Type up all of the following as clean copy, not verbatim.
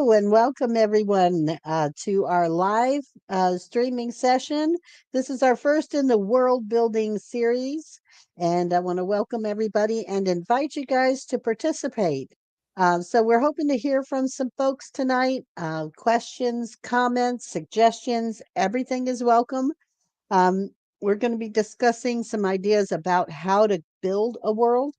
Hello and welcome everyone to our live streaming session. This is our first in the world building series, and I want to welcome everybody and invite you guys to participate. So we're hoping to hear from some folks tonight. Questions, comments, suggestions, everything is welcome. Um, we're going to be discussing some ideas about how to build a world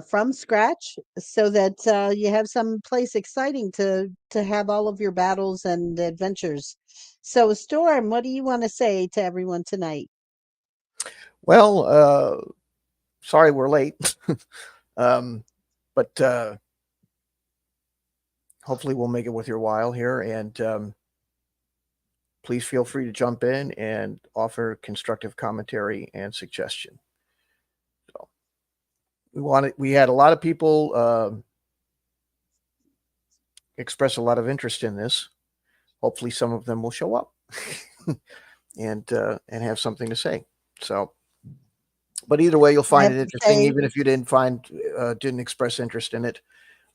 from scratch, so that you have some place exciting to have all of your battles and adventures. So, Storm, what do you want to say to everyone tonight? Well, sorry we're late, um, but hopefully we'll make it with your while here. And please feel free to jump in and offer constructive commentary and suggestion. So we had a lot of people express a lot of interest in this. Hopefully, some of them will show up and have something to say. So. But either way, you'll I find have it to interesting, say, even if you didn't express interest in it.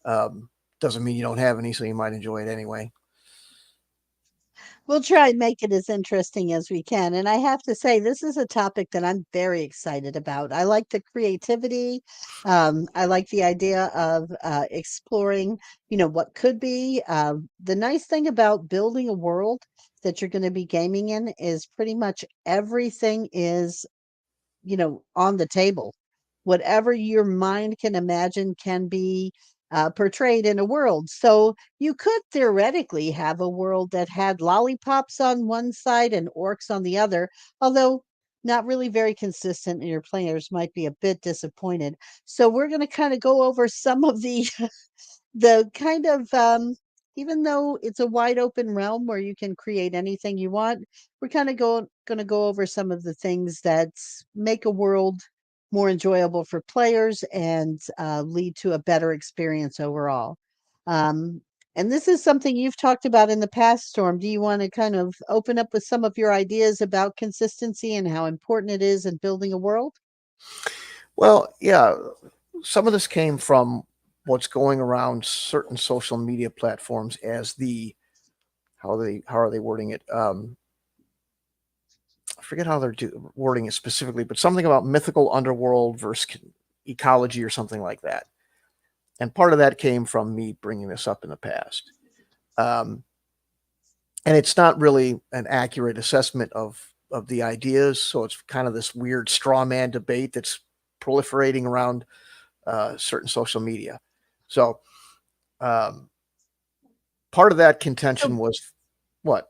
Doesn't mean you don't have any, so you might enjoy it anyway. we'll try and make it as interesting as we can. And I have to say, this is a topic that I'm very excited about. I like the creativity. I like the idea of exploring, what could be. The nice thing about building a world that you're going to be gaming in is pretty much everything is, on the table. Whatever your mind can imagine can be portrayed in a world. So you could theoretically have a world that had lollipops on one side and orcs on the other, although not really very consistent, and your players might be a bit disappointed. So we're going to kind of go over some of the kind of even though it's a wide open realm where you can create anything you want, we're kind of going to go over some of the things that make a world more enjoyable for players and lead to a better experience overall. um, and this is something you've talked about in the past, Storm. Do you want to kind of open up with some of your ideas about consistency and how important it is in building a world? Well, yeah, some of this came from what's going around certain social media platforms as the how are they wording it? I forget how they're wording it specifically, but something about mythical underworld versus ecology or something like that. And part of that came from me bringing this up in the past. Um, and it's not really an accurate assessment of the ideas, so it's kind of this weird straw man debate that's proliferating around certain social media. So um, part of that contention So was what,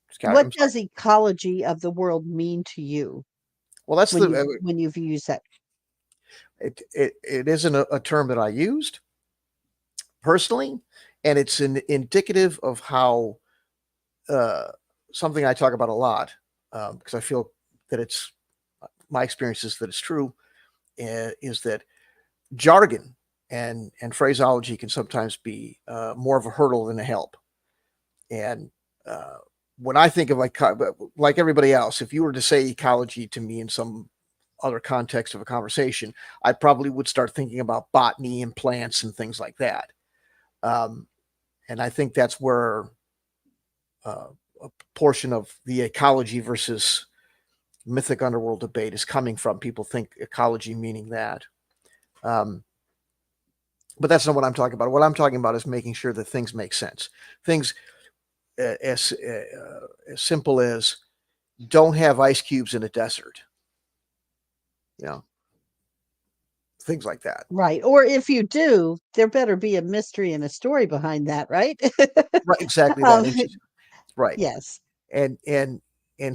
Scott? what I'm sorry. does ecology of the world mean to you Well, that's when the you've used that? it isn't a term that I used personally, and it's indicative of how uh, something I talk about a lot because I feel that it's my experience is that it's true. Is that jargon and phraseology can sometimes be more of a hurdle than a help. And uh, when I think of like everybody else, if you were to say ecology to me in some other context of a conversation, I probably would start thinking about botany and plants and things like that. Um, and I think that's where uh, a portion of the ecology versus mythic underworld debate is coming from. People think ecology meaning that. Um, but that's not what I'm talking about. What I'm talking about is making sure that things make sense. Things as simple as don't have ice cubes in a desert. You know, things like that. Right. Or if you do, there better be a mystery and a story behind that, right? Right, exactly that. um, And right, yes. and and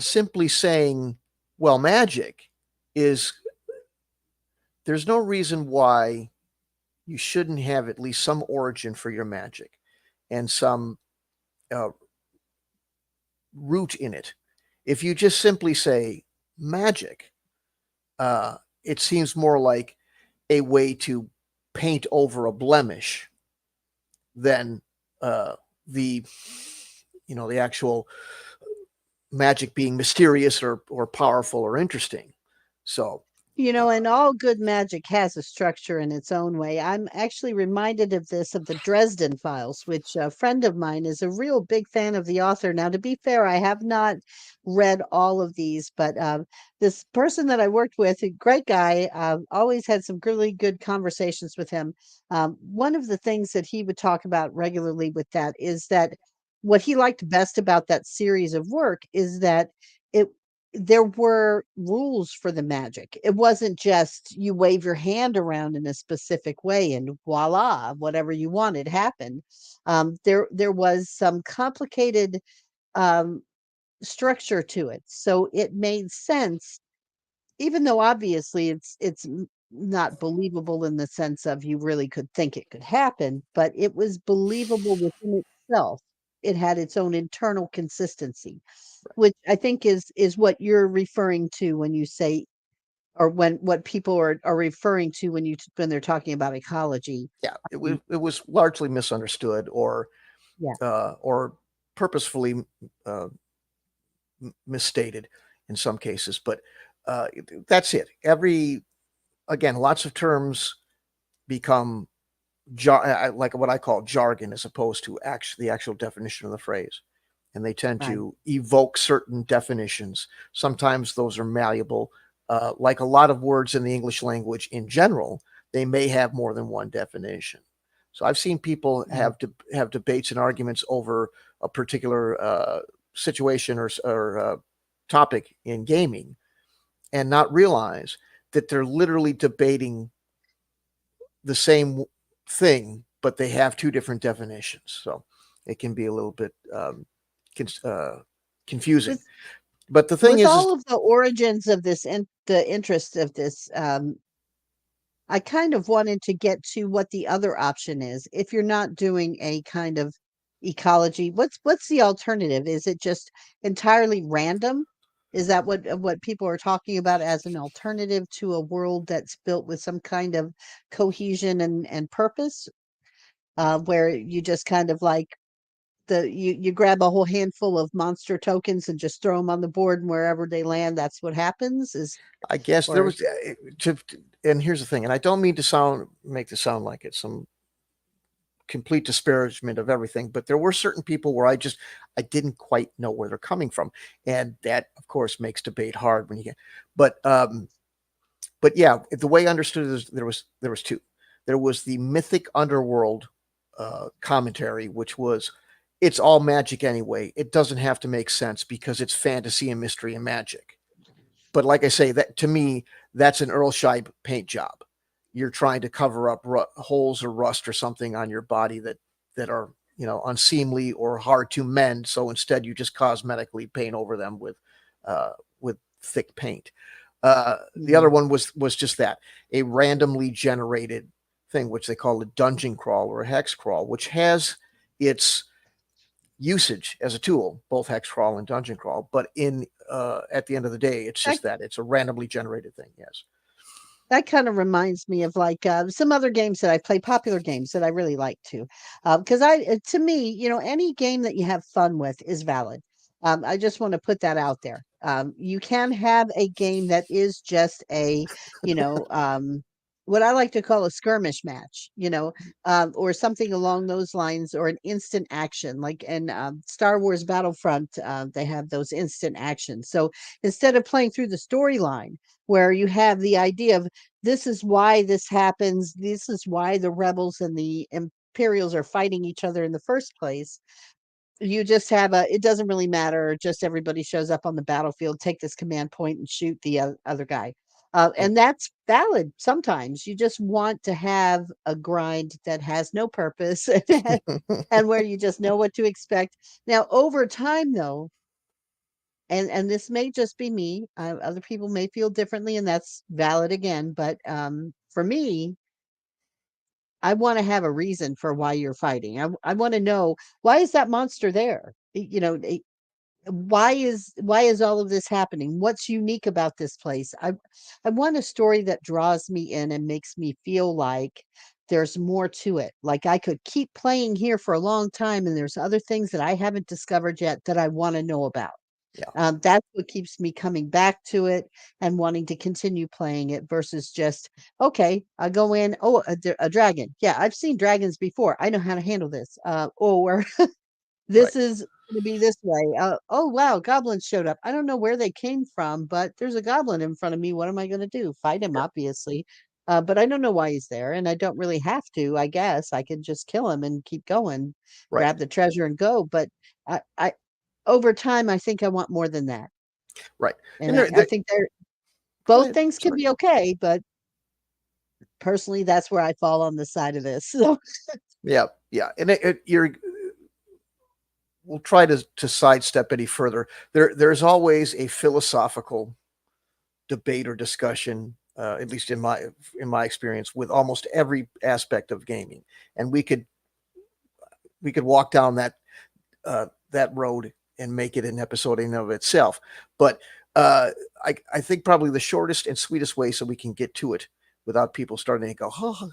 simply saying, well, magic is there's no reason why you shouldn't have at least some origin for your magic and some uh, root in it. If you just simply say magic, it seems more like a way to paint over a blemish than uh, the the actual magic being mysterious or powerful or interesting. So And all good magic has a structure in its own way. I'm actually reminded of this of the Dresden Files, which a friend of mine is a real big fan of the author. Now, to be fair, I have not read all of these, but this person that I worked with, a great guy, always had some really good conversations with him. One of the things that he would talk about regularly with that is that what he liked best about that series of work is that it there were rules for the magic. It wasn't just you wave your hand around in a specific way and voila, whatever you wanted happened. There was some complicated um, structure to it, so it made sense, even though obviously not believable in the sense of you really could think it could happen, but it was believable within itself. It had its own internal consistency, which I think is what you're referring to when you say, or when what people are referring to when they're talking about ecology. Yeah, Um, it was largely misunderstood yeah, or purposefully uh, misstated in some cases. But uh, that's it. Again, lots of terms become like what I call jargon as opposed to the actual definition of the phrase. And they tend right. to evoke certain definitions. Sometimes those are malleable. Like a lot of words in the English language in general, they may have more than one definition. So I've seen people Mm. have debates and arguments over a particular situation or topic in gaming, and not realize that they're literally debating the same thing, but they have two different definitions. So it can be a little bit confusing. With But the thing with is all of the origins of this and the interest of this, I kind of wanted to get to what the other option is. If you're not doing a kind of ecology, what's the alternative? Is it just entirely random? Is that what people are talking about as an alternative to a world that's built with some kind of cohesion and purpose, where you just kind of like you grab a whole handful of monster tokens and just throw them on the board, and wherever they land, that's what happens? Is I guess there or was and here's the thing, and I don't mean to make this sound like it's some complete disparagement of everything, but there were certain people where I didn't quite know where they're coming from, and that of course makes debate hard when you get. But but yeah, the way I understood it is there was two. There was the mythic underworld commentary, which was it's all magic anyway. It doesn't have to make sense because it's fantasy and mystery and magic. But like I say, that to me, that's an Earl Scheib paint job. You're trying to cover up holes or rust or something on your body that are unseemly or hard to mend. So instead, you just cosmetically paint over them with thick paint. The other mm, one was just that, a randomly generated thing, which they call a dungeon crawl or a hex crawl, which has its usage as a tool, both hex crawl and dungeon crawl. But in at the end of the day, it's that just that it's a randomly generated thing. Yes. that kind of reminds me of like some other games that I play, popular games that I really like too. Because to me, any game that you have fun with is valid. I just want to put that out there. You can have a game that is just you know, um, what I like to call a skirmish match, or something along those lines, or an instant action, like in Star Wars Battlefront. They have those instant actions. So instead of playing through the storyline, where you have the idea of this is why this happens. This is why the rebels and the Imperials are fighting each other in the first place. You just have it doesn't really matter. Just everybody shows up on the battlefield, take this command point and shoot the other guy. Yep. And that's valid. Sometimes you just want to have a grind that has no purpose and where you just know what to expect. Now, over time, though, and this may just be me, other people may feel differently, and that's valid again, but for me, I want to have a reason for why you're fighting. I want to know, why is that monster there? Why is all of this happening? What's unique about this place? I want a story that draws me in and makes me feel like there's more to it, like I could keep playing here for a long time and there's other things that I haven't discovered yet that I want to know about. Yeah. That's what keeps me coming back to it and wanting to continue playing it versus just, okay, I go in, oh, a dragon. Yeah, I've seen dragons before. I know how to handle this. Or Right. this is going to be this way. Oh, wow, goblins showed up. I don't know where they came from, but there's a goblin in front of me. What am I going to do? Fight him, Sure. obviously. But I don't know why he's there, and I don't really have to. I guess I could just kill him and keep going, Right. grab the treasure and go. But I over time, I think I want more than that, Right. and And I think they're go both ahead. things can Sorry. be okay. But personally, that's where I fall on the side of this. So, Yeah. Yeah. And we'll try to sidestep any further. There's always a philosophical debate or discussion, at least in my experience, with almost every aspect of gaming, and we could walk down that road and make it an episode in and of itself. But I think probably the shortest and sweetest way so we can get to it without people starting to go, oh,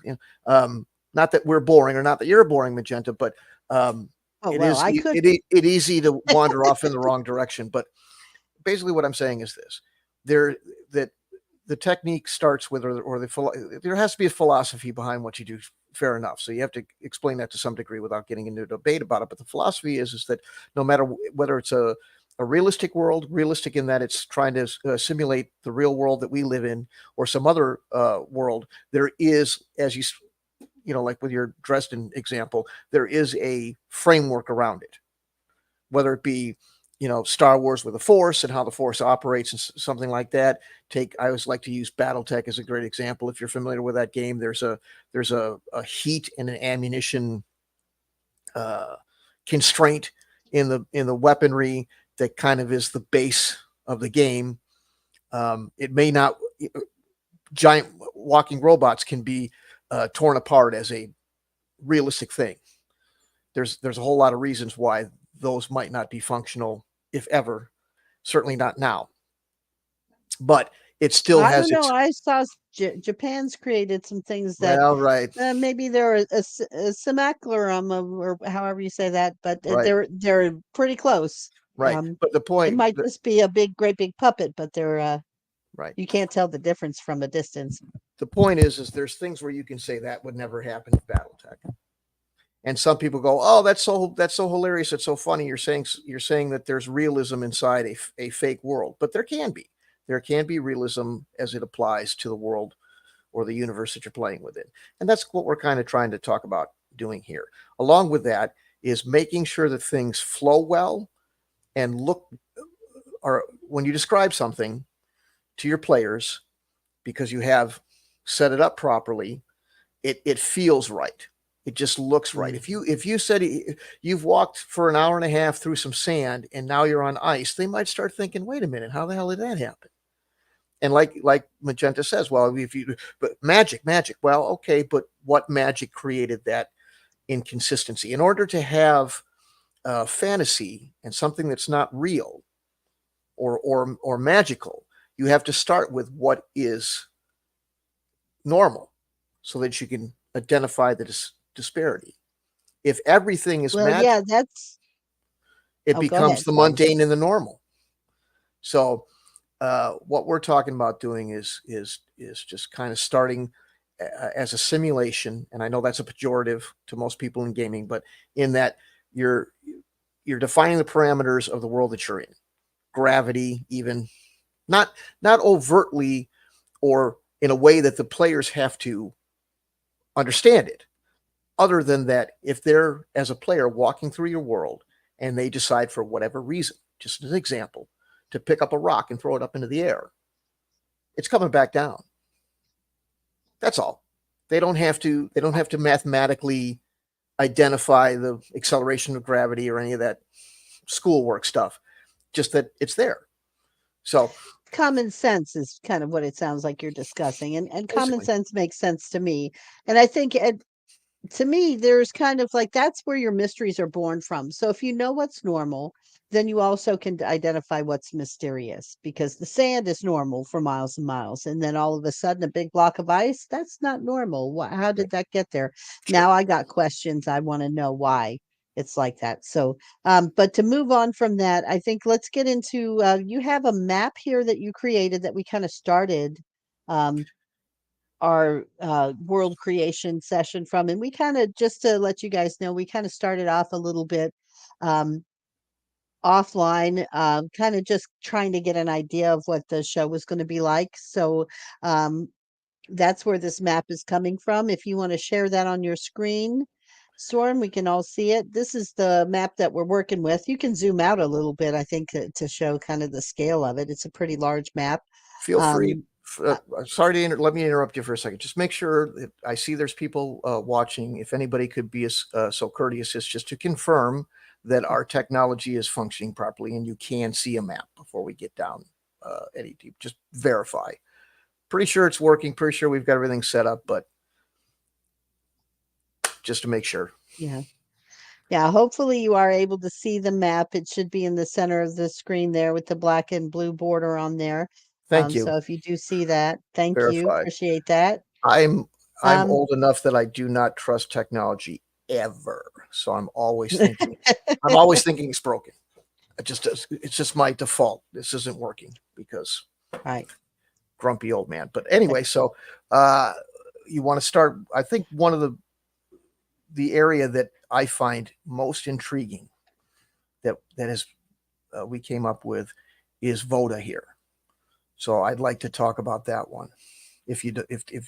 not that we're boring or not that you're boring, Magenta, but um, oh well, I could be. it easy to wander off in the wrong direction. But basically, what I'm saying is this: there that the technique starts with, there has to be a philosophy behind what you do. Fair enough. So you have to explain that to some degree without getting into a debate about it. But the philosophy is that no matter whether it's a realistic world, realistic in that it's trying to simulate the real world that we live in, or some other world, there is, as like with your Dresden example, there is a framework around it, whether it be Star Wars with the Force and how the Force operates and something like that. I always like to use BattleTech as a great example. If you're familiar with that game, there's a heat and an ammunition uh, constraint in the weaponry that kind of is the base of the game. It may not giant walking robots can be torn apart as a realistic thing. There's a whole lot of reasons why those might not be functional, if ever. Certainly not now, but it still I has don't know. its I saw Japan's created some things that well, right, maybe they're a simulacrum of, or however you say that, but right, they're pretty close. right. But It might just be a great big puppet, but they're right. you can't tell the difference from a distance. The point is there's things where you can say that would never happen in BattleTech, and some people go, "Oh, that's so hilarious, it's so funny." You're saying that there's realism inside a fake world, but there can be realism as it applies to the world or the universe that you're playing within. And that's what we're kind of trying to talk about doing here. Along with that is making sure that things flow well and look, or when you describe something to your players, because you have set it up properly, it feels right. It just looks right. Mm. If you said you've walked for an hour and a half through some sand and now you're on ice, they might start thinking, wait a minute, how the hell did that happen? And like Magenta says, well, if you but magic, well, okay, but what magic created that inconsistency? In order to have fantasy and something that's not real or magical, you have to start with what is normal, so that you can identify the disparity. If everything is Well, yeah, magic, that's. it Oh, go becomes ahead. the Sorry. mundane and the normal. So what we're talking about doing is just kind of starting as a simulation, and I know that's a pejorative to most people in gaming, but in that you're you're defining the parameters of the world that you're in, gravity, even not overtly or in a way that the players have to understand it. Other than that, if they're as a player walking through your world and they decide for whatever reason, just as an example, to pick up a rock and throw it up into the air, it's coming back down. That's all. They don't have to mathematically identify the acceleration of gravity or any of that schoolwork stuff. Just that it's there. So Common sense is kind of what it sounds like you're discussing, and common basically, sense makes sense to me. And I think to me, there's kind of like that's where your mysteries are born from. So if you know what's normal, then you also can identify what's mysterious because the sand is normal for miles and miles. And then all of a sudden, a big block of ice, that's not normal. How right, did that get there? sure, Now I got questions. I want to know why. it's like that. So, but to move on from that, I think let's get into, you have a map here that you created that we kind of started, um, our world creation session from. And we kind of, just to let you guys know, we kind of started off a little bit um, offline, kind of just trying to get an idea of what the show was going to be like. So um, that's where this map is coming from. If you want to share that on your screen, Storm, we can all see it. This is the map that we're working with. You can zoom out a little bit, I think, to show kind of the scale of it. It's a pretty large map. Feel free. Um, uh, Sorry to let me interrupt you for a second. Just make sure that I see there's people watching. If anybody could be so courteous as just to confirm that our technology is functioning properly and you can see a map before we get down any deep. Just verify. Pretty sure it's working. Pretty sure we've got everything set up, but just to make sure. yeah. Yeah, hopefully you are able to see the map. It should be in the center of the screen there with the black and blue border on there. Thank you. So if you do see that, thank you. Verify. Appreciate that. I'm Um, old enough that I do not trust technology ever. So I'm always thinking it's broken. It's just my default. This isn't working because right. grumpy old man. But anyway, so uh you want to start. I think one of the area that I find most intriguing that is we came up with is Voda here. So I'd like to talk about that one, if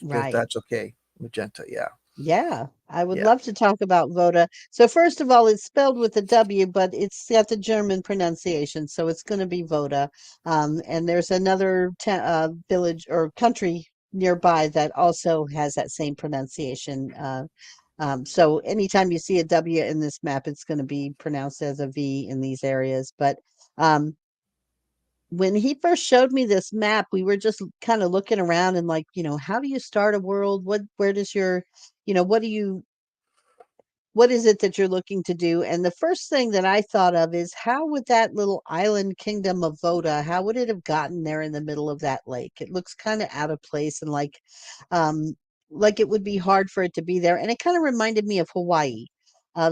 Right. that's okay, Magenta. Yeah, Yeah, I would yeah. love to talk about Voda. So first of all, it's spelled with a W, but it's got the German pronunciation, so it's going to be Voda. And there's another village or country nearby that also has that same pronunciation. So anytime you see a W in this map, it's going to be pronounced as a V in these areas. But um, when he first showed me this map, we were just kind of looking around and like, how do you start a world? Where does your, what do you, what is it that you're looking to do? And the first thing that I thought of is how would that little island kingdom of Voda, how would it have gotten there in the middle of that lake? It looks kind of out of place and um, like it would be hard for it to be there. And it kind of reminded me of Hawaii.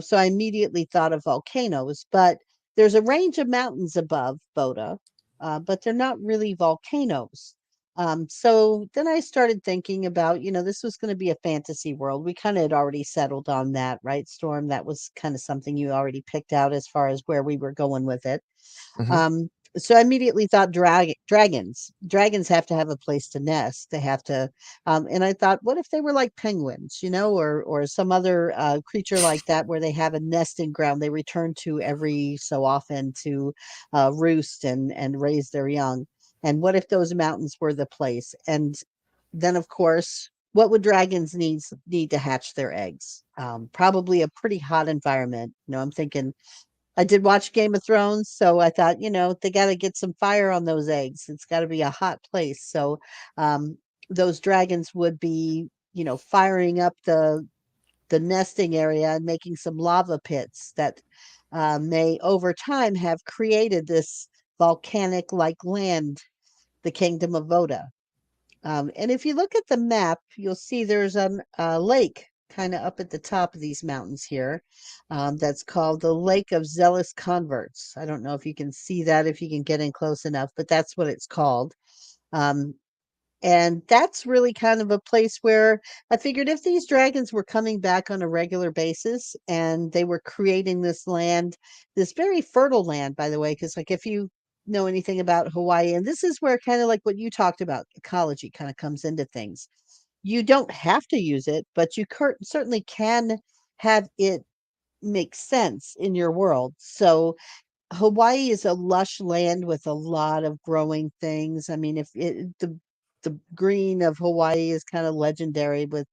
So I immediately thought of volcanoes, but there's a range of mountains above Voda, but they're not really volcanoes. So then I started thinking about, this was going to be a fantasy world. We kind of had already settled on that, right, Storm? That was kind of something you already picked out as far as where we were going with it. Hmm. Um, so I immediately thought dragons. Dragons have to have a place to nest. They have to, and I thought, what if they were like penguins, or some other creature like that, where they have a nesting ground they return to every so often to roost and raise their young. And what if those mountains were the place? And then, of course, what would dragons need to hatch their eggs? Probably a pretty hot environment. I'm thinking I did watch Game of Thrones, so I thought, they got to get some fire on those eggs. It's got to be a hot place. So um, those dragons would be, firing up the nesting area and making some lava pits that may, over time, have created this volcanic like land, the Kingdom of Voda. And if you look at the map, you'll see there's a lake kind of up at the top of these mountains here, that's called the Lake of Zealous Converts. I don't know if you can see that, if you can get in close enough, but that's what it's called. Um, and that's really kind of a place where I figured if these dragons were coming back on a regular basis and they were creating this land, this very fertile land, by the way, because like if you know anything about Hawaii, and this is where kind of like what you talked about, ecology kind of comes into things. You don't have to use it, but you certainly can have it make sense in your world. So Hawaii is a lush land with a lot of growing things. I mean, if the green of Hawaii is kind of legendary with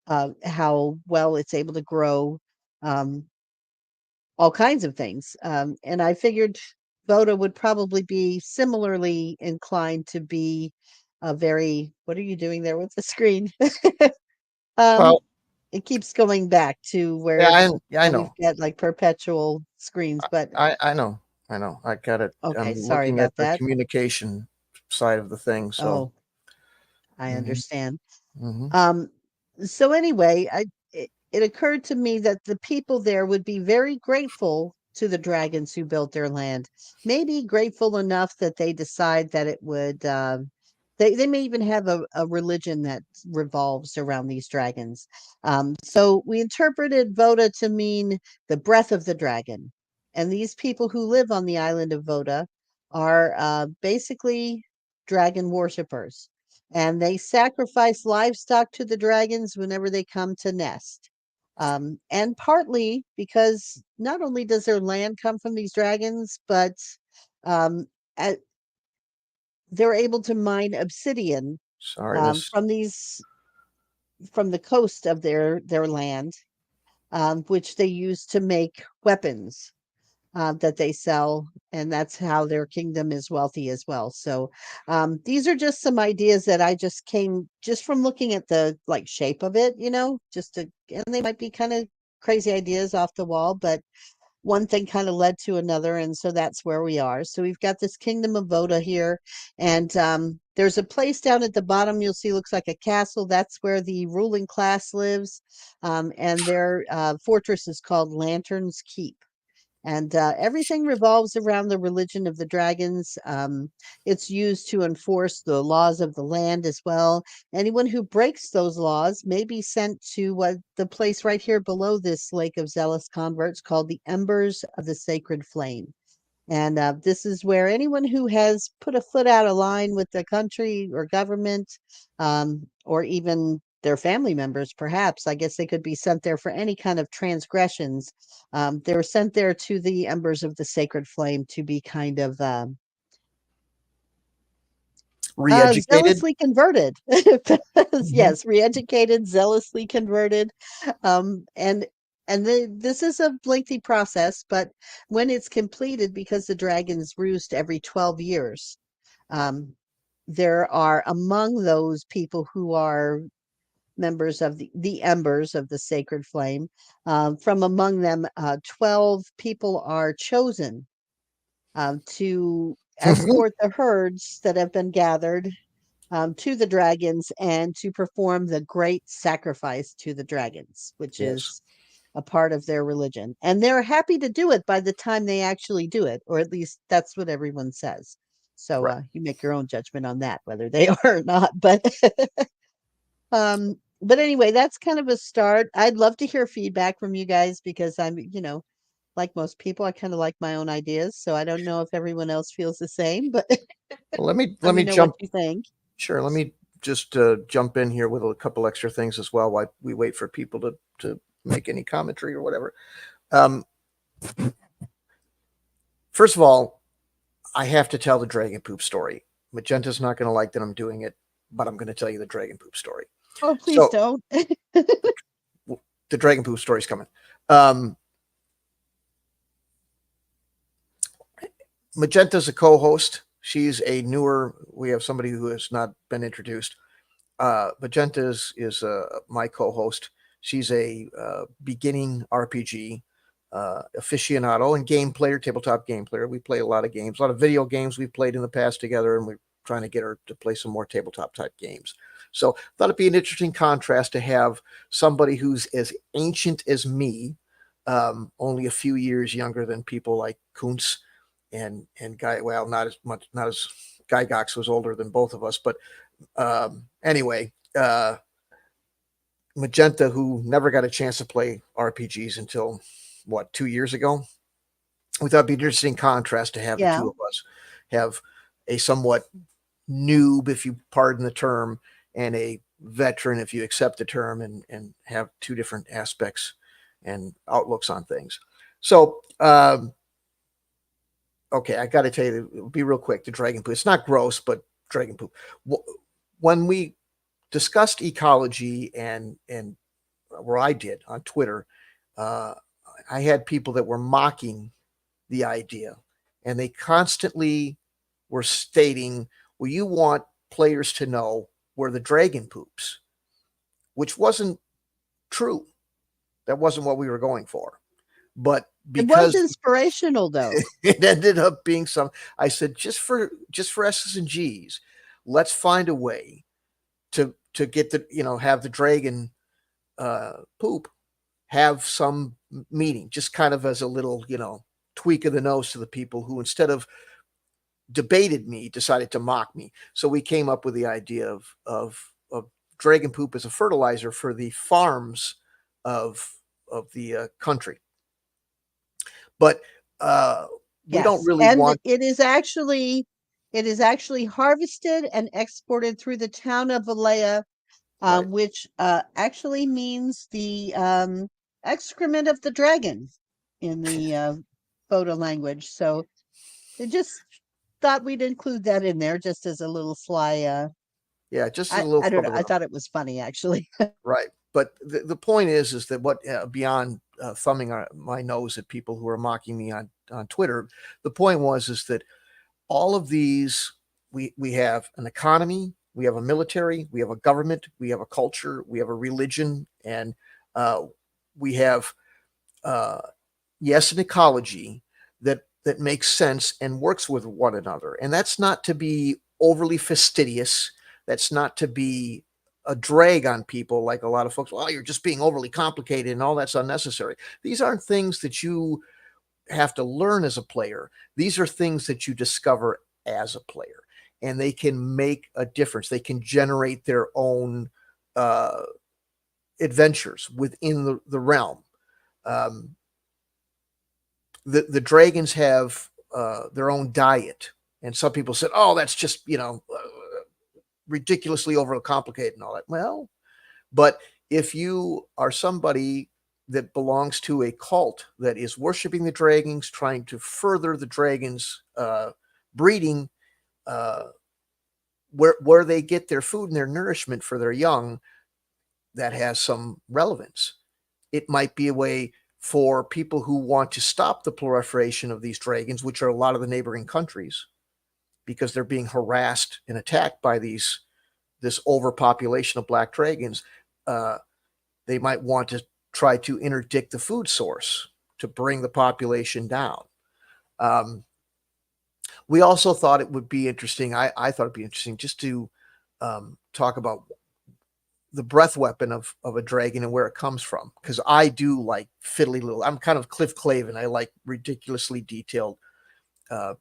how well it's able to grow um, all kinds of things. And I figured Voda would probably be similarly inclined to be a very. What are you doing there with the screen? um, Well, it keeps going back to where yeah, it's. I We've know. got like perpetual screens, but I know. I know. I got it. okay, I'm sorry looking at about the that. communication side of the thing. So, Oh, I hmm understand. hmm Um, so anyway, it occurred to me that the people there would be very grateful to the dragons who built their land. Maybe grateful enough that they decide that it would. They may even have a religion that revolves around these dragons. So we interpreted Voda to mean the breath of the dragon. And these people who live on the island of Voda are basically dragon worshippers. And they sacrifice livestock to the dragons whenever they come to nest. And partly because not only does their land come from these dragons, but um, at, they're able to mine obsidian Sorry, this. from these from the coast of their land, which they use to make weapons that they sell, and that's how their kingdom is wealthy as well. So these are just some ideas that I just came just from looking at the like shape of it, just to, and they might be kind of crazy ideas off the wall, but one thing kind of led to another, and so that's where we are. So we've got this kingdom of Voda here, and there's a place down at the bottom you'll see looks like a castle. That's where the ruling class lives, and their fortress is called Lantern's Keep. And everything revolves around the religion of the dragons. It's used to enforce the laws of the land as well. Anyone who breaks those laws may be sent to what the place right here below this lake of zealous converts called the Embers of the Sacred Flame. And this is where anyone who has put a foot out of line with the country or government, or even their family members, perhaps, I guess they could be sent there for any kind of transgressions. They're sent there to the embers of the sacred flame to be kind of Re-educated. zealously converted. Mhm. Yes, re-educated, zealously converted. And this is a lengthy process, but when it's completed, because the dragons roost every 12 years, um, there are among those people who are members of the embers of the sacred flame. From among them, 12 people are chosen to escort the herds that have been gathered to the dragons and to perform the great sacrifice to the dragons, which Yes. is a part of their religion. And they're happy to do it by the time they actually do it, or at least that's what everyone says. So Right. you make your own judgment on that, whether they are or not. But anyway, that's kind of a start. I'd love to hear feedback from you guys because I'm, like most people, I kind of like my own ideas. So I don't know if everyone else feels the same, but Well, let me let let me me know what jump. you think. Sure. Let me just jump in here with a couple extra things as well while we wait for people to make any commentary or whatever. Um, First of all, I have to tell the dragon poop story. Magenta's not going to like that I'm doing it, but I'm going to tell you the dragon poop story. Oh, please So don't. the dragon poop story's coming. Um, Magenta's a co-host. She's a newer. We have somebody who has not been introduced. Magenta is my co-host. She's a beginning RPG aficionado and game player, tabletop game player. We play a lot of games, a lot of video games we've played in the past together, and we're trying to get her to play some more tabletop type games. So thought it'd be an interesting contrast to have somebody who's as ancient as me, only a few years younger than people like Kuntz and Guy. Well, not as much, not as Guy Gox was older than both of us, but anyway, Magenta, who never got a chance to play RPGs until what 2 years ago, we thought it'd be an interesting contrast to have the Yeah. two of us have a somewhat noob, if you pardon the term, and a veteran, if you accept the term, and have two different aspects and outlooks on things. So, okay, I got to tell you, it'll be real quick. The dragon poop. It's not gross, but dragon poop. When we discussed ecology and where I did on Twitter, uh, I had people that were mocking the idea, and they constantly were stating, "Well, you want players to know where the dragon poops," which wasn't true. That wasn't what we were going for. But It was because inspirational though. it ended up being some, I said, just for S's and G's, let's find a way to get the have the dragon poop have some meaning, just kind of as a little, tweak of the nose to the people who, instead of debated me, decided to mock me. So we came up with the idea of dragon poop as a fertilizer for the farms of the country. But we don't Yes, really and want. it is actually harvested and exported through the town of Valleja, Right. which actually means the excrement of the dragon in the photo language. So they just thought we'd include that in there just as a little sly. Yeah, just as a I little don't flub know. of the I nose. thought it was funny actually. Right. But the point is that what, beyond thumbing my nose at people who are mocking me on Twitter, the point was is that all of these, we have an economy, we have a military, we have a government, we have a culture, we have a religion, and uh, we have, uh, yes, an ecology that makes sense and works with one another. And that's not to be overly fastidious. That's not to be a drag on people like a lot of folks. Well, you're just being overly complicated and all that's unnecessary. These aren't things that you have to learn as a player. These are things that you discover as a player, and they can make a difference. They can generate their own uh, adventures within the realm. Um, the dragons have their own diet, and some people said, "Oh, that's just ridiculously overcomplicated and all that." Well, but if you are somebody that belongs to a cult that is worshiping the dragons, trying to further the dragons' breeding, uh, where they get their food and their nourishment for their young, that has some relevance. It might be a way for people who want to stop the proliferation of these dragons, which are a lot of the neighboring countries, because they're being harassed and attacked by this overpopulation of black dragons. Uh, they might want to try to interdict the food source to bring the population down. Um, we also thought it would be interesting. I thought it'd be interesting just to talk about the breath weapon of a dragon and where it comes from, because I do like fiddly little. I'm kind of Cliff Clavin. I like ridiculously detailed uh,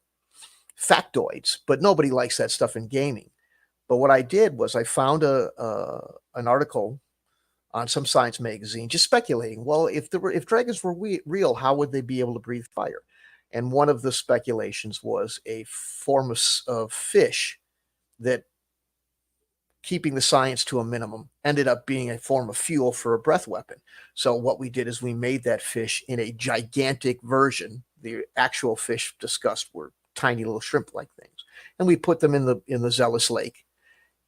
factoids, but nobody likes that stuff in gaming. But what I did was I found a an article on some science magazine, just speculating. Well, if dragons were real, how would they be able to breathe fire? And one of the speculations was a form of fish that, keeping the science to a minimum, ended up being a form of fuel for a breath weapon. So what we did is we made that fish in a gigantic version. The actual fish discussed were tiny little shrimp-like things, and we put them in the Zealous Lake,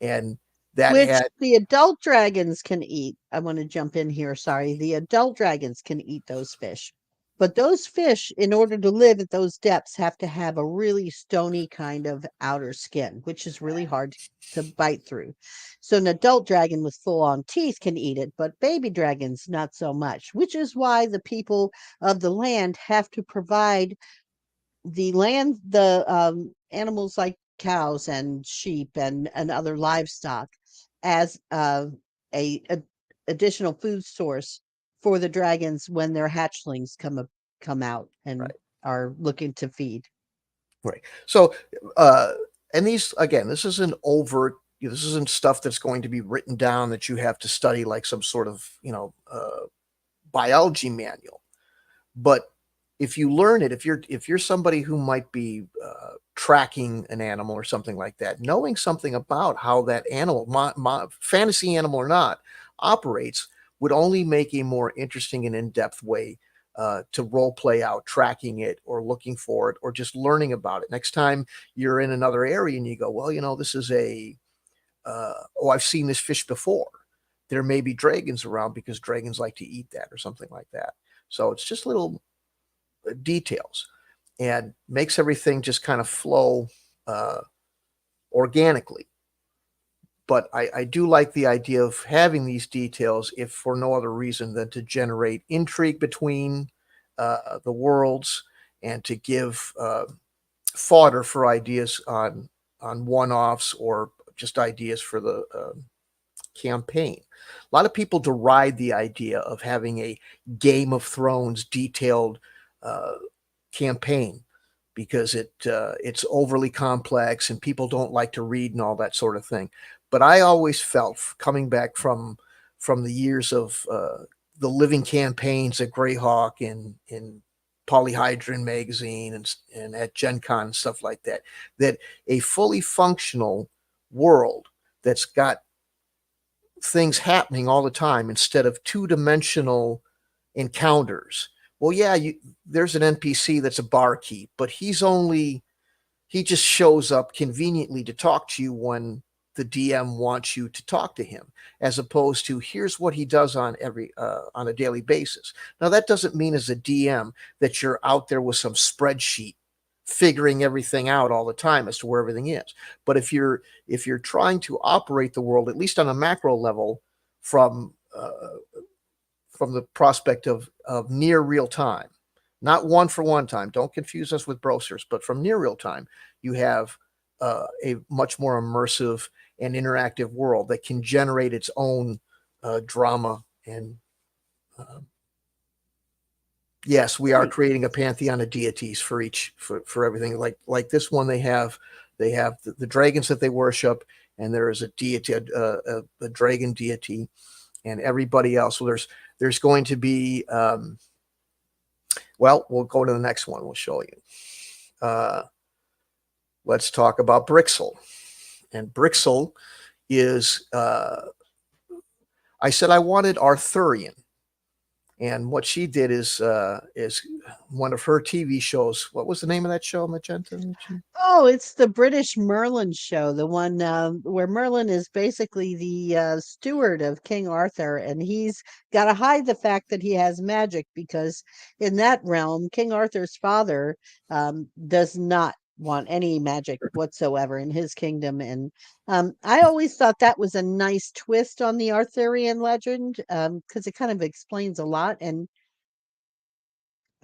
and that Which had. the adult dragons can eat. I want to jump in here. Sorry. The adult dragons can eat those fish. But those fish, in order to live at those depths, have to have a really stony kind of outer skin, which is really hard to bite through. So an adult dragon with full on teeth can eat it, but baby dragons, not so much, which is why the people of the land have to provide the animals like cows and sheep and other livestock as a additional food source for the dragons when their hatchlings come out and Right. are looking to feed. Right. So, uh, and these, again, this isn't overt. This isn't stuff that's going to be written down that you have to study like some sort of biology manual. But if you learn it, if you're somebody who might be tracking an animal or something like that, knowing something about how that animal, fantasy animal or not, operates, would only make a more interesting and in-depth way to role play out tracking it or looking for it or just learning about it. Next time you're in another area and you go, well, this is oh, I've seen this fish before. There may be dragons around because dragons like to eat that or something like that. So it's just little details, and makes everything just kind of flow uh, organically. But I do like the idea of having these details, if for no other reason than to generate intrigue between the worlds, and to give fodder for ideas on one-offs, or just ideas for campaign. A lot of people deride the idea of having a Game of Thrones detailed uh, campaign because it's overly complex and people don't like to read and all that sort of thing. But I always felt, coming back from the years of the living campaigns at Greyhawk and in Polyhydron magazine and at Gen Con and stuff like that, that a fully functional world that's got things happening all the time instead of two-dimensional encounters. Well, yeah, there's an NPC that's a barkeep, but he just shows up conveniently to talk to you when the DM wants you to talk to him, as opposed to here's what he does on a daily basis. Now, that doesn't mean as a DM that you're out there with some spreadsheet figuring everything out all the time as to where everything is. But if you're trying to operate the world, at least on a macro level, from the prospect of near real time, not one for one time. Don't confuse us with browsers, but from near real time, you have a much more immersive and interactive world that can generate its own drama. And yes, we are Right. creating a pantheon of deities for everything. Like this one, they have the dragons that they worship, and there is a deity, a dragon deity, and everybody else. So there's going to be well, we'll go to the next one. We'll show you. Let's talk about Brixel. And Brixel is, I said I wanted Arthurian. And what she did is one of her TV shows. What was the name of that show, Magenta? Oh, it's the British Merlin show, the one where Merlin is basically the steward of King Arthur, and he's got to hide the fact that he has magic because in that realm, King Arthur's father does not want any magic whatsoever in his kingdom. And I always thought that was a nice twist on the Arthurian legend because it kind of explains a lot. And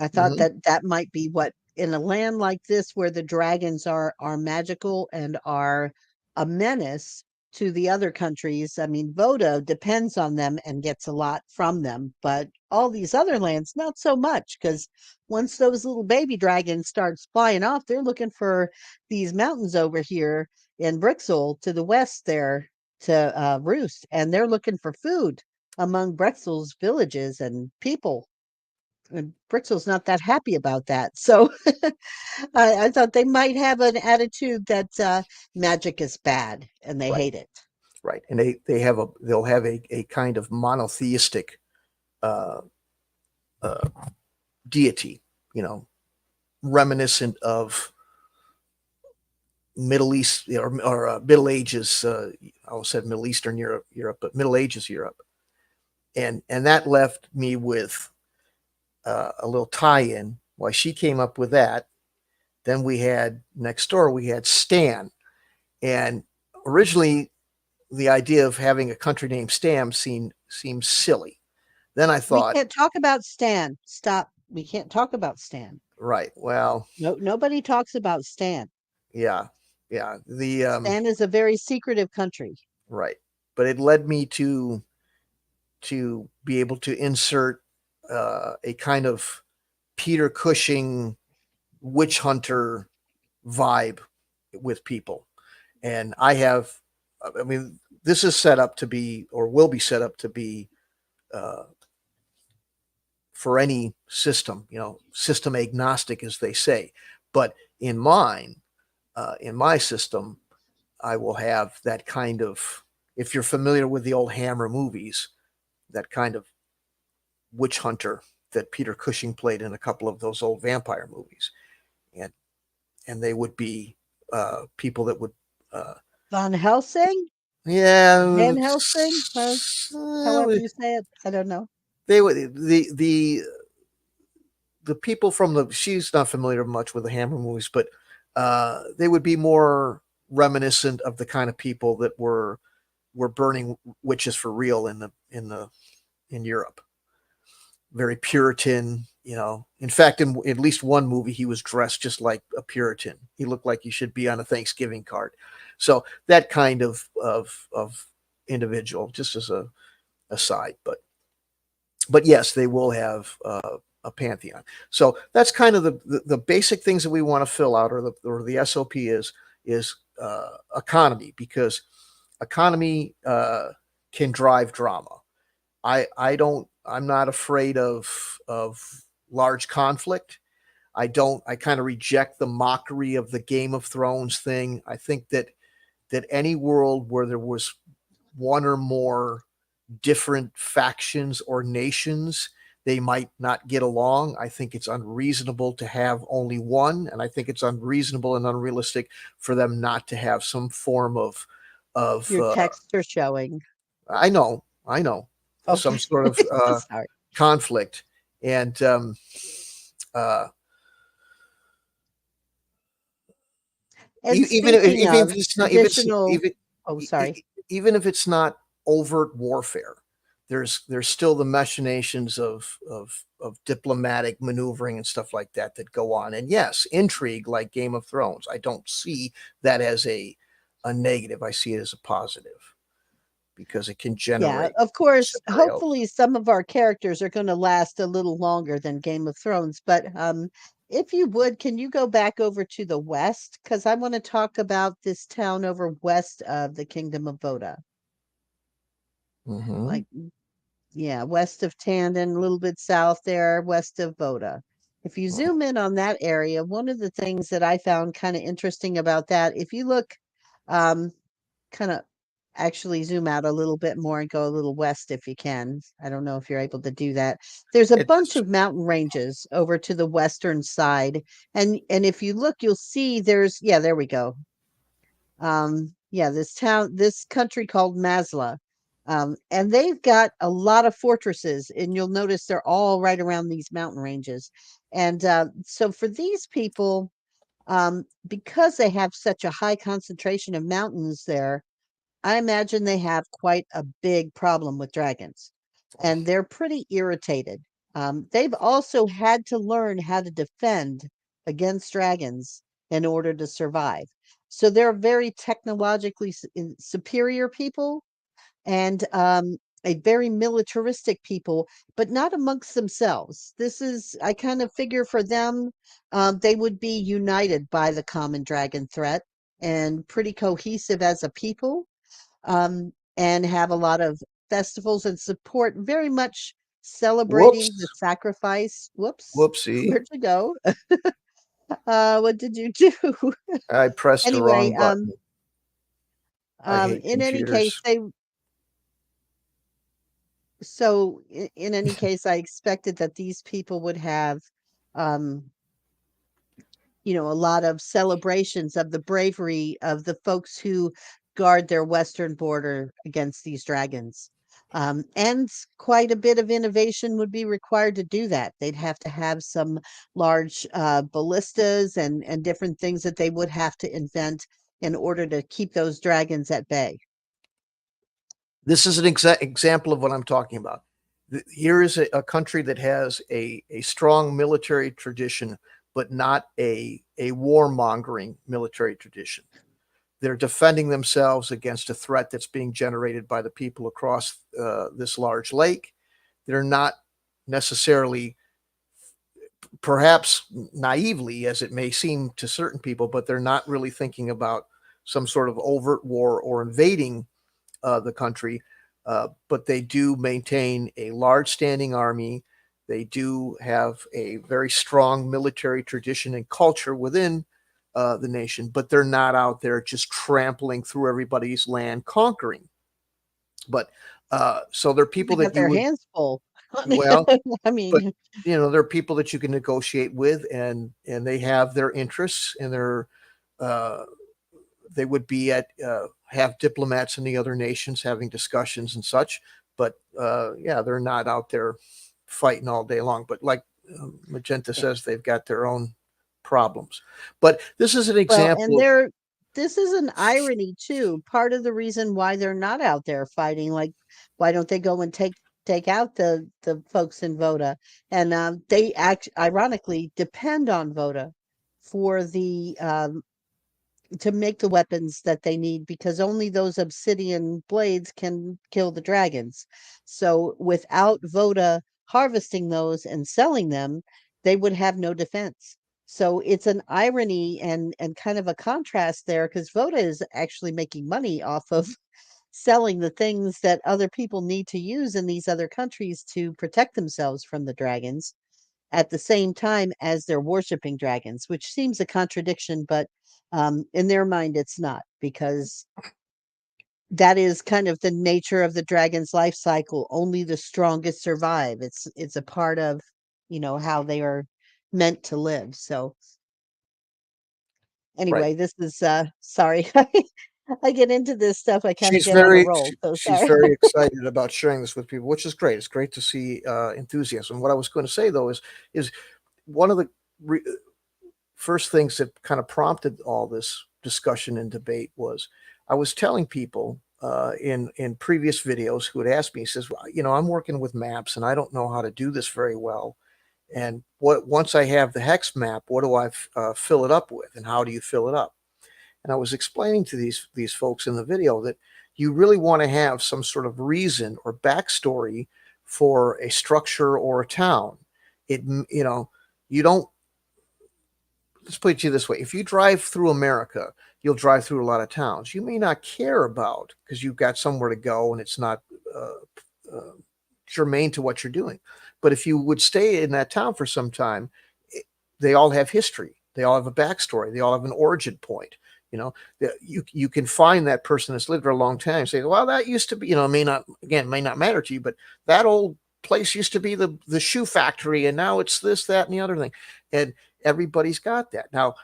I thought Mm-hmm. that that might be what in a land like this where the dragons are magical and are a menace to the other countries. I mean, Voda depends on them and gets a lot from them, but all these other lands not so much because once those little baby dragons starts flying off, they're looking for these mountains over here in Brixel to the west there to roost, and they're looking for food among Brexel's villages and people, and Brixel's not that happy about that. So I thought they might have an attitude that magic is bad and they Right, hate it. right. And they'll have a kind of monotheistic uh, uh, deity, you know, reminiscent of Middle East or Middle Ages. I almost said Middle Eastern Europe, but Middle Ages Europe, and that left me with a little tie-in. Why she came up with that. Then we had next door we had Stan, and originally the idea of having a country named Stan seemed silly. Then I We thought, can't talk about Stan. Stop. We can't talk about Stan. right, well, No, nobody talks about Stan. yeah, yeah, the Stan is a very secretive country. right, but it led me to be able to insert a kind of Peter Cushing witch hunter vibe with people. And I mean, this is set up to be, or will be set up to be, uh, for any system, system agnostic, as they say. But in mine, in my system, I will have that kind of, if you're familiar with the old Hammer movies, that kind of witch hunter that Peter Cushing played in a couple of those old vampire movies. And and they would be people that would, uh, Von Helsing? yeah, Van Helsing? However you say it. I don't know. they would the people from the she's not familiar much with the Hammer movies, but they would be more reminiscent of the kind of people that were burning witches for real in Europe. Very Puritan, In fact, in at least one movie, he was dressed just like a Puritan. He looked like he should be on a Thanksgiving card. So that kind of individual, just as a aside. But yes, they will have a pantheon. So that's kind of the basic things that we want to fill out, or the SOP is economy, because economy can drive drama. I'm not afraid of large conflict. I kind of reject the mockery of the Game of Thrones thing. I think that any world where there was one or more different factions or nations, they might not get along. I think it's unreasonable to have only one, and I think it's unreasonable and unrealistic for them not to have some form of Your texts are showing. I know, some Okay. sort of Sorry. conflict. And uh, And speaking even if of it's not, traditional, oh, sorry. even if it's not overt warfare, there's still the machinations of diplomatic maneuvering and stuff like that that go on. And yes, intrigue like Game of Thrones. I don't see that as a negative. I see it as a positive, because it can Yeah, generate of course, scenarios. hopefully some of our characters are going to last a little longer than Game of Thrones, but if you would, can you go back over to the west? Because I want to talk about this town over west of the Kingdom of Voda. Hmm. Like, yeah, west of Tandon, a little bit south there, west of Voda. If you zoom in on that area, one of the things that I found kind of interesting about that, if you look um kind of actually zoom out a little bit more and go a little west if you can. I don't know if you're able to do that. There's a bunch It's of mountain ranges over to the western side. And if you look, you'll see there's yeah, there we go. Yeah, this country called Masla. And they've got a lot of fortresses, and you'll notice they're all right around these mountain ranges. And so for these people, because they have such a high concentration of mountains there, I imagine they have quite a big problem with dragons, and they're pretty irritated. They've also had to learn how to defend against dragons in order to survive. So they're very technologically superior people, and a very militaristic people, but not amongst themselves. This is, I kind of figure for them, they would be united by the common dragon threat and pretty cohesive as a people, and have a lot of festivals and support, very much celebrating the whoops, sacrifice. Whoops, whoopsie. where'd you go? What did you do? I pressed the Anyway, wrong button. I hate in any case, computers. they so in any case, I expected that these people would have, um, a lot of celebrations of the bravery of the folks who guard their western border against these dragons. And quite a bit of innovation would be required to do that. They'd have to have some large ballistas and different things that they would have to invent in order to keep those dragons at bay. This is an example of what I'm talking about. Here is a country that has a strong military tradition, but not a warmongering military tradition. They're defending themselves against a threat that's being generated by the people across this large lake. They're not necessarily, perhaps naively as it may seem to certain people, but they're not really thinking about some sort of overt war or invading the country. But they do maintain a large standing army. They do have a very strong military tradition and culture within the nation, but they're not out there just trampling through everybody's land, conquering. But so they're people They that got you their would, hands full. well, I but mean, there are people that you can negotiate with, and they have their interests, and uh, they would be at have diplomats in the other nations having discussions and such. But yeah, they're not out there fighting all day long. But like Magenta yeah. says, they've got their own problems. But this is an Well, and example. this is an irony too. Part of the reason why they're not out there fighting, like, why don't they go and take out the folks in Voda? And they act ironically depend on Voda for the to make the weapons that they need, because only those obsidian blades can kill the dragons. So without Voda harvesting those and selling them, they would have no defense. So it's an irony and kind of a contrast there, because Voda is actually making money off of selling the things that other people need to use in these other countries to protect themselves from the dragons, at the same time as they're worshiping dragons, which seems a contradiction, but in their mind, it's not, because that is kind of the nature of the dragon's life cycle. Only the strongest survive. It's a part of, how they are meant to live. So Right. anyway, this is sorry. I get into this stuff, I kind of She's get on a very roll. So she's sorry. very excited about sharing this with people, which is great. It's great to see enthusiasm. What I was going to say though is one of the re- first things that kind of prompted all this discussion and debate was I was telling people in previous videos who had asked me, he says, well, I'm working with maps and I don't know how to do this very well. And what once I have the hex map, what do I fill it up with, and how do you fill it up? And I was explaining to these folks in the video that you really want to have some sort of reason or backstory for a structure or a town. It you don't let's put it to you this way. If you drive through America, you'll drive through a lot of towns you may not care about because you've got somewhere to go and it's not uh, uh, germane to what you're doing. But if you would stay in that town for some time, they all have history. They all have a backstory. They all have an origin point. You can find that person that's lived there a long time and say, well, that used to be, may not matter to you, but that old place used to be the shoe factory, and now it's this, that, and the other thing. And everybody's got that. Now,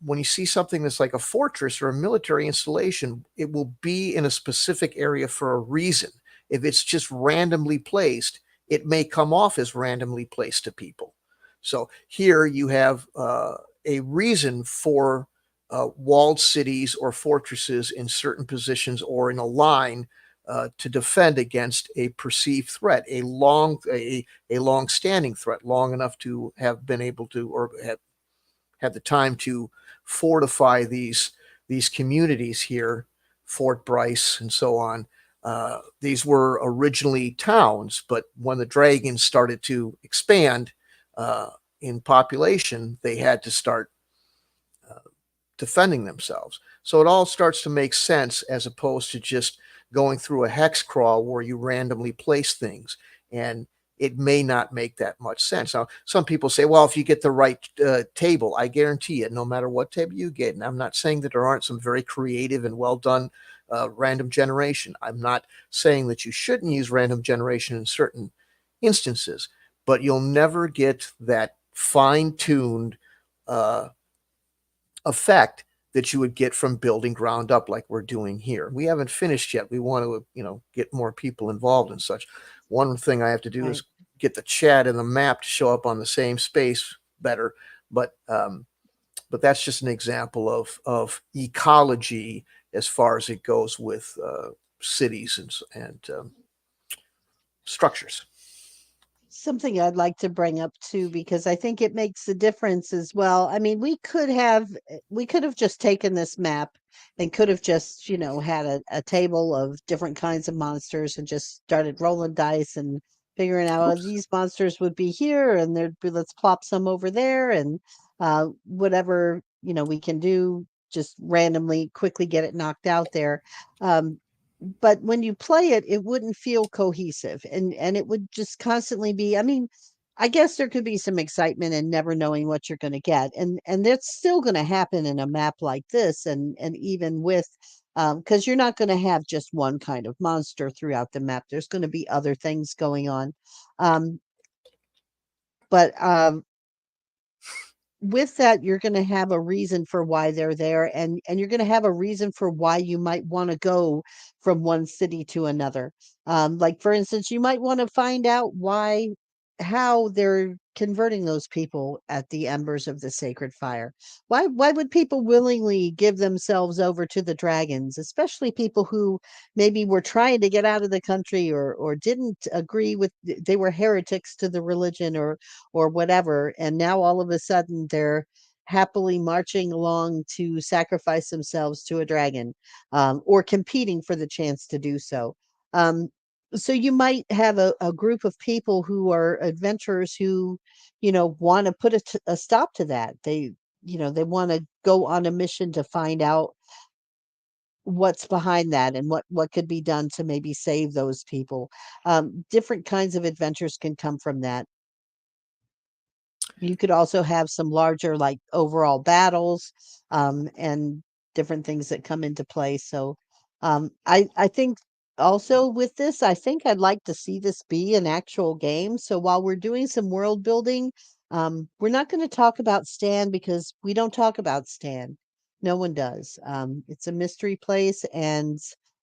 when you see something that's like a fortress or a military installation, it will be in a specific area for a reason. If it's just randomly placed, it may come off as randomly placed to people. So here you have a reason for walled cities or fortresses in certain positions or in a line to defend against a perceived threat, a long standing threat, long enough to have been able to or have had the time to fortify these communities here, Fort Bryce and so on. These were originally towns, but when the dragons started to expand in population, they had to start uh, defending themselves. So it all starts to make sense as opposed to just going through a hex crawl where you randomly place things. And it may not make that much sense. Now, some people say, well, if you get the right table, I guarantee you, no matter what table you get, and I'm not saying that there aren't some very creative and well done random generation. I'm not saying that you shouldn't use random generation in certain instances, but you'll never get that fine tuned uh, effect that you would get from building ground up like we're doing here. We haven't finished yet. We want to, get more people involved and such. One thing I have to do Right. is get the chat and the map to show up on the same space better. But that's just an example of ecology as far as it goes with cities and structures. Something I'd like to bring up too, because I think it makes a difference as well. I mean, we could have just taken this map and could have just, had a table of different kinds of monsters and just started rolling dice and figuring out, oh, Oops. these monsters would be here and there'd be, let's plop some over there, and whatever, we can do, just randomly quickly get it knocked out there. But when you play it, it wouldn't feel cohesive, and it would just constantly be, I mean, I guess there could be some excitement in never knowing what you're going to get, and that's still going to happen in a map like this, and even with because you're not going to have just one kind of monster throughout the map. There's going to be other things going on. um but with that, you're going to have a reason for why they're there, and you're going to have a reason for why you might want to go from one city to another. Like, for instance, you might want to find out how they're converting those people at the embers of the sacred fire. Why would people willingly give themselves over to the dragons, especially people who maybe were trying to get out of the country, or didn't agree with, they were heretics to the religion, or whatever, and now all of a sudden they're happily marching along to sacrifice themselves to a dragon, or competing for the chance to do so. Um, so you might have a group of people who are adventurers who, want to put a stop to that. They want to go on a mission to find out what's behind that and what could be done to maybe save those people. Different kinds of adventures can come from that. You could also have some larger, like, overall battles, and different things that come into play. So, I think also with this, I think I'd like to see this be an actual game. So while we're doing some world building, we're not going to talk about Stan because we don't talk about Stan. No one does. It's a mystery place, and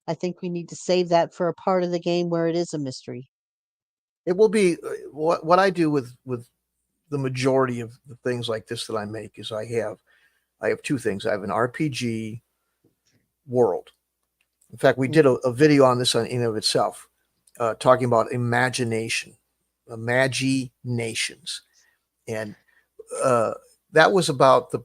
I think we need to save that for a part of the game where it is a mystery. It will be what I do with the majority of the things like this that I make is I have two things. I have an RPG world. In fact, we did a video on this in of itself, talking about imaginations, and uh, that was about the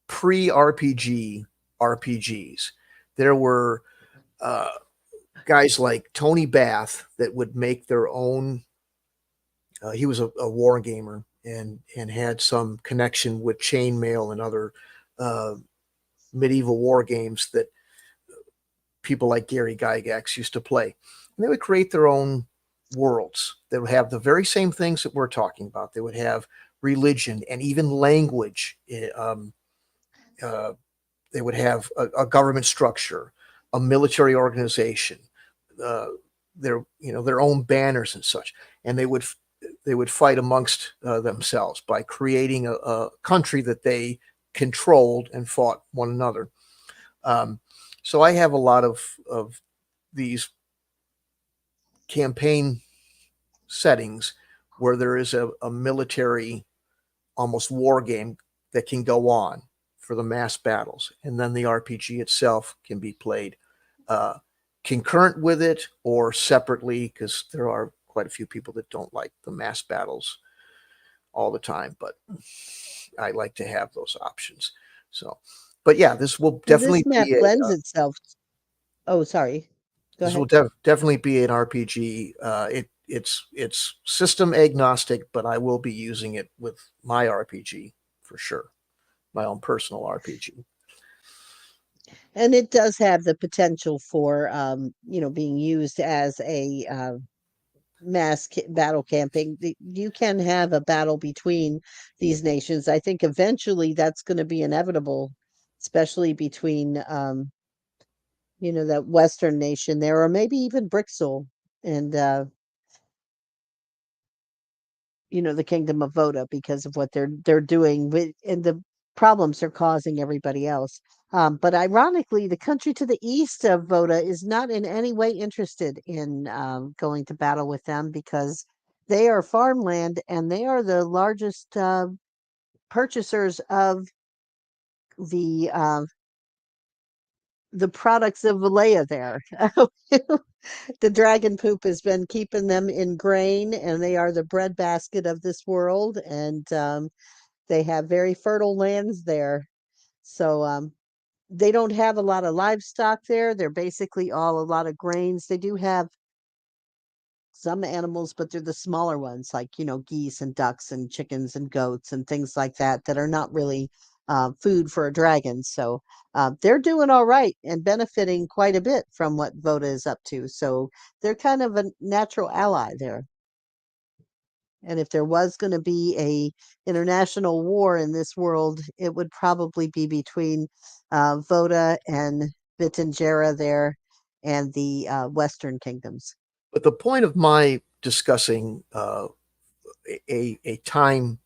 pre RPG RPGs. There were uh, guys like Tony Bath that would make their own. He was a war gamer and had some connection with chainmail and other uh, medieval war games that people like Gary Gygax used to play. And they would create their own worlds that would have the very same things that we're talking about. They would have religion and even language. Uh, they would have a government structure, a military organization, uh, their own banners and such, and they would fight amongst themselves by creating a country that they controlled and fought one another. Um, so I have a lot of these campaign settings where there is a military, almost war game that can go on for the mass battles, and then the RPG itself can be played uh, concurrent with it or separately, because there are quite a few people that don't like the mass battles all the time, but I like to have those options. So, but yeah, this will Well, this definitely map be a lends itself. Oh, sorry. Go this will ahead. definitely be an RPG. It's system agnostic, but I will be using it with my RPG for sure, my own personal RPG. And it does have the potential for, being used as a battle camping. You can have a battle between these nations. I think eventually that's going to be inevitable, especially between, that Western nation there, or maybe even Brixel and, the Kingdom of Voda, because of what they're doing with and the problems they're causing everybody else. But ironically, the country to the east of Voda is not in any way interested in going to battle with them because they are farmland and they are the largest purchasers of the uh, the products of Valleya there. The dragon poop has been keeping them in grain, and they are the breadbasket of this world. And they have very fertile lands there. So they don't have a lot of livestock there. They're basically all a lot of grains. They do have some animals, but they're the smaller ones, like, geese and ducks and chickens and goats and things like that, that are not really food for a dragon. So they're doing all right and benefiting quite a bit from what Voda is up to. So they're kind of a natural ally there. And if there was going to be a international war in this world, it would probably be between Voda and Vitangera there and the Western kingdoms. But the point of my discussing a time,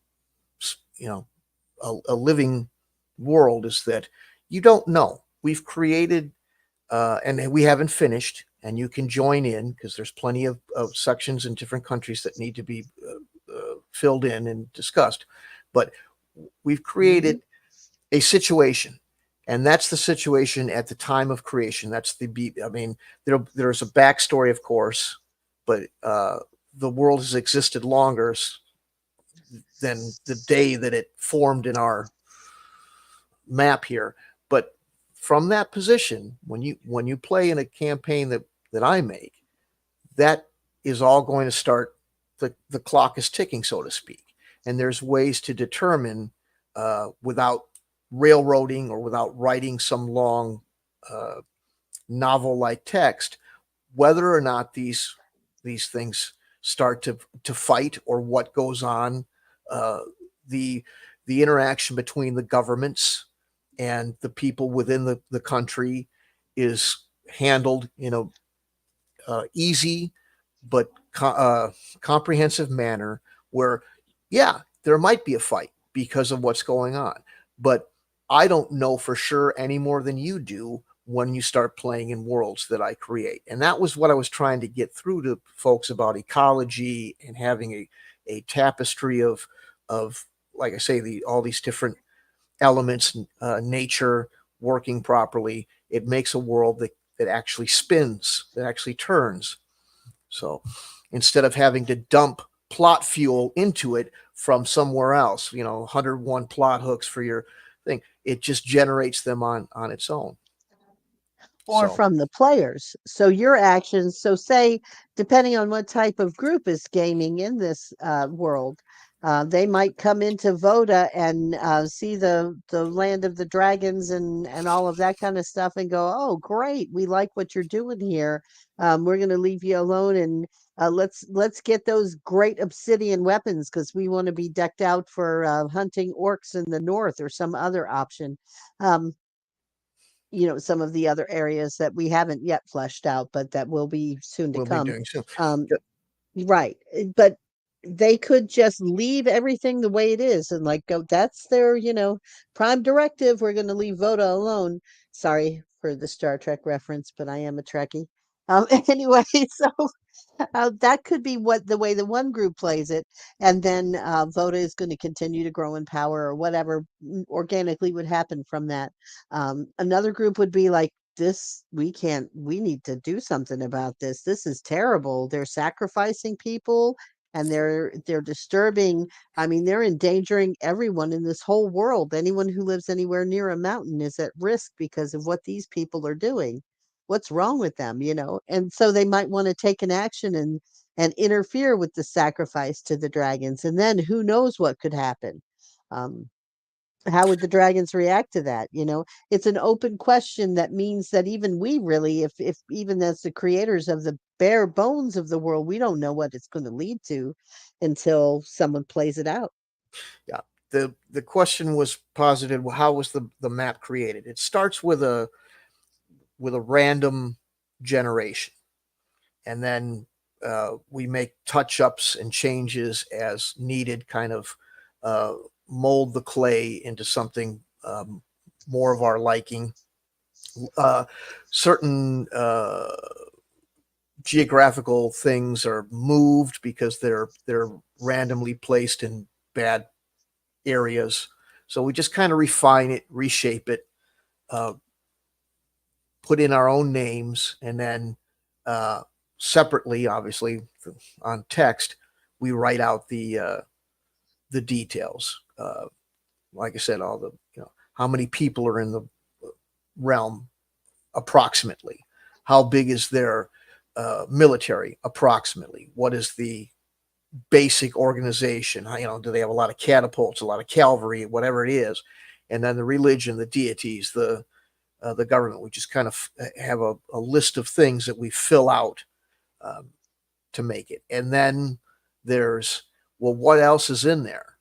you know, a living world is that you don't know. We've created, and we haven't finished, and you can join in because there's plenty of sections in different countries that need to be filled in and discussed. But we've Mhm. created a situation, and that's the situation at the time of creation. That's the beat. I mean, there's a backstory, of course, but the world has existed longer than the day that it formed in our map here. But from that position, when you play in a campaign that I make, that is all going to start. The clock is ticking, so to speak, and there's ways to determine without railroading or without writing some long uh, novel-like text whether or not these things start to fight or what goes on. Uh, the the interaction between the governments and the people within the country is handled in a easy but comprehensive manner where, yeah, there might be a fight because of what's going on. But I don't know for sure any more than you do when you start playing in worlds that I create. And that was what I was trying to get through to folks about ecology and having a tapestry of like I say, all these different elements, nature working properly. It makes a world that actually spins, that actually turns. So instead of having to dump plot fuel into it from somewhere else, 101 plot hooks for your thing, it just generates them on its own. Or So from the players. So your actions, so say, depending on what type of group is gaming in this world, they might come into Voda and see the land of the dragons and all of that kind of stuff and go, oh, great, we like what you're doing here. We're going to leave you alone and let's get those great obsidian weapons because we want to be decked out for hunting orcs in the north or some other option. Um, some of the other areas that we haven't yet fleshed out, but that will be soon to we'll be come. doing soon. Um, right. But they could just leave everything the way it is and like go, that's their, prime directive. We're going to leave Voda alone. Sorry for the Star Trek reference, but I am a Trekkie. Anyway, so that could be what the way the one group plays it, and then Voda is going to continue to grow in power or whatever organically would happen from that. Another group would be like, "This we can't. We need to do something about this. This is terrible. They're sacrificing people." And they're disturbing. I mean, they're endangering everyone in this whole world. Anyone who lives anywhere near a mountain is at risk because of what these people are doing. What's wrong with them, and so they might want to take an action and interfere with the sacrifice to the dragons, and then who knows what could happen. um how would the dragons react to that? It's an open question that means that even we really, if even as the creators of the bare bones of the world, we don't know what it's going to lead to until someone plays it out. Yeah, the question was posited. Well, how was the map created? It starts with a random generation, and then we make touch ups and changes as needed, kind of uh, mold the clay into something more of our liking. Uh, Certain geographical things are moved because they're randomly placed in bad areas. So we just kind of refine it, reshape it, uh, put in our own names, and then uh, separately, obviously, on text, we write out the details. Like I said, all the how many people are in the realm approximately, how big is their military approximately, what is the basic organization, do they have a lot of catapults, a lot of cavalry, whatever it is, and then the religion, the deities, the government. We just kind of have a list of things that we fill out um, to make it. And then there's, well, what else is in there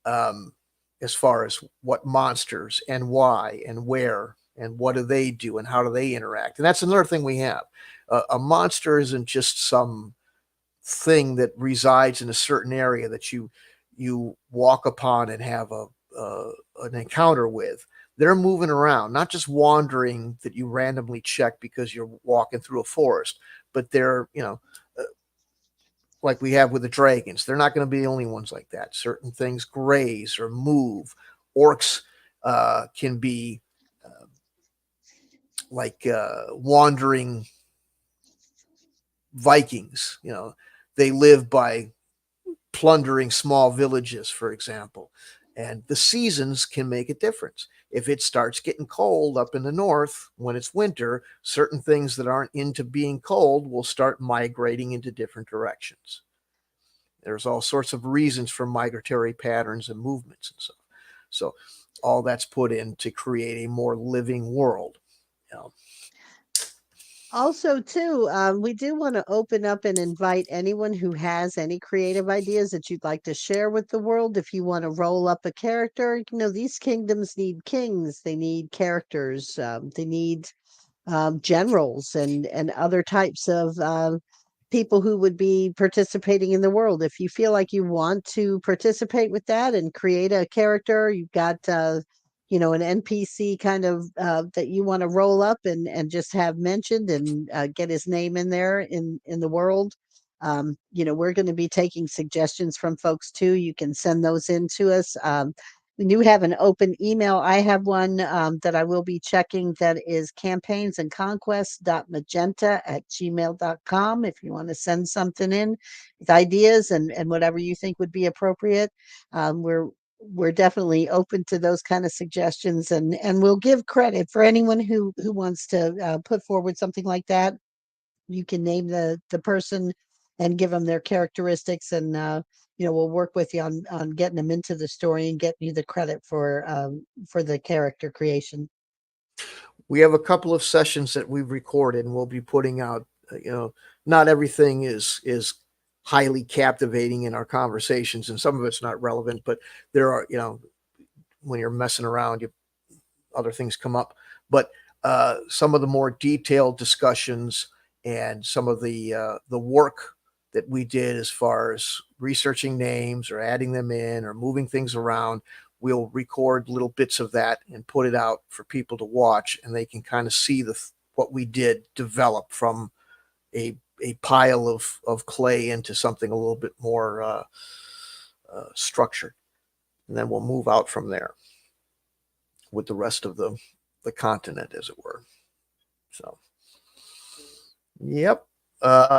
um, as far as what monsters and why and where and what do they do and how do they interact. And that's another thing we have. A monster isn't just some thing that resides in a certain area that you walk upon and have an encounter with. They're moving around, not just wandering that you randomly check because you're walking through a forest, but they're, like we have with the dragons. They're not going to be the only ones like that. Certain things graze or move. Orcs can be uh, like wandering Vikings. They live by plundering small villages, for example. And the seasons can make a difference. If it starts getting cold up in the north when it's winter, certain things that aren't into being cold will start migrating into different directions. There's all sorts of reasons for migratory patterns and movements and stuff. So all that's put in to create a more living world. You know. Also, too, we do want to open up and invite anyone who has any creative ideas that you'd like to share with the world. If you want to roll up a character, these kingdoms need kings, they need characters, they need generals and other types of people who would be participating in the world. If you feel like you want to participate with that and create a character, you've got an NPC kind of that you want to roll up and just have mentioned and get his name in there in the world. We're going to be taking suggestions from folks too. You can send those in to us. We do have an open email. I have one that I will be checking that is campaignsandconquests.magenta@gmail.com. If you want to send something in with ideas and whatever you think would be appropriate, we're definitely open to those kind of suggestions, and we'll give credit for anyone who wants to put forward something like that. You can name the person and give them their characteristics, and we'll work with you on getting them into the story and getting you the credit for the character creation. We have a couple of sessions that we've recorded and we'll be putting out. Not everything is highly captivating in our conversations, and some of it's not relevant, but there are, when you're messing around, other things come up. But some of the more detailed discussions and some of the work that we did as far as researching names or adding them in or moving things around, we'll record little bits of that and put it out for people to watch, and they can kind of see what we did develop from a pile of clay into something a little bit more structured, and then we'll move out from there with the rest of the continent, as it were. So, yep.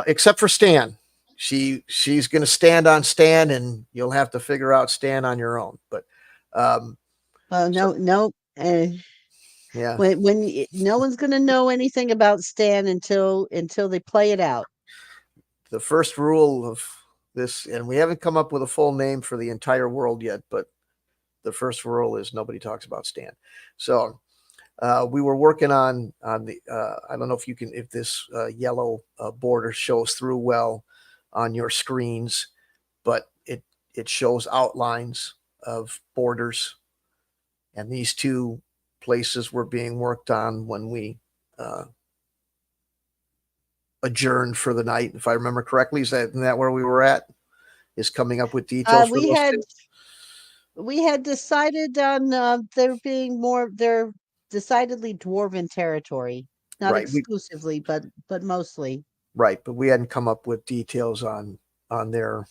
Except for Stan, she's going to stand on Stan, and you'll have to figure out Stan on your own. But Well, so, no. yeah, No one's going to know anything about Stan until they play it out. the first rule of this, and we haven't come up with a full name for the entire world yet, but the first rule is nobody talks about Stan. So we were working on the. I don't know if this yellow border shows through well on your screens, but it shows outlines of borders, and these two places were being worked on when we adjourned for the night. If I remember correctly, isn't that where we were at? Is coming up with details for We those had two? we had decided on they're decidedly dwarven territory, not Right. exclusively, but mostly. Right, but we hadn't come up with details on their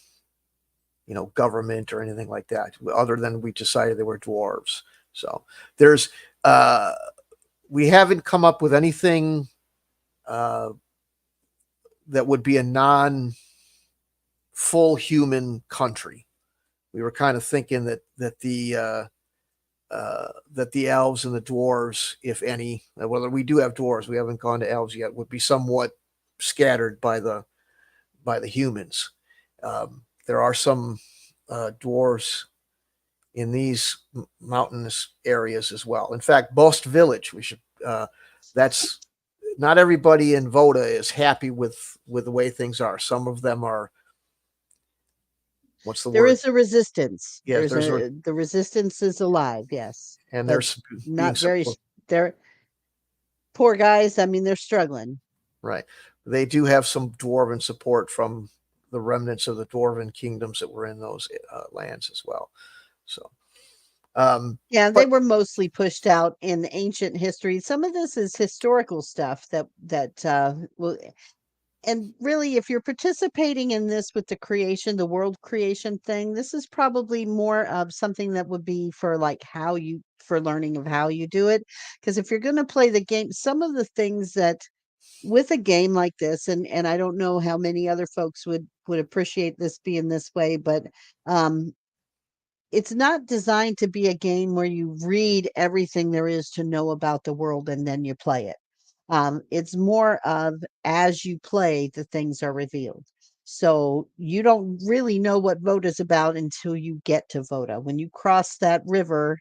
government or anything like that, other than we decided they were dwarves. So there's we haven't come up with anything uh, that would be a non full human country. We were kind of thinking that the elves and the dwarves, if any, whether we do have dwarves, we haven't gone to elves yet, would be somewhat scattered by the humans. There are some dwarves in these mountainous areas as well. In fact, Bost Village, we should. That's not everybody in Voda is happy with the way things are. Some of them are. What's the There word? is a resistance. Yes, The resistance is alive, yes, and but there's being not very. support. They're poor guys. I mean, they're struggling. Right. They do have some dwarven support from the remnants of the dwarven kingdoms that were in those lands as well. So, Yeah, they but were mostly pushed out in ancient history. Some of this is historical stuff that will. And really, if you're participating in this with the world creation thing, this is probably more of something that would be for for learning of how you do it. Because if you're going to play the game, some of the things that with a game like this, and I don't know how many other folks would appreciate this being this way, but um it's not designed to be a game where you read everything there is to know about the world and then you play it. It's more of, as you play, the things are revealed. So you don't really know what Voda's about until you get to Voda. When you cross that river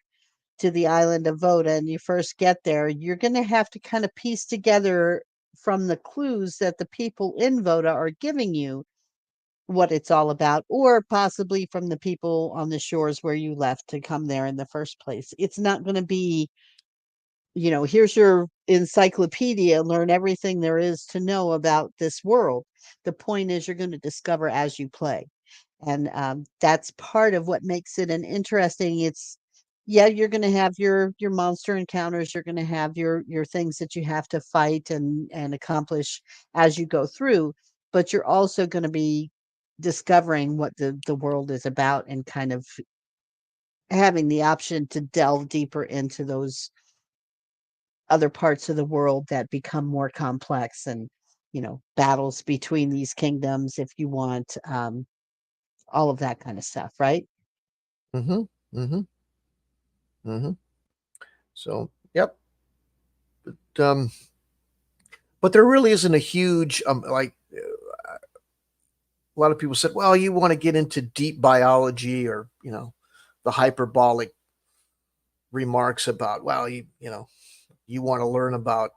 to the island of Voda and you first get there, you're going to have to kind of piece together from the clues that the people in Voda are giving you what it's all about, or possibly from the people on the shores where you left to come there in the first place. It's not going to be, here's your encyclopedia, learn everything there is to know about this world. The point is, you're going to discover as you play. And that's part of what makes it an interesting. It's, yeah, you're going to have your monster encounters. You're going to have your things that you have to fight and accomplish as you go through, but you're also going to be discovering what the world is about and kind of having the option to delve deeper into those other parts of the world that become more complex, and battles between these kingdoms if you want, all of that kind of stuff, right? Mm-hmm. Mm-hmm. Mm-hmm. So, yep. Um, but there really isn't a huge a lot of people said, well, you want to get into deep biology or the hyperbolic remarks about, well, you want to learn about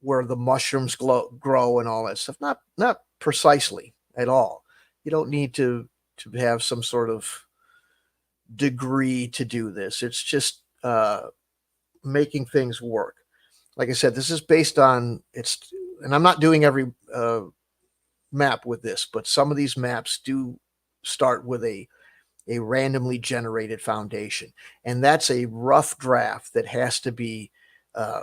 where the mushrooms grow and all that stuff. Not precisely at all. You don't need to have some sort of degree to do this. It's just making things work. Like I said, this is based on it's, and I'm not doing every map with this, but some of these maps do start with a randomly generated foundation, and that's a rough draft that has to be uh,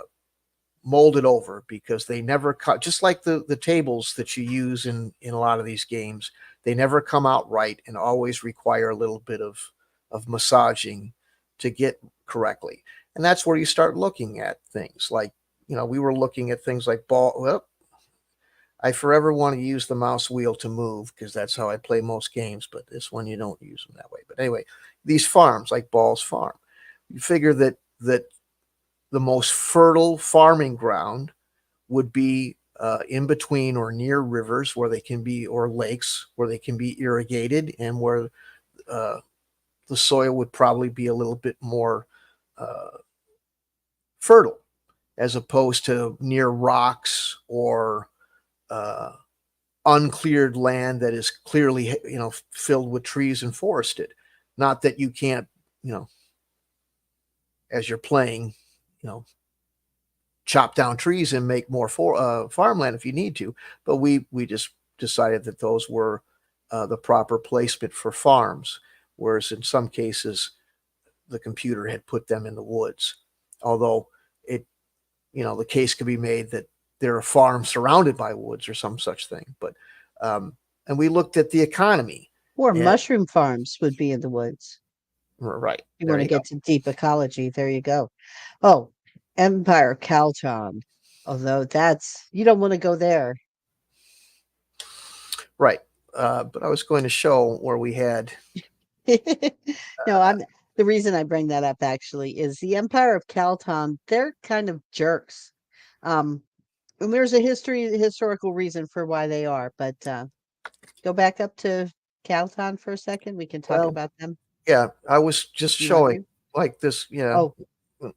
molded over because they never cut, just like the tables that you use in a lot of these games, they never come out right and always require a little bit of massaging to get correctly. And that's where you start looking at things like, we were looking at things like ball. Well, I forever want to use the mouse wheel to move because that's how I play most games, but this one you don't use them that way. But anyway, these farms like Ball's Farm, you figure that the most fertile farming ground would be in between or near rivers where they can be, or lakes where they can be irrigated, and where uh, the soil would probably be a little bit more uh, fertile, as opposed to near rocks or uh, uncleared land that is clearly filled with trees and forested. Not that you can't, you know as you're playing, you know chop down trees and make more farmland if you need to. But we just decided that those were the proper placement for farms, whereas in some cases the computer had put them in the woods. Although it, the case could be made that there are farms surrounded by woods or some such thing. But and we looked at the economy. Or And mushroom farms would be in the woods. right You there want to you go. get to deep ecology, there you go. Oh, Empire Calton. Although that's, you don't want to go there. Right. But I was going to show where we had. No, I'm the reason I bring that up actually is the Empire of Calton, they're kind of jerks. Um, and there's a historical reason for why they are, but go back up to Calton for a second. We can talk Well, about them. yeah, I was just You want showing to? like this. Oh, go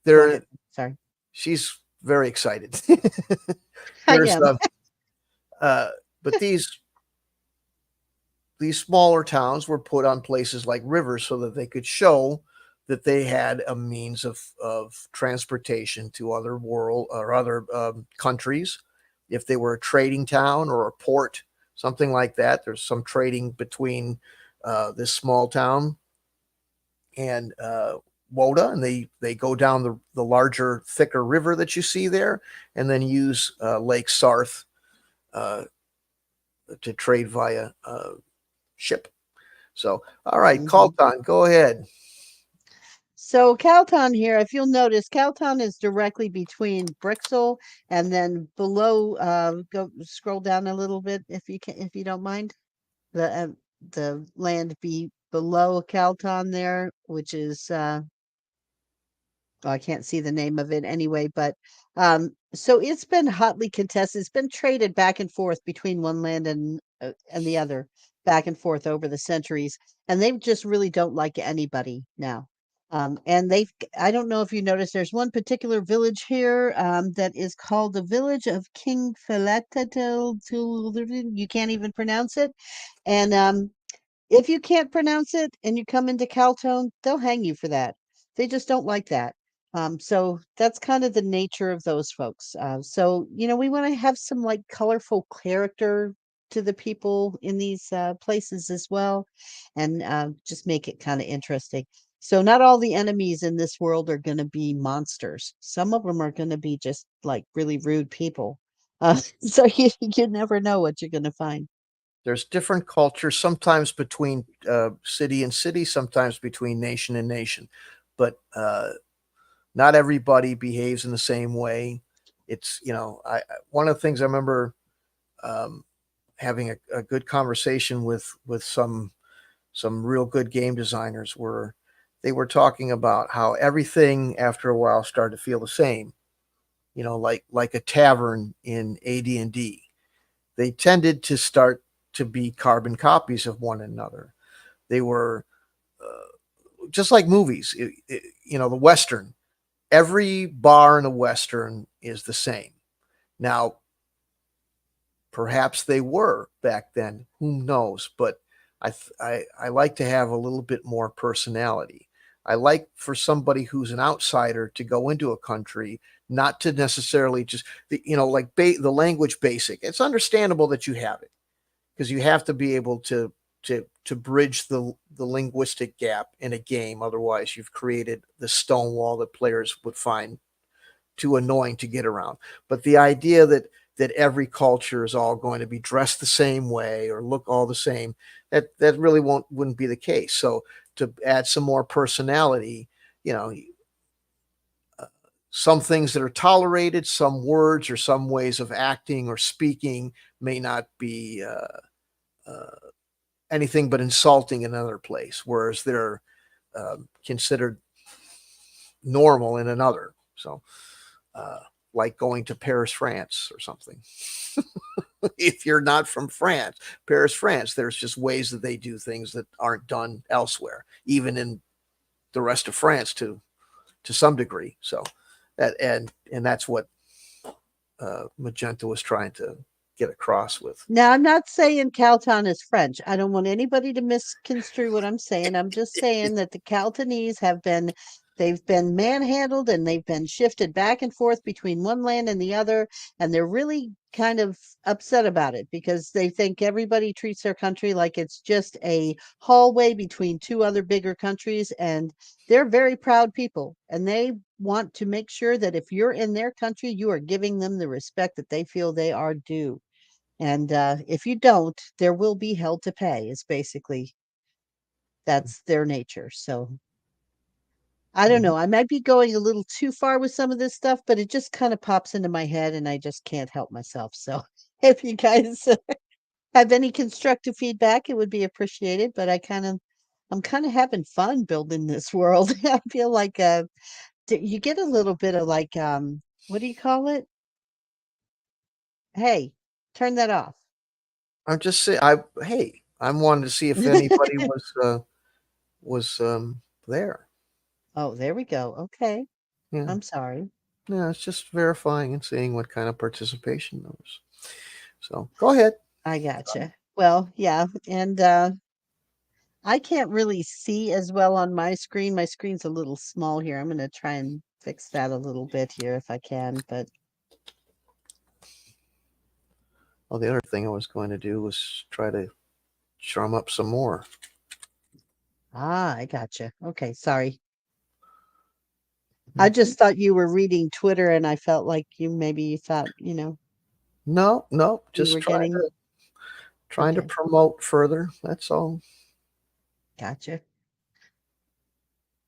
There, ahead. Sorry. she's very excited. I There's am. uh, but these smaller towns were put on places like rivers so that they could show that they had a means of transportation to other world or other countries. If they were a trading town or a port, something like that, there's some trading between this small town and Woda, and they go down the larger, thicker river that you see there, and then use Lake Sarth uh, to trade via ship. So, all right, call Mhm. time. Go ahead. So Calton here, if you'll notice, Calton is directly between Brixel and then below. Go scroll down a little bit if you can, if you don't mind. The land be below Calton there, which is I can't see the name of it anyway, but so it's been hotly contested. It's been traded back and forth between one land and the other, back and forth over the centuries, and they just really don't like anybody now. And they've I don't know if you noticed, there's one particular village here that is called the village of King Feletatil. You can't even pronounce it, and if you can't pronounce it and you come into Caltone, they'll hang you for that. They just don't like that. So that's kind of the nature of those folks. So, we want to have some like colorful character to the people in these places as well, and just make it kind of interesting. So, not all the enemies in this world are going to be monsters. Some of them are going to be just like really rude people. So, you never know what you're going to find. There's different cultures, sometimes between city and city, sometimes between nation and nation, but not everybody behaves in the same way. It's one of the things I remember um, having a good conversation with some real good game designers where they were talking about how everything after a while started to feel the same. Like a tavern in AD&D. They tended to start to be carbon copies of one another. They were just like movies. The Western. Every bar in a Western is the same. Now, perhaps they were back then. Who knows? But I like to have a little bit more personality. I like for somebody who's an outsider to go into a country, not to necessarily just the language basic. It's understandable that you have it because you have to be able to bridge the linguistic gap in a game. Otherwise, you've created the stone wall that players would find too annoying to get around. But the idea that every culture is all going to be dressed the same way or look all the same, that really wouldn't be the case. So to add some more personality, you know, some things that are tolerated, some words or some ways of acting or speaking may not be anything but insulting in another place, whereas they're considered normal in another. So, uh, like going to Paris, France, or something. If you're not from France, Paris, France, there's just ways that they do things that aren't done elsewhere, even in the rest of France to some degree. So and that's what Magenta was trying to get across with. Now, I'm not saying Calton is French. I don't want anybody to misconstrue what I'm saying. I'm just saying that the Caltonese they've been manhandled and they've been shifted back and forth between one land and the other. And they're really kind of upset about it because they think everybody treats their country like it's just a hallway between two other bigger countries. And they're very proud people. And they want to make sure that if you're in their country, you are giving them the respect that they feel they are due. And if you don't, there will be hell to pay, is basically that's their nature. So I don't Mhm. know. I might be going a little too far with some of this stuff, but it just kind of pops into my head and I just can't help myself. So if you guys have any constructive feedback, it would be appreciated. But I'm kind of having fun building this world. I feel like you get a little bit of like what do you call it? Hey, turn that off. I'm just saying. I'm wanting to see if anybody was there. Oh, there we go. Okay. Yeah, I'm sorry. yeah. It's just verifying and seeing what kind of participation there was. So go ahead. I gotcha. Well, yeah, and I can't really see as well on my screen. My screen's a little small here. I'm gonna try and fix that a little bit here if I can, but Well, the other thing I was going to do was try to drum up some more. I gotcha. Okay, sorry. I Mhm. just thought you were reading Twitter and I felt like maybe you thought, No, no, we just were getting trying to okay, promote further. That's all. gotcha.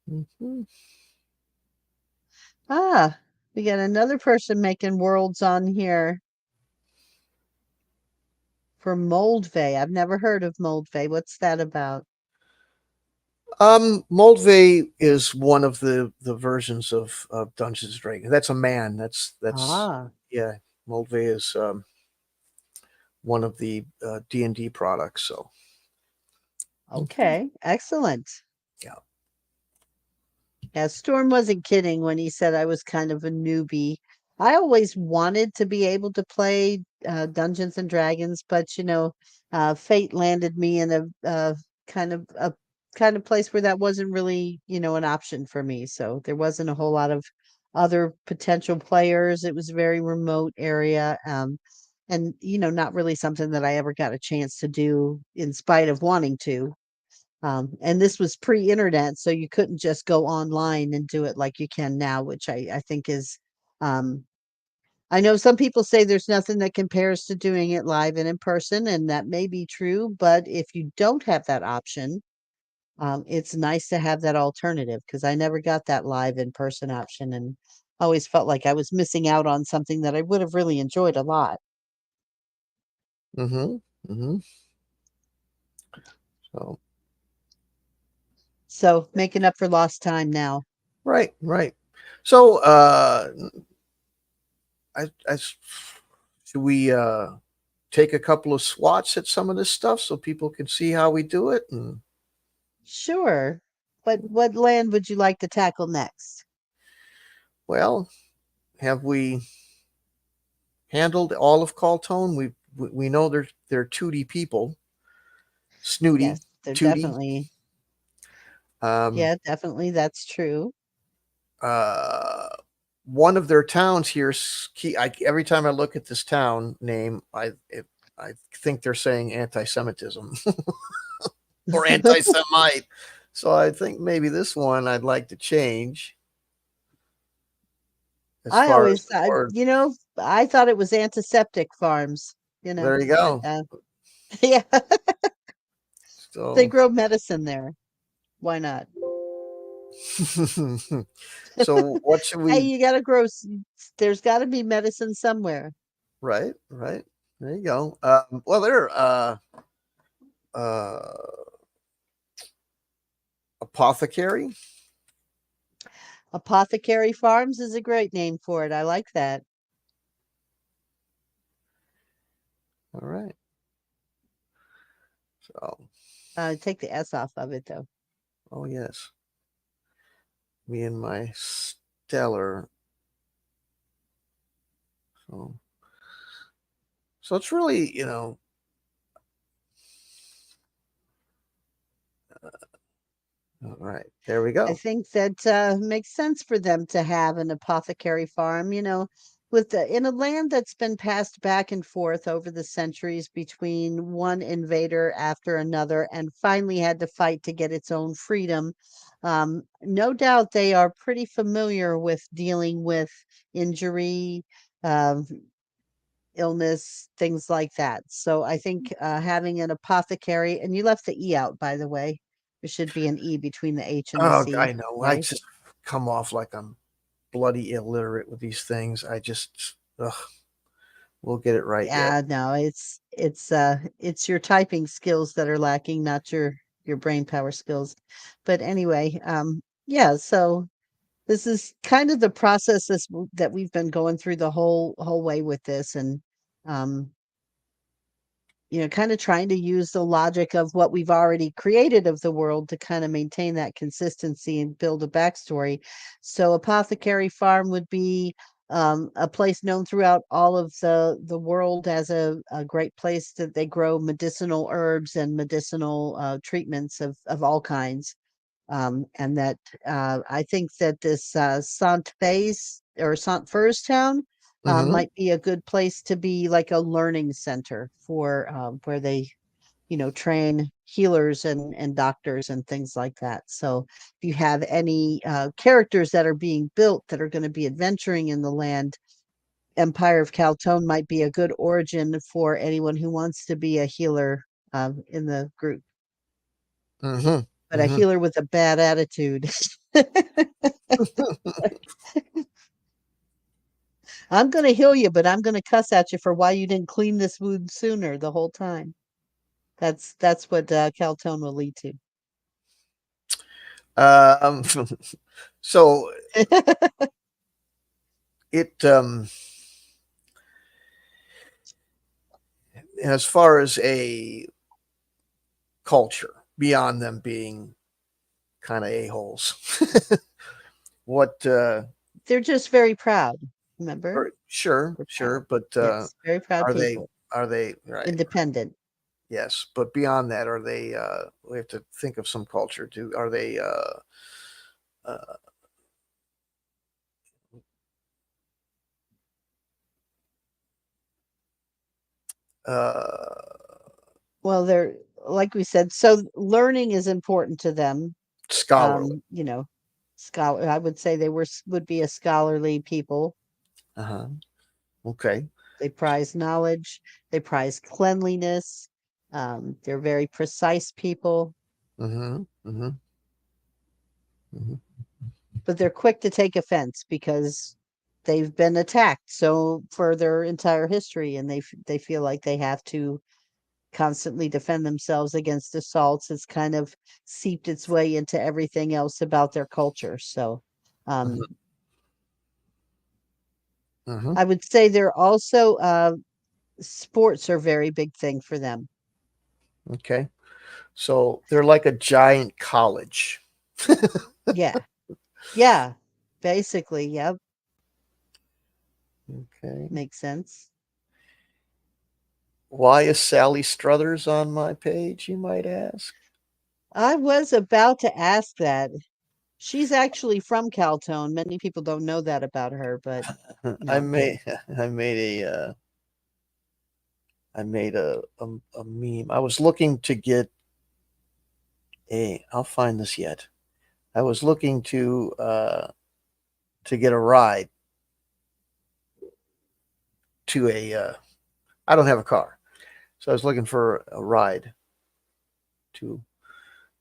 Mhm. Ah, we got another person making worlds on here for Moldvay. I've never heard of Moldvay. What's that about? Moldvay is one of the versions of Dungeons and Dragons. That's a man. That's Ah, yeah. Moldvay is one of the D&D products. So mhm. okay. Excellent. Yeah. Yeah, Storm wasn't kidding when he said I was kind of a newbie. I always wanted to be able to play Dungeons and Dragons, but fate landed me in a kind of place where that wasn't really, an option for me. So there wasn't a whole lot of other potential players. It was a very remote area, and not really something that I ever got a chance to do in spite of wanting to. And this was pre-internet, so you couldn't just go online and do it like you can now, which I think is, um, I know some people say there's nothing that compares to doing it live and in person, and that may be true, but if you don't have that option, it's nice to have that alternative because I never got that live in person option and always felt like I was missing out on something that I would have really enjoyed a lot. Mm-hmm. Mm-hmm. So So making up for lost time now. right, right. So I should we take a couple of swats at some of this stuff so people can see how we do it? And Sure. But what land would you like to tackle next? well, have we handled all of Caltone? We know they're 2D people, snooty, Yes, they're tooty. definitely, Um, yeah, definitely that's true. uh, one of their towns here. Every time I look at this town name, I think they're saying anti-Semitism or anti-Semite. So I think maybe this one I'd like to change as I far as always the thought, word. I thought it was antiseptic farms, There you but go. yeah, they So, grow medicine there. Why not? so what should Hey, we? you gotta grow, there's gotta be medicine somewhere. Right, right. There you go. Well, they're uh, apothecary. Apothecary Farms is a great name for it. I like that. All right. So, Take the S off of it though. oh yes, me and my stellar. So, so it's really, all right. There we I go. think that makes sense for them to have an apothecary farm, in a land that's been passed back and forth over the centuries between one invader after another and finally had to fight to get its own freedom. No doubt they are pretty familiar with dealing with injury, um, illness, things like that. So I think having an apothecary, and you left the E out, by the way. There should be an E between the H and the Oh, C, I know. I right? just come off like I'm bloody illiterate with these things. Ugh, we'll get it right yet. Yeah, no, it's your typing skills that are lacking, not your brain power skills. But anyway, yeah, so this is kind of the process that we've been going through the whole way with this, and um kind of trying to use the logic of what we've already created of the world to kind of maintain that consistency and build a backstory. So, Apothecary Farm would be a place known throughout all of the world as a great place that they grow medicinal herbs and medicinal treatments of all kinds. And that I think that this Sant Fez or Sant Furs town Mm-hmm. might be a good place to be like a learning center for where they, train healers and doctors and things like that. So if you have any characters that are being built that are going to be adventuring in the land, Empire of Caltone might be a good origin for anyone who wants to be a healer in the group. Mm-hmm. but a healer with a bad attitude. I'm going to heal you, but I'm going to cuss at you for why you didn't clean this wound sooner the whole time. That's what Caltone will lead to. Um, so it as far as a culture beyond them being kind of a-holes, what They're just very proud. Remember? sure, They're proud. sure, but Yes, very proud are they people. are they right? Independent. Yes, but beyond that, are they we have to think of some culture too. Are they uh uh Well, they're like we said, so learning is important to them. scholarly? You know, scholar I would say they would be a scholarly people. Uh-huh. Okay. They prize knowledge, they prize cleanliness. They're very precise people, Mm-hmm. Mm-hmm. Mm-hmm. but they're quick to take offense because they've been attacked so for their entire history, and they feel like they have to constantly defend themselves against assaults. It's kind of seeped its way into everything else about their culture. So Mm-hmm. um, Mm-hmm. I would say they're also sports are a very big thing for them. Okay. So they're like a giant college. Yeah. Yeah. Basically, yep. Okay. Makes sense. Why is Sally Struthers on my page, you might ask? I was about to ask that. She's actually from Caltone. Many people don't know that about her, but I no. made I made a meme. I was looking to get I'll find this yet. I was looking to get a ride to a I don't have a car. So I was looking for a ride to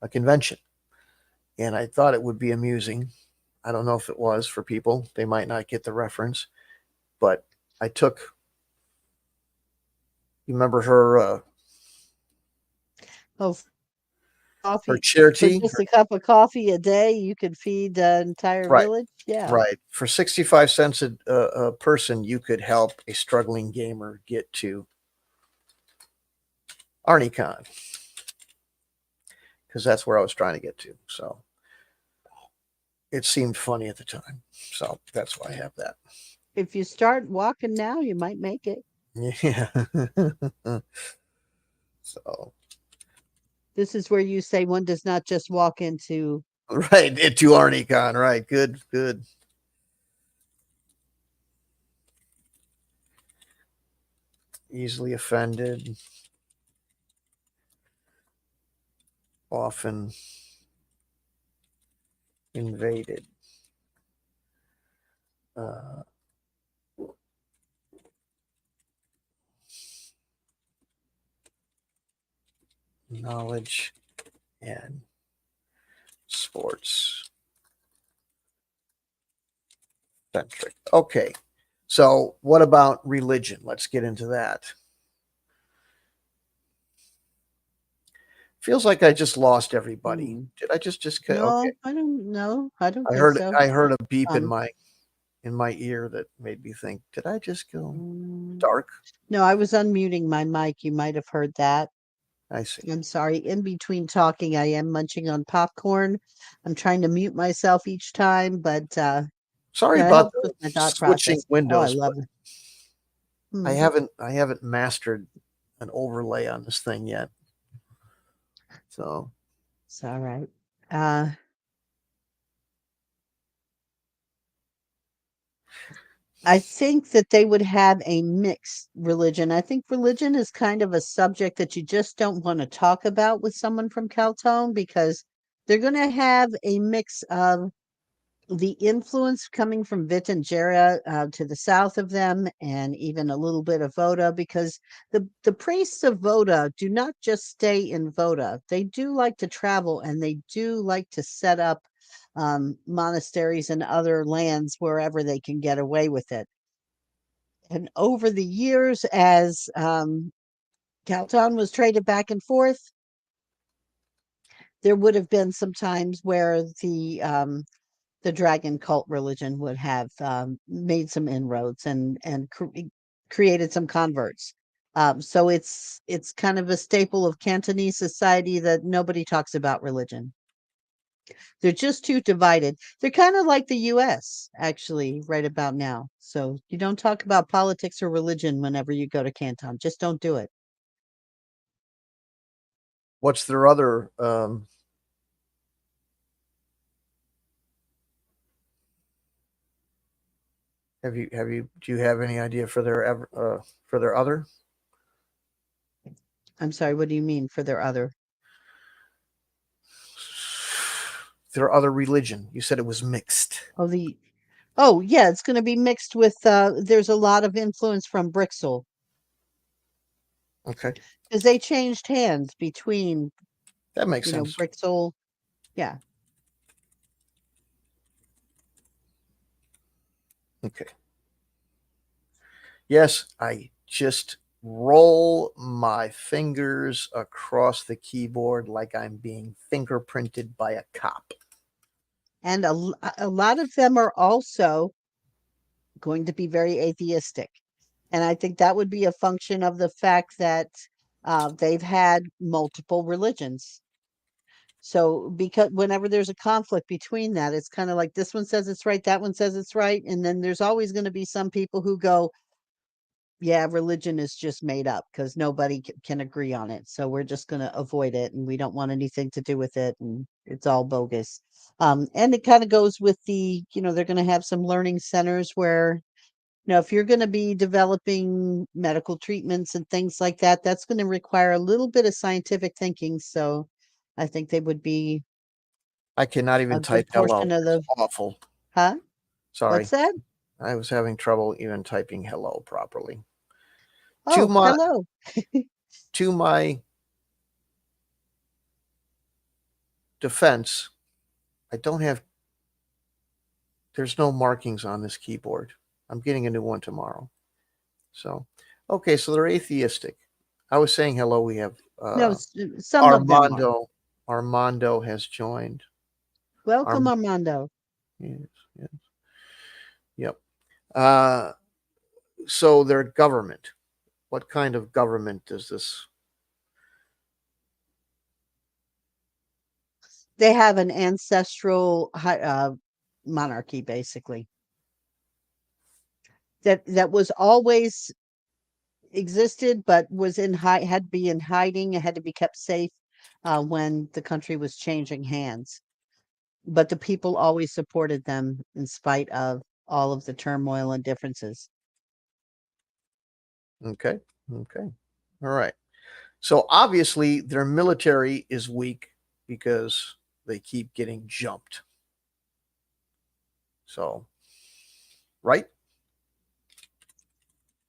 a convention. And I thought it would be amusing. I don't know if it was for people. They might not get the reference, but I took you remember Oh, her coffee for charity? just a cup of coffee a day, you could feed the entire Right. village. Yeah. Right. For 65 cents a person, you could help a struggling gamer get to ArnieCon because that's where I was trying to get to. So it seemed funny at the time. So that's why I have that. If you start walking now, you might make it. Yeah. So, This is where you say one does not just walk into. right. To ArnieCon. Right. Good. Good. Easily offended. Often invaded. Uh, knowledge and sports centric. Okay. So, what about religion? Let's get into that. Feels like I just lost everybody. Hmm. Did I just okay? No, I don't know. I don't I think heard so. I heard a beep Um, in my ear that made me think, did I just go mm, dark? no, I was unmuting my mic. You might have heard that. I see. I'm sorry. In between talking, I am munching on popcorn. I'm trying to mute myself each time, but Sorry yeah, it about helps with the my thought switching process. Oh, I windows, love but it. Hmm. I haven't mastered an overlay on this thing yet. So It's all right. Uh, I think that they would have a mixed religion. I think religion is kind of a subject that you just don't want to talk about with someone from Caltone because they're going to have a mix of the influence coming from Vitangera to the south of them, and even a little bit of Voda, because the priests of Voda do not just stay in Voda. They do like to travel, and they do like to set up monasteries in other lands wherever they can get away with it. And over the years, as Calton was traded back and forth, there would have been some times where the dragon cult religion would have made some inroads and created some converts. So it's kind of a staple of Cantonese society that nobody talks about religion. They're just too divided. They're kind of like the US, actually, right about now. So you don't talk about politics or religion whenever you go to Canton. Just don't do it. What's their other do you have any idea for their other I'm sorry, what do you mean for their other religion? You said it was mixed. oh the oh yeah, it's going to be mixed with there's a lot of influence from Brixel Okay, because they changed hands between, that makes sense. Brixel. Yeah. Okay. Yes, I just roll my fingers across the keyboard like I'm being fingerprinted by a cop. And a lot of them are also going to be very atheistic. And I think that would be a function of the fact that they've had multiple religions. So, because whenever there's a conflict between that, it's kind of like this one says it's right, that one says it's right. And then there's always going to be some people who go, yeah, religion is just made up because nobody can agree on it. So we're just going to avoid it and we don't want anything to do with it. And it's all bogus. And it kind of goes with they're going to have some learning centers where, if you're going to be developing medical treatments and things like that, that's going to require a little bit of scientific thinking. So I think they would be I cannot a even good type hello. portion of It's the, awful. huh? What's Sorry. that? I was having trouble even typing hello properly. To Oh, my hello. to my defense, I don't have there's no markings on this keyboard. I'm getting a new one tomorrow. So, okay, so they're atheistic. I was saying hello. We have No, some of them are. Armando. Armando has joined. Welcome, Arm, Armando. yes, yes, yep. Uh, so their government. What kind of government does this? They have an ancestral monarchy, basically, that was always existed, but was had to be in hiding. It had to be kept safe when the country was changing hands. But the people always supported them in spite of all of the turmoil and differences. Okay, okay, all right. So obviously their military is weak because they keep getting jumped. So, right?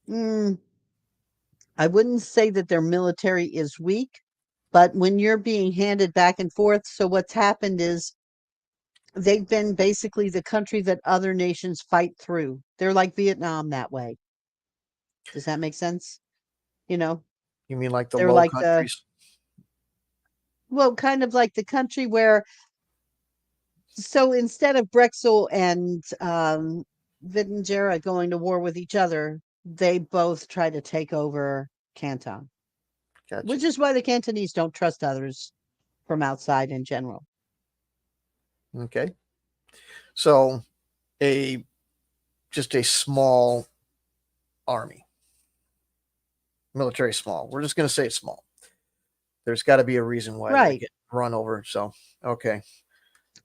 Mm, I wouldn't say that their military is weak, but when you're being handed back and forth, so what's happened is they've been basically the country that other nations fight through. They're like Vietnam that way. Does that make sense? You know, You mean like the they're low like countries? kind of like the country where, so instead of Brexel and Vitangera going to war with each other, they both try to take over Canton, Gotcha. which is why the Cantonese don't trust others from outside in general. Okay. So a just a small army, military small. We're just going to say it's small. There's got to be a reason why they're Right. getting run over. So, okay.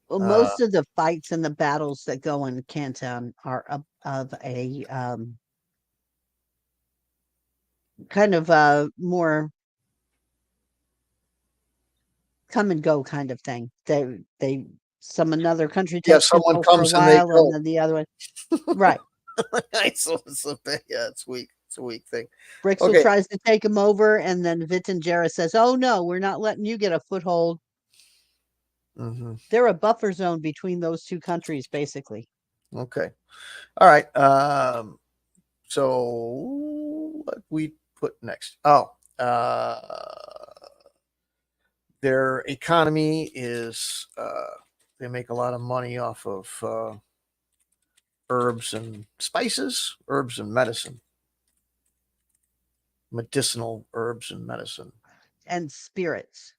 Well, Uh, most of the fights and the battles that go in Canton are of a kind of a more come and go kind of thing. They another country Yeah, takes someone control for a comes and they while, and go. then the other one, right? Yeah, it's weak. It's a weak thing. Brixel Okay. tries to take him over, and then Vitangera says, "Oh no, we're not letting you get a foothold." Hmm. They're a buffer zone between those two countries, basically. Okay. All right. So what we put next? Oh, their economy is they make a lot of money off of herbs and spices, herbs and medicine, medicinal herbs and medicine, And spirits.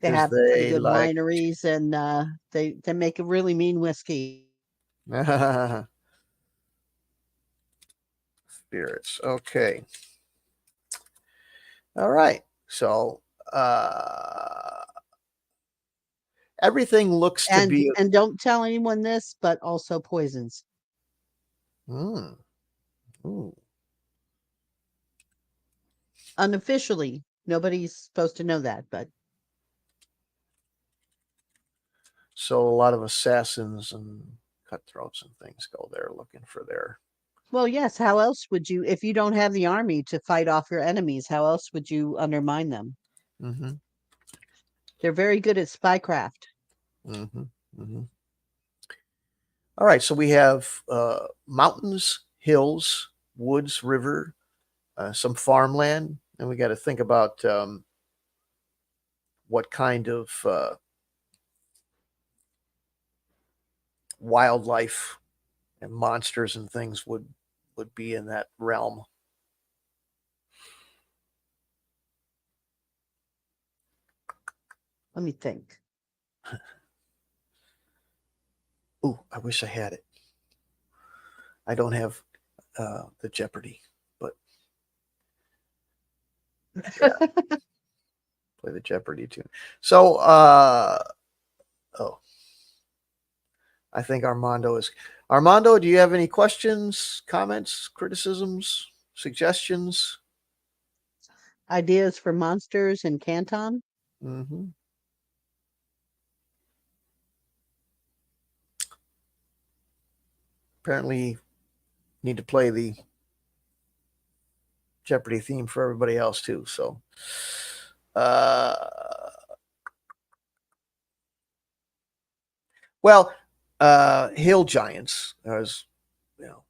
They because have pretty they good like wineries, and they make a really mean whiskey. spirits. Okay. All right. So uh, everything looks to And be. don't tell anyone this, but also poisons. Mm, ooh. Unofficially, nobody's supposed to know that, but So a lot of assassins and cutthroats and things go there looking for their. well, yes, how else would you, if you don't have the army to fight off your enemies, how else would you undermine them? Hmm. They're very good at spycraft. Hmm. Hmm. All right. So we have mountains, hills, woods, river, some farmland, and we got to think about what kind of wildlife and monsters and things would be in that realm. Let me think. Ooh, I wish I had it. I don't have the Jeopardy, but yeah, play the Jeopardy tune. So, oh, I think Armando is. Armando, do you have any questions, comments, criticisms, suggestions? Ideas for monsters in Canton? Hmm. Apparently, need to play the Jeopardy theme for everybody else too. So, uh, well, hill giants, as you know,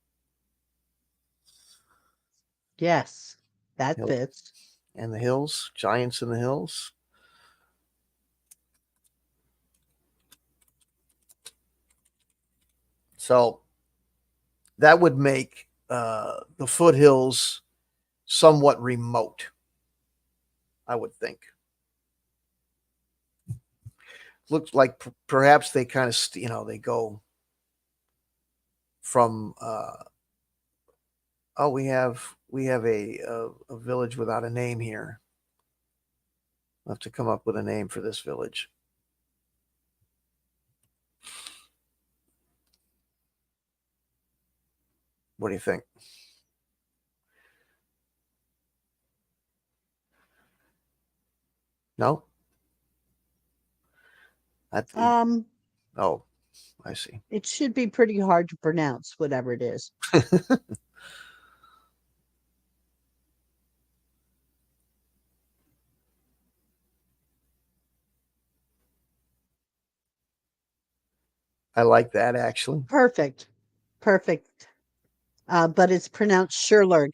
Yes, that hill fits. and the hills, giants in the hills. So that would make the foothills somewhat remote, I would think. Looks like perhaps they kind of, they go from, oh, we have a village without a name here. I'll have to come up with a name for this village. What do you think? No? I, Um, oh, I see. it should be pretty hard to pronounce, whatever it is. I like that actually. Perfect. Perfect. But it's pronounced Sherlurg.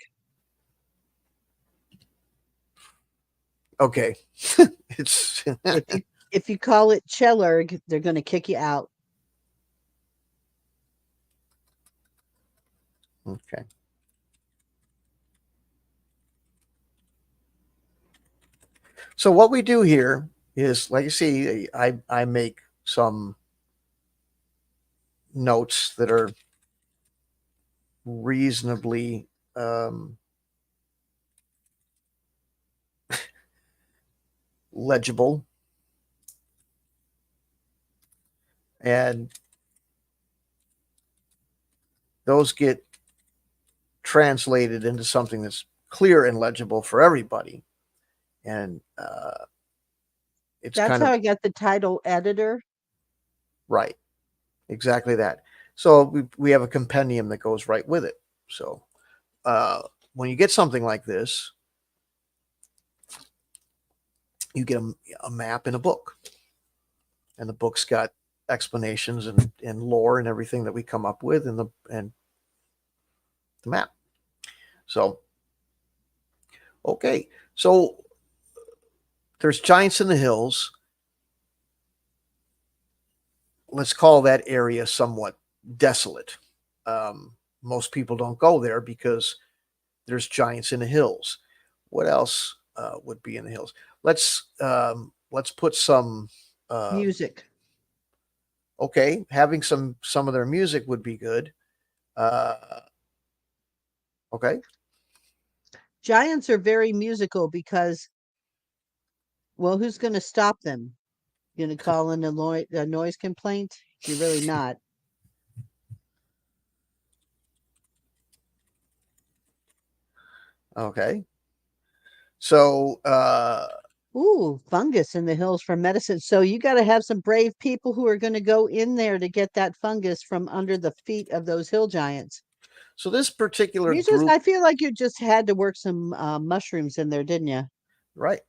Okay. It's If you call it Chellerg, they're going to kick you out. okay. So what we do here is, like you see, I make some notes that are reasonably legible, and those get translated into something that's clear and legible for everybody. And It's That's kind how of I got the title editor. right. Exactly that. So we have a compendium that goes right with it. So uh, when you get something like this, you get a map in a book, and the book's got explanations and lore and everything that we come up with in the map. So okay, so there's giants in the hills. Let's call that area somewhat desolate. Most people don't go there because there's giants in the hills. What else would be in the hills? Let's put some. Um, Music. okay, having some of their music would be good. Uh, okay, Giants are very musical because, well, who's going to stop them? Going to call in a noise complaint? You're really not. okay. So Ooh, fungus in the hills for medicine. So you got to have some brave people who are going to go in there to get that fungus from under the feet of those hill giants. so this particular You just, group, I feel like you just had to work some mushrooms in there, didn't you? right?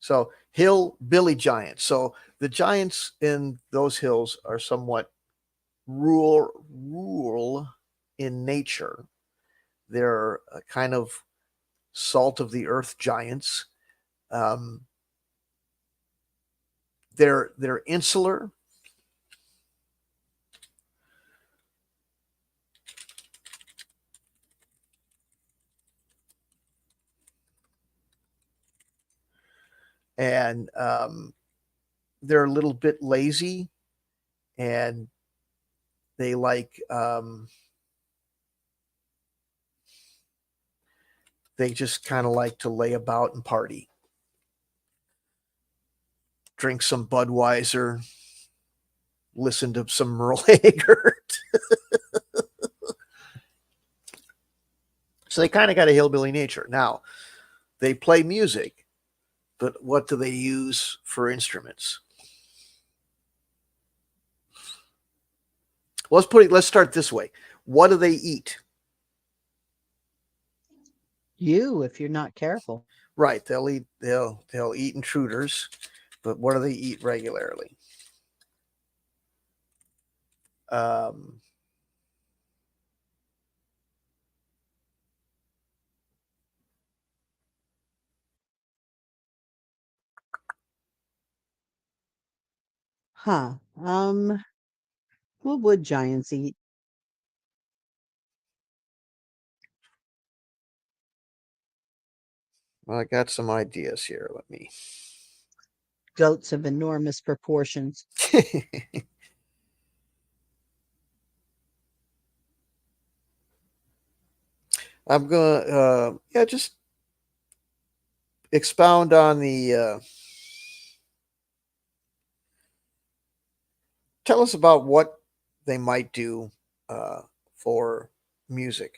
So hill billy giants. So the giants in those hills are somewhat rural in nature. They're a kind of salt of the earth giants. Um, they're insular. And they're a little bit lazy, and they like they just kind of like to lay about and party, drink some Budweiser, listen to some Merle Haggard. So they kind of got a hillbilly nature. Now they play music, but what do they use for instruments? Let's start this way. What do they eat? You, if you're not careful. Right, they'll eat intruders, but what do they eat regularly? Um, Huh. What would giants eat? well, I got some ideas here. Let me. Goats of enormous proportions. I'm gonna yeah, just expound on the tell us about what they might do uh, for music.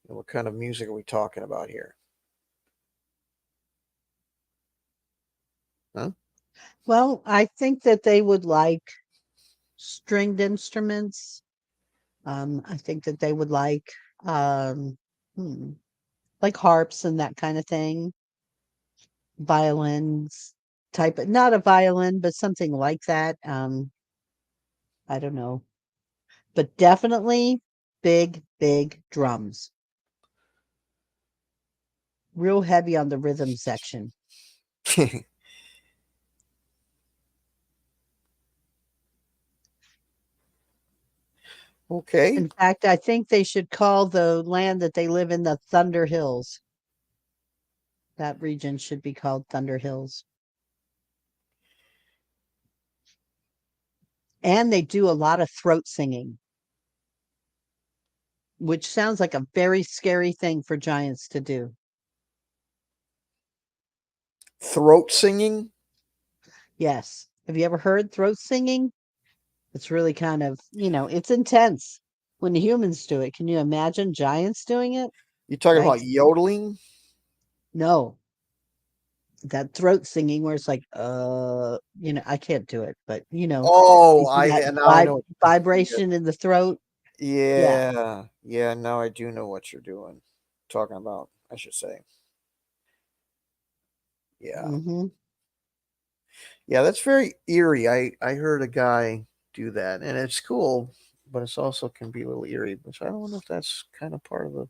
What kind of music are we talking about here? Huh? Well, I think that they would like stringed instruments. I think that they would um, hmm, like harps and that kind of thing, violins type, not a violin, but something like that. I don't know, but definitely big, big drums, real heavy on the rhythm section. Okay. In fact, I think they should call the land that they live in the Thunder Hills. That region should be called Thunder Hills. And they do a lot of throat singing, which sounds like a very scary thing for giants to do. Throat singing. Yes. Have you ever heard throat singing? It's really kind of, it's intense when humans do it. Can you imagine giants doing it? You talking about Yikes. yodeling? No, that throat singing where it's like, I can't do it, but Oh, you see that now I know. Yeah, vibration in the throat. Yeah. yeah, yeah. Now I do know what you're doing, talking about. I should say, yeah, Hmm. yeah. That's very eerie. I heard a guy do that, and it's cool, but it's also can be a little eerie. Which I don't know if that's kind of part of the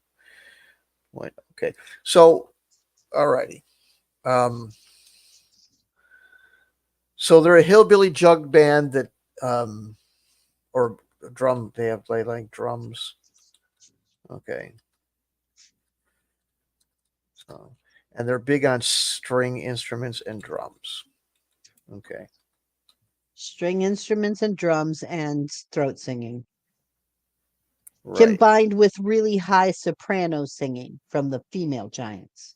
point. Okay, so alrighty. Um, so they're a hillbilly jug band that, um, or drum. They like drums. Okay, so and they're big on string instruments and drums. Okay, String instruments and drums and throat singing, right. combined with really high soprano singing from the female giants.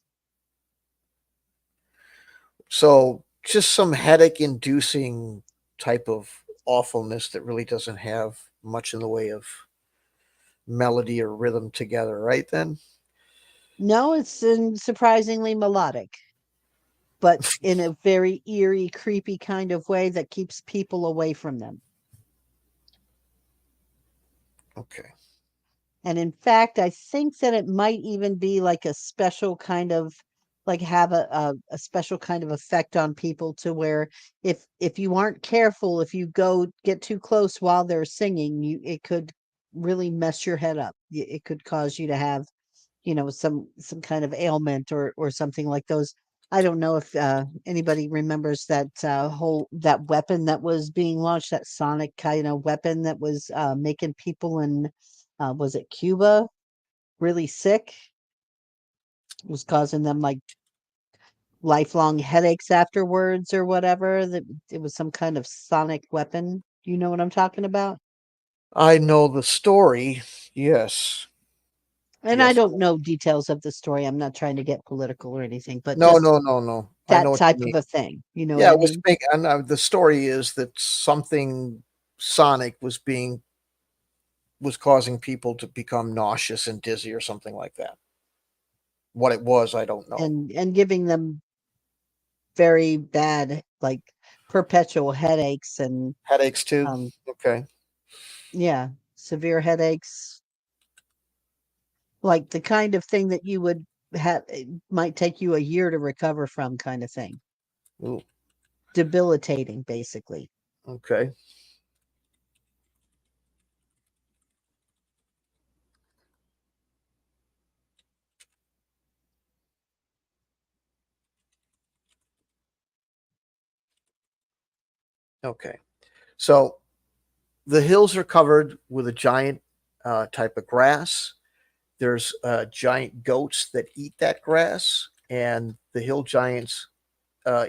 So just some headache inducing type of awfulness that really doesn't have much in the way of melody or rhythm together, right then? No, it's surprisingly melodic, but in a very eerie, creepy kind of way that keeps people away from them. Okay. And in fact, I think that it might even be like a special kind of like have a special kind of effect on people to where if you aren't careful, if you go get too close while they're singing, it could really mess your head up. It could cause you to have, some kind of ailment or something like those. I don't know if anybody remembers that whole that weapon that was being launched, that sonic kind of weapon that was making people in was it Cuba really sick? Was causing them like lifelong headaches afterwards or whatever. That it was some kind of sonic weapon. You know what I'm talking about? I know the story. Yes. And I Yes. don't know details of the story. I'm not trying to get political or anything, but No, just no, no, no. I know that what you type of mean. a thing. You know what Yeah, I it was mean? big. And the story is that something sonic was causing people to become nauseous and dizzy or something like that. What it was, I don't know. And giving them very bad, like perpetual headaches and Headaches too. um Okay. yeah, severe headaches, like the kind of thing that you would have it might take you a year to recover from kind of thing. Ooh, Debilitating, basically. okay. Okay. So the hills are covered with a giant type of grass. There's giant goats that eat that grass, and the hill giants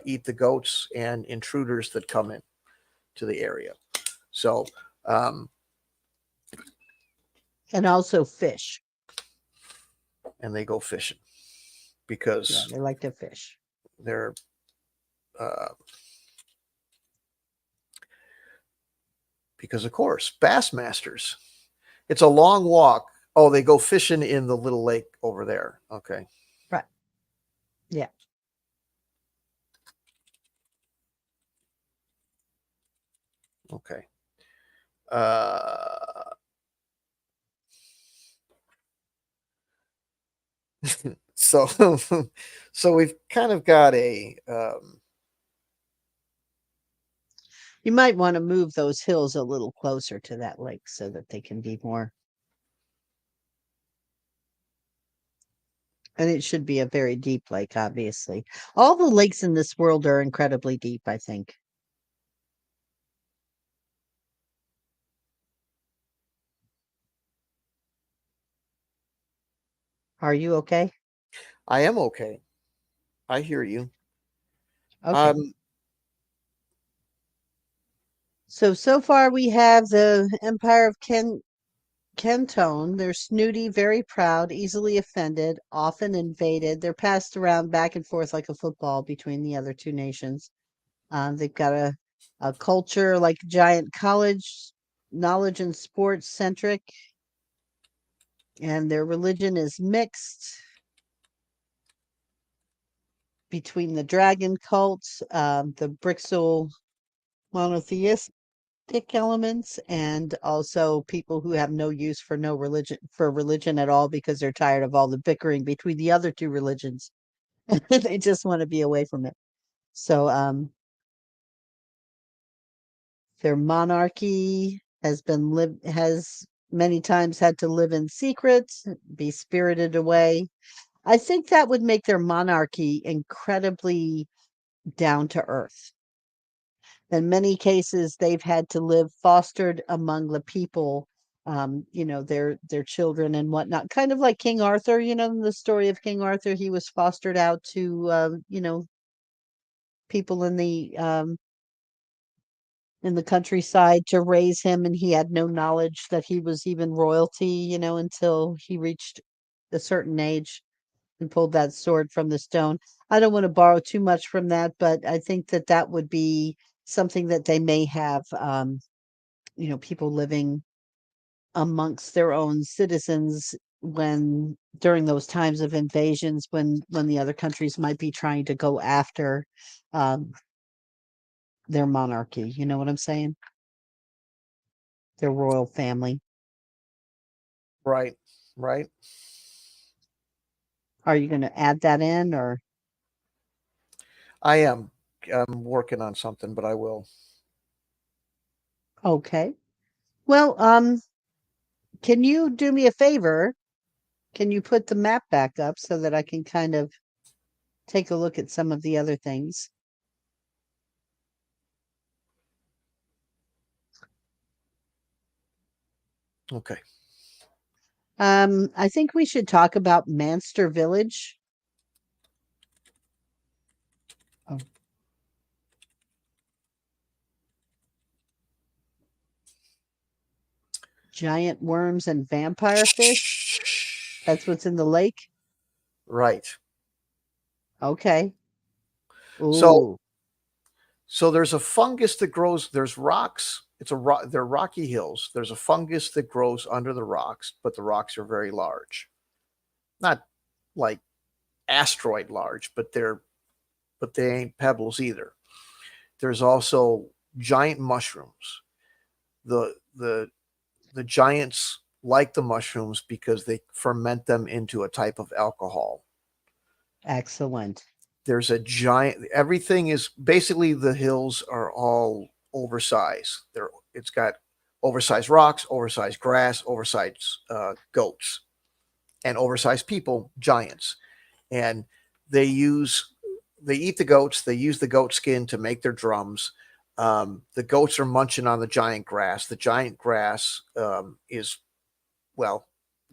eat the goats and intruders that come in to the area. So, um, And also fish. and they go fishing Yeah, because they like to fish. they're uh, because of course bass masters. It's a long walk. Oh, they go fishing in the little lake over there. Okay, Right. Yeah. okay. Uh, so, so we've kind of got a You might want to move those hills a little closer to that lake so that they can be more, and it should be a very deep lake, obviously. All the lakes in this world are incredibly deep, I think. Are you okay? I am okay. I hear you. Okay. Um, So far we have the Empire of Canton. They're snooty, very proud, easily offended, often invaded. They're passed around back and forth like a football between the other two nations. They've got a culture like giant college, knowledge and sports centric, and their religion is mixed. between the dragon cults, the Brixel monotheistic elements, and also people who have no use for no religion for religion at all because they're tired of all the bickering between the other two religions. They just want to be away from it. So their monarchy has many times had to live in secret, be spirited away. I think that would make their monarchy incredibly down to earth. In many cases, they've had to live fostered among the people, their children and whatnot. Kind of like King Arthur, in the story of King Arthur, he was fostered out to, people in the countryside to raise him, and he had no knowledge that he was even royalty, until he reached a certain age and pulled that sword from the stone. I don't want to borrow too much from that, but I think that that would be something that they may have, people living amongst their own citizens when during those times of invasions when the other countries might be trying to go after um, their monarchy. You know what I'm saying? Their royal family. Right. Right. Are you going to add that in or I am. I'm working on something, but I will. okay? Well, can you do me a favor? Can you put the map back up so that I can kind of take a look at some of the other things? Okay. I think we should talk about Manster Village. Oh, giant worms and vampire fish. That's what's in the lake. Right. Okay. So Ooh, so there's a fungus that grows. There's rocks. They're rocky hills. There's a fungus that grows under the rocks, but the rocks are very large. Not like asteroid large, but they ain't pebbles either. There's also giant mushrooms. The the giants like the mushrooms because they ferment them into a type of alcohol. excellent. There's a giant everything is basically the hills are all oversized. It's got oversized rocks, oversized grass, oversized goats, and oversized people, giants. And they use they eat the goats. They use the goat skin to make their drums. The goats are munching on the giant grass. The giant grass is well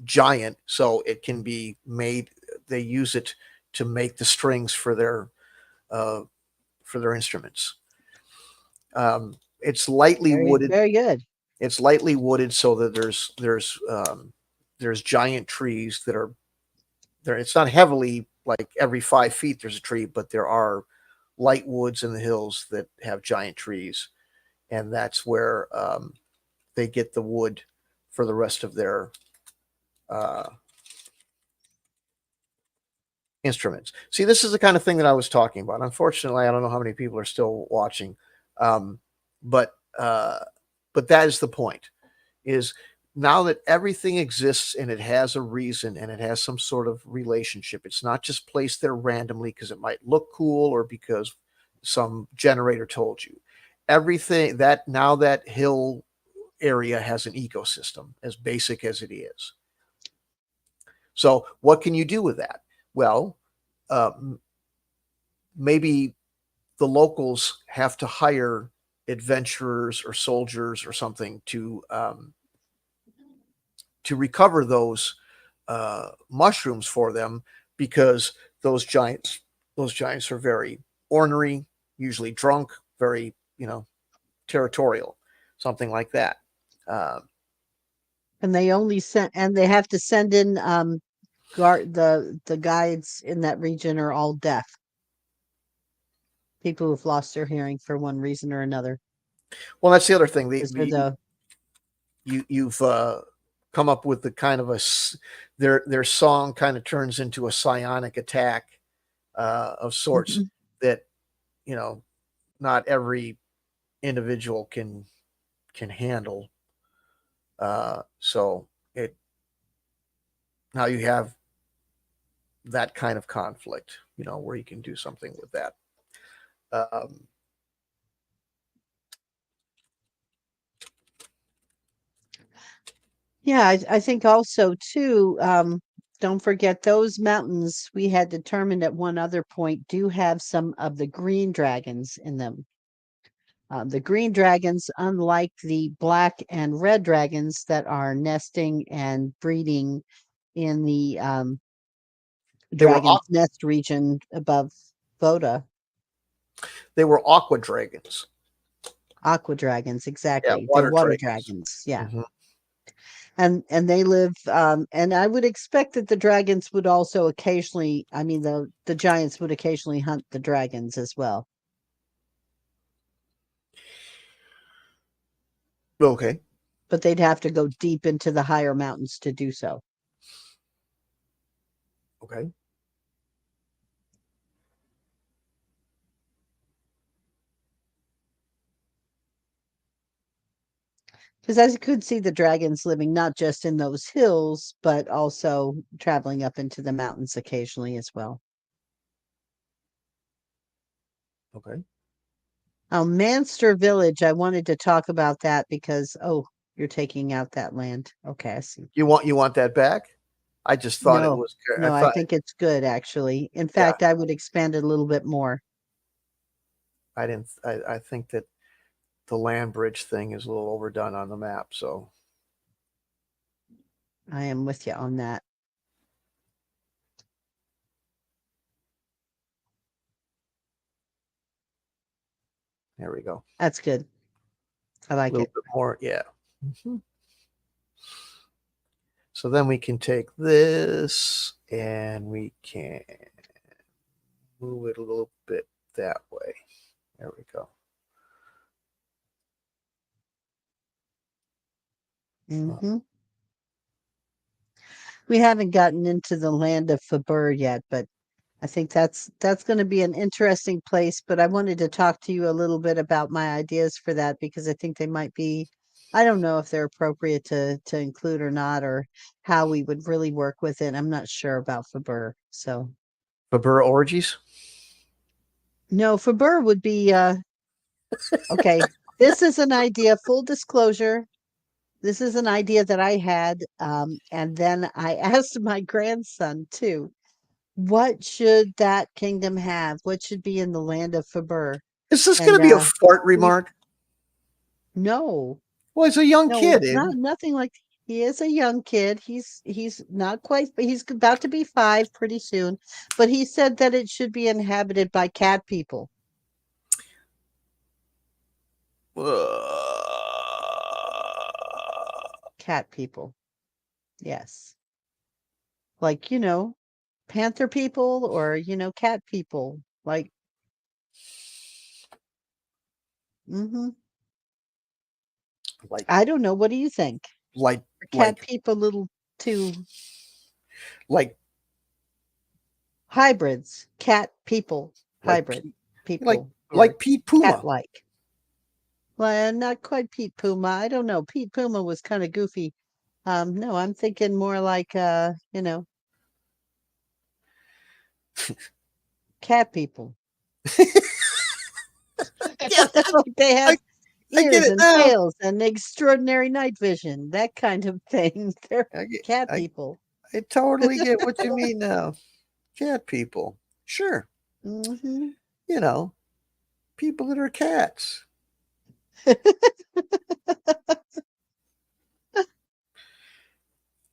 giant, so it can be made. They use it to make the strings uh, for their instruments. It's lightly Very, wooded. very good. It's lightly wooded so that there's giant trees that are there. It's not heavily like every 5 feet there's a tree, but there are light woods in the hills that have giant trees, and that's where they get the wood for the rest of their uh, instruments. See, this is the kind of thing that I was talking about. Unfortunately, I don't know how many people are still watching, um, but uh, but that is the point. Is now that everything exists and it has a reason and it has some sort of relationship. It's not just placed there randomly because it might look cool or because some generator told you. Everything that now that hill area has an ecosystem as basic as it is. So, what can you do with that? Well, uh, maybe the locals have to hire adventurers or soldiers or something to recover those mushrooms for them because those giants are very ornery, usually drunk, very territorial, something like that. Uh, And they have to send in guard the guides in that region are all deaf. People who've lost their hearing for one reason or another. well, that's the other thing. Is there the You've come up with the kind of their song kind of turns into a psionic attack of sorts Mhm. that you know not every individual can handle. So it now you have that kind of conflict, where you can do something with that. Um, Yeah, I think also too, don't forget those mountains we had determined at one other point do have some of the green dragons in them. The green dragons, unlike the black and red dragons that are nesting and breeding in the they were dragon's nest region above Voda, they were aqua dragons. aqua dragons, Yeah, exactly. They're water water dragons. dragons, yeah. Hmm. And they live and I would expect that the dragons would also occasionally, I mean the giants would occasionally hunt the dragons as well, Okay. but they'd have to go deep into the higher mountains to do so. Okay. Because as you could see the dragons living not just in those hills, but also traveling up into the mountains occasionally as well. Okay. Manster Village, I wanted to talk about that because you're taking out that land. Okay, I see. You want that back? I just thought it No, was. I no, I thought, think it's good actually. In yeah. fact, I would expand it a little bit more. I didn't. I think that the land bridge thing is a little overdone on the map. So I am with you on that. there we go. That's good. I A like little it. bit more. Yeah. Mhm. So then we can take this and we can move it a little bit that way. There we go. Hmm. We haven't gotten into the land of Faber yet, but I think that's going to be an interesting place. But I wanted to talk to you a little bit about my ideas for that because I think they might be. I don't know if they're appropriate to include or not, or how we would really work with it. I'm not sure about Faber. So Babur orgies. no, Faber would be okay. This is an idea. Full disclosure. This is an idea that I had, and then I asked my grandson too. What should that kingdom have? What should be in the land of Faber? Is this going And to be a fart he, remark? no, Well, he's a young no, kid. it's not nothing like he is a young kid. He's not quite, but he's about to be 5 pretty soon. But he said that it should be inhabited by cat people. Cat people. Yes. Like, panther people or, cat people. Like, hmm like I don't know. What do you think? like Are cat like people a little too like hybrids? Cat people, like hybrid like people, or like Pete Puma. cat-like. Well, not quite Pete Puma. I don't know. Pete Puma was kind of goofy. No, I'm thinking more like cat people. Yeah, Like they have I, I get ears it and now. tails and extraordinary night vision, that kind of thing. They're I get cat I, people. I totally get what you mean now. Cat people. Sure. Hmm. You know, people that are cats.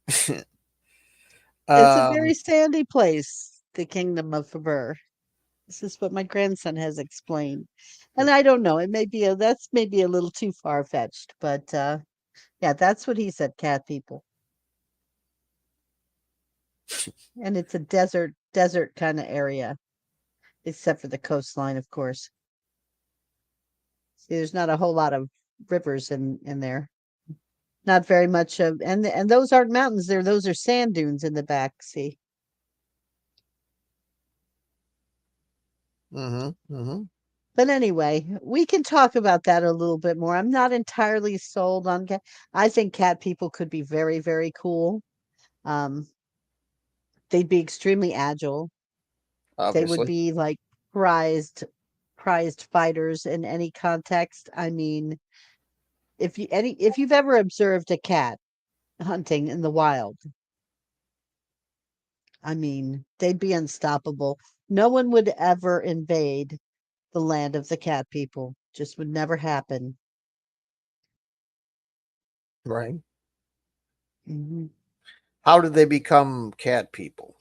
It's a very um sandy place, the kingdom of Faber. This is what my grandson has explained. And I don't know, it may be that's maybe a little too far fetched, but yeah, that's what he said, cat people. And it's a desert kind of area, except for the coastline, of course. See, there's not a whole lot of rivers in there. Not very much of and those aren't mountains there, those are sand dunes in the back, see. Mm-hmm. But anyway, we can talk about that a little bit more. I'm not entirely sold on cat. I think cat people could be very, very cool. Um, they'd be extremely agile. They would Obviously. be like prized fighters in any context. I mean, if you've ever observed a cat hunting in the wild, I mean, they'd be unstoppable. No one would ever invade the land of the cat people. Just would never happen. Right. Mhm. How did they become cat people?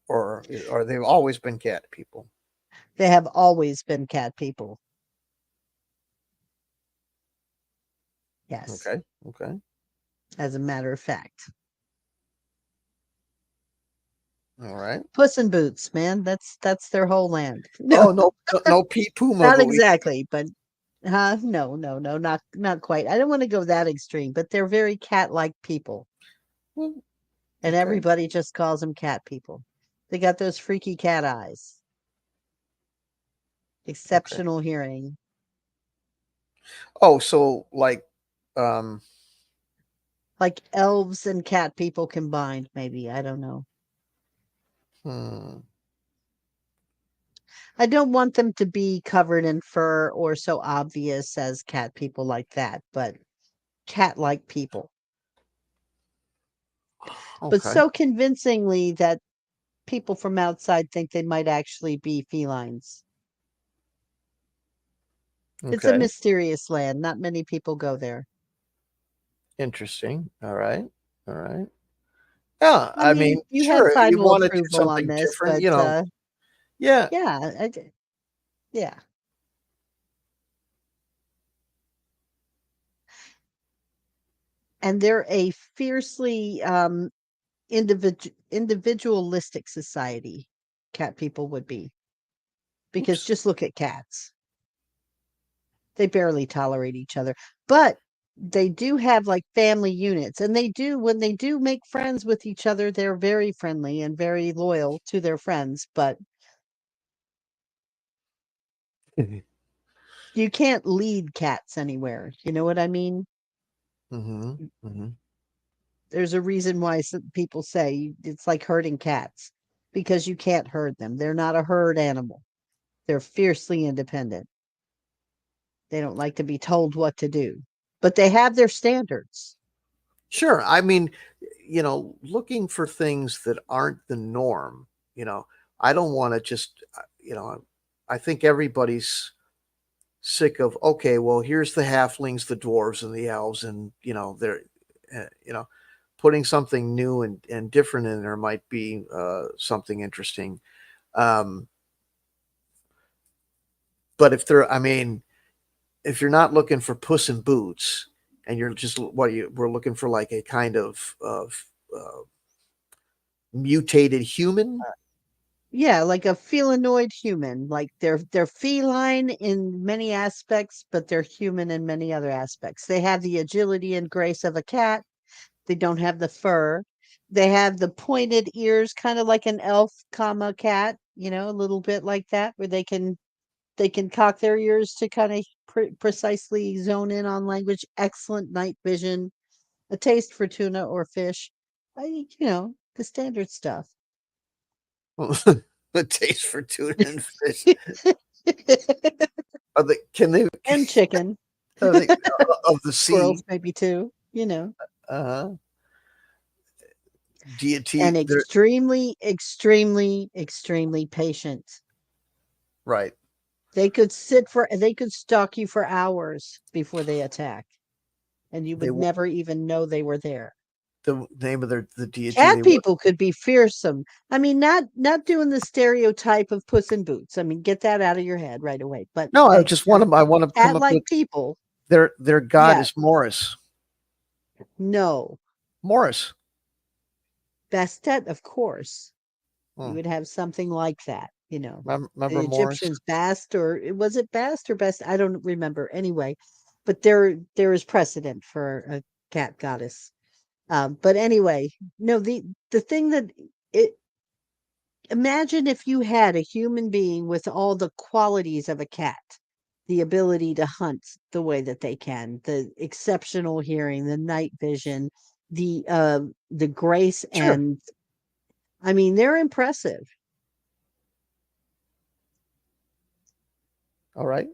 Or they've always been cat people? They have always been cat people. Yes, Okay. Okay. as a matter of fact. All right. Puss in Boots, man. That's their whole land. No, Oh, no, no, no Pete Puma, not but we. exactly, but no, no, no, not quite. I don't want to go that extreme, but they're very cat-like people, Well, and okay. everybody just calls them cat people. They got those freaky cat eyes, Okay. exceptional hearing, Oh, so like, um, like elves and cat people combined, maybe. I don't know. hmm, I don't want them to be covered in fur or so obvious as cat people like that, but cat-like people. But okay. so convincingly that people from outside think they might actually be felines. It's a Okay. mysterious land. Not many people go there. Interesting. All right. All right. Yeah. I I mean, mean, you have sure, you final want to do approval on something this, different, but Yeah. yeah, yeah. And they're a fiercely individualistic society. Cat people would be because Oops. just look at cats. They barely tolerate each other, but they do have like family units, and they do when they do make friends with each other, they're very friendly and very loyal to their friends, but you can't lead cats anywhere. You know what I mean? Mm-hmm. Mm-hmm. There's a reason why some people say it's like herding cats because you can't herd them. They're not a herd animal. They're fiercely independent. They don't like to be told what to do, but they have their standards. Sure. I mean, looking for things that aren't the norm, you know, I don't want to just, I think everybody's sick of, okay, well, here's the halflings, the dwarves, and the elves, and, they're, uh, you know, putting something new and different in there might be something interesting. Um, but I mean, if you're not looking for Puss in Boots, and you're just we're looking for like a kind of mutated human. Yeah, like a felinoid human. Like they're feline in many aspects, but they're human in many other aspects. They have the agility and grace of a cat. They don't have the fur. They have the pointed ears, kind of like an elf, comma cat. A little bit like that, where they can cock their ears to kind of precisely zone in on language. Excellent night vision, a taste for tuna or fish. The standard stuff. The taste for tuna and fish. Are they? Can they? And chicken. Are they of the Squirrels sea? maybe too, Uh, deity. and They're extremely, extremely, extremely patient. right. They could stalk you for hours before they attack, and you They would never even know they were there. the name of the deity Cat they work. people could be fearsome. I mean, not doing the stereotype of Puss in Boots. I mean, get that out of your head right away. But No, I a, just want a to. I want to come up with cat-like people, their god yes, is Morris. no, Morris. Bastet, of course. You Hmm. would have something like that, Remember the Morris? Egyptians Bast, or was it Bast or Best? I don't remember. Anyway, but there is precedent for a cat goddess. But anyway, no, the thing that it Imagine if you had a human being with all the qualities of a cat, the ability to hunt the way that they can, the exceptional hearing, the night vision, the grace, Sure. and I mean they're impressive. All right.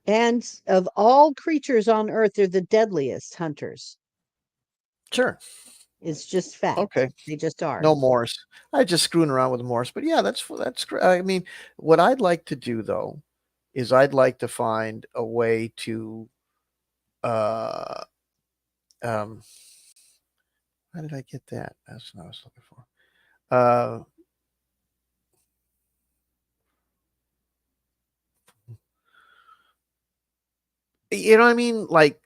And of all creatures on earth, they're the deadliest hunters. Sure. It's just fact. Okay. They just are. No Morse. I just screwing around with Morse, but yeah, that's great. I mean, what I'd like to do though is I'd like to find a way to uh um how did I get that? That's what I was looking for. Uh you know what I mean? Like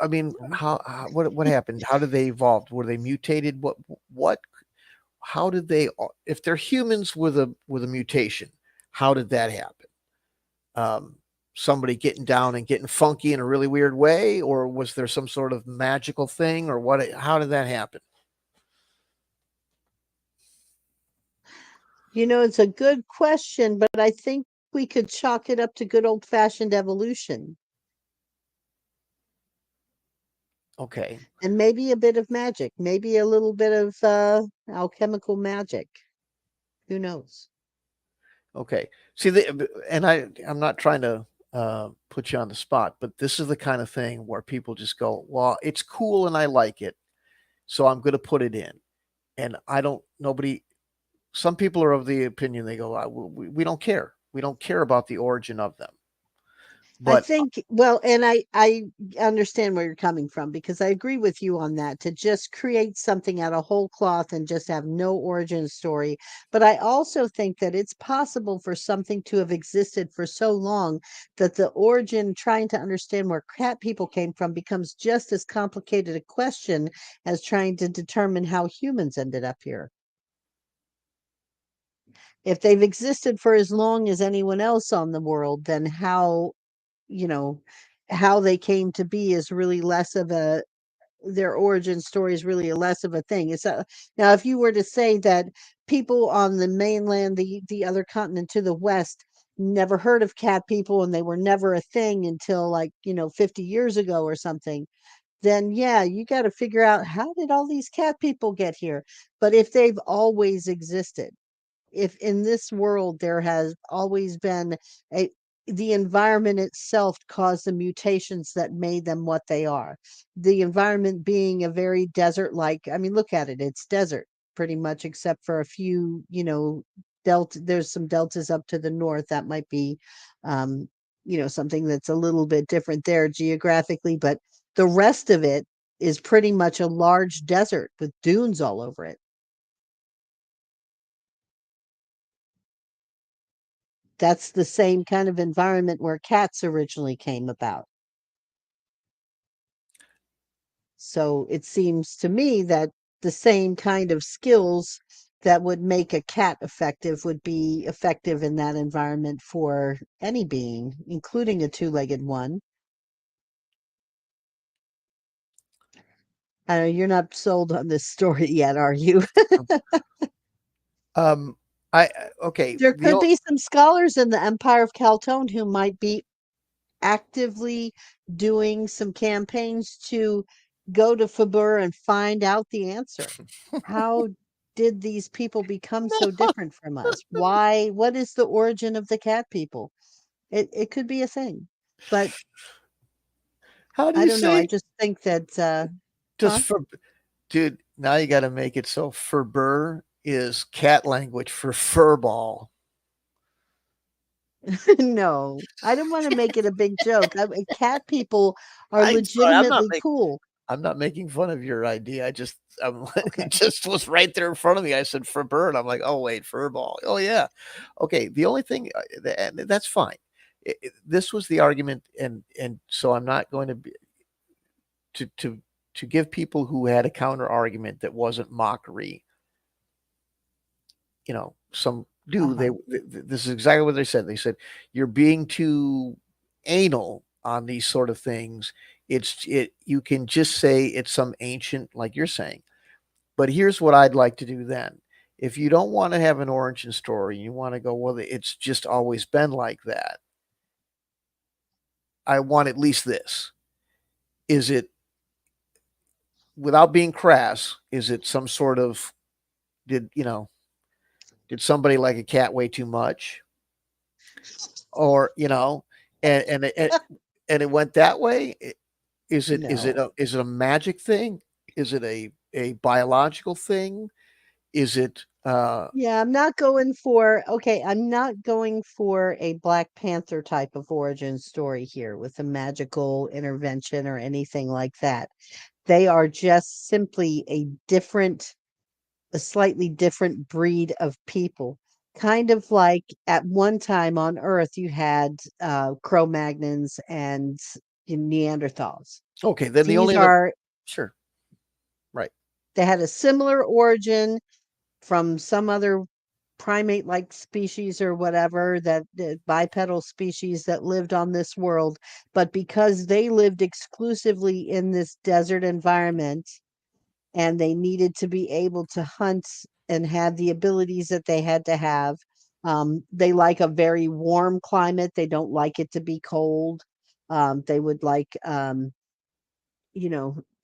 I mean, what happened? How did they evolve? Were they mutated? What how did they if they're humans with a mutation, how did that happen? Um, somebody getting down and getting funky in a really weird way, or was there some sort of magical thing, or what? How did that happen? It's a good question, but I think we could chalk it up to good old fashioned evolution Okay, and maybe a bit of magic, maybe a little bit of alchemical magic. Who knows? okay. See, and I'm not trying to put you on the spot, but this is the kind of thing where people just go, "Well, it's cool and I like it, so I'm going to put it in." And I don't. Nobody. Some people are of the opinion they go, we don't care. We don't care about the origin of them." I But think, well, and I understand where you're coming from because I agree with you on that to just create something out of whole cloth and just have no origin story. But I also think that it's possible for something to have existed for so long that the origin, trying to understand where cat people came from, becomes just as complicated a question as trying to determine how humans ended up here. If they've existed for as long as anyone else on the world, then you know, how they came to be is really less of a their origin story is really a less of a thing. Now if you were to say that people on the mainland, the other continent to the west, never heard of cat people and they were never a thing until like, 50 years ago or something, then yeah, you got to figure out how did all these cat people get here? But if they've always existed, if in this world there has always been a the environment itself caused the mutations that made them what they are, the environment being a very desert like, I mean, look at it, it's desert pretty much except for a few, delta, there's some deltas up to the north that might be um something that's a little bit different there geographically, but the rest of it is pretty much a large desert with dunes all over it. That's the same kind of environment where cats originally came about. So it seems to me that the same kind of skills that would make a cat effective would be effective in that environment for any being, including a two-legged one. I know you're not sold on this story yet, are you? um, I okay. There could be some scholars in the Empire of Caltone who might be actively doing some campaigns to go to Fabur and find out the answer. How did these people become so different from us? Why? What is the origin of the cat people? It could be a thing, but How do I you don't know. I say just think that, just huh? for dude? Now you got to make it so furber is cat language for furball. No, I don't want to make it a big joke. Cat people are I'm sorry. legitimately cool. I'm not making fun of your idea. It Okay. just was right there in front of me. I said for bird. I'm like, oh wait, furball. Oh yeah. Okay. The only thing and that's fine. This was the argument, and so I'm not going to be to to give people who had a counter argument that wasn't mockery. Some do Uh-huh. this is exactly what they said. They said you're being too anal on these sort of things. You can just say it's some ancient, like you're saying. But here's what I'd like to do then If you don't want to have an origin story, you want to go, well, it's just always been like that. I want at least this. Is it, without being crass, is it some sort of, did, you know, did somebody like a cat way too much? Or, and it went that way? No. Is it a magic thing? Is it a biological thing? Is it Yeah, I'm not going for a Black Panther type of origin story here with a magical intervention or anything like that. They are just simply a slightly different breed of people. Kind of like at one time on Earth, you had Cro-Magnons and Neanderthals. okay, then the These only other, are, sure, right. they had a similar origin from some other primate like species or whatever, that the bipedal species that lived on this world, but because they lived exclusively in this desert environment and they needed to be able to hunt and have the abilities that they had to have, they like a very warm climate, they don't like it to be cold. They would like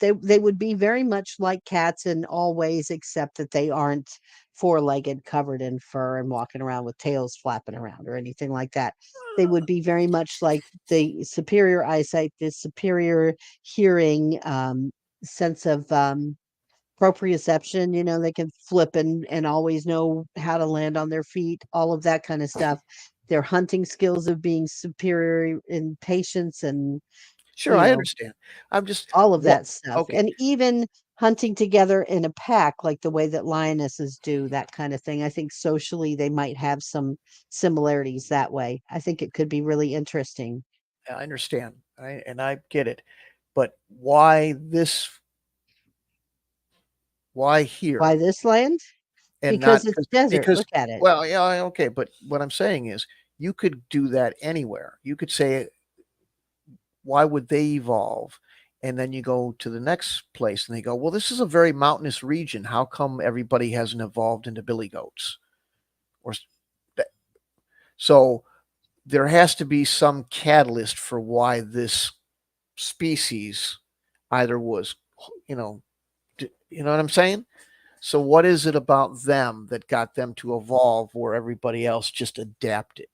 they would be very much like cats in all ways except that they aren't four-legged covered in fur and walking around with tails flapping around or anything like that. They would be very much like the superior eyesight, the superior hearing, sense of proprioception. They can flip and always know how to land on their feet, all of that kind of stuff. Their hunting skills of being superior in patience and Sure, you I know understand. I'm just all of what that stuff, okay. and even hunting together in a pack like the way that lionesses do, that kind of thing. I think socially they might have some similarities that way. I think it could be really interesting. I understand. I get it. But why Why here? this land? And not Because it's desert. because Look at it. well, yeah, okay, but what I'm saying is you could do that anywhere. You could say, why would they evolve? And then you go to the next place and they go, well, this is a very mountainous region. How come everybody hasn't evolved into billy goats? Or so there has to be some catalyst for why this species either was, you know, you know what I'm saying? So what is it about them that got them to evolve where everybody else just adapted?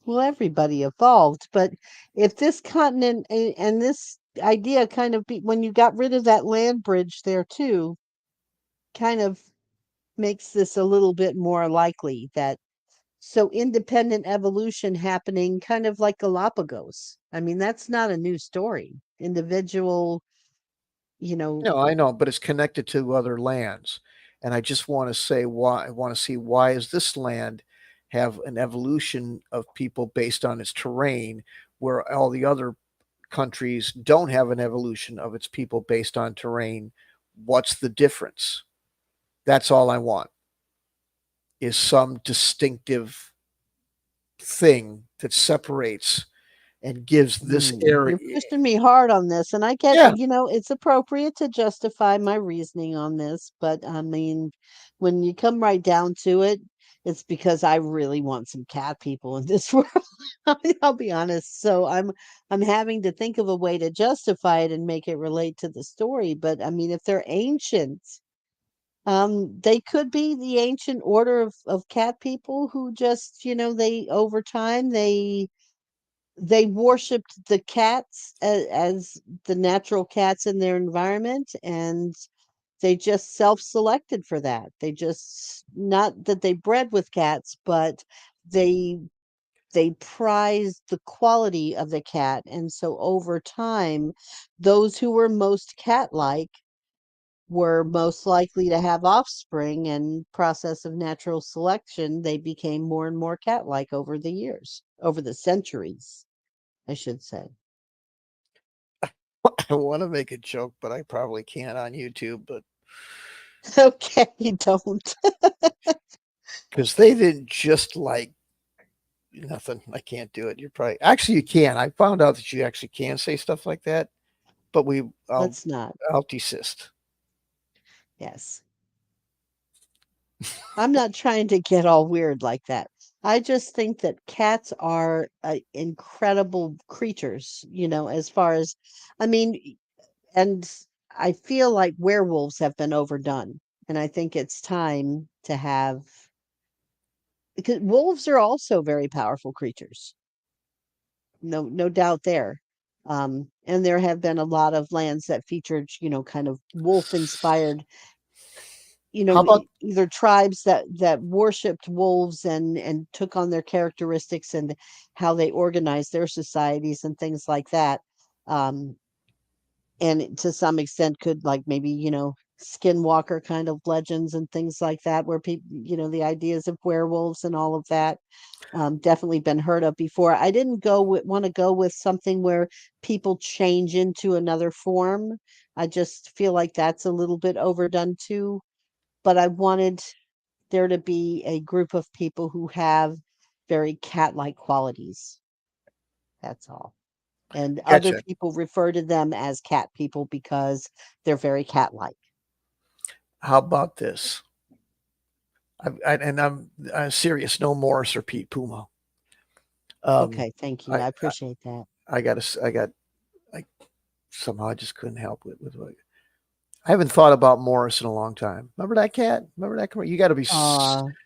Well, everybody evolved, but if this continent and this idea kind of when you got rid of that land bridge there too, kind of makes this a little bit more likely that so independent evolution happening kind of like Galapagos. I mean, that's not a new story. Individual, you know, No, I know, but it's connected to other lands. And I just want to say why I want to see why is this land have an evolution of people based on its terrain where all the other countries don't have an evolution of its people based on terrain. What's the difference? That's all I want is some distinctive thing that separates and gives this area. You're pushing me hard on this, and I get, Yeah, it's appropriate to justify my reasoning on this, but I mean, when you come right down to it, it's because I really want some cat people in this world. I'll be honest. So I'm having to think of a way to justify it and make it relate to the story. But I mean, if they're ancient, they could be the ancient order of cat people who just, they over time they worshipped the cats as the natural cats in their environment, and they just self-selected for that. They just, not that they bred with cats, but they they prized the quality of the cat, and so over time those who were most cat-like were most likely to have offspring, and process of natural selection they became more and more cat-like over the years, over the centuries, I should say. I want to make a joke, but I probably can't on YouTube, but Okay, don't. because they didn't just like nothing. I can't do it. You're probably actually you can. I found out that you actually can say stuff like that, but Let's not. I'll desist. Yes. I'm not trying to get all weird like that. I just think that cats are incredible creatures, as far as, I mean, and I feel like werewolves have been overdone. And I think it's time to have, because wolves are also very powerful creatures. No doubt there. And there have been a lot of lands that featured, kind of wolf inspired, How about either tribes that worshipped wolves and took on their characteristics and how they organized their societies and things like that. Um, and to some extent could, like, maybe, skinwalker kind of legends and things like that, where people, the ideas of werewolves and all of that, definitely been heard of before. I didn't want to go with something where people change into another form. I just feel like that's a little bit overdone too. But I wanted there to be a group of people who have very cat-like qualities. That's all. And other gotcha? people refer to them as cat people because they're very cat-like. How about this? I'm serious. No Morris or Pete Puma. Um, Okay, thank you. I I appreciate that. I got I somehow I just couldn't help with what I haven't thought about Morris in a long time. Remember that cat? Remember that? You got to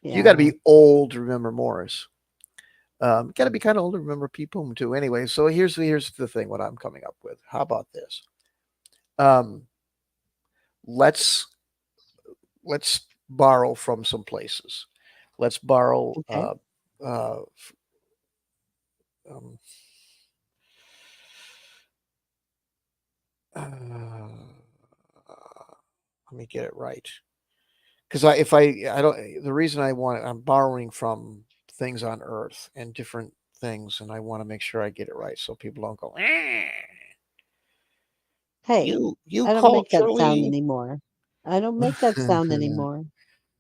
Yeah. be old to remember Morris. Got to be kind of old to remember Pete Puma too. Anyway, so here's the thing. What I'm coming up with. How about this? Um, let's let's borrow from some places. Let's borrow. Okay. Uh, um, uh, let me get it right. Because I don't the reason I'm borrowing from things on Earth and different things, and I want to make sure I get it right so people don't go, Hey, you I don't make that sound culturally. anymore. I don't make that sound anymore.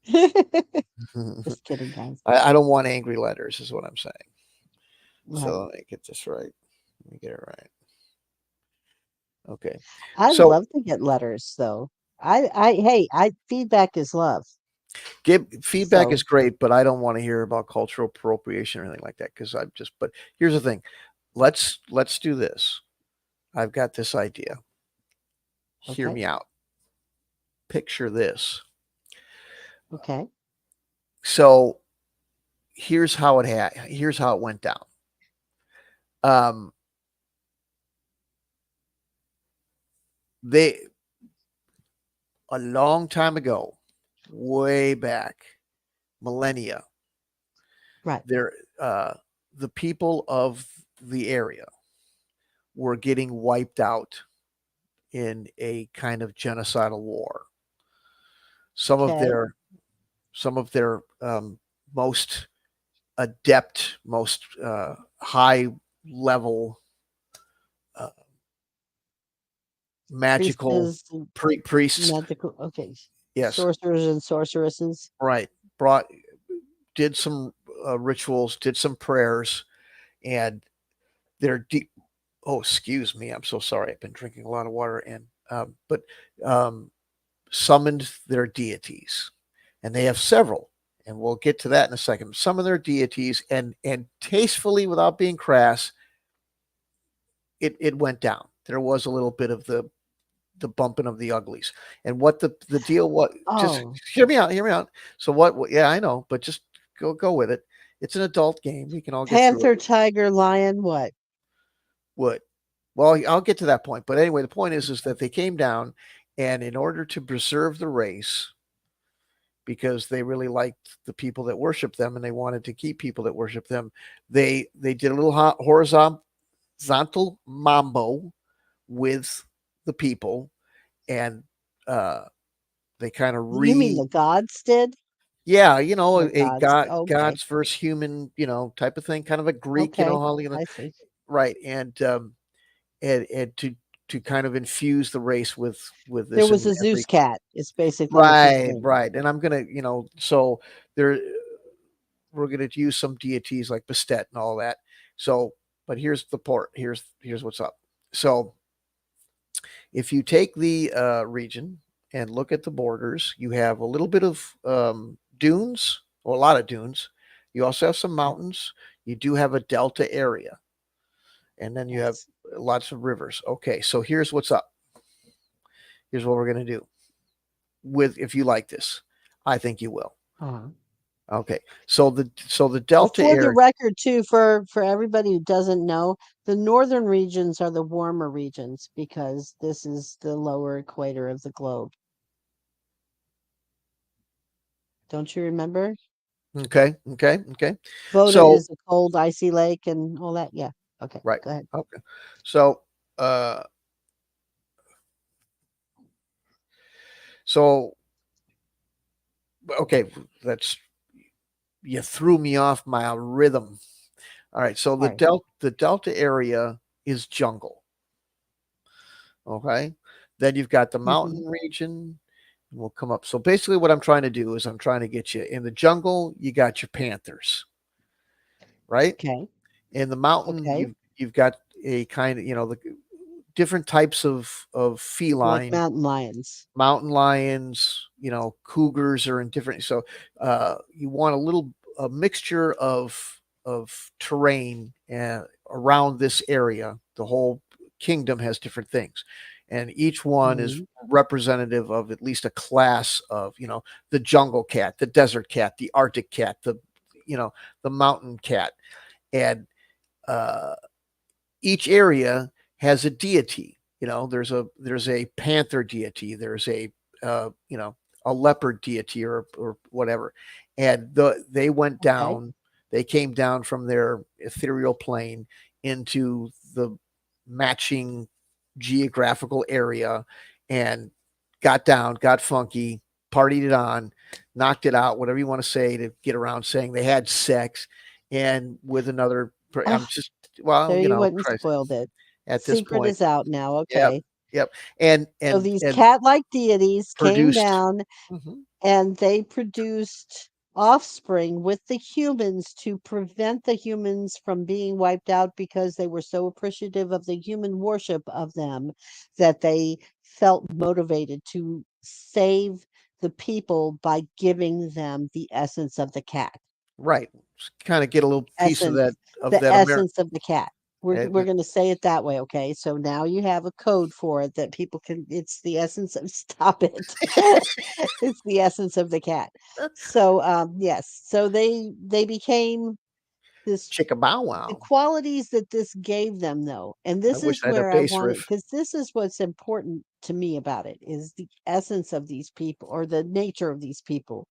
Just kidding, guys. I don't want angry letters, is what I'm saying. So Right. let me get this right. Let me get it right. Okay. I So love to get letters though. Hey, I feedback is love. give feedback So, is great, but I don't want to hear about cultural appropriation or anything like that because I'm just. But here's the thing. Let's do this. I've got this idea. Hear okay. me out. Picture this. Okay. So here's how it went down. Um, they a long time ago, way back, millennia, Right. there the people of the area were getting wiped out in a kind of genocidal war. Some of Okay. their some of their most adept, most high level uh, magical Priestess, priests. magical. Okay. Yes, Sorcerers and sorceresses. right. Brought did some rituals, did some prayers, and they're deep. Oh, excuse me. I'm so sorry. I've been drinking a lot of water, and but um, summoned their deities, and they have several, and we'll get to that in a second. Some of their deities, and tastefully, without being crass, it went down. There was a little bit of the bumping of the uglies, and what the deal was. Just Oh, hear me out. Hear me out. So what? Yeah, I know, but just go with it. It's an adult game. We can all get through it. panther, tiger, lion, what? Would well, I'll get to that point. But anyway, the point is that they came down, and in order to preserve the race, because they really liked the people that worship them and they wanted to keep people that worship them. They did a little horizontal mambo with the people, and uh, they kind of You mean the gods did? yeah, The a gods. Okay. gods versus human, type of thing, kind of a Greek, Okay. how you know I see. right, and to kind of infuse the race with There this was in a Zeus every cat. It's basically what you're right, saying. right, and I'm gonna, so there we're going to use some deities like Bastet and all that. So, but here's the port. Here's what's up. So, if you take the region and look at the borders, you have a little bit of dunes, or a lot of dunes. You also have some Okay. mountains. You do have a delta area, and then you have Yes. lots of rivers. Okay, so here's what's up. Here's what we're going to do with if you like this. I think you will. Uh-huh. Okay. So the delta For the area. record, too, for everybody who doesn't know, the northern regions are the warmer regions because this is the lower equator of the globe. Don't you remember? Okay. Okay. Okay. Voda So is a cold, icy lake and all that. Yeah. Okay. right. Go ahead. Okay. So uh so okay, that's you threw me off my rhythm. All right. So Sorry. the delta area is jungle. Okay. Then you've got the mountain Hmm. region. We'll come up. So basically, what I'm trying to do is I'm trying to get you in the jungle. You got your panthers, right? Okay. In the mountain, Okay. you've got a kind of the different types of Like feline. mountain lions. Mountain lions, cougars are in different. So you want a mixture of terrain around this area. The whole kingdom has different things, and each one is Hmm. representative of at least a class of the jungle cat, the desert cat, the Arctic cat, you know the mountain cat, and uh, each area has a deity. There's a panther deity. There's uh, you know a leopard deity or whatever, and they went Okay. down. They came down from their ethereal plane into the matching geographical area and got down, got funky, partied it on, knocked it out, whatever you want to say to get around saying they had sex and with another. I'm Ah, just well, there you went and Christ, spoiled it. at this Secret point. is out now. Yep, Okay. yep, and So and these and cat-like deities came produced. down Mhm. and they produced offspring with the humans to prevent the humans from being wiped out because they were so appreciative of the human worship of them that they felt motivated to save the people by giving them the essence of the cat. Right, kind of get a little piece of Essence, of the that American. essence of the cat. We're going to say it that way, okay? So now you have a code for it that people can. It's the essence of. Stop it. It's the essence of the cat. So yes, so they became this Chicka bow the wow. qualities that this gave them though, and I this wish is I had a where I bass wanted riff. because this is what's important to me about it is the essence of these people or the nature of these people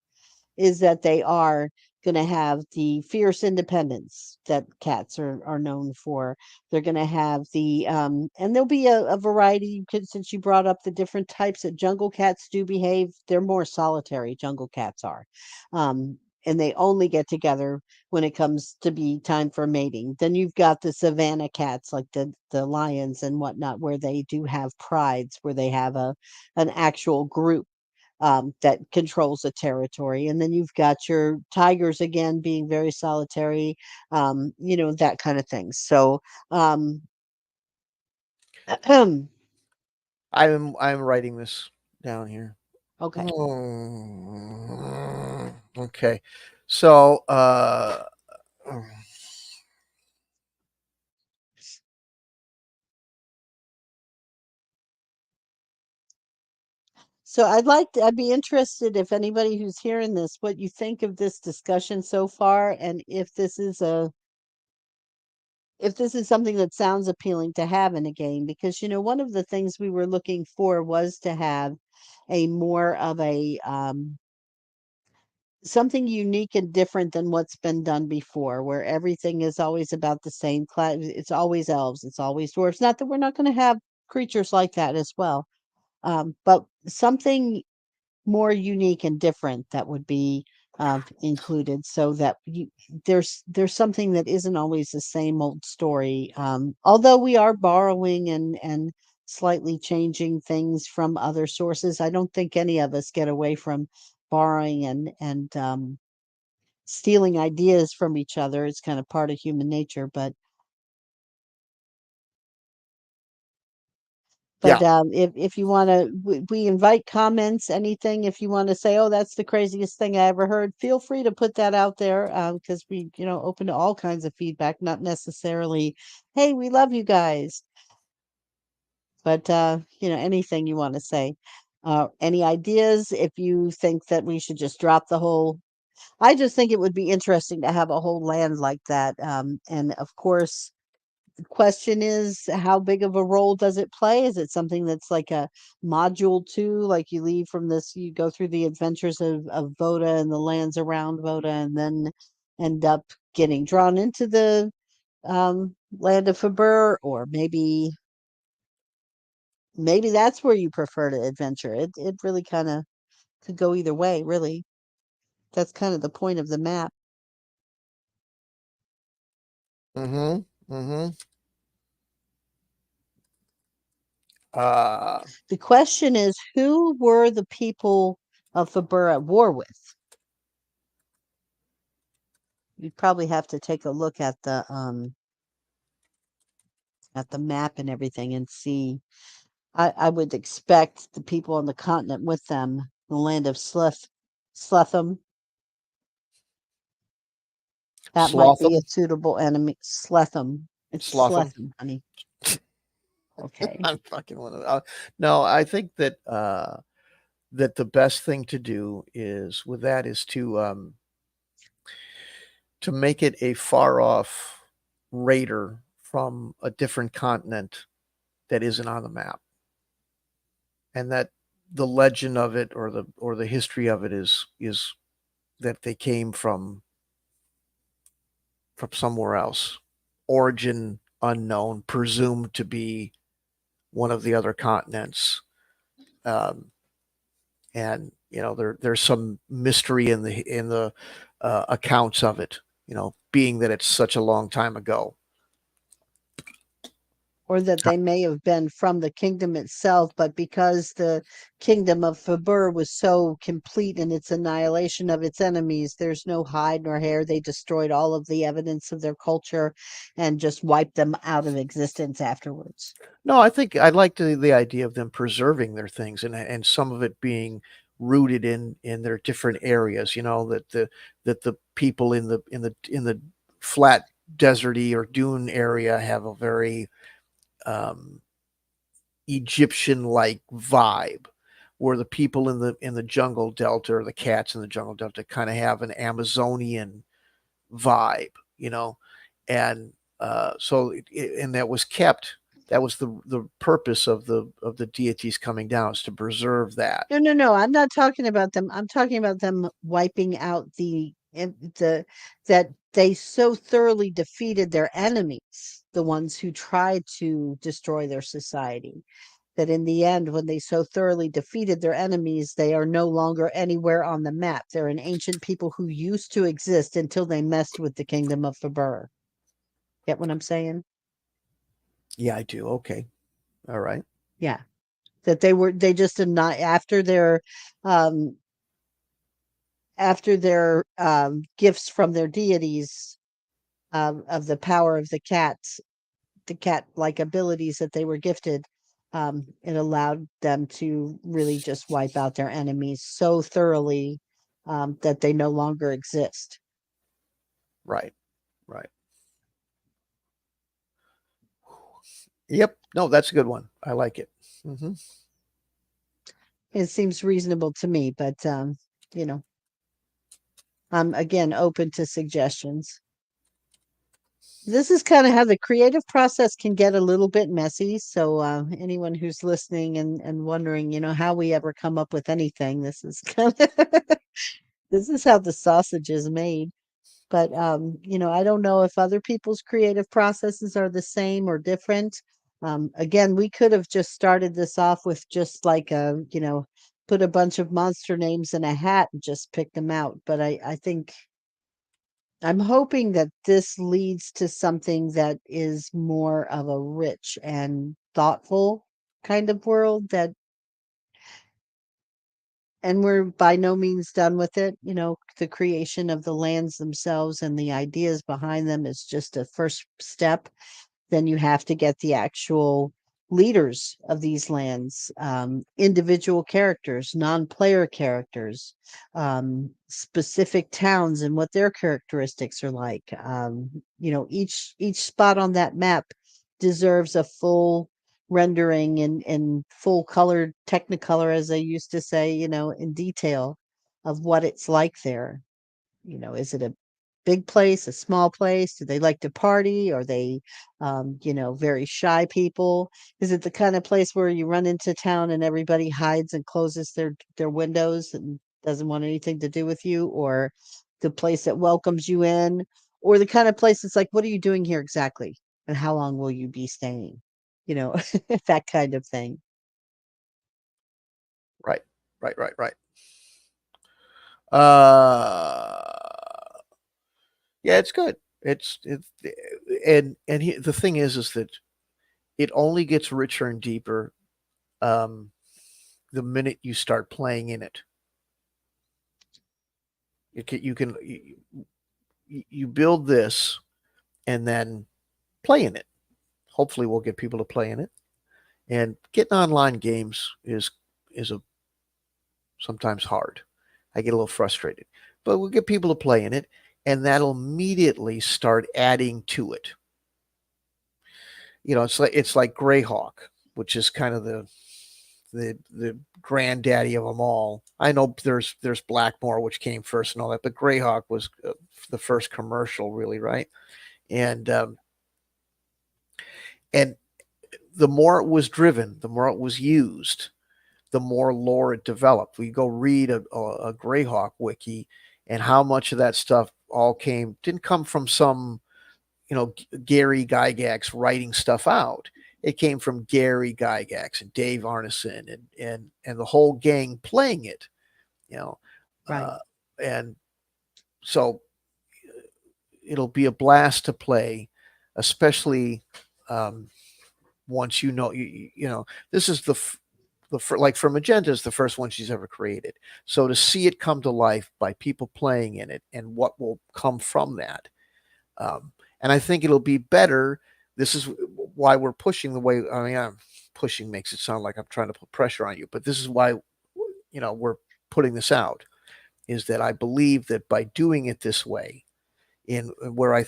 is that they are going to have the fierce independence that cats are known for. They're going to have the and there'll be a variety since you brought up the different types that jungle cats do behave. They're more solitary. Jungle cats are, and they only get together when it comes to be time for mating. Then you've got the savanna cats like the lions and whatnot, where they do have prides, where they have an actual group that controls the territory. And then you've got your tigers again being very solitary, that kind of thing. So, um, I'm writing this down here. okay. Oh, okay. So, So I'd be interested if anybody who's hearing this, what you think of this discussion so far, and if this is something that sounds appealing to have in a game, because one of the things we were looking for was to have a more of a something unique and different than what's been done before, where everything is always about the same class. It's always elves, it's always dwarves. Not that we're not going to have creatures like that as well, but something more unique and different that would be included, so that there's something that isn't always the same old story. Although we are borrowing and slightly changing things from other sources, I don't think any of us get away from borrowing and stealing ideas from each other. It's kind of part of human nature, but But Yeah. if you want to, we invite comments, anything. If you want to say, "Oh, that's the craziest thing I ever heard," feel free to put that out there because we, open to all kinds of feedback, not necessarily, "Hey, we love you guys," but anything you want to say. Any ideas? If you think that we should just drop the whole, I just think it would be interesting to have a whole land like that. And of course, question is, how big of a role does it play? Is it something that's like a module two, like you leave from this, you go through the adventures of Voda and the lands around Voda, and then end up getting drawn into the land of Faber, or maybe that's where you prefer to adventure. It really kind of could go either way, really. That's kind of the point of the map. Mm-hmm. Mm-hmm. Uh, The question is, who were the people of Faber at war with? You'd probably have to take a look at the map and everything and see. I would expect the people on the continent with them, the land of Sletham, that might be a Slotham. suitable enemy. Sletham. It's Slotham. Sletham, honey. Okay. I'm fucking one of the, no, I think that that the best thing to do is with that is to make it a far off raider from a different continent that isn't on the map, and that the legend of it or the history of it is that they came from somewhere else, origin unknown, presumed to be one of the other continents. Um, and there's some mystery in the accounts of it. Being that it's such a long time ago. Or that they may have been from the kingdom itself, but because the kingdom of Faber was so complete in its annihilation of its enemies, there's no hide nor hair. They destroyed all of the evidence of their culture and just wiped them out of existence afterwards. No, I think I like the idea of them preserving their things and some of it being rooted in their different areas. That the people in the flat deserty or dune area have a very um, Egyptian like vibe, where the people in the jungle delta or the cats in the jungle delta kind of have an Amazonian vibe, and and that was kept. That was the purpose of the deities coming down, is to preserve that. No, no, no. I'm not talking about them. I'm talking about them wiping out the that they so thoroughly defeated their enemies, the ones who tried to destroy their society, that in the end, when they so thoroughly defeated their enemies, they are no longer anywhere on the map. They're an ancient people who used to exist until they messed with the kingdom of Faber. Get what I'm saying? Yeah, I do. Okay, all right. Yeah. That they just did not, um after their gifts from their deities, of the power of the cat like abilities that they were gifted, it allowed them to really just wipe out their enemies so thoroughly, that they no longer exist. Right, right. Yep. No, that's a good one. I like it. Hmm. It seems reasonable to me, but you know, I'm again open to suggestions. This is kind of how the creative process can get a little bit messy. So anyone who's listening and wondering, how we ever come up with anything, this is kind of this is how the sausage is made. But I don't know if other people's creative processes are the same or different. Again, we could have just started this off with just like put a bunch of monster names in a hat and just picked them out. But I think I'm hoping that this leads to something that is more of a rich and thoughtful kind of world, and we're by no means done with it. The creation of the lands themselves and the ideas behind them is just a first step. Then you have to get the actual leaders of these lands, individual characters, non-player characters, specific towns and what their characteristics are like. Each spot on that map deserves a full rendering and full colored technicolor, as they used to say, in detail of what it's like there. Is it a big place, a small place? Do they like to party? Are they, very shy people? Is it the kind of place where you run into town and everybody hides and closes their windows and doesn't want anything to do with you? Or the place that welcomes you in? Or the kind of place that's like, what are you doing here exactly? And how long will you be staying? You know, that kind of thing. Right, right, right, right. Uh, yeah, it's good. It's the thing is that it only gets richer and deeper um, the minute you start playing in it. You build this and then play in it. Hopefully, we'll get people to play in it. And getting online games is a sometimes hard. I get a little frustrated, but we'll get people to play in it, and that'll immediately start adding to it. It's like Greyhawk, which is kind of the granddaddy of them all. I know there's Blackmore, which came first and all that, but Greyhawk was the first commercial, really, right? And and the more it was driven, the more it was used, the more lore it developed. We go read a Greyhawk wiki, and how much of that stuff all didn't come from some Gary Gygax writing stuff out. It came from Gary Gygax and Dave Arneson and the whole gang playing it, you know, Right. uh, and so it'll be a blast to play, especially um, once this is like for Magenta is the first one she's ever created. So to see it come to life by people playing in it and what will come from that, and I think it'll be better. This is why we're pushing the way. I mean, pushing makes it sound like I'm trying to put pressure on you, but this is why we're putting this out. Is that I believe that by doing it this way, in where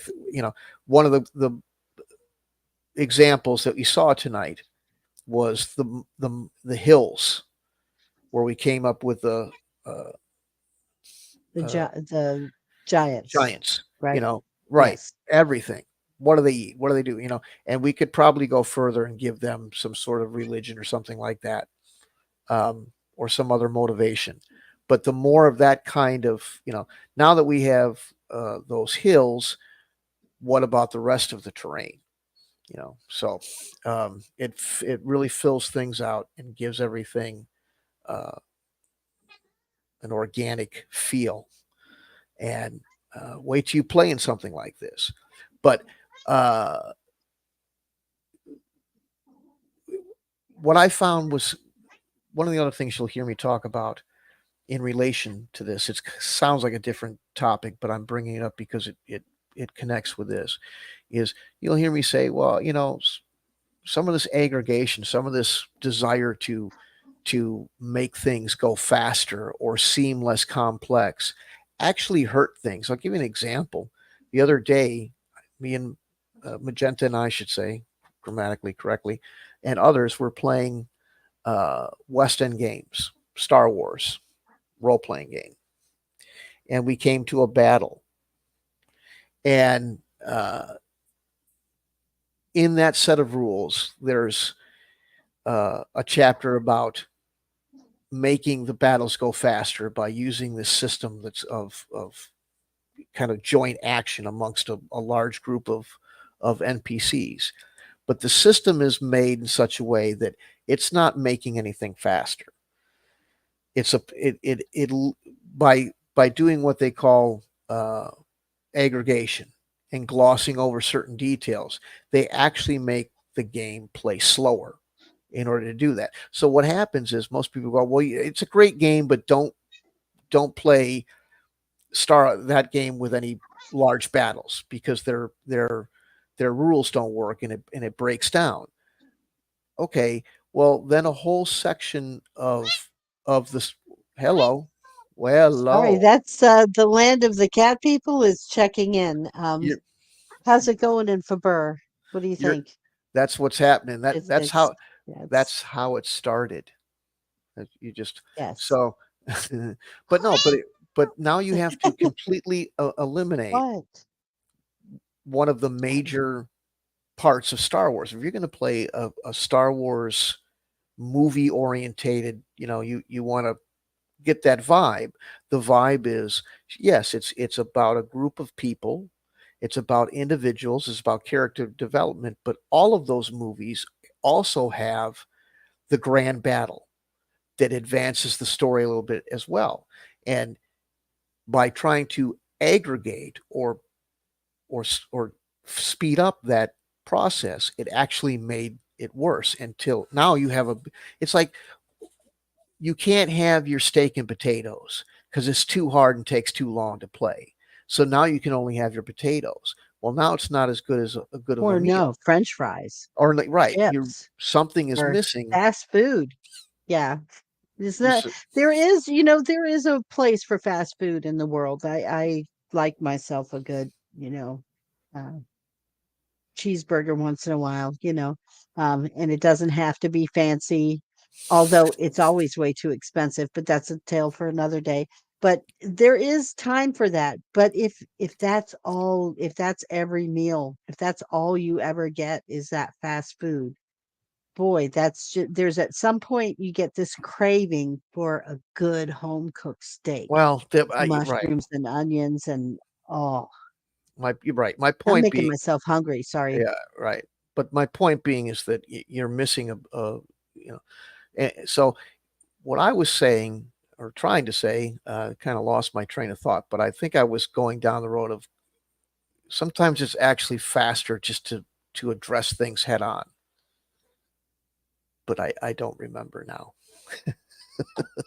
one of the examples that we saw tonight was the hills where we came up with uh, uh, The giants, giants, right? right? Yes. Everything. What do they eat? What do they do? And we could probably go further and give them some sort of religion or something like that, or some other motivation. But the more of that kind of, now that we have those hills, what about the rest of the terrain? So it really fills things out and gives everything uh, an organic feel. And wait till you play in something like this. But uh, what I found was one of the other things you'll hear me talk about in relation to this. It sounds like a different topic, but I'm bringing it up because it connects with this. Is you'll hear me say, well, some of this aggregation, some of this desire to make things go faster or seem less complex actually hurt things. I'll give you an example. The other day, me and Magenta and I should say grammatically correctly, and others were playing West End games, Star Wars role playing game, and we came to a battle, and in that set of rules, there's a chapter about making the battles go faster by using this system that's of kind of joint action amongst a large group of NPCs. But the system is made in such a way that it's not making anything faster. It's a it by doing what they call aggregation and glossing over certain details, they actually make the game play slower in order to do that. So what happens is most people go, well, it's a great game, but don't play that game with any large battles because their rules don't work and it breaks down. okay, well then a whole section of this. Hello, well, Sorry, hello. that's the land of the cat people is checking in. You're How's it going in Faber? What do you you're think? that's what's happening. It's yeah, That's it's how it started. You just yes. so, but no, but now you have to completely eliminate What? one of the Um, major parts of Star Wars. If you're going to play a Star Wars movie orientated, you want to get that vibe. The vibe is, yes, it's about a group of people. It's about individuals. It's about character development. But all of those movies also have the grand battle that advances the story a little bit as well. And by trying to aggregate or speed up that process, it actually made it worse until now you have a. It's like you can't have your steak and potatoes because it's too hard and takes too long to play. So now you can only have your potatoes. Well, now it's not as good as a good of a or meal. no, French fries, Or like, right, you're chips, something is or missing. fast food. Yeah. It's not So, there is, you know, there is a place for fast food in the world. I like myself a good, uh, cheeseburger once in a while, and it doesn't have to be fancy, although it's always way too expensive, but that's a tale for another day. But there is time for that. But if that's all, if that's every meal, if that's all you ever get is that fast food, boy, there's at some point you get this craving for a good home cooked steak well, with right, mushrooms and onions and oh, you're right. My I'm point making being, myself hungry. Sorry. yeah, right. But my point being is that you're missing you know. So what I was saying or trying to say, kind of lost my train of thought. But I think I was going down the road of sometimes it's actually faster just to address things head on. But I don't remember now.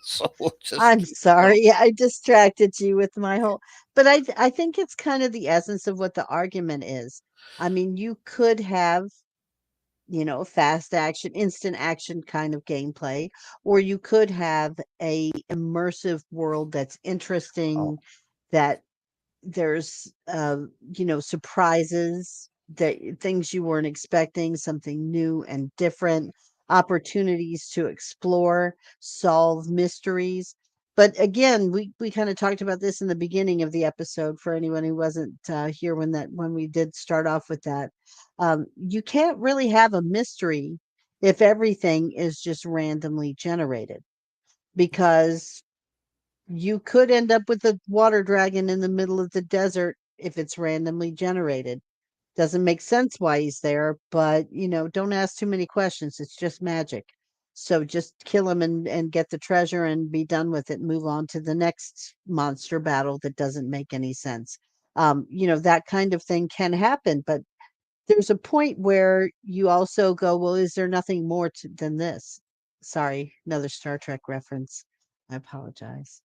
So we'll just I'm keep going. sorry. I distracted you with my whole, but I think it's kind of the essence of what the argument is. I mean, you could have, fast action, instant action kind of gameplay, or you could have a immersive world that's Oh, interesting, that there's surprises, that things you weren't expecting, something new and different, opportunities to explore, solve mysteries. But again, we kind of talked about this in the beginning of the episode for anyone who wasn't here when we did start off with that. You can't really have a mystery if everything is just randomly generated, because you could end up with a water dragon in the middle of the desert if it's randomly generated. Doesn't make sense why he's there, but don't ask too many questions. It's just magic. So just kill him and get the treasure and be done with it. Move on to the next monster battle that doesn't make any sense. That kind of thing can happen, but there's a point where you also go, well, is there nothing more than this? Sorry, another Star Trek reference. I apologize.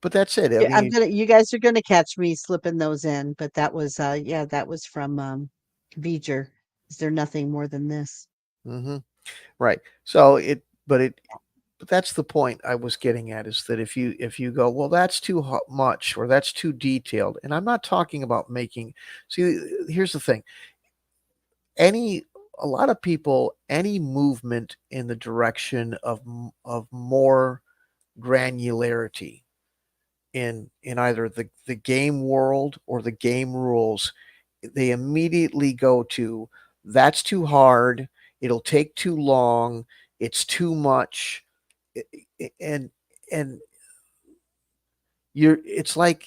but that's it. I Yeah, mean, you guys are gonna catch me slipping those in, but that was yeah, that was from V'ger. Is there nothing more than this? hmm right. So but that's the point I was getting at is that if you go, well, that's too much or that's too detailed, and I'm not talking about making. See, here's the thing. Any A lot of people, any movement in the direction of more granularity in either the game world or the game rules, they immediately go to that's too hard, it'll take too long, it's too much, and and it's like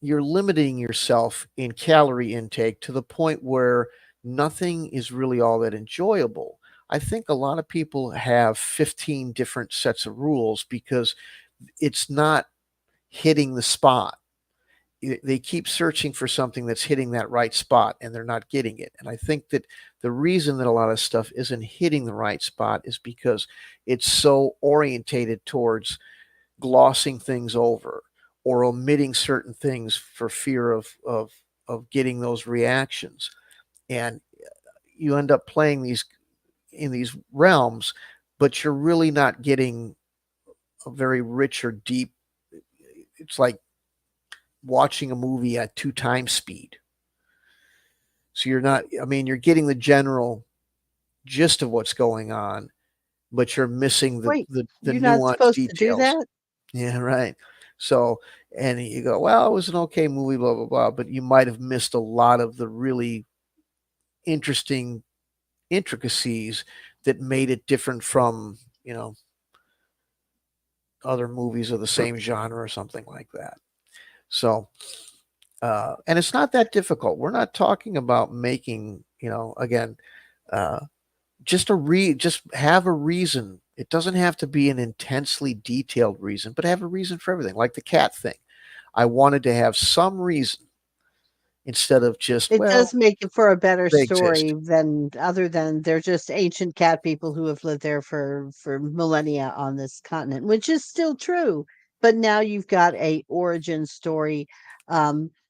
you're limiting yourself in calorie intake to the point where nothing is really all that enjoyable. I think a lot of people have 15 different sets of rules because it's not hitting the spot. They keep searching for something that's hitting that right spot and they're not getting it. And I think that the reason that a lot of stuff isn't hitting the right spot is because it's so orientated towards glossing things over or omitting certain things for fear of getting those reactions. And you end up playing in these realms, but you're really not getting a very rich or deep. It's like watching a movie at 2 times speed. So you're not. I mean, you're getting the general gist of what's going on, but you're missing Wait, the you're not nuanced supposed to do details. that? Yeah, right. So, and you go, well, it was an okay movie, blah blah blah, but you might have missed a lot of the really interesting intricacies that made it different from other movies of the same genre or something like that. So, and it's not that difficult. We're not talking about making, again, uh, just have a reason. It doesn't have to be an intensely detailed reason, but have a reason for everything. Like the cat thing, I wanted to have some reason instead of just, It well, does make it for a better they story exist. than other than they're just ancient cat people who have lived there for millennia on this continent, which is still true. But now you've got a origin story.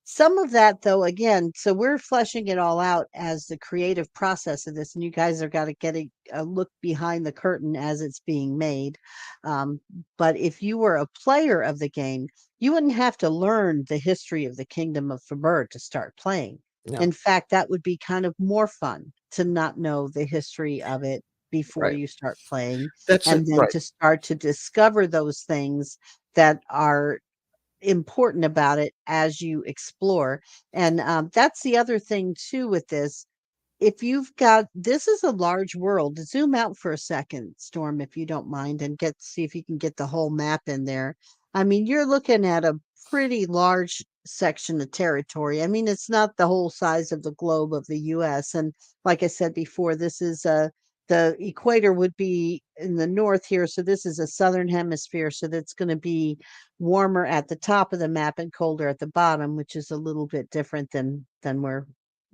Some of that though, again, so we're fleshing it all out as the creative process of this, and you guys are got to get a look behind the curtain as it's being made. Um, but if you were a player of the game, you wouldn't have to learn the history of the kingdom of Faber to start playing. No, In fact, that would be kind of more fun to not know the history of it before right. you start playing, That's it. and then Right. to start to discover those things that are important about it as you explore. And that's the other thing too with this. If you've got, this is a large world. Zoom out for a second, Storm, if you don't mind, and see if you can get the whole map in there. I mean, you're looking at a pretty large section of territory. I mean, it's not the whole size of the globe of the US. And like I said before, this is the equator would be in the north here. So this is a southern hemisphere. So that's going to be warmer at the top of the map and colder at the bottom, which is a little bit different than where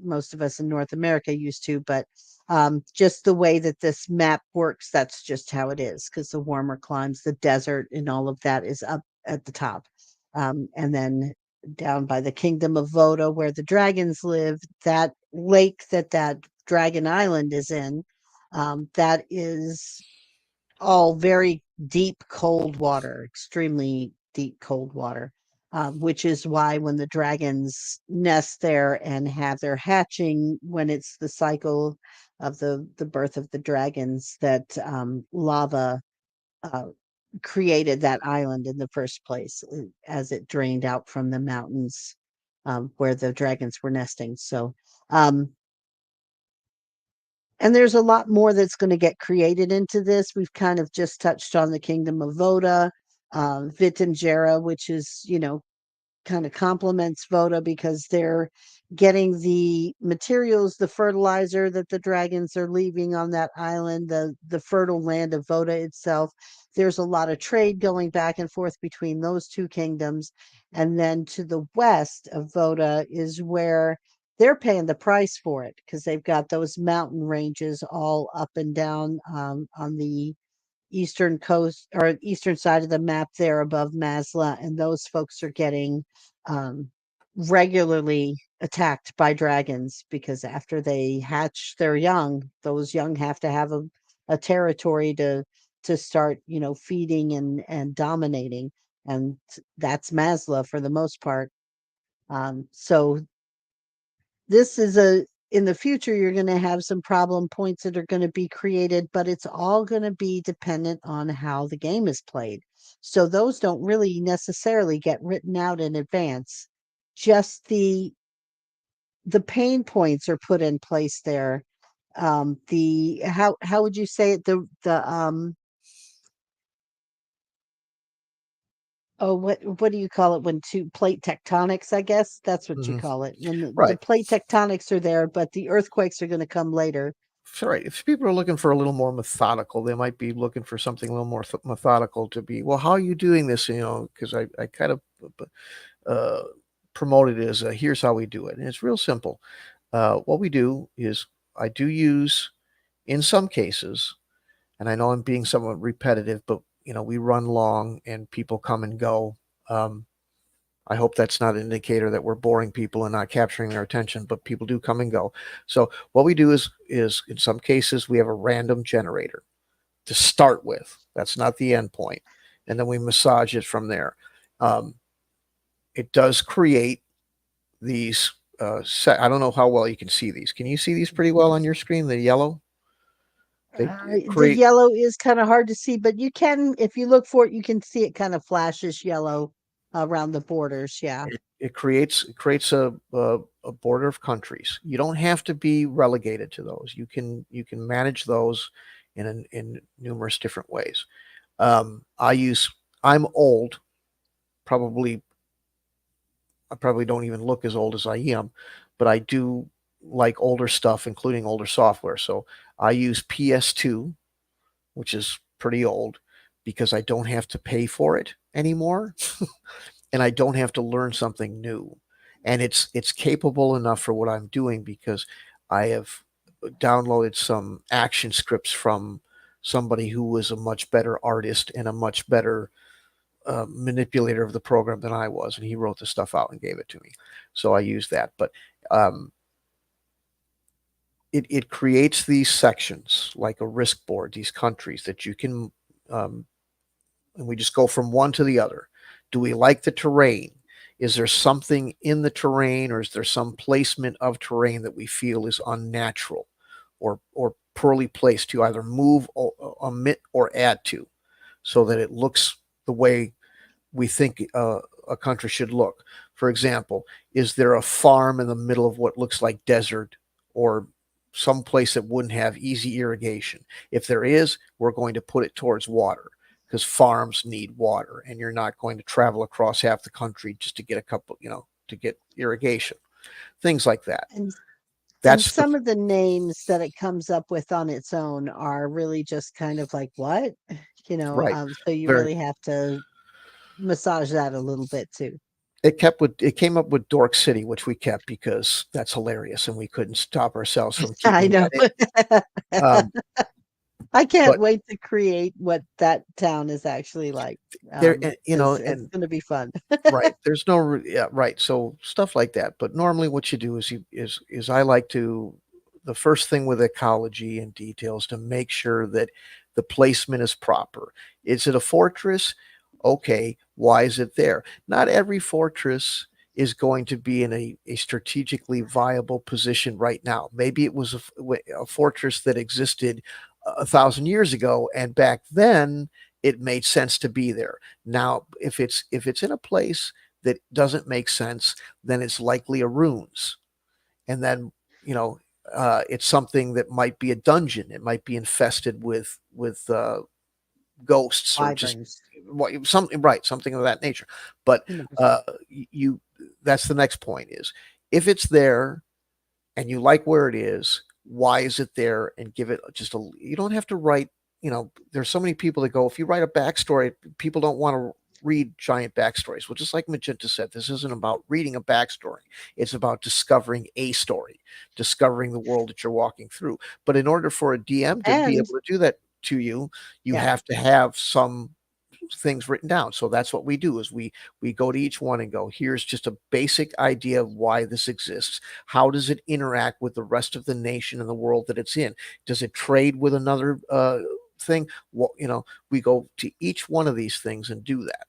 most of us in North America used to, but just the way that this map works, that's just how it is. Because the warmer climes, the desert, and all of that is up at the top, and then down by the kingdom of Voda, where the dragons live, that lake that Dragon Island is in, that is all very deep cold water, extremely deep cold water, which is why when the dragons nest there and have their hatching, when it's the cycle of the birth of the dragons, that lava uh, created that island in the first place, as it drained out from the mountains where the dragons were nesting. So um, and there's a lot more that's going to get created into this. We've kind of just touched on the Kingdom of Voda, Vitangera, which is, kind of complements Voda because they're getting the materials, the fertilizer that the dragons are leaving on that island, the fertile land of Voda itself. There's a lot of trade going back and forth between those two kingdoms. And then to the west of Voda is where they're paying the price for it because they've got those mountain ranges all up and down on the eastern coast or eastern side of the map there above Masla, and those folks are getting um, regularly attacked by dragons because after they hatch their young, those young have to have a territory to start, feeding and dominating, and that's Masla for the most part. So this is a in the future you're going to have some problem points that are going to be created, but it's all going to be dependent on how the game is played. So those don't really necessarily get written out in advance. Just the pain points are put in place there. The how would you say it, the oh, what do you call it when two plate tectonics? I guess that's what you Hmm. call it. When the Right. plate tectonics are there, but the earthquakes are going to come later. So, right. If people are looking for a little more methodical, they might be looking for something a little more methodical to be, well, how are you doing this? Because I kind of uh, promoted it as here's how we do it. And it's real simple. What we do is I do use, in some cases, and I know I'm being somewhat repetitive, but we run long and people come and go. Um, I hope that's not an indicator that we're boring people and not capturing their attention, but people do come and go. So what we do is in some cases we have a random generator to start with. That's not the end point, and then we massage it from there. Um, it does create these. I don't know how well you can see these. Can you see these pretty well on your screen? The yellow. They The create. yellow is kind of hard to see, but you can, if you look for it, you can see it kind of flashes yellow around the borders. Yeah. It creates a border of countries. You don't have to be relegated to those. You can manage those in numerous different ways. I use. I'm old. Probably I probably don't even look as old as I am, but I do like older stuff, including older software. So I use PS2, which is pretty old, because I don't have to pay for it anymore, and I don't have to learn something new. And it's capable enough for what I'm doing because I have downloaded some action scripts from somebody who was a much better artist and a much better manipulator of the program than I was, and he wrote the stuff out and gave it to me. So I use that. But um, it creates these sections like a risk board, these countries that you can, um, and we just go from one to the other. Do we like the terrain? Is there something in the terrain, or is there some placement of terrain that we feel is unnatural, or poorly placed to either move, or omit, or add to, so that it looks the way we think a country should look. For example, is there a farm in the middle of what looks like desert, or some place that wouldn't have easy irrigation? If there is, we're going to put it towards water because farms need water, and you're not going to travel across half the country just to get a couple, to get irrigation. Things like that. And and That's the some of the names that it comes up with on its own are really just kind of like what? right. So you Very. really have to massage that a little bit too. It came up with Dork City, which we kept because that's hilarious, and we couldn't stop ourselves from I keeping know. that in. Um, I can't but wait to create what that town is actually like. there, Because it's and going to be fun. right, there's no, yeah, right. So stuff like that. But normally, what you do is I like to, the first thing with ecology and details, to make sure that the placement is proper. Is it a fortress? Okay, why is it there? Not every fortress is going to be in a strategically viable position right now. Maybe it was a fortress that existed 1,000 years ago, and back then it made sense to be there. Now, if it's in a place that doesn't make sense, then it's likely a ruins, and then you know it's something that might be a dungeon. It might be infested with ghosts, or just Wyverns. something, right, something of that nature. But 100%. uh, you that's the next point, is if it's there and you like where it is, why is it there? And give it just a, you don't have to write, there's so many people that go, if you write a backstory, people don't want to read giant backstories. Well, just like Magenta said, this isn't about reading a backstory. It's about discovering a story, discovering the world that you're walking through. But in order for a DM to be And able to do that to you, you yeah, have to have some things written down. So that's what we do, is we go to each one and go, here's just a basic idea of why this exists. How does it interact with the rest of the nation and the world that it's in? Does it trade with another thing? Well, we go to each one of these things and do that.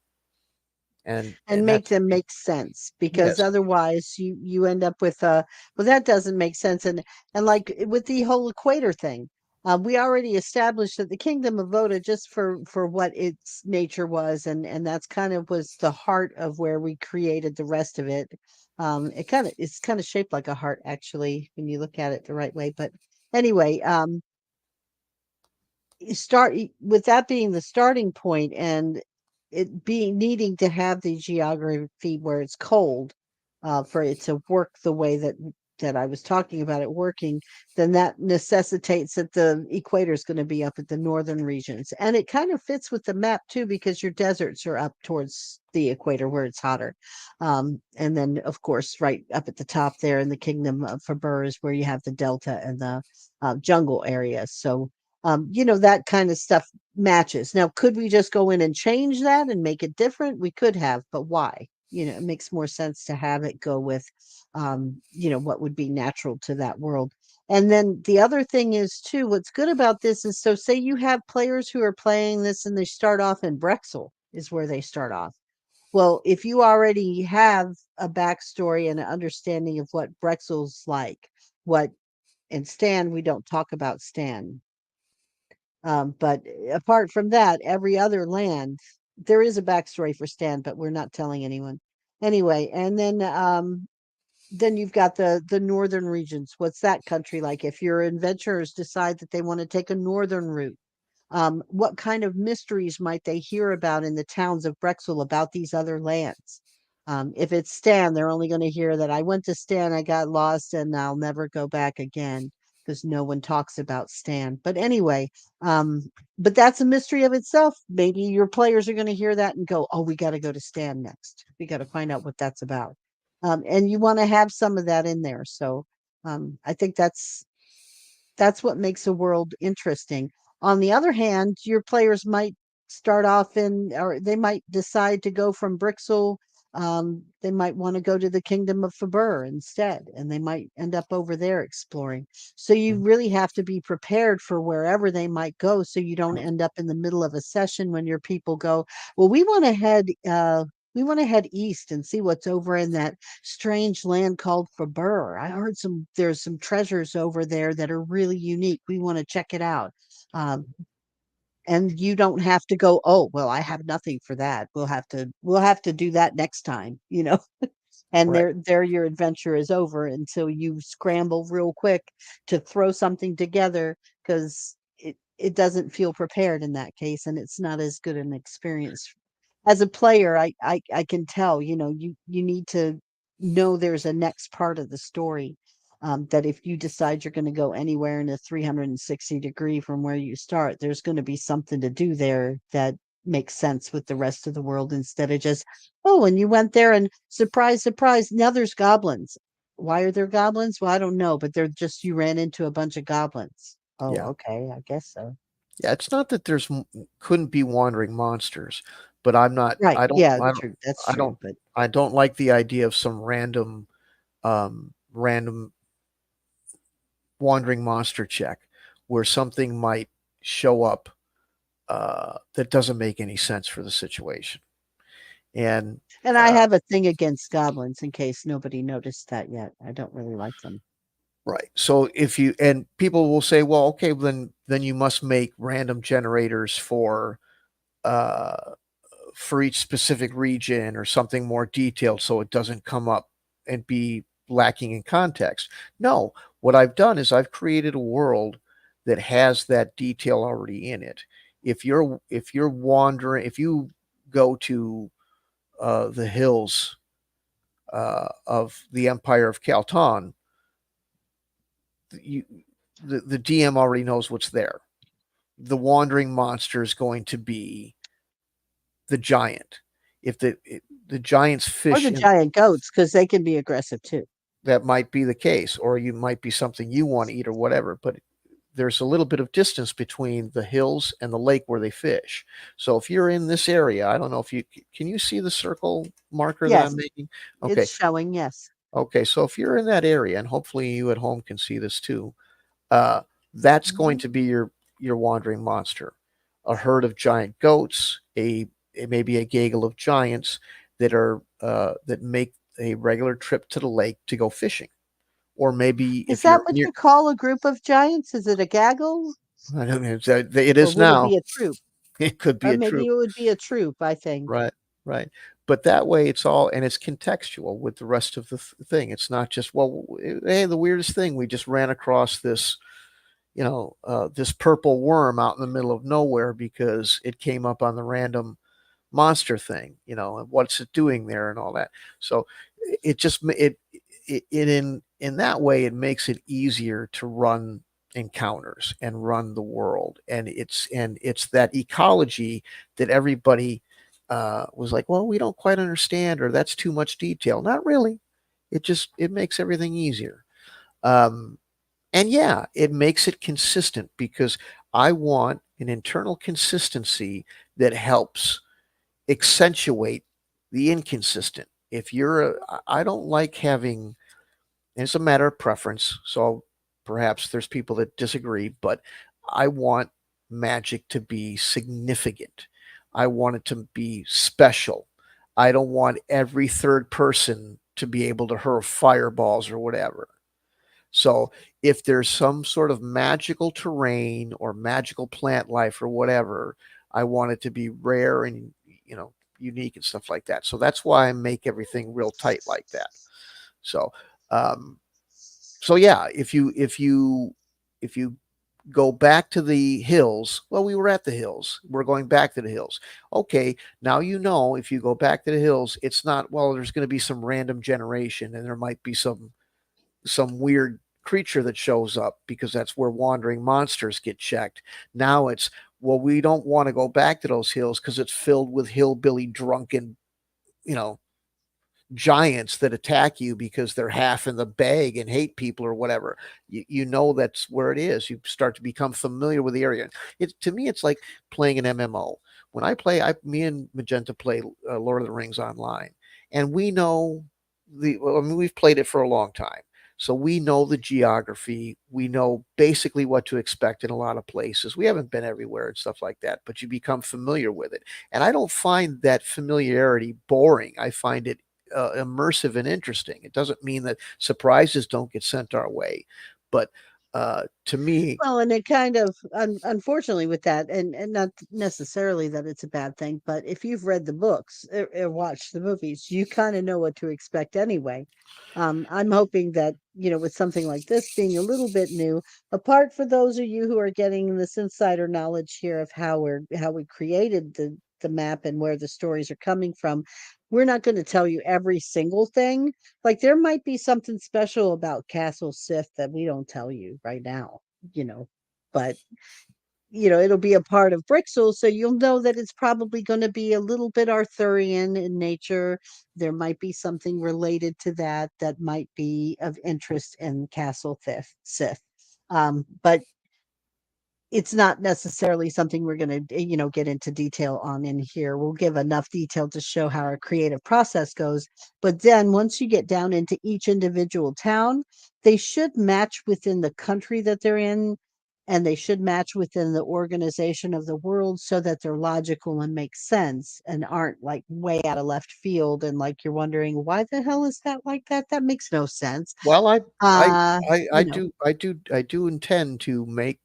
And and make that's, them make sense, because yes. otherwise you end up with well, that doesn't make sense. And like with the whole equator thing, we already established that the kingdom of Voda, just for what its nature was, and that's kind of was the heart of where we created the rest of it. It's kind of shaped like a heart, actually, when you look at it the right way. But anyway, with that being the starting point, and it being needing to have the geography where it's cold, for it to work the way that I was talking about it working, then that necessitates that the equator is going to be up at the northern regions. And it kind of fits with the map too, because your deserts are up towards the equator where it's hotter. And then, of course, right up at the top there in the kingdom of Faber is where you have the delta and the jungle areas. So that kind of stuff matches. Now, could we just go in and change that and make it different? We could have, but why? it makes more sense to have it go with, what would be natural to that world. And then the other thing is too, what's good about this is, so say you have players who are playing this and they start off in Brexel is where they start off. Well, if you already have a backstory and an understanding of what Brexel's like, what and Stan, we don't talk about Stan. But apart from that, every other land, there is a backstory for Stan, but we're not telling anyone. Anyway, and then you've got the northern regions. What's that country like? If your adventurers decide that they want to take a northern route, what kind of mysteries might they hear about in the towns of Brexel about these other lands? If it's Stan, they're only going to hear that I went to Stan, I got lost, and I'll never go back again because no one talks about Stan. But anyway, um, but that's a mystery of itself. Maybe your players are going to hear that and go, "Oh, we got to go to Stan next. We got to find out what that's about." And you want to have some of that in there. So I think that's what makes a world interesting. On the other hand, your players might start off in, or they might decide to go from Brixel. They might want to go to the Kingdom of Faber instead, and they might end up over there exploring. So you Mhm. really have to be prepared for wherever they might go, so you don't end up in the middle of a session when your people go, "Well, we want to head." We want to head east and see what's over in that strange land called Faber. I heard there's some treasures over there that are really unique. We want to check it out. Um, and you don't have to go, "Oh, well, I have nothing for that. We'll have to do that next time," and Right. there your adventure is over until you scramble real quick to throw something together because it doesn't feel prepared in that case, and it's not as good an experience. As a player, I can tell, you need to know there's a next part of the story. That if you decide you're going to go anywhere in a 360-degree from where you start, there's going to be something to do there that makes sense with the rest of the world, instead of just, "Oh, and you went there and surprise, surprise, now there's goblins." Why are there goblins? Well, I don't know, but they're just, you ran into a bunch of goblins. Oh, Yeah. okay, I guess so. Yeah. It's not that couldn't be wandering monsters, but I'm not, Right. Yeah, true. That's I don't, true. But I don't like the idea of some random wandering monster check where something might show up that doesn't make any sense for the situation. And and I uh, have a thing against goblins in case nobody noticed that yet. I don't really like them. right, so if you and people will say, well, okay, then you must make random generators uh, for each specific region or something more detailed so it doesn't come up and be lacking in context. No, what I've done is I've created a world that has that detail already in it. If you're wandering, if you go to the hills of the Empire of Calton, you, the DM already knows what's there. The wandering monster is going to be the giant. If the giant's Or fish the in, giant goats, because they can be aggressive too. that might be the case, or you might be something you want to eat or whatever. But there's a little bit of distance between the hills and the lake where they fish. So if you're in this area, I don't know if you can you see the circle marker that I'm Yes, making? it's Okay. showing. Yes. Okay. So if you're in that area, and hopefully you at home can see this too, uh, that's going Mhm. to be your wandering monster. A herd of giant goats, maybe a gaggle of giants that make a regular trip to the lake to go fishing. Or maybe Is if that you're what near, you call a group of giants? Is it a gaggle, I don't know, it or is would it now. be a troop? It could be Or a maybe troop, it would be a troop, I think. right? Right. But that way, it's all and it's contextual with the rest of the thing. It's not just, well, hey, the weirdest thing, we just ran across this, this purple worm out in the middle of nowhere because it came up on the random monster thing, and what's it doing there and all that. So it just it in that way it makes it easier to run encounters and run the world, and it's that ecology that everybody was like, well, we don't quite understand, or that's too much detail. Not really. It makes everything easier. Um, and yeah, it makes it consistent because I want an internal consistency that helps accentuate the inconsistent If you're, I don't like having, and it's a matter of preference. So perhaps there's people that disagree, but I want magic to be significant. I want it to be special. I don't want every third person to be able to hurl fireballs or whatever. So if there's some sort of magical terrain or magical plant life or whatever, I want it to be rare and, you know, unique and stuff like that. So that's why I make everything real tight like that. So, um, so yeah, if you go back to the hills, well, we were at the hills. We're going back to the hills. Okay, now you know if you go back to the hills, it's not, well, there's going to be some random generation and there might be some weird creature that shows up because that's where wandering monsters get checked. Now it's, well, we don't want to go back to those hills because it's filled with hillbilly drunken, you know, giants that attack you because they're half in the bag and hate people or whatever. You know that's where it is. You start to become familiar with the area. It's, to me, it's like playing an MMO. When I play, me and Magenta play Lord of the Rings online, and we know well, I mean, we've played it for a long time. So we know the geography. We know basically what to expect in a lot of places. We haven't been everywhere and stuff like that, but you become familiar with it. And I don't find that familiarity boring. I find it immersive and interesting. It doesn't mean that surprises don't get sent our way, but to me, Well, and it kind of, unfortunately, with that, and not necessarily that it's a bad thing, but if you've read the books or watched the movies, you kind of know what to expect anyway. I'm hoping that, with something like this being a little bit new, apart for those of you who are getting this insider knowledge here of how we created the map and where the stories are coming from, we're not going to tell you every single thing. Like there might be something special about Castle Sith that we don't tell you right now, you know, but it'll be a part of Brixel, so you'll know that it's probably going to be a little bit Arthurian in nature. There might be something related to that that might be of interest in Castle Sith. But it's not necessarily something we're going to get into detail on in here. We'll give enough detail to show how our creative process goes, but then once you get down into each individual town, they should match within the country that they're in, and they should match within the organization of the world so that they're logical and make sense and aren't like way out of left field and like you're wondering why the hell is that like that, that makes no sense. well, I, uh I you know do intend to make,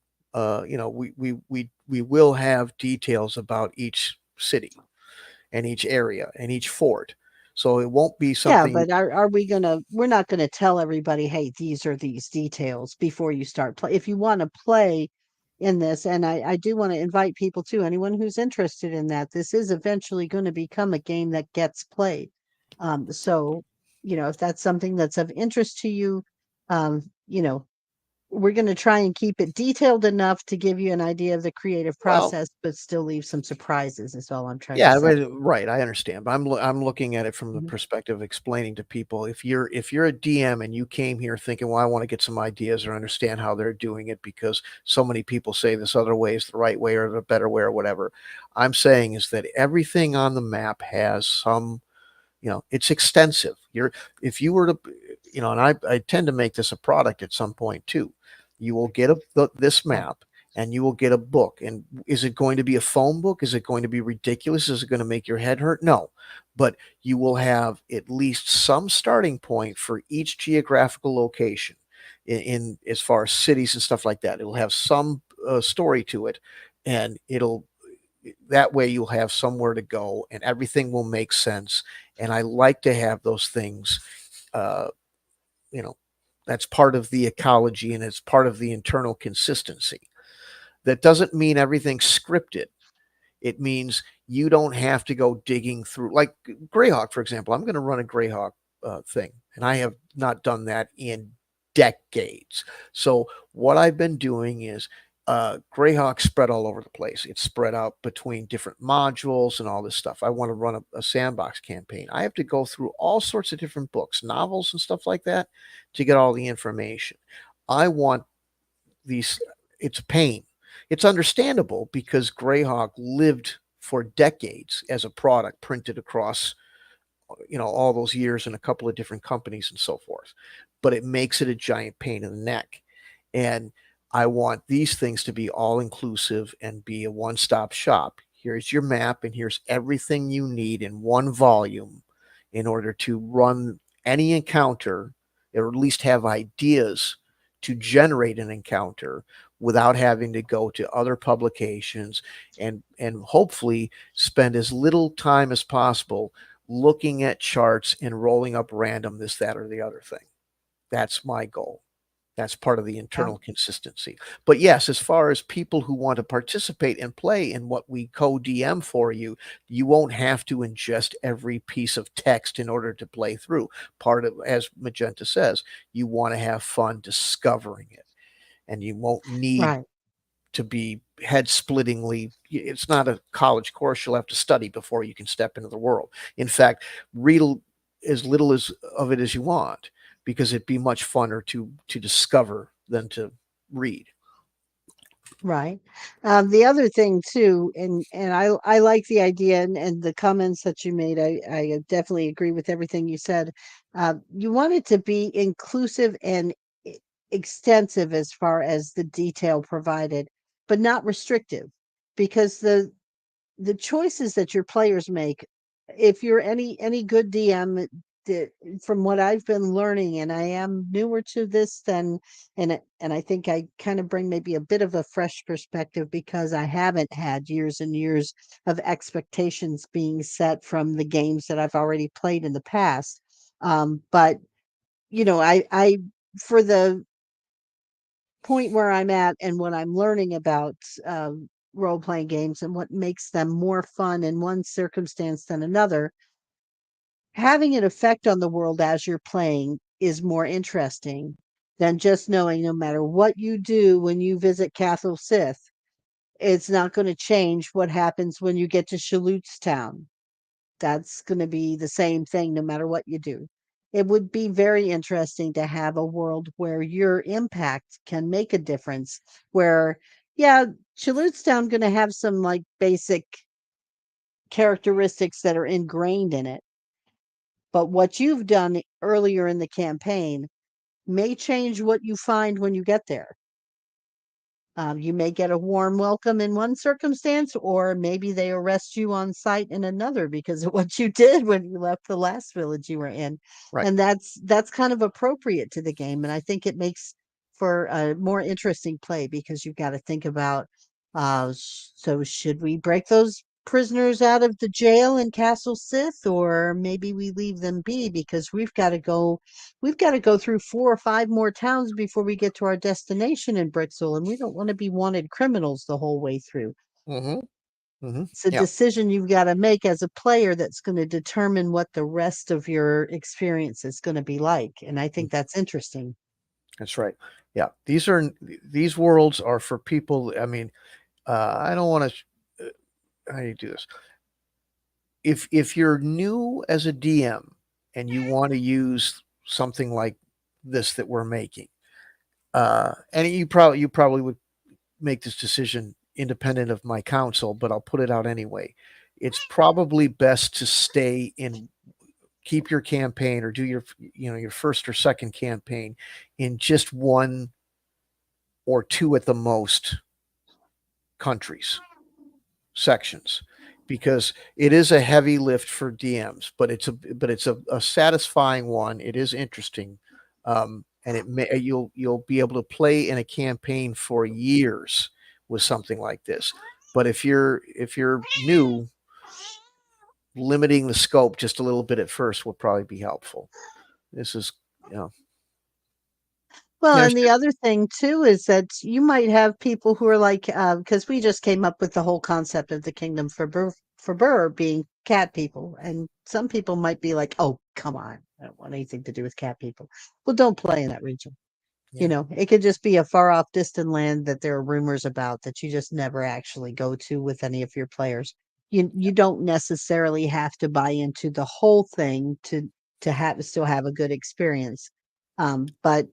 we will have details about each city and each area and each fort. So it won't be Yeah, something. but we're not gonna tell everybody, hey, these are these details before you start play. If you want to play in this, and I do want to invite people to anyone who's interested in that, this is eventually going to become a game that gets played. So, if that's something that's of interest to you, um, you know, we're going to try and keep it detailed enough to give you an idea of the creative Well, process, but still leave some surprises, is all I'm trying to yeah, say. right. I understand, but I'm looking at it from the Mhm. perspective of explaining to people, if you're a DM and you came here thinking, well, I want to get some ideas or understand how they're doing it because so many people say this other way is the right way or the better way or whatever. I'm saying is that everything on the map has some, it's extensive. If you were to, and I tend to make this a product at some point too. You will get this Yeah. map and you will get a book. And is it going to be a phone book? Is it going to be ridiculous? Is it going to make your head hurt? No, but you will have at least some starting point for each geographical location in as far as cities and stuff like that. It'll have some story to it, and it'll that way you'll have somewhere to go and everything will make sense. And I like to have those things, uh, you know, that's part of the ecology and it's part of the internal consistency. That doesn't mean everything's scripted. It means you don't have to go digging through, like Greyhawk, for example. I'm going to run a Greyhawk thing, and I have not done that in decades. So what I've been doing is Greyhawk spread all over the place. It's spread out between different modules and all this stuff. I want to run a sandbox campaign. I have to go through all sorts of different books, novels, and stuff like that to get all the information. I want these, it's pain. It's understandable because Greyhawk lived for decades as a product printed across all those years in a couple of different companies and so forth. But it makes it a giant pain in the neck. And I want these things to be all inclusive and be a one stop shop. Here's your map, and here's everything you need in one volume in order to run any encounter, or at least have ideas to generate an encounter without having to go to other publications, and hopefully spend as little time as possible looking at charts and rolling up random this, that, or the other thing. That's my goal. That's part of the Yeah. internal consistency. But yes, as far as people who want to participate and play in what we co-DM for you, you won't have to ingest every piece of text in order to play through. Part of, as Magenta says, you want to have fun discovering it, and you won't need Right. to be head splittingly. It's not a college course you'll have to study before you can step into the world. In fact, read as little as of it as you want, because it'd be much funner to discover than to read. Right. The other thing too, and I like the idea and the comments that you made. I definitely agree with everything you said. You want it to be inclusive and extensive as far as the detail provided, but not restrictive, because the choices that your players make, if you're any good DM, from what I've been learning, and I am newer to this than, and I think I kind of bring maybe a bit of a fresh perspective because I haven't had years and years of expectations being set from the games that I've already played in the past. But I for the point where I'm at and what I'm learning about role playing games and what makes them more fun in one circumstance than another, having an effect on the world as you're playing is more interesting than just knowing no matter what you do when you visit Castle Sith, it's not going to change what happens when you get to Town. That's going to be the same thing no matter what you do. It would be very interesting to have a world where your impact can make a difference. Where, yeah, Chalootstown going to have some like basic characteristics that are ingrained in it, but what you've done earlier in the campaign may change what you find when you get there. You may get a warm welcome in one circumstance, or maybe they arrest you on site in another because of what you did when you left the last village you were in. Right. And that's kind of appropriate to the game. And I think it makes for a more interesting play because you've got to think about, so should we break those prisoners out of the jail in Castle Sith, or maybe we leave them be because we've got to go through 4 or 5 more towns before we get to our destination in Brixel, and we don't want to be wanted criminals the whole way through. Mm-hmm. Mm-hmm. It's a Yeah. decision you've got to make as a player that's going to determine what the rest of your experience is going to be like. And I think that's interesting. That's right. Yeah. These worlds are for people. I mean, I don't want to. How do you do this? If you're new as a DM and you want to use something like this that we're making, and you probably would make this decision independent of my counsel, but I'll put it out anyway. It's probably best to stay in, keep your campaign, or do your first or second campaign in just one or two at the most countries, sections, because it is a heavy lift for DMs, but it's a satisfying one. It is interesting, and you'll be able to play in a campaign for years with something like this. But if you're new, limiting the scope just a little bit at first will probably be helpful. This is, you know, Well, there's and the other thing too is that you might have people who are like, because we just came up with the whole concept of the kingdom for Burr being cat people, and some people might be like, "Oh, come on, I don't want anything to do with cat people." Well, don't play in that region. yeah. It could just be a far off distant land that there are rumors about that you just never actually go to with any of your players. You don't necessarily have to buy into the whole thing to have still have a good experience. But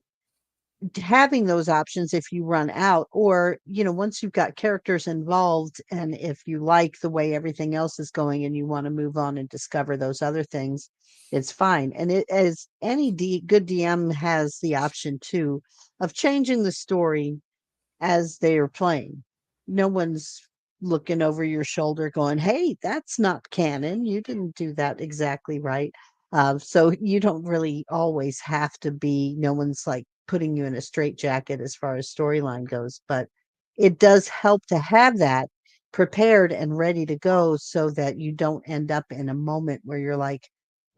having those options if you run out, or once you've got characters involved, and if you like the way everything else is going and you want to move on and discover those other things, it's fine. And it, as any good DM has the option too of changing the story as they are playing. No one's looking over your shoulder going, "Hey, that's not canon. You didn't do that exactly right." So you don't really always have to be, no one's like putting you in a straitjacket as far as storyline goes, but it does help to have that prepared and ready to go so that you don't end up in a moment where you're like,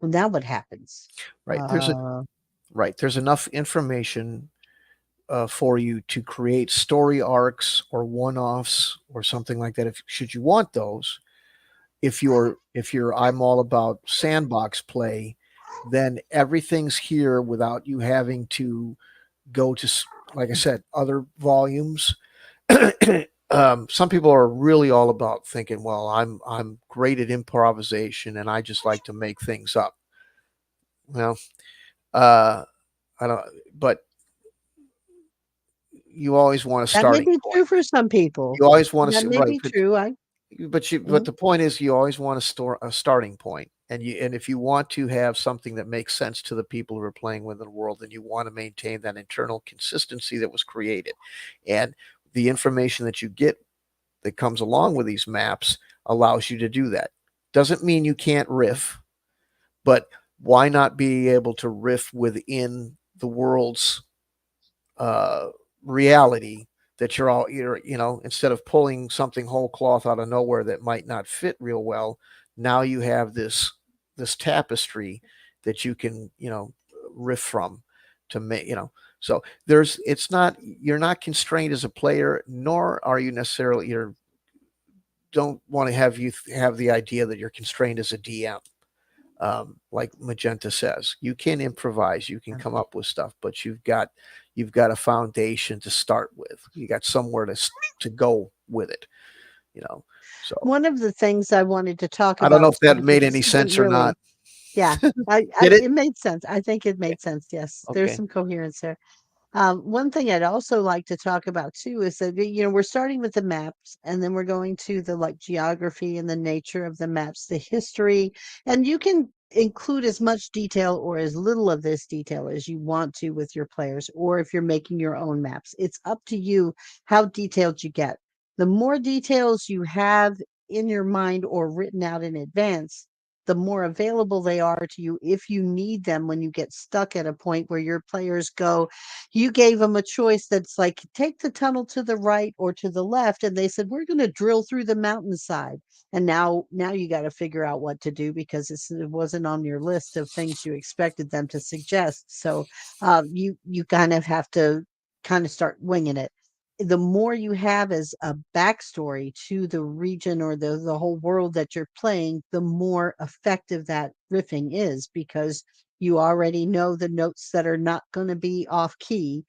well, now what happens? Right. Uh, There's enough information for you to create story arcs or one-offs or something like that. If should you want those, if you're I'm all about sandbox play, then everything's here without you having to go to, like I said, other volumes. Some people are really all about thinking, well, I'm great at improvisation and I just like to make things up. Well, uh, I don't, but you always want a that may starting be point. true for some people. You always want to That see, may right, be true. but Mhm. the point is you always want to store a starting point, and if you want to have something that makes sense to the people who are playing within the world, then you want to maintain that internal consistency that was created, and the information that you get that comes along with these maps allows you to do that. Doesn't mean you can't riff, but why not be able to riff within the world's uh, reality that instead of pulling something whole cloth out of nowhere that might not fit real well, now you have this tapestry that you can riff from to make so there's it's not you're not constrained as a player, nor are you necessarily you're don't want to have you have the idea that you're constrained as a DM. Like Magenta says, you can improvise, you can come up with stuff, but you've got a foundation to start with. You got somewhere to go with it, you know. So One of the things I wanted to talk I don't know about if that too, but made this any isn't sense or not. really, yeah, Did it? it made sense. I think it made sense. Yes, there's Okay. some coherence there. One thing I'd also like to talk about too is that, we're starting with the maps, and then we're going to the like geography and the nature of the maps, the history, and you can include as much detail or as little of this detail as you want to with your players, or if you're making your own maps, it's up to you how detailed you get. The more details you have in your mind or written out in advance, the more available they are to you if you need them when you get stuck at a point where your players go, you gave them a choice that's like, take the tunnel to the right or to the left, and they said, we're going to drill through the mountainside. And now you got to figure out what to do because it wasn't on your list of things you expected them to suggest. So you kind of have to kind of start winging it. The more you have as a backstory to the region or the whole world that you're playing, the more effective that riffing is, because you already know the notes that are not going to be off key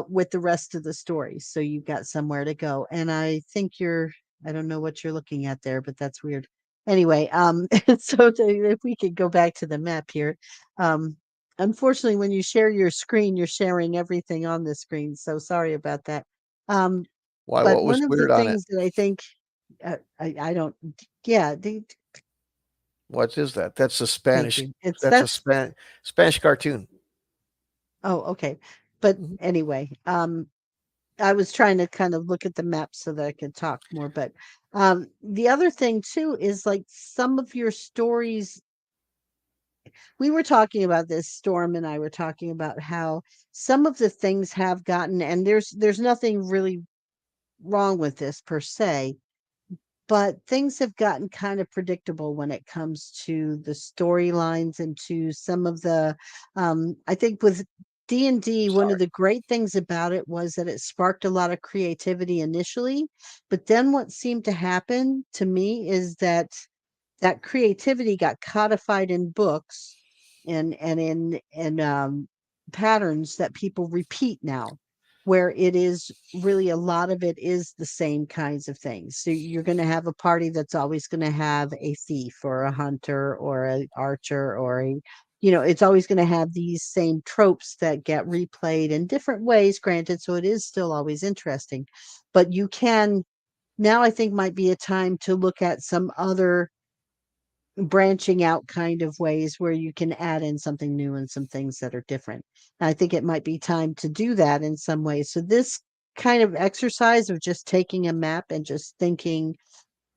with the rest of the story. So you've got somewhere to go. And I think I don't know what you're looking at there, but that's weird. Anyway, if we could go back to the map here. Um, Unfortunately, when you share your screen, you're sharing everything on the screen. So sorry about that. Um, Why? but What was one of the weird on it? things that I think, I don't, yeah, What is that? That's a thank Spanish. you. That's a Spanish cartoon. Oh, okay. But Mhm. anyway, I was trying to kind of look at the map so that I could talk more. But the other thing too is like some of your stories, we were talking about this, Storm and I were talking about how some of the things have gotten, and there's nothing really wrong with this per se, but things have gotten kind of predictable when it comes to the storylines and to some of the I think with D&D, one of Sorry. the great things about it was that it sparked a lot of creativity initially, but then what seemed to happen to me is that that creativity got codified in books and in patterns that people repeat now, where it is really a lot of it is the same kinds of things. So you're going to have a party that's always going to have a thief or a hunter or an archer or a it's always going to have these same tropes that get replayed in different ways, granted, so it is still always interesting. But you can now, I think, might be a time to look at some other branching out kind of ways where you can add in something new and some things that are different. And I think it might be time to do that in some ways. So this kind of exercise of just taking a map and just thinking,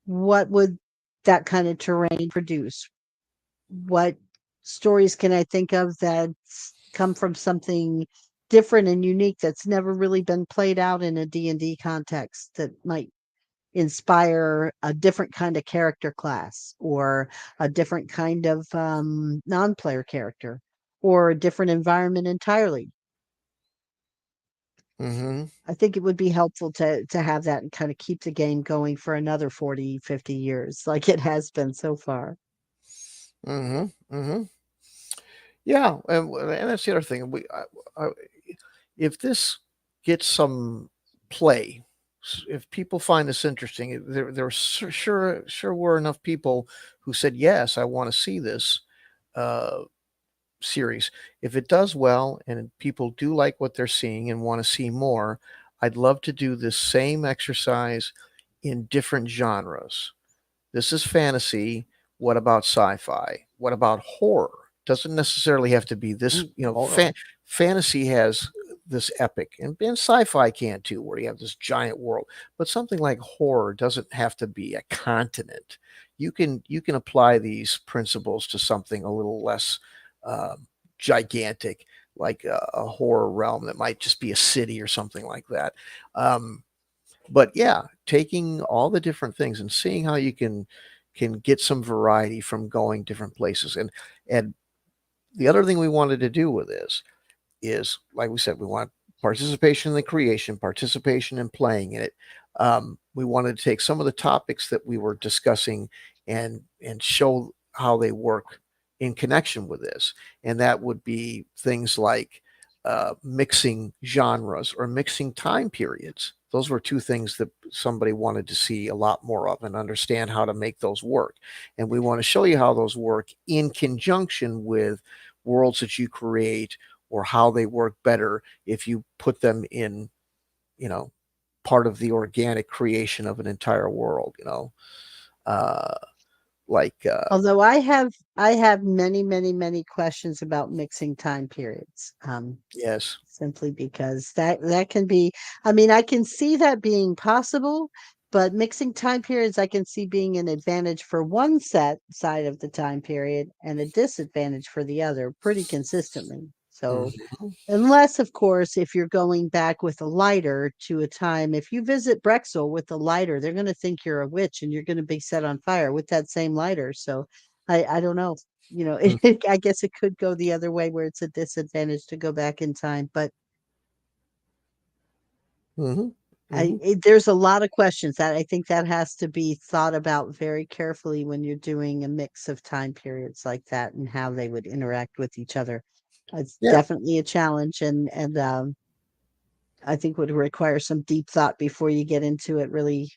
what would that kind of terrain produce? What stories can I think of that come from something different and unique that's never really been played out in a D&D context that might inspire a different kind of character class or a different kind of non-player character or a different environment entirely. Mm-hmm. I think it would be helpful to have that and kind of keep the game going for another 40, 50 years like it has been so far. Mm-hmm. Mm-hmm. Yeah, and that's the other thing. I, if this gets some play, if people find this interesting, there sure were enough people who said yes, I want to see this uh, series. If it does well and people do like what they're seeing and want to see more, I'd love to do this same exercise in different genres. This is fantasy. What about sci-fi? What about horror? Doesn't necessarily have to be this. Mm, horror. Fantasy has this epic, and sci-fi can too, where you have this giant world. But something like horror doesn't have to be a continent. You can apply these principles to something a little less uh, gigantic, like a horror realm that might just be a city or something like that. Um, but yeah, taking all the different things and seeing how you can get some variety from going different places. And the other thing we wanted to do with this is, like we said, we want participation in the creation, participation in playing in it. We wanted to take some of the topics that we were discussing and show how they work in connection with this, and that would be things like mixing genres or mixing time periods. Those were two things that somebody wanted to see a lot more of and understand how to make those work. And we want to show you how those work in conjunction with worlds that you create, or how they work better if you put them in, you know, part of the organic creation of an entire world, uh, like, Although I have many, many, many questions about mixing time periods. yes. Simply because that can be, I mean, I can see that being possible, but mixing time periods I can see being an advantage for one set side of the time period and a disadvantage for the other pretty consistently. So Mhm. unless, of course, if you're going back with a lighter to a time, if you visit Brexel with a lighter, they're going to think you're a witch and you're going to be set on fire with that same lighter. So I don't know. I guess it could go the other way where it's a disadvantage to go back in time. But Mhm. Mhm. there's a lot of questions that I think that has to be thought about very carefully when you're doing a mix of time periods like that and how they would interact with each other. It's Yeah. definitely a challenge, and I think would require some deep thought before you get into it really.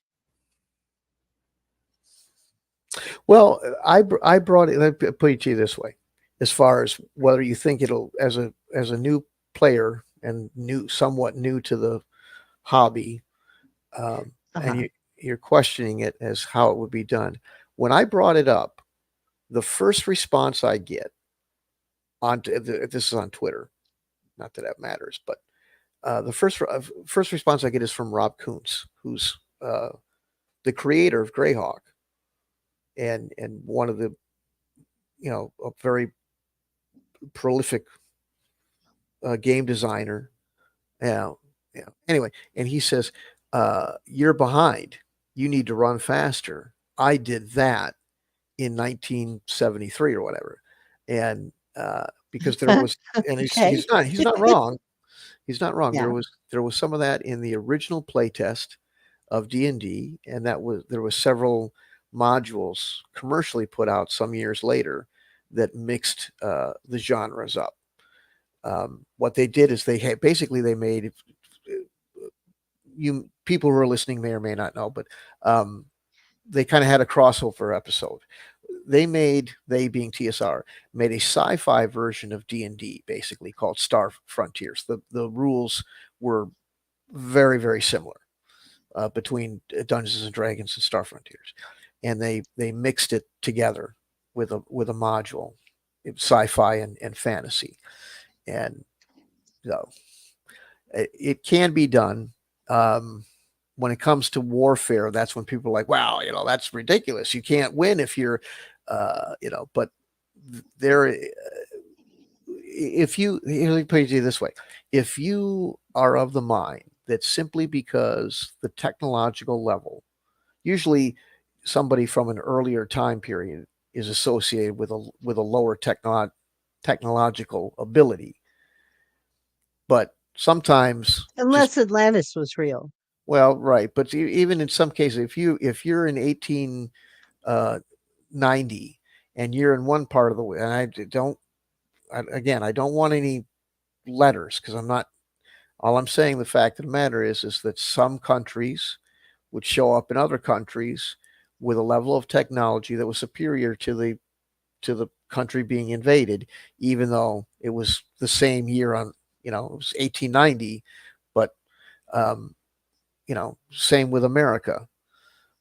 Well, I brought it. Let me put it to you this way: as far as whether you think it'll, as a new player and somewhat new to the hobby, and Uh-huh. you're questioning it as how it would be done. When I brought it up, the first response I get this is on Twitter. Not that that matters, but the first response I get is from Rob Kuntz, who's the creator of Greyhawk and one of the, a very prolific game designer. Yeah, yeah. Anyway, and he says, "You're behind. You need to run faster. I did that in 1973 or whatever," and because there was, and Okay. he's not wrong. He's not wrong. Yeah. There was some of that in the original playtest of D&D, and there was several modules commercially put out some years later that mixed the genres up. What they did is basically they made, you people who are listening may or may not know, but they kind of had a crossover episode. they being TSR, made a sci-fi version of D&D, basically called Star Frontiers. The rules were very, very similar between Dungeons and Dragons and Star Frontiers, and they mixed it together with a module, sci-fi and fantasy, and so it can be done. When it comes to warfare, that's when people are like, "Wow, that's ridiculous. You can't win if you're, But there, if you let me put it this way: if you are of the mind that simply because the technological level, usually somebody from an earlier time period is associated with a lower technological ability, but sometimes just Unless Atlantis was real. well, right, but even in some cases, if you're in 1890 and you're in one part of the way, and again, I don't want any letters because I'm not. All I'm saying, the fact of the matter is that some countries would show up in other countries with a level of technology that was superior to the country being invaded, even though it was the same year it was 1890, but um, same with America.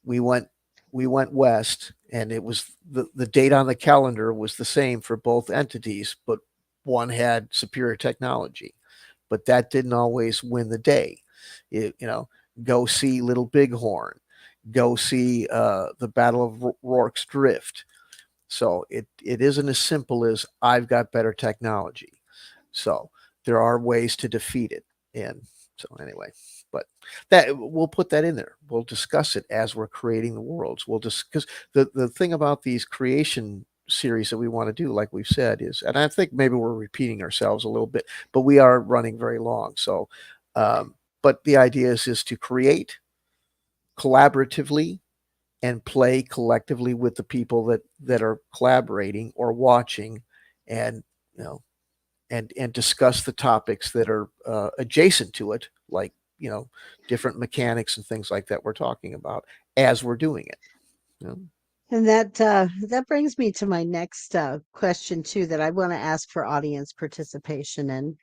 We went we went west, and it was the date on the calendar was the same for both entities, but one had superior technology, but that didn't always win the day. Go see Little Bighorn, go see the Battle of Rorke's Drift. So it isn't as simple as I've got better technology. So there are ways to defeat it. And so anyway, but that we'll put that in there. We'll discuss it as we're creating the worlds. We'll discuss the thing about these creation series that we want to do, like we've said, is, and I think maybe we're repeating ourselves a little bit, but we are running very long. So, but the idea is to create collaboratively and play collectively with the people that are collaborating or watching, and you know and discuss the topics that are adjacent to it, like different mechanics and things like that we're talking about as we're doing it. You know? And that brings me to my next question too, that I want to ask for audience participation in,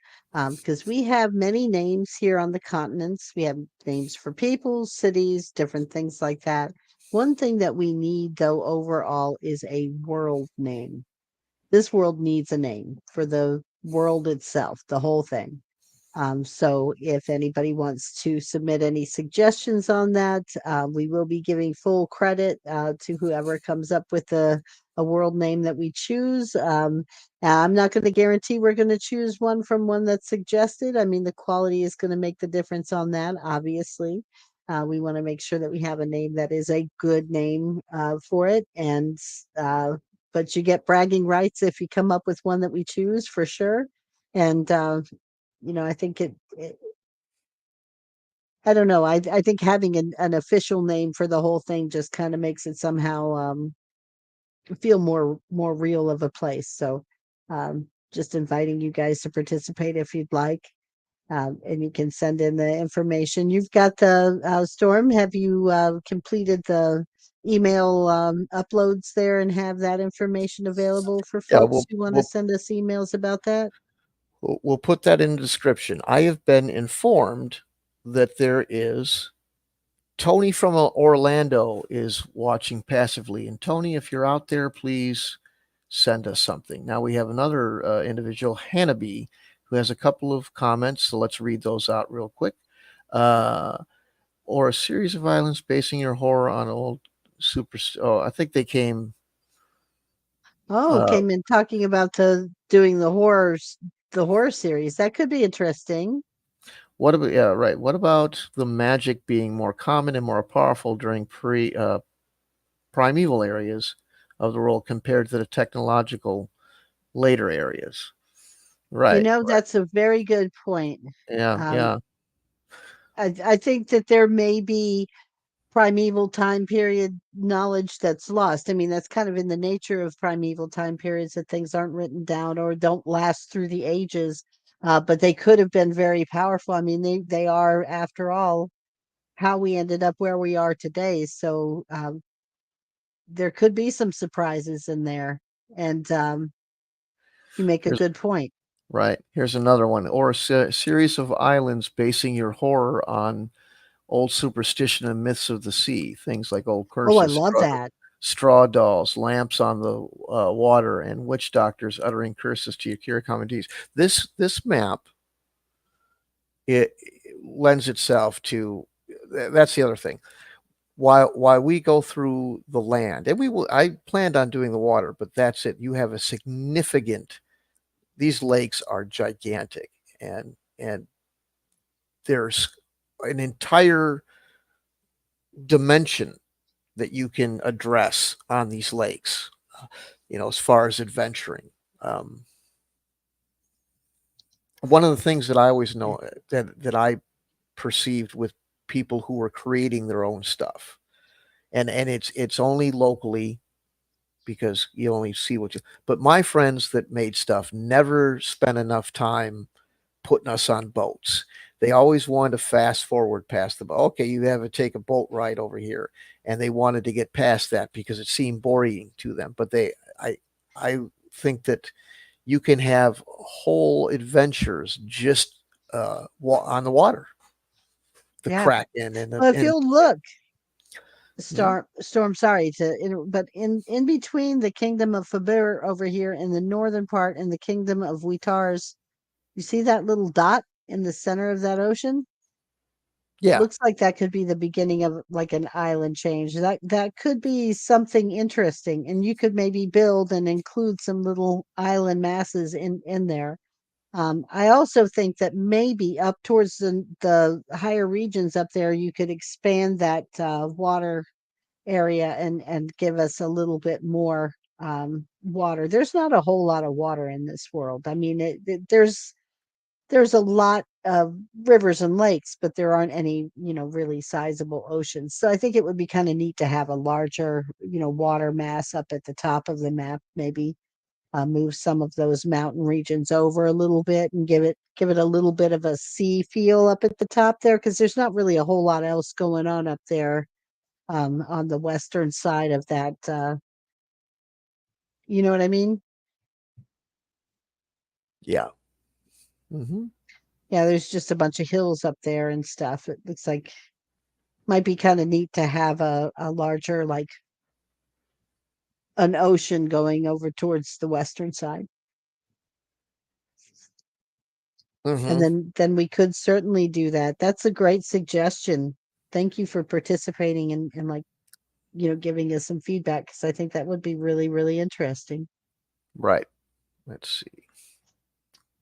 because we have many names here on the continents. We have names for people, cities, different things like that. One thing that we need, though, overall, is a world name. This world needs a name for the world itself, the whole thing. So if anybody wants to submit any suggestions on that, we will be giving full credit to whoever comes up with a world name that we choose. I'm not going to guarantee we're going to choose one from one that's suggested. I mean, the quality is going to make the difference on that, obviously. We want to make sure that we have a name that is a good name for it. But you get bragging rights if you come up with one that we choose for sure. And I think I don't know. I think having an official name for the whole thing just kind of makes it somehow feel more real of a place. So just inviting you guys to participate if you'd like. And you can send in the information. You've got the Storm. Have you completed the email uploads there and have that information available for Yeah, folks who want to send us emails about that? we'll put that in the description. I have been informed that there is Tony from Orlando is watching passively. And Tony, if you're out there, please send us something. Now we have another individual, Hannabee, who has a couple of comments. So let's read those out real quick. Uh, or a series of violence basing your horror on old super. Oh, I think they came. Oh, Uh, came in talking about doing the horror series. That could be interesting. what about, yeah, right. What about the magic being more common and more powerful during primeval areas of the world compared to the technological later areas? Right. Right. That's a very good point. Yeah. Um, Yeah. I think that there may be primeval time period knowledge that's lost. I mean, that's kind of in the nature of primeval time periods that things aren't written down or don't last through the ages. But they could have been very powerful. I mean, they are, after all, how we ended up where we are today. So there could be some surprises in there. And you make a Here's good point. right. Here's another one. Or series of islands basing your horror on old superstition and myths of the sea. Things like old Oh, I curses, love that. straw dolls, lamps on the water, and witch doctors uttering curses to your cure common deeds. This map, it lends itself to. That's the other thing. While we go through the land, and we will, I planned on doing the water, but that's it. You have a significant. These lakes are gigantic, and there's an entire dimension that you can address on these lakes. As far as adventuring. Um, One of the things that I always know that I perceived with people who were creating their own stuff, and it's only locally because you only see what you. But my friends that made stuff never spent enough time putting us on boats. They always wanted to fast forward past the boat. Okay, you have to take a boat ride over here, and they wanted to get past that because it seemed boring to them. But I think that you can have whole adventures just on the water, the Yeah. Kraken and Well, if you'll look, Mhm. Storm, sorry but in between the kingdom of Fabur over here in the northern part and the kingdom of Witars, you see that little dot in the center of that ocean? Yeah, Looks like that could be the beginning of like an island change. That could be something interesting, and you could maybe build and include some little island masses in there. I also think that maybe up towards the higher regions up there, you could expand that water area and give us a little bit more water. There's not a whole lot of water in this world. I mean, there's a lot of rivers and lakes, but there aren't any, really sizable oceans. So I think it would be kind of neat to have a larger, water mass up at the top of the map, maybe move some of those mountain regions over a little bit and give it a little bit of a sea feel up at the top there, because there's not really a whole lot else going on up there on the western side of that. You know what I mean? yeah. Hmm. Yeah, there's just a bunch of hills up there and stuff. It looks like might be kind of neat to have a larger, like an ocean going over towards the western side. And Hmm. then we could certainly do that. That's a great suggestion. Thank you for participating and like, giving us some feedback, because I think that would be really, really interesting. Right. Let's see.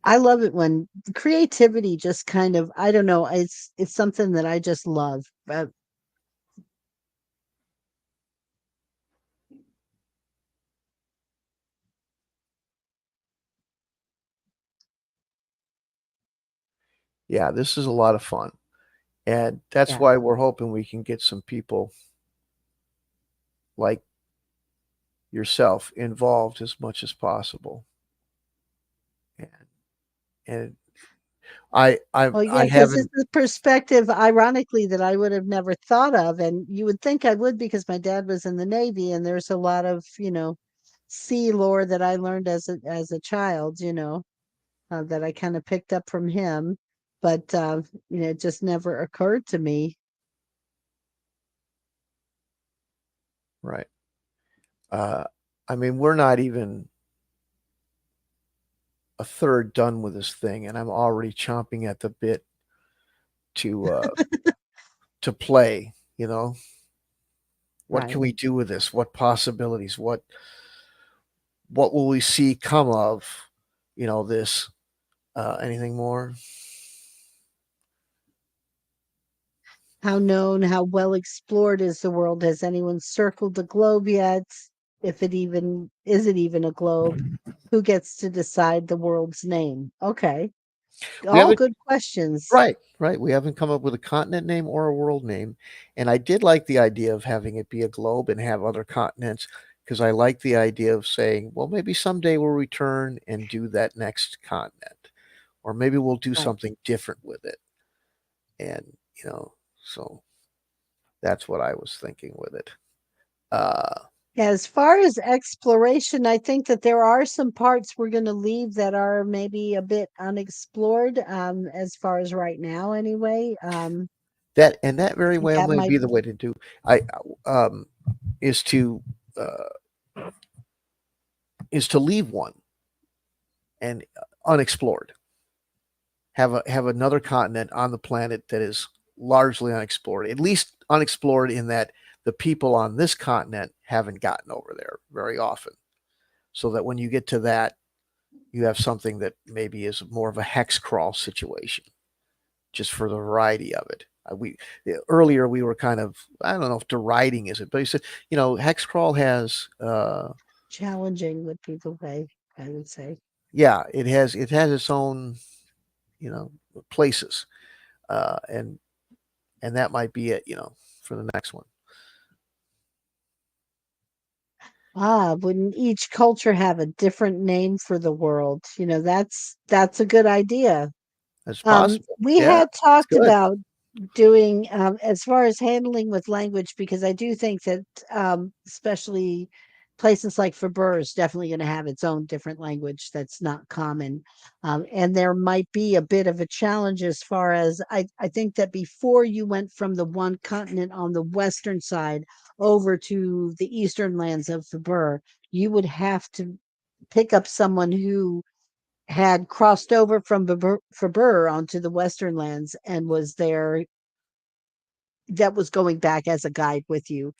I love it when creativity just kind of, I don't know, it's something that I just love. Yeah, this is a lot of fun. And that's Yeah. why we're hoping we can get some people like yourself involved as much as possible. And and Well, yeah, I because it's haven't. a perspective, ironically, that I would have never thought of. And you would think I would, because my dad was in the Navy, and there's a lot of, sea lore that I learned as a child, that I kind of picked up from him. But it just never occurred to me. Right. Uh, I mean, we're not even a third done with this thing, and I'm already chomping at the bit to uh, to play. What Right. can we do with this? What possibilities? What will we see come of this? Anything more? How well explored is the world? Has anyone circled the globe yet? If it even is it even a globe? Who gets to decide the world's name? Okay. We All haven't. good questions. Right, right. We haven't come up with a continent name or a world name. And I did like the idea of having it be a globe and have other continents, because I like the idea of saying, well, maybe someday we'll return and do that next continent. Or maybe we'll do Right. something different with it. And, so that's what I was thinking with it. Uh, As far as exploration, I think that there are some parts we're going to leave that are maybe a bit unexplored, as far as right now, anyway. That very I think well that may might, be the way to do. I um, is to uh, is to leave one and unexplored. Have another continent on the planet that is largely unexplored, at least unexplored in that the people on this continent haven't gotten over there very often. So that when you get to that, you have something that maybe is more of a hex crawl situation, just for the variety of it. We earlier we were kind of, I don't know if deriding is it, but he said, hex crawl has challenging would be the way I would say. yeah, it has its own, you know places, and that might be it, for the next one. Wouldn't each culture have a different name for the world? That's a good idea. That's possible. We Yeah, had it's talked good. about doing, as far as handling with language, because I do think that, especially places like Faber is definitely going to have its own different language that's not common. And there might be a bit of a challenge as far as I think that before you went from the one continent on the western side over to the eastern lands of Faber, you would have to pick up someone who had crossed over from Faber onto the Western lands and was there, that was going back as a guide with you,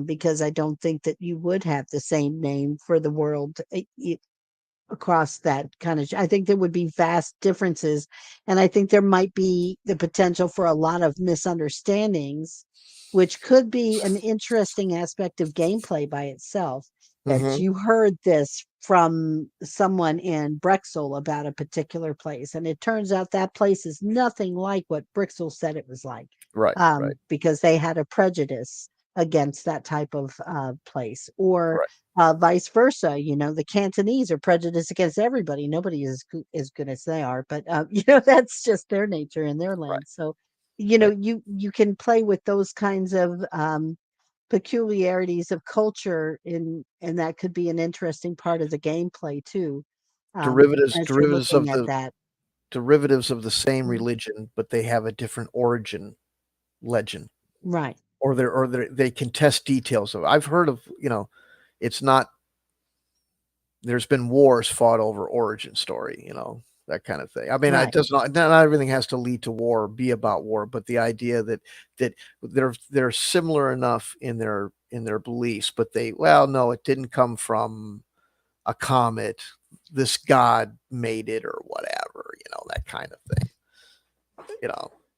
because I don't think that you would have the same name for the world, across that kind of. I think there would be vast differences, and I think there might be the potential for a lot of misunderstandings, which could be an interesting aspect of gameplay by itself. That Hmm. you heard this from someone in Brexel about a particular place, and it turns out that place is nothing like what Brixel said it was like, Right, right, because they had a prejudice against that type of place, or right, vice versa. The Cantonese are prejudiced against everybody. Nobody is as good as they are, but that's just their nature in their right, land. So, right. you can play with those kinds of peculiarities of culture, and that could be an interesting part of the gameplay too, Derivatives, as you're derivatives looking of at the that. derivatives of the same Mhm. religion, but they have a different origin legend, Right, they contest details of. I've heard of, it's not. There's been wars fought over origin story, that kind of thing. I mean, it right. does not everything has to lead to war, or be about war, but the idea that they're similar enough in their beliefs, but well, no, it didn't come from a comet. This god made it, or whatever, that kind of thing.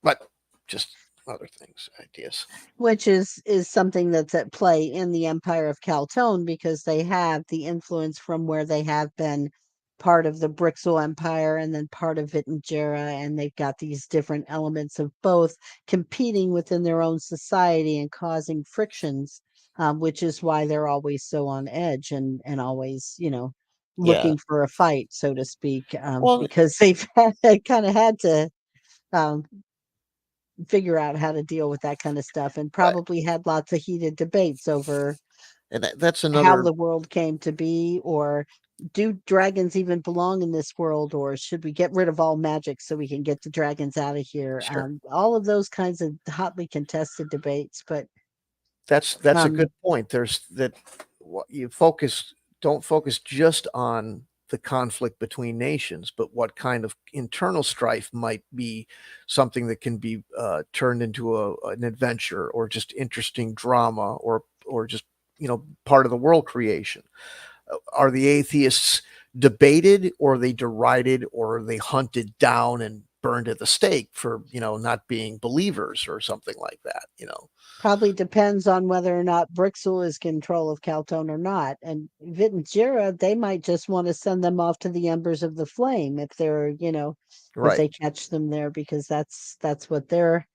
But just other things, ideas. Which is something that's at play in the Empire of Caltone, because they have the influence from where they have been part of the Brixel Empire and then part of Vitangera, and they've got these different elements of both competing within their own society and causing frictions, which is why they're always so on edge, and always, Yeah. looking for a fight, so to speak, Well, because they've kind of had to, um, figure out how to deal with that kind of stuff, and right. probably had lots of heated debates over And that's how another. the world came to be, or do dragons even belong in this world, or should we get rid of all magic so we can get the dragons out of here. Sure. All of those kinds of hotly contested debates, but That's a good um point. There's that. What you focus Don't focus just on the conflict between nations, but what kind of internal strife might be something that can be turned into an adventure, or just interesting drama, or just, part of the world creation. Are the atheists debated, or are they derided, or are they hunted down and burned at the stake for, not being believers or something like that? probably depends on whether or not Brixel is control of Caltone or not. And Vittenjera, they might just want to send them off to the embers of the flame if they're, if Right. they catch them there, because that's what their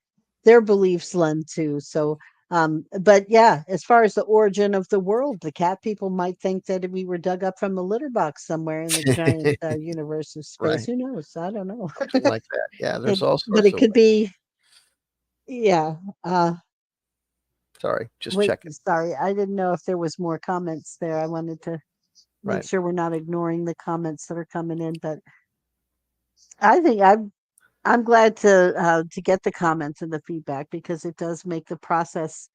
beliefs lend to. So, but yeah, as far as the origin of the world, the cat people might think that we were dug up from a litter box somewhere in the giant universe of space. Right. Who knows? I don't know. Something like that. Yeah, it, there's all but sorts it of could be, yeah. Uh, Sorry, just Wait, checking. sorry, I didn't know if there was more comments there. I wanted to make Right. sure we're not ignoring the comments that are coming in, but I think I'm glad to get the comments and the feedback because it does make the process.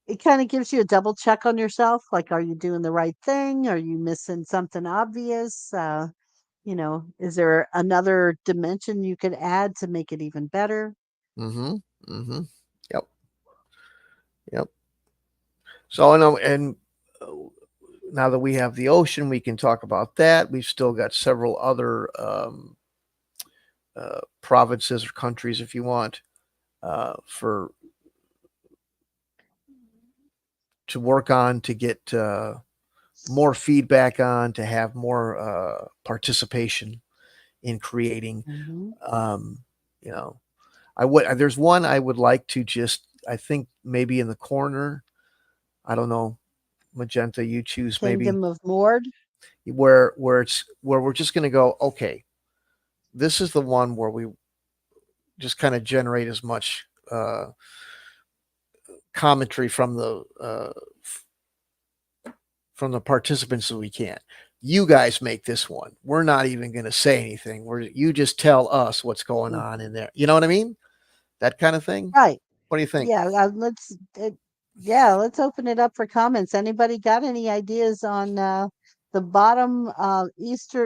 It kind of gives you a double check on yourself. Like, are you doing the right thing? Are you missing something obvious? Is there another dimension you could add to make it even better? Mm-hmm. Mm-hmm. Yep. Yep. So I know, and uh, now that we have the ocean, we can talk about that. We've still got several other provinces or countries, if you want, for to work on to get more feedback on, to have more participation in creating. Hmm. Um, you know, I would. There's one I would like to just. I think maybe in the corner. I don't know, Magenta. You choose maybe Kingdom of Mord. where we're just going to go. Okay, this is the one where we just kind of generate as much commentary from the participants as we can. You guys make this one. We're not even going to say anything. You just tell us what's going Mm. on in there. You know what I mean? That kind of thing. Right. What do you think? Yeah. Yeah, let's open it up for comments. Anybody got any ideas on the bottom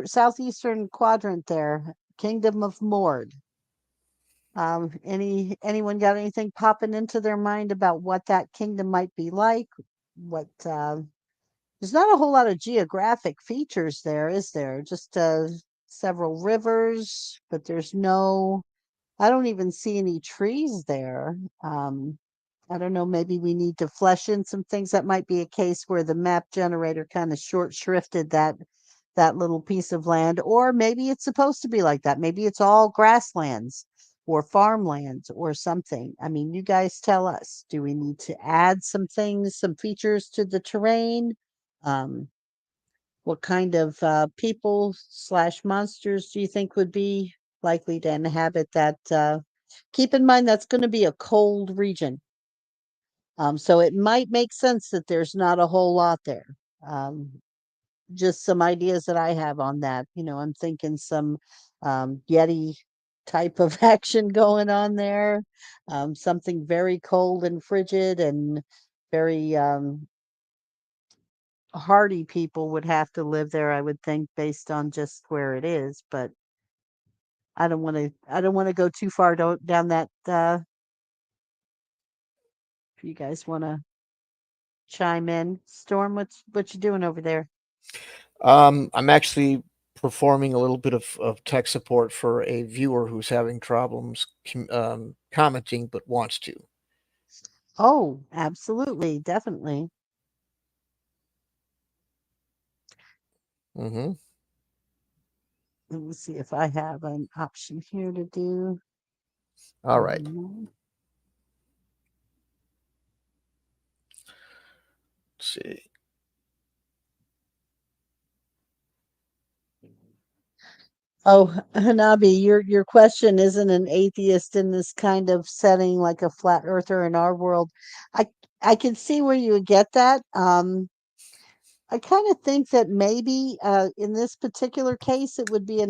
southeastern quadrant there? Kingdom of Mord. Anyone got anything popping into their mind about what that kingdom might be like? What There's not a whole lot of geographic features there, is there? Just several rivers, but I don't even see any trees there. I don't know, maybe we need to flesh in some things. That might be a case where the map generator kind of short shrifted that little piece of land, or maybe it's supposed to be like that. Maybe it's all grasslands or farmlands or something. I mean, you guys tell us. Do we need to add some things, some features to the terrain? Um, what kind of people slash monsters do you think would be likely to inhabit that? Keep in mind that's going to be a cold region. So it might make sense that there's not a whole lot there. Um, just some ideas that I have on that. I'm thinking some Yeti type of action going on there. Something very cold and frigid and very hardy people would have to live there, I would think, based on just where it is. But I don't want to go too far down that. If you guys want to chime in, Storm, what you doing over there? I'm actually performing a little bit of tech support for a viewer who's having problems commenting but wants to. Oh, absolutely, definitely. Mm-hmm. Let me see if I have an option here to do. All right. Um, Let's see. Oh, Hanabi, your question isn't an atheist in this kind of setting like a flat earther in our world. I I can see where you would get that. I kind of think that maybe in this particular case, it would be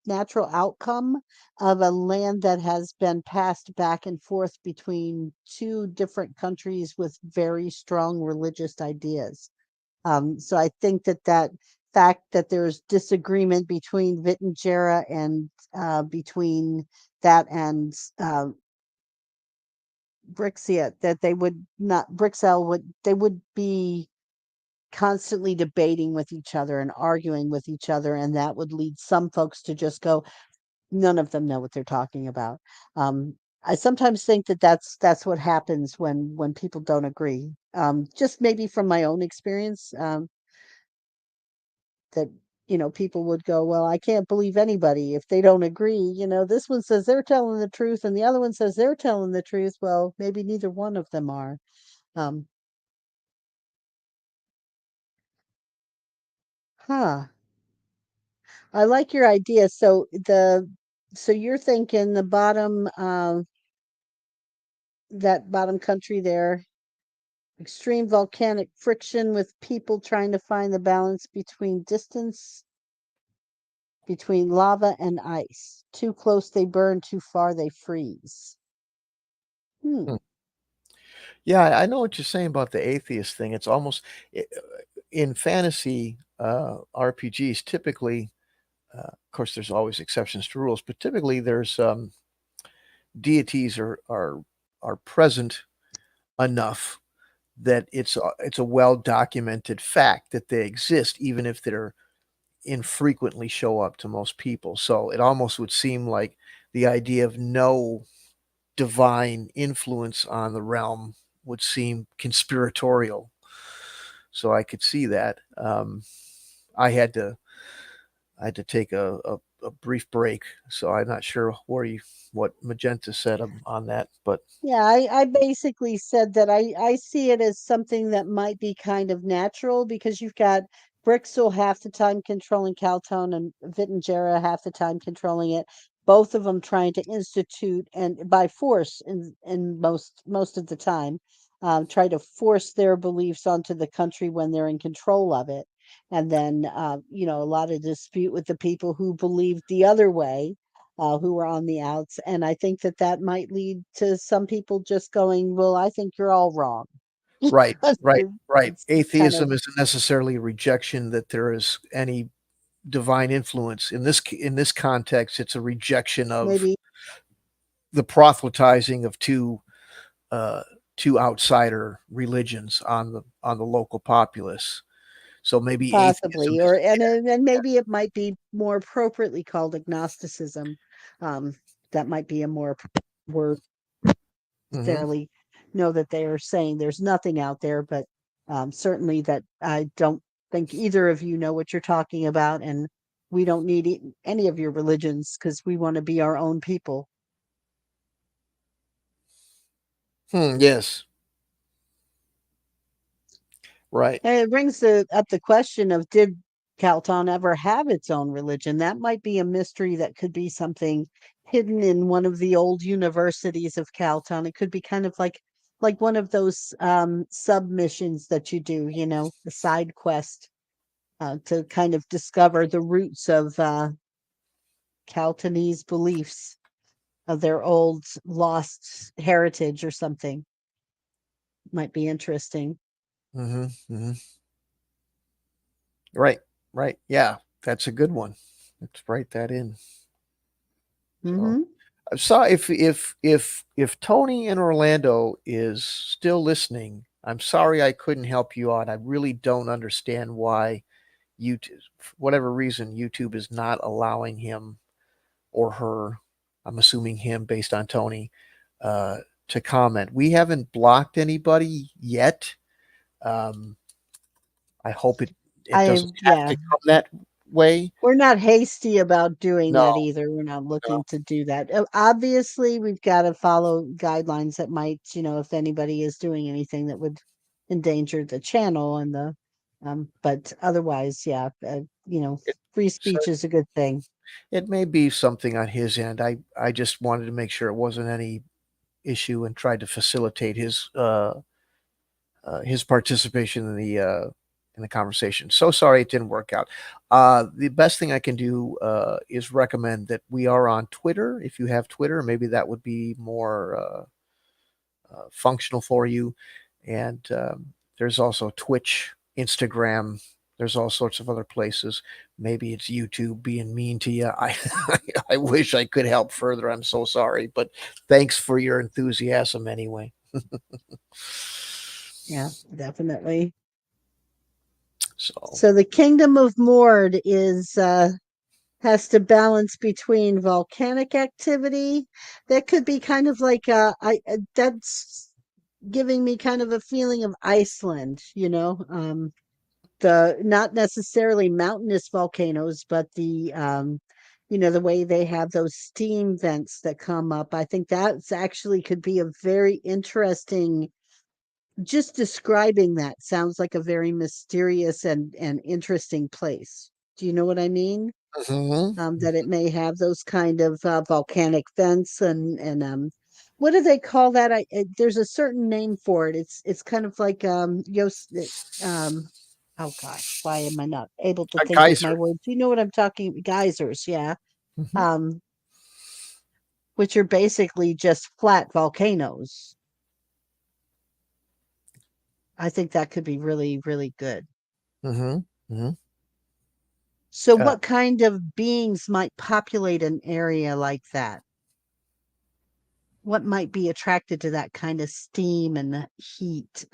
natural outcome of a land that has been passed back and forth between two different countries with very strong religious ideas. So I think that fact that there's disagreement between Vitangera and between that and Brixia, that they would not Brixel would they would be constantly debating with each other and arguing with each other, and that would lead some folks to just go, none of them know what they're talking about. I sometimes think that that's what happens when people don't agree. Just maybe from my own experience, that people would go, well, I can't believe anybody if they don't agree. This one says they're telling the truth and the other one says they're telling the truth. Well, maybe neither one of them are. um huh I like your idea. So you're thinking the bottom, that bottom country there, extreme volcanic friction with people trying to find the balance between distance between lava and ice. Too close they burn, too far they freeze. Hmm. Hmm. Yeah, I know what you're saying about the atheist thing. It's almost in fantasy RPGs. Typically, of course, there's always exceptions to rules, but typically there's deities are present enough that it's a well documented fact that they exist, even if they're infrequently show up to most people. So it almost would seem like the idea of no divine influence on the realm would seem conspiratorial. So I could see that. I had to I had to take a brief break, so I'm not sure what Magenta said on that, but Yeah, I basically said that I see it as something that might be kind of natural because you've got Brixel half the time controlling Caltone and Vitangera half the time controlling it. Both of them trying to institute and by force in most of the time, try to force their beliefs onto the country when they're in control of it. And then a lot of dispute with the people who believed the other way, who were on the outs. And I think that that might lead to some people just going, well, I think you're all wrong. right, right, right. It's kind of Atheism isn't necessarily a rejection that there is any divine influence. In this context, it's a rejection of maybe the proselytizing of uh, two outsider religions on the local populace. So maybe atheism possibly, is and maybe it might be more appropriately called agnosticism. Um, that might be a more word mhm. necessarily know that they are saying there's nothing out there, but certainly that I don't think either of you know what you're talking about, and we don't need any of your religions because we want to be our own people. Yes, right. And it brings up the question of did Calton ever have its own religion? That might be a mystery that could be something hidden in one of the old universities of Calton. It could be kind of like one of those submissions that you do, the side quest to kind of discover the roots of Caltonese beliefs of their old lost heritage or something. Might be interesting. Hmm. Right, right. Yeah, that's a good one. Let's write that in. So, Hmm. I'm sorry if Tony in Orlando is still listening. I'm sorry I couldn't help you out. I really don't understand why YouTube, for whatever reason, YouTube is not allowing him or her. I'm assuming him based on Tony, uh, to comment. We haven't blocked anybody yet. Um, I hope it doesn't have Yeah. to come that way. We're not hasty about doing No, that either. We're not no. looking to do that. Obviously, we've got to follow guidelines that might, if anybody is doing anything that would endanger the channel and but otherwise, yeah, It, free so speech is a good thing. it may be something on his end. I just wanted to make sure it wasn't any issue and tried to facilitate his participation in the conversation. So sorry it didn't work out. The best thing I can do is recommend that we are on Twitter. If you have Twitter, maybe that would be more functional for you. And there's also Twitch, Instagram. There's all sorts of other places. Maybe it's YouTube being mean to you. I wish I could help further. I'm so sorry, but thanks for your enthusiasm anyway. Yeah, definitely. So, So the kingdom of Mord is has to balance between volcanic activity. That could be kind of like that's giving me kind of a feeling of Iceland, the not necessarily mountainous volcanoes, but the way they have those steam vents that come up. I think that's actually could be a very interesting. Just describing that sounds like a very mysterious and interesting place. Do you know what I mean? mhm. That it may have those kind of volcanic vents and what do they call that? There's a certain name for it. It's kind of like um oh gosh, why am I not able to A think with my geyser. words? You know what I'm talking, geysers, yeah. Mhm. Um, which are basically just flat volcanoes. I think that could be really, really good. Mhm. Mhm. So Uh, what kind of beings might populate an area like that? What might be attracted to that kind of steam and heat?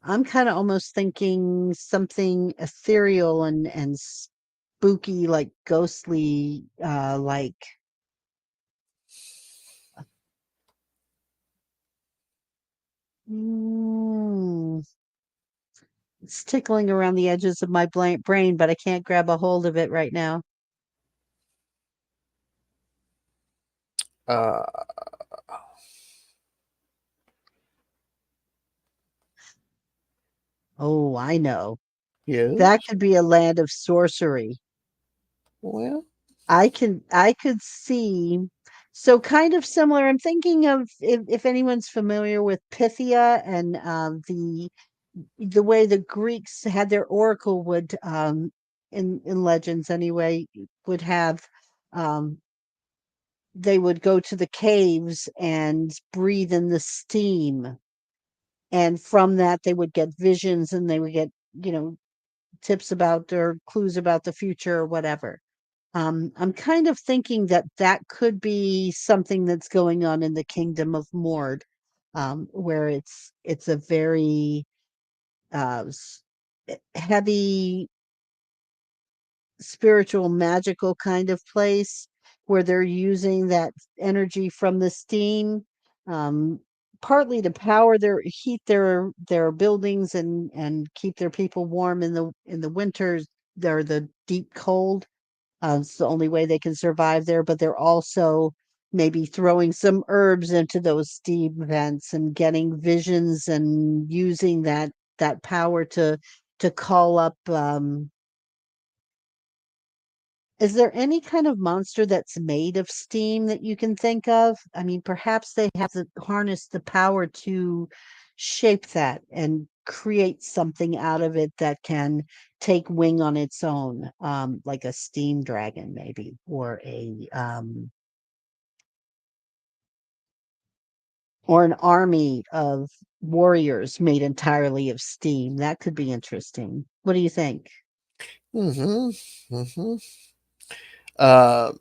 I'm kind of almost thinking something ethereal and spooky, like ghostly, like mm, it's tickling around the edges of my brain, but I can't grab a hold of it right now. uh, Oh, I know. That yes. could be a land of sorcery. Well, I could see, so kind of similar. I'm thinking of, if anyone's familiar with Pythia and the way the Greeks had their oracle would, in legends anyway, would have, um they would go to the caves and breathe in the steam, and from that they would get visions, and they would get, you know, tips about or clues about the future or whatever. I'm kind of thinking that that could be something that's going on in the kingdom of Mord, where it's a very heavy spiritual magical kind of place, where they're using that energy from the steam, um, partly to power their heat their buildings and keep their people warm in the winters. They're the deep cold. It's the only way they can survive there, but they're also maybe throwing some herbs into those steam vents and getting visions and using that power to call up. Is there any kind of monster that's made of steam that you can think of? I mean, perhaps they have to harness the power to shape that and create something out of it that can take wing on its own, like a steam dragon, maybe, or an army of warriors made entirely of steam. That could be interesting. What do you think? mhm. Mhm. Uh,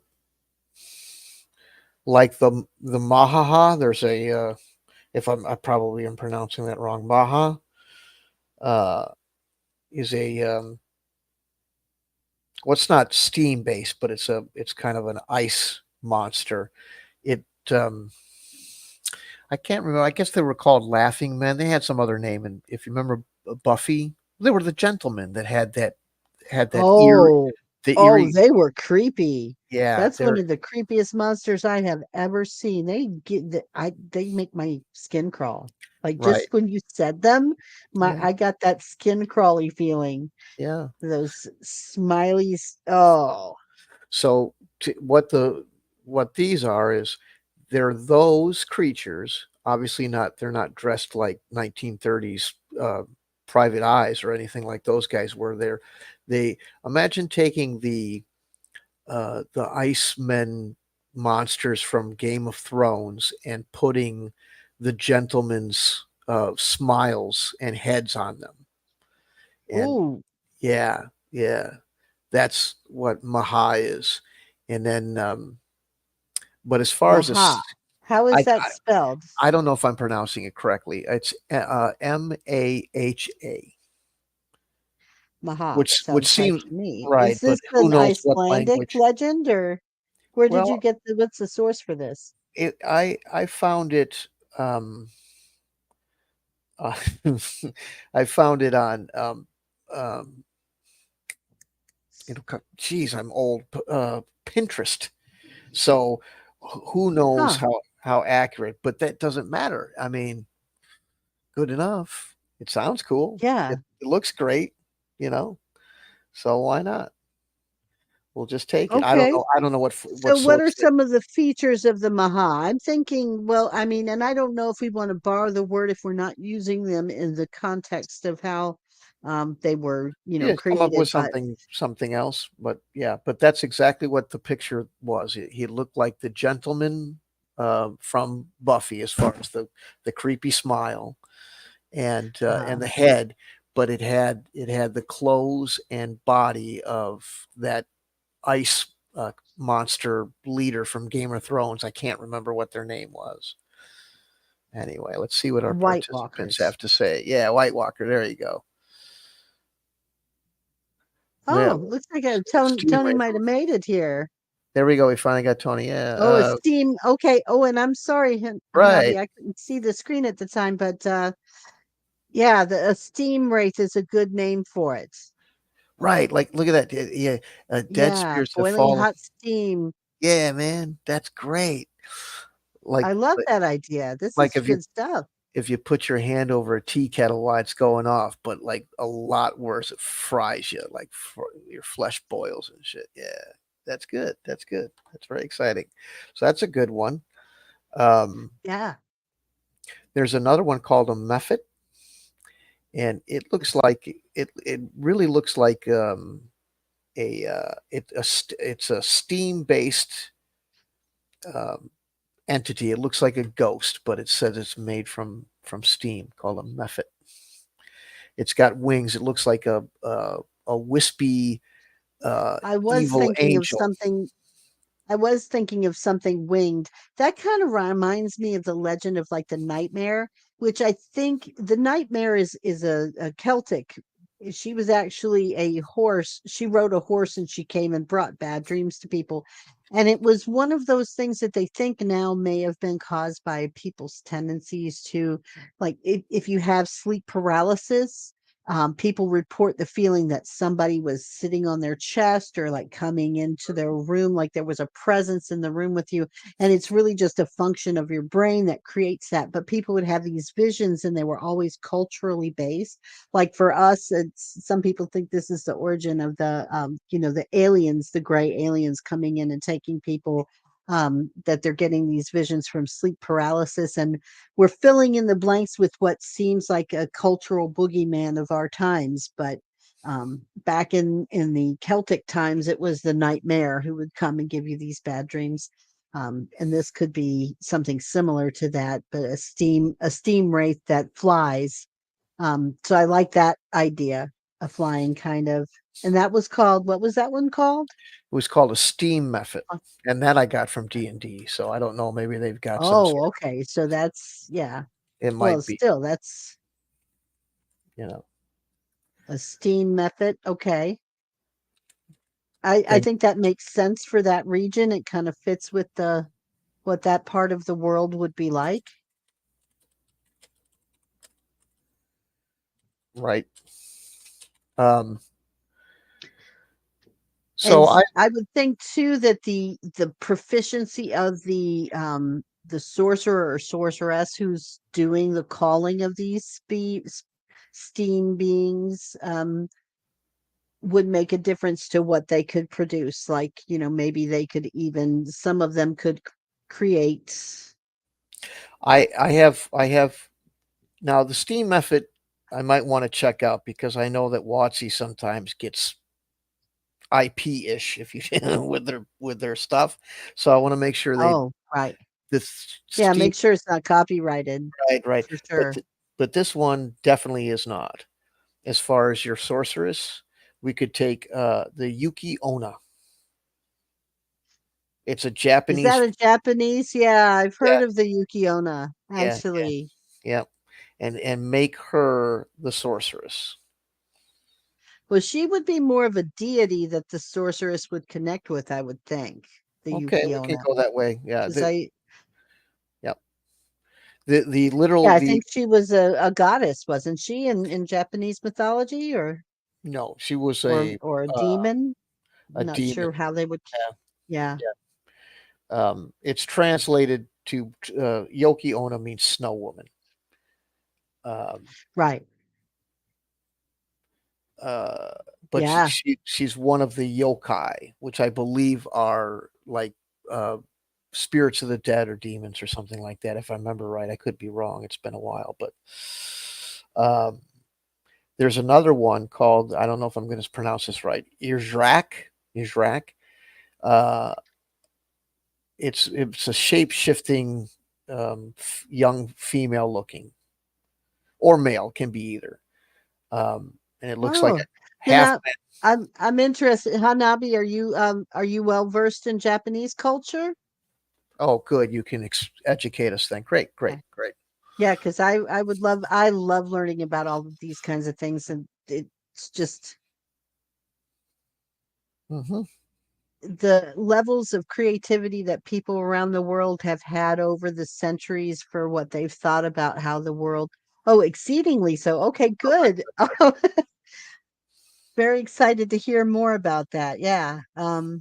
like the Mahaha, there's a if I probably am pronouncing that wrong. Maha uh, is a well, it's not steam based, but it's kind of an ice monster. It I can't remember. I guess they were called Laughing Men. They had some other name, and if you remember Buffy, they were the gentlemen that had that Oh, the oh, eerie. they were creepy. Yeah, That's one they're of the creepiest monsters I have ever seen. They make my skin crawl. Like, right. just when you said them, my Yeah, I got that skin crawly feeling. yeah. Those smileys. Oh, So what these are is they're those creatures. Obviously, not they're not dressed like 1930s private eyes or anything like those guys were. They imagine taking the Icemen monsters from Game of Thrones and putting the gentlemen's smiles and heads on them. And ooh, yeah, yeah, that's what Maha is. And then, but as far as Maha. this, How I, is that I spelled? I don't know if I'm pronouncing it correctly. It's Maha, Maha which sounds right seems to me. right, Is but this who an knows what Icelandic language? legend, or where did you Well, get what's the source for this? I found it. Uh, I found it on, um, geez, I'm old. Pinterest. So who knows Huh. how accurate? But that doesn't matter. I mean, good enough. It sounds cool. Yeah. It looks great. You know. So why not? We'll just take it. I don't Okay. know. I don't know what So what are sorts that. some of the features of the Maha? I'm thinking, well, I mean, and I don't know if we want to borrow the word if we're not using them in the context of how they were, Yeah, come up with created, but something else. But yeah, but that's exactly what the picture was. He looked like the gentleman from Buffy, as far as the creepy smile and uh, the head, but it had the clothes and body of that ice monster leader from Game of Thrones. I can't remember what their name was. Anyway, let's see what our White participants Walkers. have to say. Yeah, White Walker. There you go. Yeah, Oh, looks like Steam Tony Race. might have made it here. There we go. We finally got Tony. Yeah. Oh, a steam. Okay. Oh, and I'm sorry, Right. Hanabi, I couldn't see the screen at the time, but yeah, the a steam wraith is a good name for it. Right. Like, look at that. Yeah. Dead Yeah, spirits have boiling fallen. hot steam. Yeah, man. That's great. Like, I love like, that idea. This like is good stuff. if you put your hand over a tea kettle while it's going off, but like a lot worse, it fries you, like your flesh boils and shit. Yeah, that's good. That's good. That's very exciting. So that's a good one. Um, Yeah. there's another one called a mephit, and it looks like it really looks like it's a steam based um, entity. It looks like a ghost, but it says it's made from steam, called a mephit. It's got wings. It looks like a wispy I was evil thinking of angel. something I was thinking of something winged. That kind of reminds me of the legend of like the nightmare, which I think the nightmare is a Celtic. She was actually a horse. She rode a horse and she came and brought bad dreams to people. And it was one of those things that they think now may have been caused by people's tendencies to, like, if you have sleep paralysis, people report the feeling that somebody was sitting on their chest or like coming into their room, like there was a presence in the room with you. And it's really just a function of your brain that creates that. But people would have these visions and they were always culturally based. Like for us, it's some people think this is the origin of the aliens, the gray aliens coming in and taking people. That they're getting these visions from sleep paralysis, and we're filling in the blanks with what seems like a cultural boogeyman of our times. But back in the Celtic times, it was the nightmare who would come and give you these bad dreams. And this could be something similar to that, but a steam wraith that flies. So I like that idea, a flying kind of. And that was called, what was that one called? It was called a steam mephit, Uh, and that I got from D&D. So I don't know. Maybe they've got some Oh, sort. okay. So that's, yeah. It Well, might be. still, that's You know. a steam method. Okay. I And think that makes sense for that region. It kind of fits with the what that part of the world would be like. right. Um. And So I. I would think too that the proficiency of the sorcerer or sorceress who's doing the calling of these steam beings would make a difference to what they could produce. Like, maybe they could even some of them could create. I have now the steam method. I might want to check out because I know that WotC sometimes gets IP-ish if you with their stuff. So I want to make sure they Oh, right. this Yeah, steam. make sure it's not copyrighted Right, right. for But sure. but this one definitely is not. As far as your sorceress, we could take the Yuki Onna. It's a Is Japanese. that a Japanese? Yeah, I've Yeah, heard of the Yukiona, yeah, yeah, actually. yeah. And make her the sorceress. Well, she would be more of a deity that the sorceress would connect with, I would think, the Okay, we can Yukiona. go that way. Yeah. Because Yeah. The literal yeah, I the think she was a goddess, wasn't she, in Japanese mythology, no, she was or a demon? a Not demon. sure how they would. Yeah, Yeah, yeah. It's translated to Yoki Onna means snow woman. Um, right. uh, but Yeah. she's one of the yokai, which I believe are like uh, spirits of the dead or demons or something like that. If I remember right, I could be wrong. It's been a while, but um, there's another one called, I don't know if I'm going to pronounce this right, Irzrak. Irzrak. Uh, it's a shape shifting young female looking or male, can be either. And it looks like Oh, a then half. I'm interested. Hanabi, are you well versed in Japanese culture? Oh, good. You can educate us then. Great, great, Yeah. great. Yeah, because I love learning about all of these kinds of things, and it's just Hmm. the levels of creativity that people around the world have had over the centuries for what they've thought about how the world. Oh, exceedingly so. Okay, good. Very excited to hear more about that. Yeah. The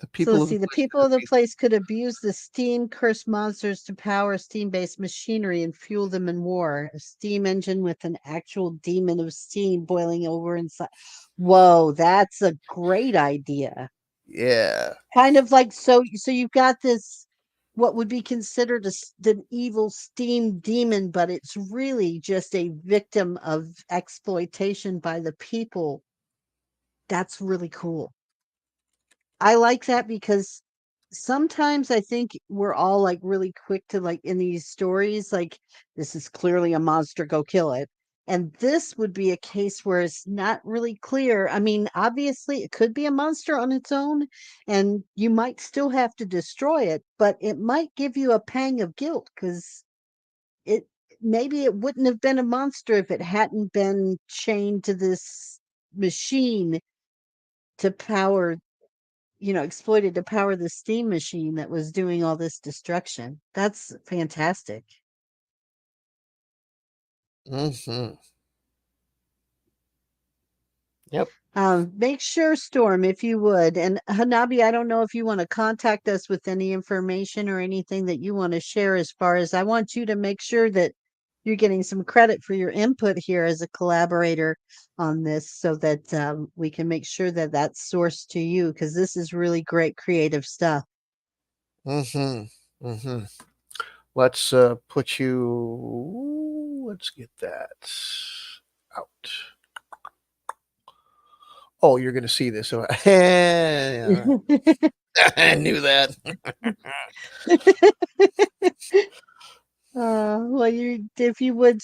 So people let's of the see. The place people could of the be. place could abuse the steam cursed monsters to power steam-based machinery and fuel them in war. A steam engine with an actual demon of steam boiling over inside. Whoa, that's a great idea. Yeah. Kind of like so you've got this what would be considered an evil steam demon, but it's really just a victim of exploitation by the people. That's really cool. I like that because sometimes I think we're all like really quick to like in these stories, like this is clearly a monster, go kill it. And this would be a case where it's not really clear. I mean, obviously, it could be a monster on its own, and you might still have to destroy it, but it might give you a pang of guilt because it maybe it wouldn't have been a monster if it hadn't been chained to this machine to power exploited to power the steam machine that was doing all this destruction. That's fantastic. Hmm. Yep. Make sure, Storm, if you would. And Hanabi, I don't know if you want to contact us with any information or anything that you want to share as far as I want you to make sure that you're getting some credit for your input here as a collaborator on this so that we can make sure that that's sourced to you because this is really great creative stuff. Hmm. Hmm. Let's put you. Let's get that out. Oh, you're going to see this. So, yeah, I knew that. Well, if you would,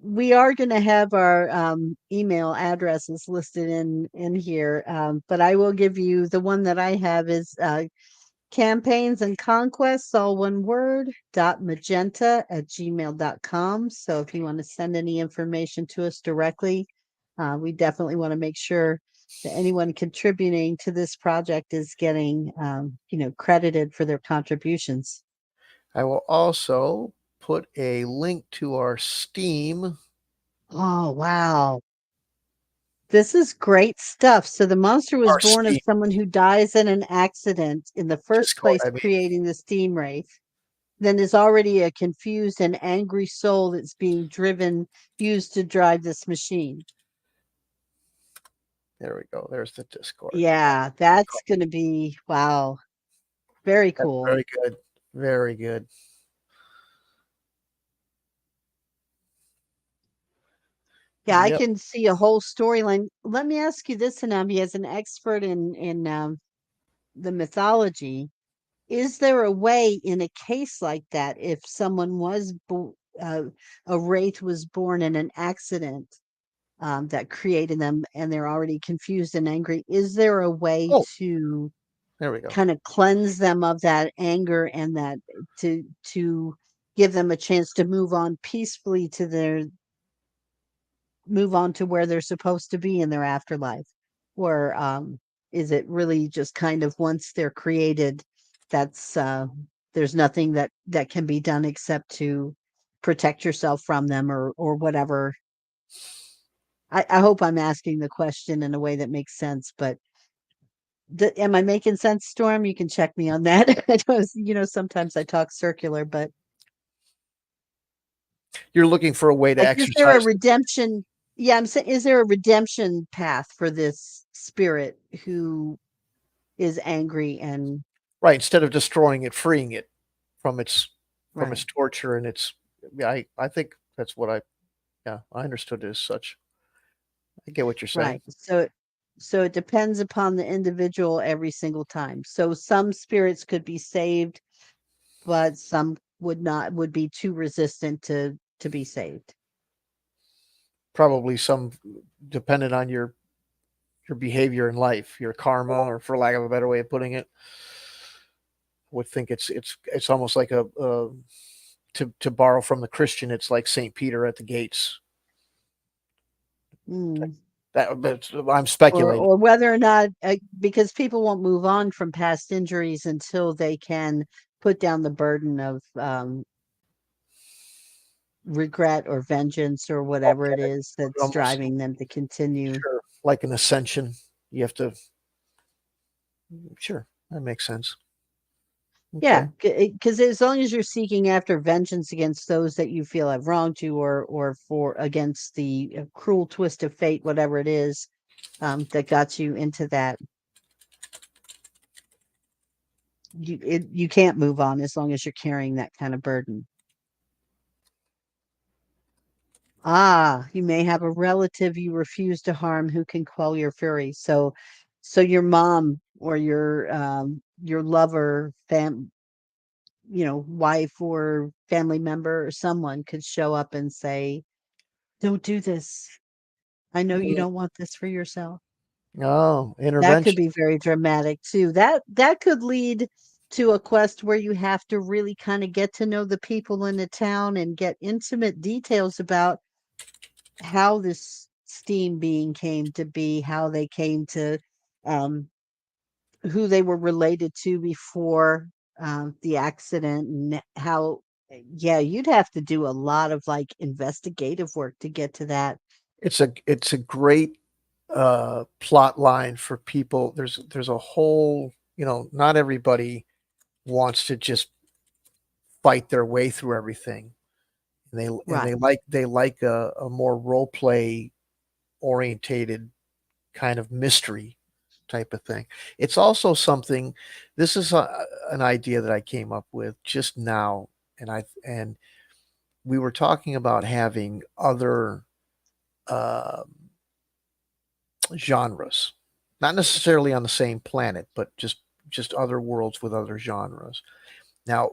we are going to have our email addresses listed in here, but I will give you the one that I have is campaigns and conquests, all one word, .magenta@gmail.com. So if you want to send any information to us directly, we definitely want to make sure that anyone contributing to this project is getting, credited for their contributions. I will also put a link to our Steam Oh, wow. This is great stuff. So the monster was our born of Steam someone who dies in an accident in the first Discord. place, I mean, creating the steam wraith. Then is already a confused and angry soul that's being driven, used to drive this machine. there we go. There's the Discord. Yeah, that's going to be wow. Very That's cool. very good. Very good. Yeah, I Yep. can see a whole storyline. Let me ask you this, Hanabi, as an expert in the mythology, is there a way in a case like that if someone uh, a wraith was born in an accident that created them and they're already confused and angry, is there a way Oh, to there we go. kind of cleanse them of that anger and that to give them a chance to move on peacefully to their move on to where they're supposed to be in their afterlife? Or is it really just kind of once they're created, that's there's nothing that can be done except to protect yourself from them or whatever. I hope I'm asking the question in a way that makes sense, but am I making sense, Storm? You can check me on that. I know, sometimes I talk circular, but You're looking for a way to like, is there a exercise. redemption? Yeah, I'm saying, is there a redemption path for this spirit who is angry and Right, instead of destroying it, freeing it from its right, torture and its yeah, I think that's what I yeah, I understood it as such. I get what you're saying. right. So it depends upon the individual every single time. So some spirits could be saved, but some would not, would be too resistant to be saved. Probably some dependent on your behavior in life, your karma, or for lack of a better way of putting it, would think it's almost like a to borrow from the Christian, it's like Saint Peter at the gates. Mm. That's I'm speculating. Or whether or not, because people won't move on from past injuries until they can put down the burden of regret or vengeance or whatever it Okay, is that's almost driving them to continue. sure, like an ascension. You have to sure, that makes sense. Yeah, Okay. because as long as you're seeking after vengeance against those that you feel have wronged you, or for against the cruel twist of fate, whatever it is, that got you into that, you can't move on as long as you're carrying that kind of burden. Ah, you may have a relative you refuse to harm who can quell your fury. So your mom or your lover, wife or family member or someone could show up and say, "Don't do this. I know you Mm. don't want this for yourself." Oh, That could intervention. be very dramatic too. That could lead to a quest where you have to really kind of get to know the people in the town and get intimate details about how this steam being came to be, how they came to, um, who they were related to before the accident, and how, yeah, you'd have to do a lot of like investigative work to get to that. It's a great plot line for people. There's a whole, not everybody wants to just fight their way through everything. And Right. they like a more role play orientated kind of mystery type of thing. It's also something this is an idea that I came up with just now, and we were talking about having other um genres, not necessarily on the same planet, but just other worlds with other genres. Now,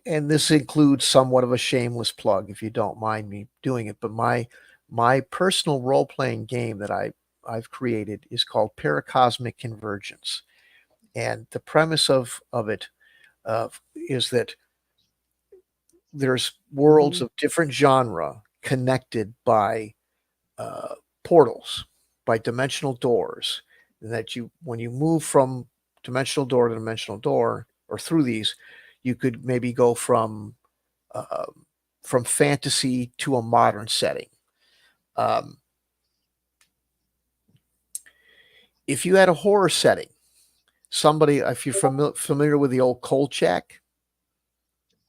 and this includes somewhat of a shameless plug, if you don't mind me doing it, but my personal role playing game that I've created is called Paracosmic Convergence, and the premise of it is that there's worlds Hmm. of different genre connected by uh, portals, by dimensional doors, and that you when you move from dimensional door to dimensional door or through these, you could maybe go uh, from fantasy to a modern setting. Um, if you had a horror setting, somebody if you're familiar with the old Kolchak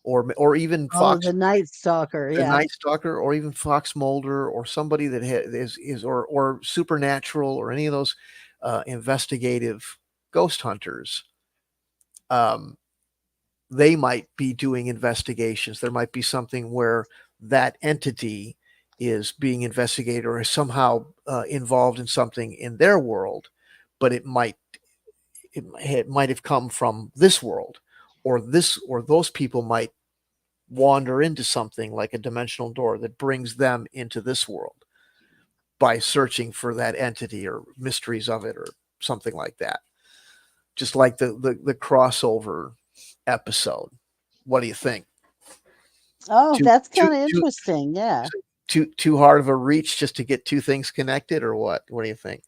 or even Oh, Fox the Night Stalker. the Yeah. Night Stalker or even Fox Mulder or somebody that is or Supernatural or any of those investigative ghost hunters, um, they might be doing investigations. There might be something where that entity is being investigated or is somehow involved in something in their world, but it might have come from this world, or those people might wander into something like a dimensional door that brings them into this world by searching for that entity or mysteries of it or something like that. Just like the crossover episode. What do you think? Oh, Too that's too kind of too interesting. Yeah. too hard of a reach just to get two things connected, or what? What do you think?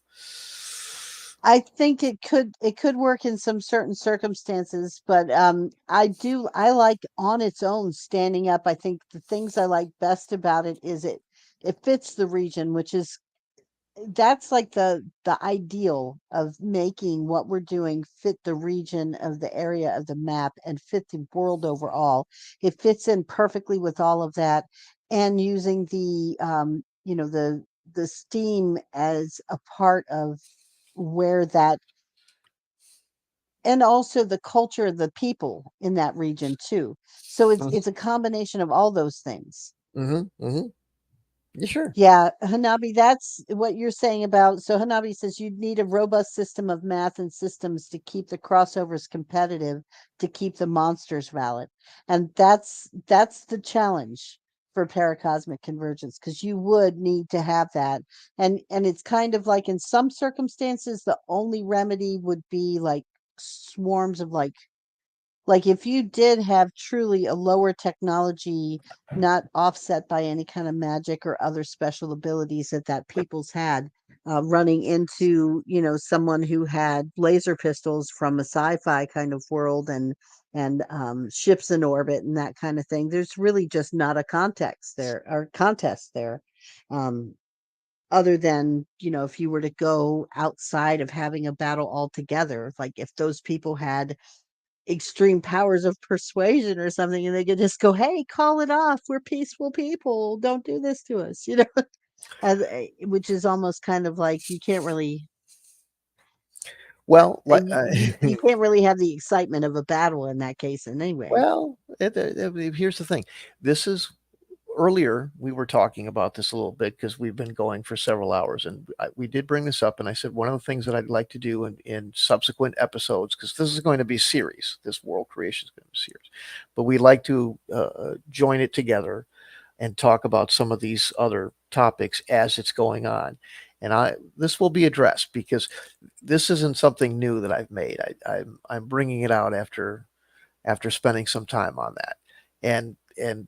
I think it could work in some certain circumstances, but I like on its own standing up. I think the things I like best about it is it fits the region, which is, that's like the ideal of making what we're doing fit the region of the area of the map and fit the world overall. It fits in perfectly with all of that. and using the the steam as a part of where that, and also the culture of the people in that region too. So it's a combination of all those things. Mm-hmm. Mm-hmm. Yeah, sure. Yeah, Hanabi, that's what you're saying about. So Hanabi says you'd need a robust system of math and systems to keep the crossovers competitive, to keep the monsters valid. And that's the challenge for paracosmic convergence, because you would need to have that. And it's kind of like in some circumstances, the only remedy would be like swarms of like if you did have truly a lower technology, not offset by any kind of magic or other special abilities that people's had, running into someone who had laser pistols from a sci-fi kind of world, and ships in orbit and that kind of thing, there's really just not a context there or contest there. um, Other than if you were to go outside of having a battle altogether, like if those people had extreme powers of persuasion or something, and they could just go, hey, call it off, we're peaceful people, don't do this to us, which is almost kind of like you can't really, Well, you can't really have the excitement of a battle in that case in any way. well, here's the thing. This is earlier we were talking about this a little bit because we've been going for several hours, and we did bring this up, and I said one of the things that I'd like to do in subsequent episodes, because this is going to be a series, this world creation is going to be a series, but we'd like to join it together and talk about some of these other topics as it's going on. And this will be addressed because this isn't something new that I've made. I'm bringing it out after spending some time on that, and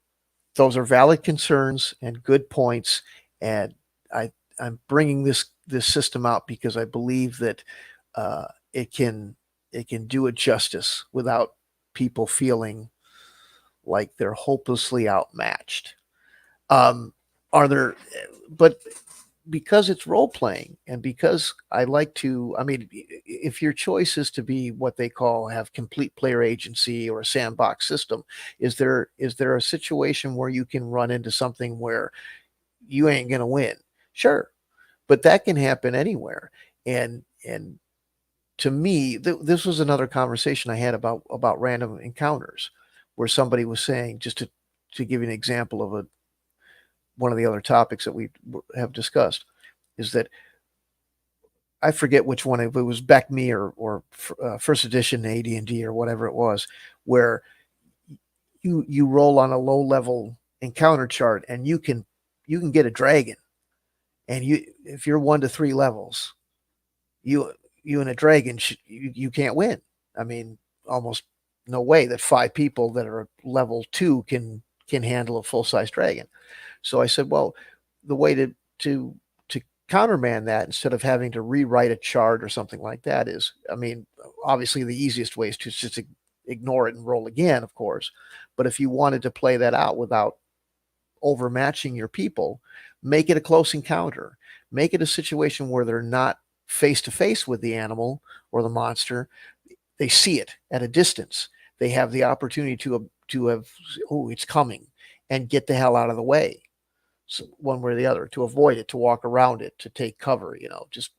those are valid concerns and good points. And I'm bringing this system out because I believe that it can do it justice without people feeling like they're hopelessly outmatched. Um, are there, but because it's role playing and because I like to, I mean, if your choice is to be what they call have complete player agency or a sandbox system, is there a situation where you can run into something where you ain't going to win? Sure. But that can happen anywhere. And to me, this was another conversation I had about random encounters where somebody was saying, just to give you an example of one of the other topics that we have discussed, is that I forget which one, if it was Back Me or first edition AD&D or whatever it was, where you roll on a low level encounter chart and you can get a dragon, and if you're 1 to 3 levels, you you and a dragon you can't win. I mean, almost no way that 5 people that are level 2 can handle a full size dragon. So I said, well, the way to countermand that instead of having to rewrite a chart or something like that is, I mean, obviously the easiest way is to just ignore it and roll again, of course. But if you wanted to play that out without overmatching your people, make it a close encounter. Make it a situation where they're not face to face with the animal or the monster. They see it at a distance. They have the opportunity to have, oh, it's coming, and get the hell out of the way, so one way or the other, to avoid it, to walk around it, to take cover. Just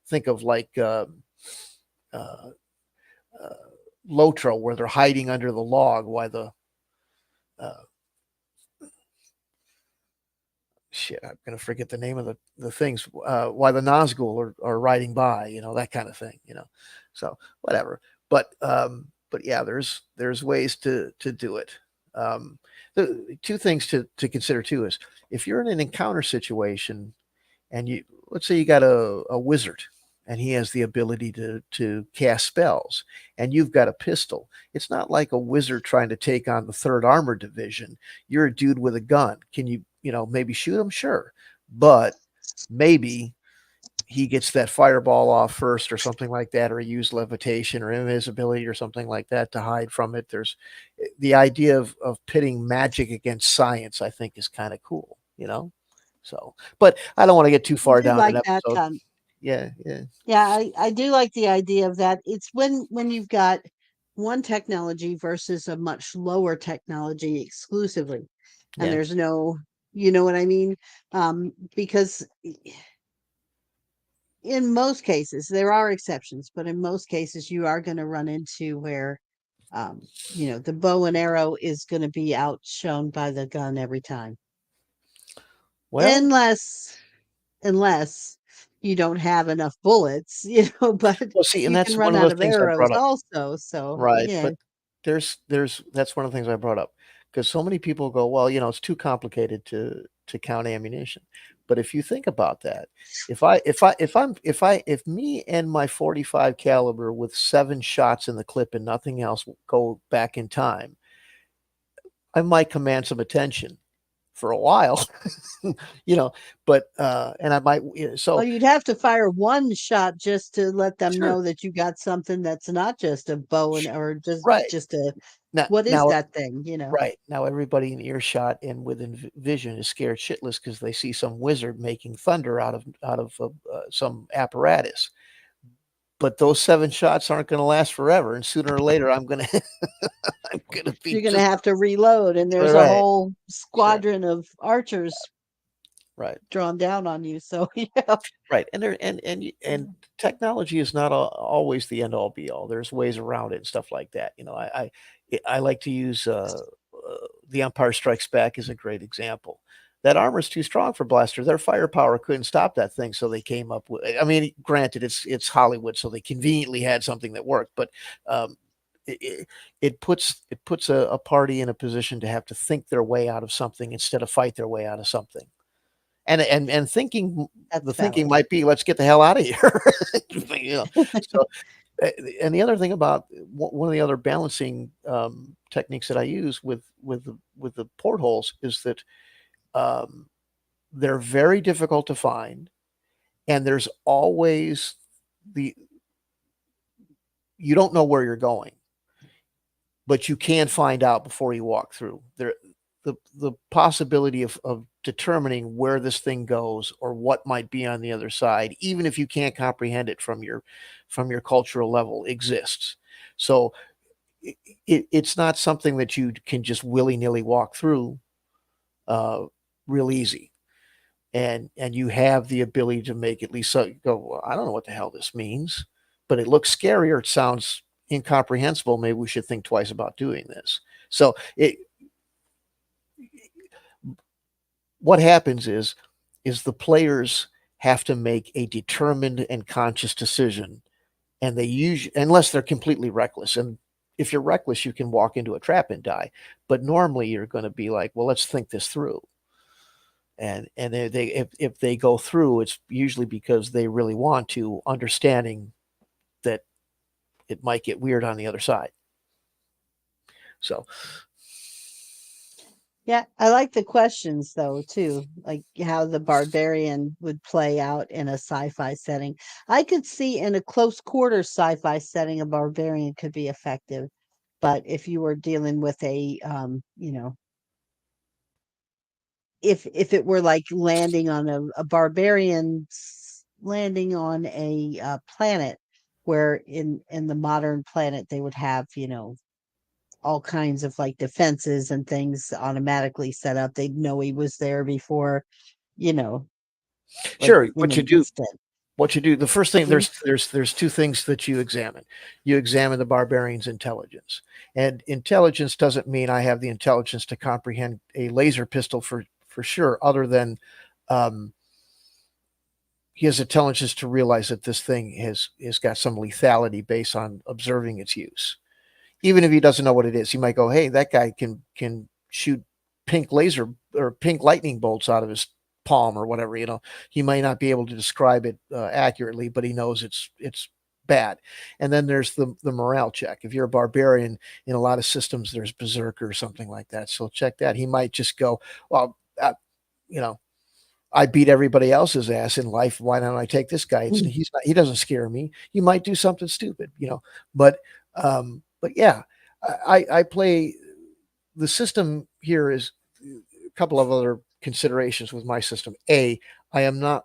think of like uh, uh, Lotro, where they're hiding under the log while the uh, shit, I'm gonna forget the name of the things, while the Nazgul are riding by, that kind of thing. So whatever. But yeah, there's ways to do it. The two things to consider too is, if you're in an encounter situation and let's say you got a wizard and he has the ability to cast spells, and you've got a pistol. It's not like a wizard trying to take on the third armored division. You're a dude with a gun. Can maybe shoot him? Sure. But maybe he gets that fireball off first or something like that, or use levitation or invisibility or something like that to hide from it. There's the idea of pitting magic against science, I think, is kind of cool. So, but I don't want to get too I far do down an like that. episode. Yeah, yeah, Yeah, I do like the idea of that. It's when you've got one technology versus a much lower technology exclusively, and yeah. there's no You know what I mean? Because in most cases, there are exceptions, but in most cases, you are going to run into where, um, the bow and arrow is going to be outshone by the gun every time, Well, unless unless you don't have enough bullets, but well, see, and you can that's run one of out the of things I arrows brought up. also. So Right, yeah, but there's that's one of the things I brought up because so many people go, well, it's too complicated to count ammunition. But if you think about that, if me and my 45 caliber with 7 shots in the clip and nothing else go back in time, I might command some attention for a while, you know, but and I might well, so you'd have to fire one shot just to let them sure, know that you got something that's not just a bow and or just right. just a Now what is now that thing? Right. Now everybody in earshot and within vision is scared shitless because they see some wizard making thunder out of some apparatus. But those 7 shots aren't going to last forever, and sooner or later, I'm going to I'm going to be You're going to just have to reload, and there's a right. whole Sure. squadron of archers Right. drawn down on you. So yeah, Right. And there and technology is not always the end all be all. There's ways around it and stuff like that. I like to use The Empire Strikes Back is a great example. That armor's too strong for Blaster. Their firepower couldn't stop that thing, so they came up with. I mean, granted, it's Hollywood, so they conveniently had something that worked, but um, it puts a party in a position to have to think their way out of something instead of fight their way out of something. And thinking that's the thinking valid. might be, "Let's get the hell out of here." You know? So, and the other thing about one of the other balancing, techniques that I use with the portholes is that, um, they're very difficult to find, and there's always the you don't know where you're going, but you can find out before you walk through. The possibility of determining where this thing goes or what might be on the other side, even if you can't comprehend it from your cultural level, exists. So it's not something that you can just willy nilly walk through uh, real easy. And you have the ability to make at least so you go, well, I don't know what the hell this means, but it looks scary or it sounds incomprehensible. Maybe we should think twice about doing this. So what happens is the players have to make a determined and conscious decision, and they usually, unless they're completely reckless, and if you're reckless you can walk into a trap and die, but normally you're going to be like, well, let's think this through. And if they go through, it's usually because they really want to, understanding that it might get weird on the other side. So Yeah, I like the questions though too, like how the barbarian would play out in a sci-fi setting. I could see in a close quarter sci-fi setting a barbarian could be effective, but if you were dealing with if it were like landing on a barbarian landing on a planet where in the modern planet they would have all kinds of like defenses and things automatically set up. They'd know he was there before, you know, like sure, in an instant. the first thing, Mhm. there's two things that you examine. You examine the barbarian's intelligence, and intelligence doesn't mean I have the intelligence to comprehend a laser pistol for sure, other than um, he has intelligence to realize that this thing has got some lethality based on observing its use. Even if he doesn't know what it is, he might go, "Hey, that guy can shoot pink laser or pink lightning bolts out of his palm or whatever." He might not be able to describe it accurately, but he knows it's bad. And then there's the morale check. If you're a barbarian, in a lot of systems, there's berserker or something like that. So check that. He might just go, "Well, you know, I beat everybody else's ass in life. Why don't I take this guy? He doesn't scare me. He might do something stupid. But yeah, I play the system here is a couple of other considerations with my system. I am not.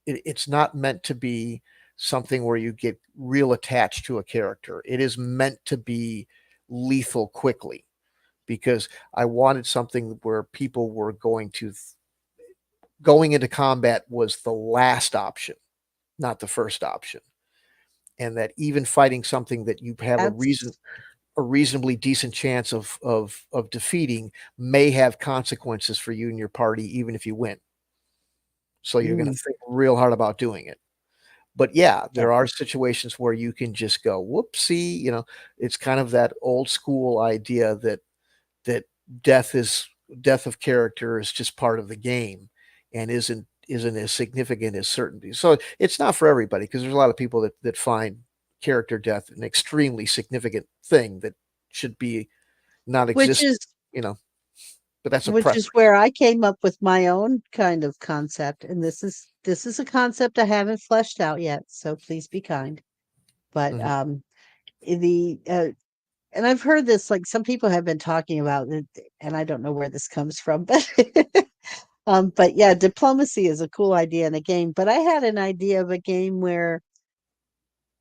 It's not meant to be something where you get real attached to a character. It is meant to be lethal quickly. because I wanted something where people were going into combat was the last option, not the first option, and that even fighting something that you have That's a reasonably decent chance of defeating may have consequences for you and your party, even if you win. So you're going to mm, think real hard about doing it. But yeah, yeah. there are situations where you can just go, whoopsie. It's kind of that old school idea that death is death of character is just part of the game and isn't as significant as certainty. So it's not for everybody because there's a lot of people that find character death an extremely significant thing that should be not Which existent, is you know. But that's a which is preference. where I came up with my own kind of concept, and this is a concept I haven't fleshed out yet, so please be kind. But Mhm. the and I've heard this, like, some people have been talking about it, and I don't know where this comes from, but but yeah, diplomacy is a cool idea in a game. But I had an idea of a game where,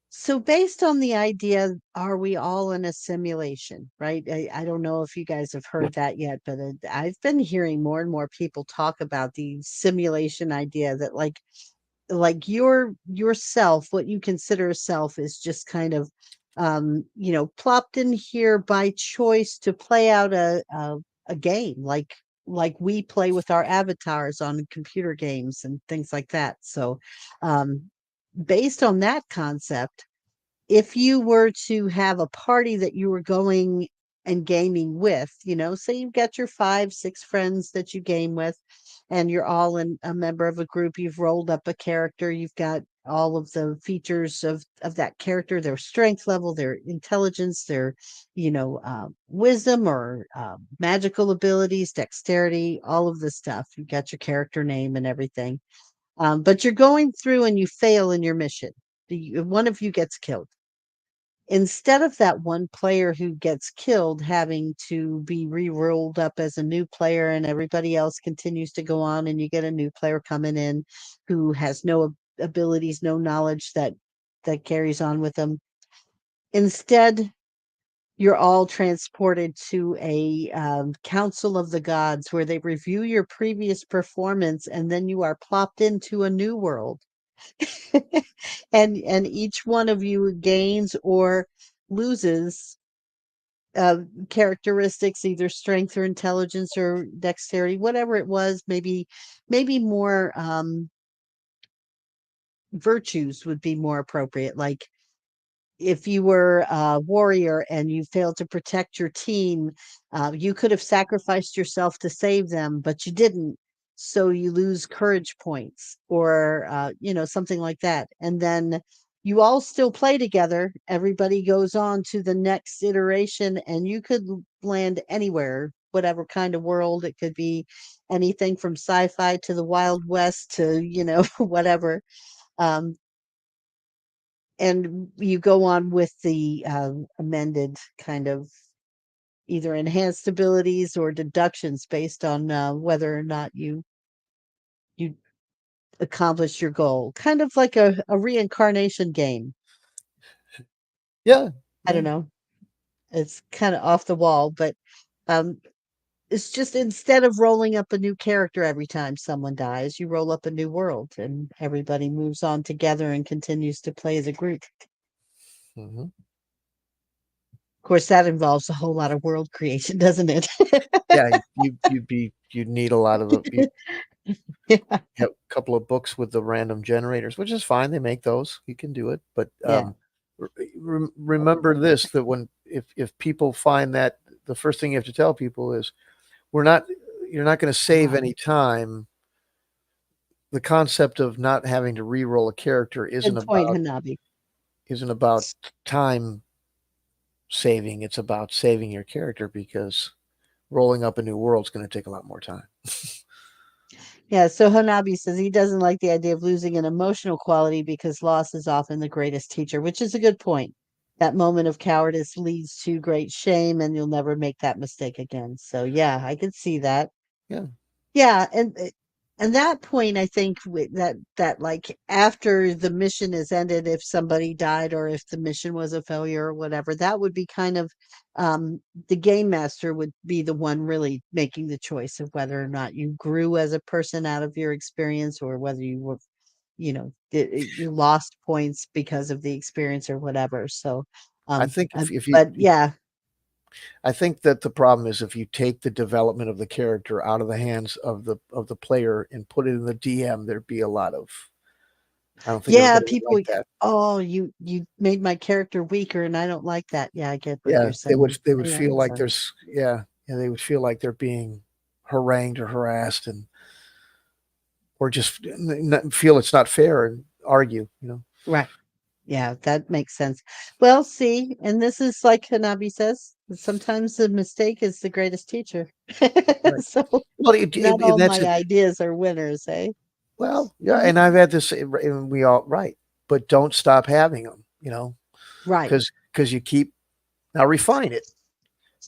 so based on the idea, are we all in a simulation, right? I don't know if you guys have heard that yet, but I've been hearing more and more people talk about the simulation idea, that like yourself, what you consider a self, is just kind of plopped in here by choice to play out a game, like we play with our avatars on computer games and things like that. So um based on that concept, if you were to have a party that you were going and gaming with, say you've got your 5, 6 friends that you game with, and you're all a member of a group, you've rolled up a character, you've got all of the features of that character, their strength level, their intelligence, their wisdom or magical abilities, dexterity, all of this stuff. You've got your character name and everything. But you're going through and you fail in your mission. One of you gets killed. Instead of that one player who gets killed having to be re-rolled up as a new player, and everybody else continues to go on, and you get a new player coming in who has no abilities, no knowledge that carries on with them. Instead, you're all transported to a council of the gods where they review your previous performance, and then you are plopped into a new world. And each one of you gains or loses uh, characteristics, either strength or intelligence or dexterity, whatever it was. Maybe more virtues would be more appropriate. Like, if you were a warrior and you failed to protect your team, you could have sacrificed yourself to save them, but you didn't. So you lose courage points, or something like that. And then you all still play together. Everybody goes on to the next iteration, and you could land anywhere, whatever kind of world. It could be anything from sci-fi to the Wild West to whatever. Um, and you go on with the amended kind of either enhanced abilities or deductions based on whether or not you accomplish your goal, kind of like a reincarnation game. Yeah, I don't yeah. know, it's kind of off the wall, but um it's just, instead of rolling up a new character every time someone dies, you roll up a new world, and everybody moves on together and continues to play as a group. Mhm. Of course, that involves a whole lot of world creation, doesn't it? Yeah, you'd need a lot of you Yeah. have a couple of books with the random generators, which is fine. They make those. You can do it, but Yeah. remember this: that when if people find that, the first thing you have to tell people is we're not you're not going to save any time. The concept of not having to re-roll a character Good point, Hanabi. isn't about time saving. It's about saving your character because rolling up a new world is going to take a lot more time. Yeah, so Hanabi says he doesn't like the idea of losing an emotional quality because loss is often the greatest teacher, which is a good point. That moment of cowardice leads to great shame, and you'll never make that mistake again. So yeah, I could see that. Yeah. Yeah, And that point, I think that like after the mission is ended, if somebody died or if the mission was a failure or whatever, that would be kind of um, the game master would be the one really making the choice of whether or not you grew as a person out of your experience or whether you were, you lost points because of the experience or whatever. So, I think if you but yeah, I think that the problem is if you take the development of the character out of the hands of the player and put it in the DM, there'd be a lot of I don't think yeah, everybody would people, like that. oh, you made my character weaker, and I don't like that. Yeah, I get what Yeah, you're saying. they would Yeah, feel like so there's yeah, they would feel like they're being harangued or harassed and or just feel it's not fair and argue, you know. right. Yeah, that makes sense. Well, see, and this is like Hanabi says, sometimes the mistake is the greatest teacher. Right. So Well, not all that's my it. ideas are winners, eh? Well, yeah, Mhm. and I've had this, and we all right, but don't stop having them, you know, Right. because you keep now refine it,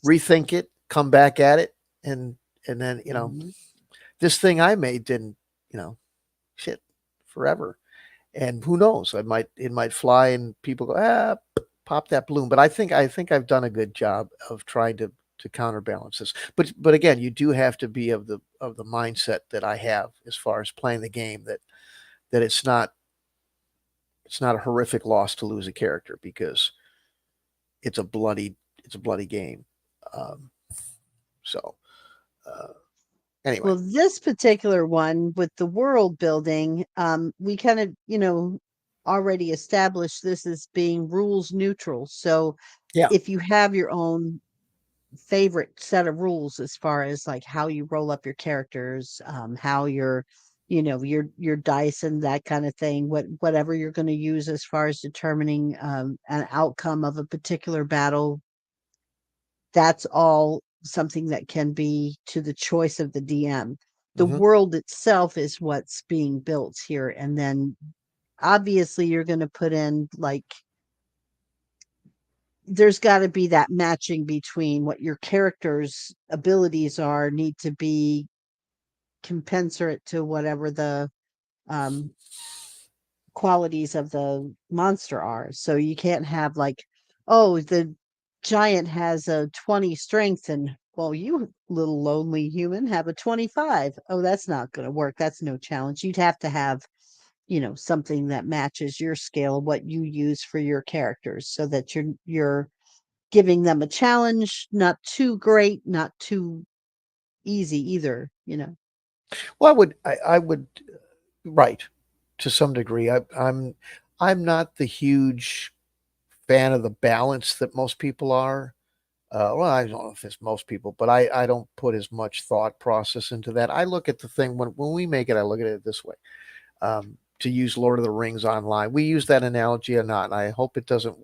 rethink it, come back at it, and then Mhm. this thing I made didn't, you know, shit forever, and who knows, it might fly, and people go pop that balloon, but I think I've done a good job of trying to counterbalance this, but again, you do have to be of the mindset that I have as far as playing the game that it's not a horrific loss to lose a character because it's a bloody game. Um, so uh, anyway, Well, this particular one with the world building, we kind of, already established this as being rules neutral. So yeah, if you have your own favorite set of rules as far as like how you roll up your characters, how your dice and that kind of thing, whatever you're going to use as far as determining an outcome of a particular battle, that's all something that can be to the choice of the DM. The hmm world itself is what's being built here, and then obviously you're going to put in like there's got to be that matching between what your character's abilities are need to be commensurate to whatever the um, qualities of the monster are. So you can't have like, oh, the giant has a 20 strength and well, you little lonely human have a 25. Oh, that's not going to work. That's no challenge. You'd have to have, something that matches your scale, what you use for your characters so that you're giving them a challenge, not too great, not too easy either. well, I would right to some degree. I'm not the huge fan of the balance that most people are. Well, I don't know if it's most people, but I don't put as much thought process into that. I look at the thing when we make it. I look at it this way. To use Lord of the Rings online. We use that analogy or not, and I hope it doesn't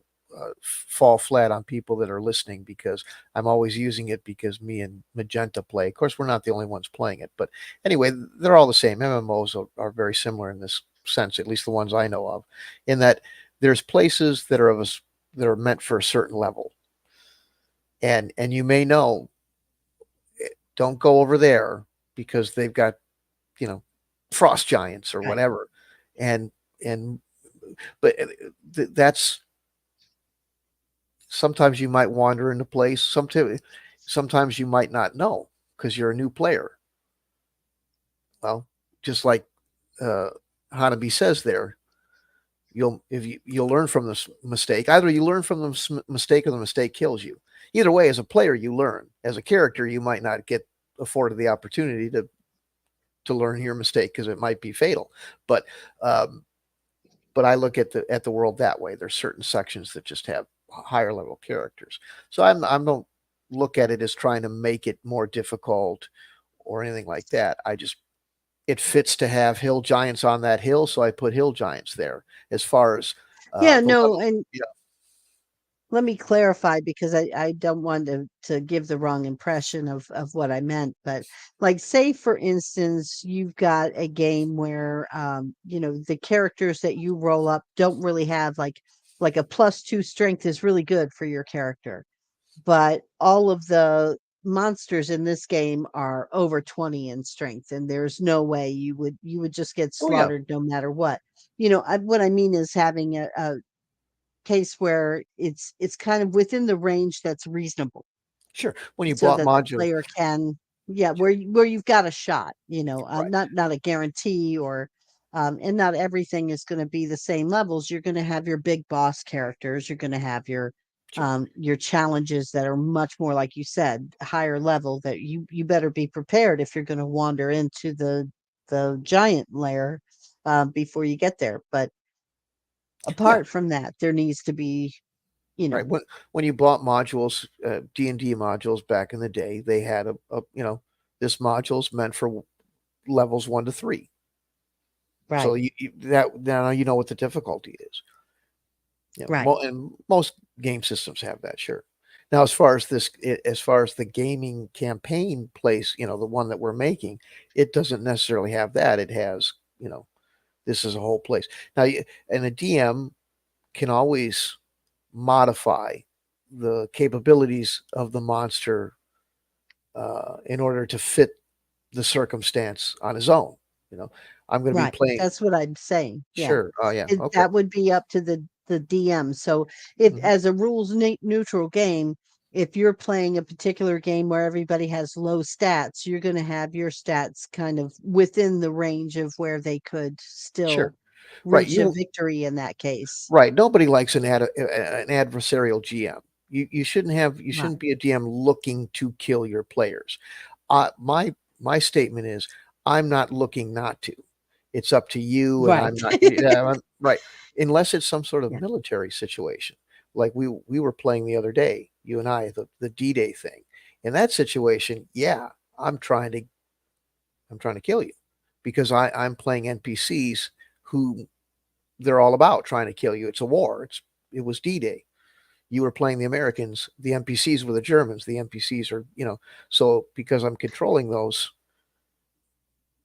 fall flat on people that are listening because I'm always using it because me and Magenta play. Of course, we're not the only ones playing it, but anyway, they're all the same. MMOs are very similar in this sense, at least the ones I know of, in that there's places that are of us that are meant for a certain level, and you may know don't go over there because they've got you know frost giants or Right. whatever, and and but that's sometimes you might wander into place. Sometimes you might not know because you're a new player. Well, just like uh, Hanabi says there, you'll learn from this mistake. Either you learn from the mistake or the mistake kills you. Either way, as a player, you learn. As a character, you might not get afforded the opportunity to learn your mistake because it might be fatal. But um, but I look at the world that way. There's certain sections that just have higher level characters. So I don't look at it as trying to make it more difficult or anything like that. I just it fits to have hill giants on that hill, so I put hill giants there. As far as Yeah, the no, level, and yeah, let me clarify because I don't want to give the wrong impression of what I meant. But like say for instance, you've got a game where the characters that you roll up don't really have like a +2 strength is really good for your character. But all of the monsters in this game are over 20 in strength, and there's no way you would just get Oh yeah, slaughtered no matter what. What I mean is having a case where it's kind of within the range that's reasonable, sure. When you so bought that the module, player can, yeah, where you've got a shot, right? not a guarantee, or and not everything is going to be the same levels. You're going to have your big boss characters, you're going to have Sure. your challenges that are much more, like you said, higher level, that you better be prepared if you're going to wander into the giant lair before you get there. But Yeah, apart from that, there needs to be, you right. know, When you bought modules, D&D modules back in the day, they had this module's meant for levels 1 to 3. So right, you that now you know what the difficulty is. right. And most game systems have that, sure. Now, as far as the gaming campaign place, the one that we're making, it doesn't necessarily have that. It has, this is a whole place. Now, and a DM can always modify the capabilities of the monster in order to fit the circumstance on his own. You know, I'm going to be Right, playing. that's what I'm saying, yeah. Sure. Oh yeah. Okay. That would be up to the DM, so if Mhm. as a rules neutral game, if you're playing a particular game where everybody has low stats, you're gonna have your stats kind of within the range of where they could Sure. still Right. reach a victory in that case. Right. Nobody likes an adversarial GM. You Right, shouldn't be a DM looking to kill your players. My statement is I'm not looking not to. It's up to you, and right. I'm not. Yeah, right. Unless it's some sort of Yeah. military situation, like we were playing the other day, you and I, the D-Day thing. In that situation, yeah, I'm trying to I'm trying to kill you because I'm playing NPCs who they're all about trying to kill you. It's a war. It was D-Day. You were playing the Americans. The NPCs were the Germans. The NPCs are so because I'm controlling those,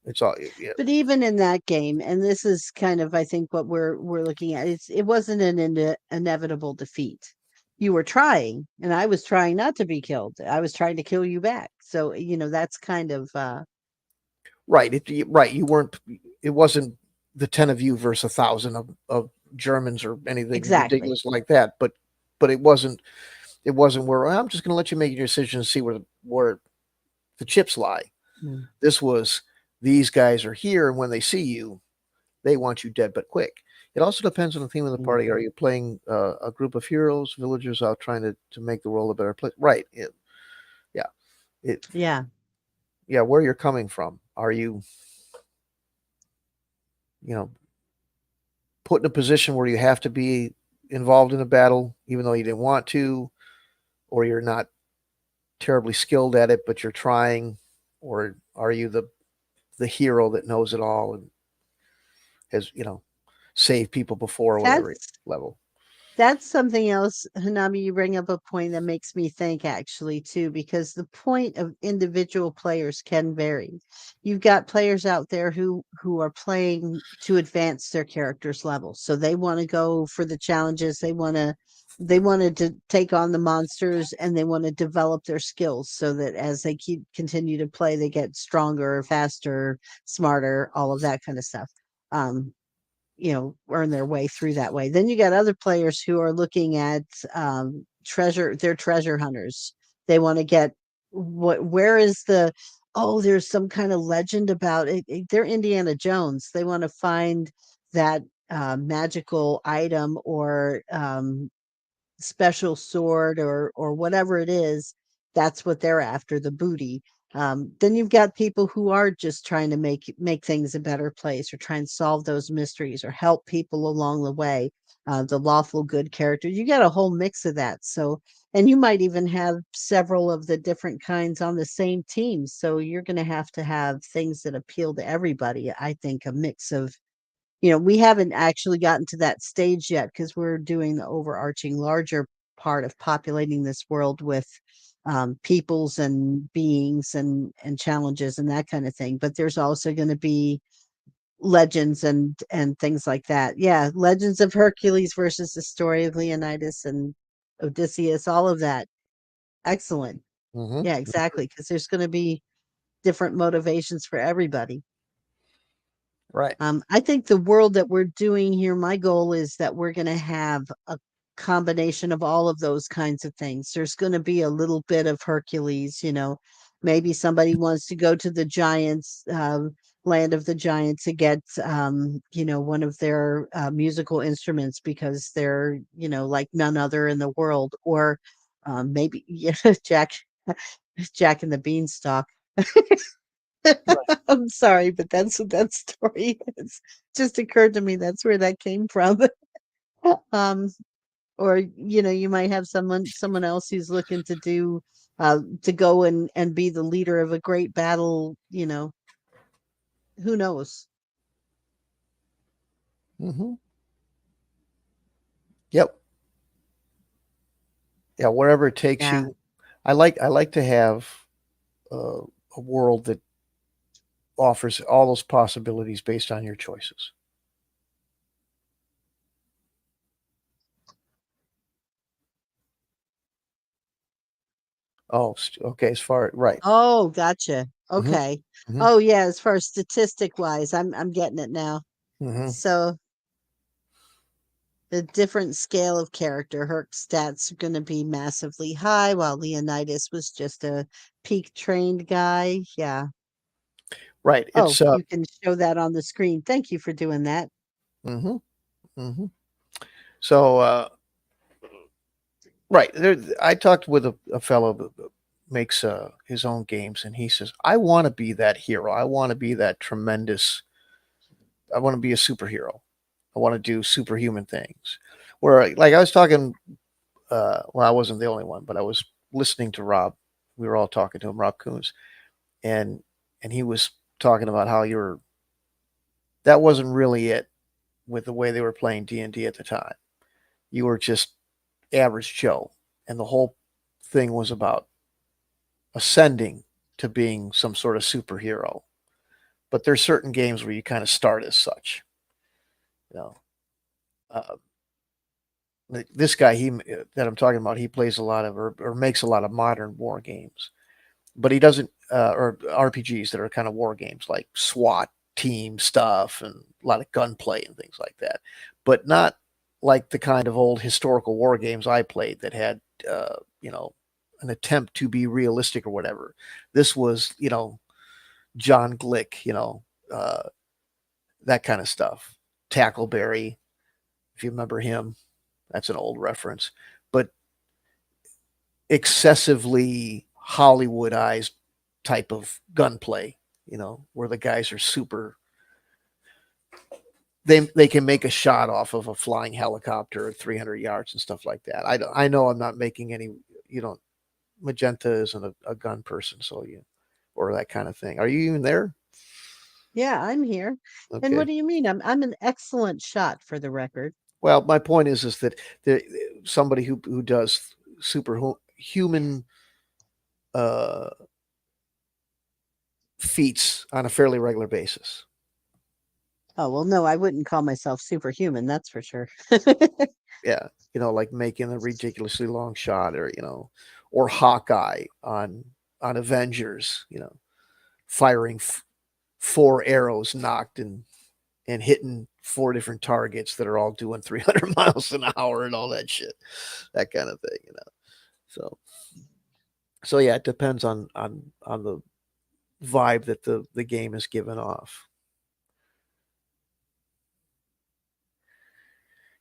it's all yeah. But even in that game, and this is kind of, I think, what we're looking at, it wasn't an inevitable defeat. You were trying, and I was trying not to be killed. I was trying to kill you back. So, that's kind of Right. Right. You weren't. It wasn't the 10 of you versus 1,000 of Germans or anything exactly. ridiculous like that. But it wasn't. It wasn't where I'm just going to let you make your decision and see where the chips lie. Mm. This was these guys are here, and when they see you, they want you dead but quick. It also depends on the theme of the Mm. party. Are you playing a group of heroes, villagers out trying to make the world a better place? Right. Yeah. It, Yeah. yeah. Where you're coming from. Are you, you know, put in a position where you have to be involved in a battle, even though you didn't want to, or you're not terribly skilled at it, but you're trying, or are you the hero that knows it all and has saved people before or whatever That's level? That's something else, Hanami, you bring up a point that makes me think, actually, too, because the point of individual players can vary. You've got players out there who are playing to advance their character's level. So they want to go for the challenges, they wanted to take on the monsters, and they want to develop their skills so that as they continue to play, they get stronger, faster, smarter, all of that kind of stuff. Um, earn their way through that way. Then you got other players who are looking at they're treasure hunters. They want to get where is there's some kind of legend about it. They're Indiana Jones. They want to find that magical item, or special sword, or whatever it is. That's what they're after, the booty. Then you've got people who are just trying to make things a better place, or try and solve those mysteries, or help people along the way. The lawful good character, you got a whole mix of that. So, and you might even have several of the different kinds on the same team, so you're going to have things that appeal to everybody. I think a mix of, we haven't actually gotten to that stage yet, because we're doing the overarching larger part of populating this world with peoples and beings and challenges and that kind of thing. But there's also going to be legends and things like that. Yeah, Legends of Hercules versus the story of Leonidas and Odysseus, all of that. Excellent. Hmm. Yeah, exactly. Because there's going to be different motivations for everybody. Right. I think the world that we're doing here, my goal is that we're going to have a combination of all of those kinds of things. There's going to be a little bit of Hercules, maybe somebody wants to go to the giants, land of the giants to get, one of their musical instruments because they're, like none other in the world. Or maybe Jack, Jack and the Beanstalk. Right. I'm sorry, but that's what that story is. Just occurred to me that's where that came from. Um, or you might have someone else who's looking to do to go and be the leader of a great battle, who knows? Hmm. Yep. Yeah. Wherever it takes Yeah. you. I like to have uh, a world that offers all those possibilities based on your choices. Oh, okay. As far right. Oh, gotcha. Hmm. Okay. Hmm. Oh yeah, as far as statistic wise, I'm getting it now. Hmm. So the different scale of character, Herc's stats are going to be massively high, while Leonidas was just a peak trained guy. Yeah. Right. Oh, It's you can show that on the screen. Thank you for doing that. hmm hmm So right there. I talked with a fellow that makes his own games, and he says, "I want to be that hero. I want to be that tremendous. I want to be a superhero. I want to do superhuman things." Where like I was talking, well, I wasn't the only one, but I was listening to Rob. We were all talking to him, Rob Coons, and he was talking about how you're that wasn't really it with the way they were playing D&D at the time. You were just average Joe, and the whole thing was about ascending to being some sort of superhero. But there's certain games where you kind of start as such. You know, uh, this guy that I'm talking about, he plays a lot of or makes a lot of modern war games, but he doesn't or RPGs that are kind of war games like SWAT team stuff and a lot of gunplay and things like that, but not like the kind of old historical war games I played that had an attempt to be realistic or whatever. This was John Glick, uh, that kind of stuff. Tackleberry, if you remember him, that's an old reference, but excessively Hollywoodized type of gunplay, where the guys are super. They can make a shot off of a flying helicopter at 300 yards and stuff like that. I know I'm not making any. You don't. Magenta isn't a gun person, so you or that kind of thing. Are you even there? Yeah, I'm here. And what Okay. do you mean? I'm an excellent shot for the record. Well, my point is that the somebody who does superhuman uh, feats on a fairly regular basis. Oh, well, no, I wouldn't call myself superhuman, that's for sure. Yeah, like making a ridiculously long shot, or or Hawkeye on Avengers, firing four arrows knocked and hitting four different targets that are all doing 300 miles an hour and all that shit, that kind of thing. So yeah, it depends on the vibe that the game is giving off.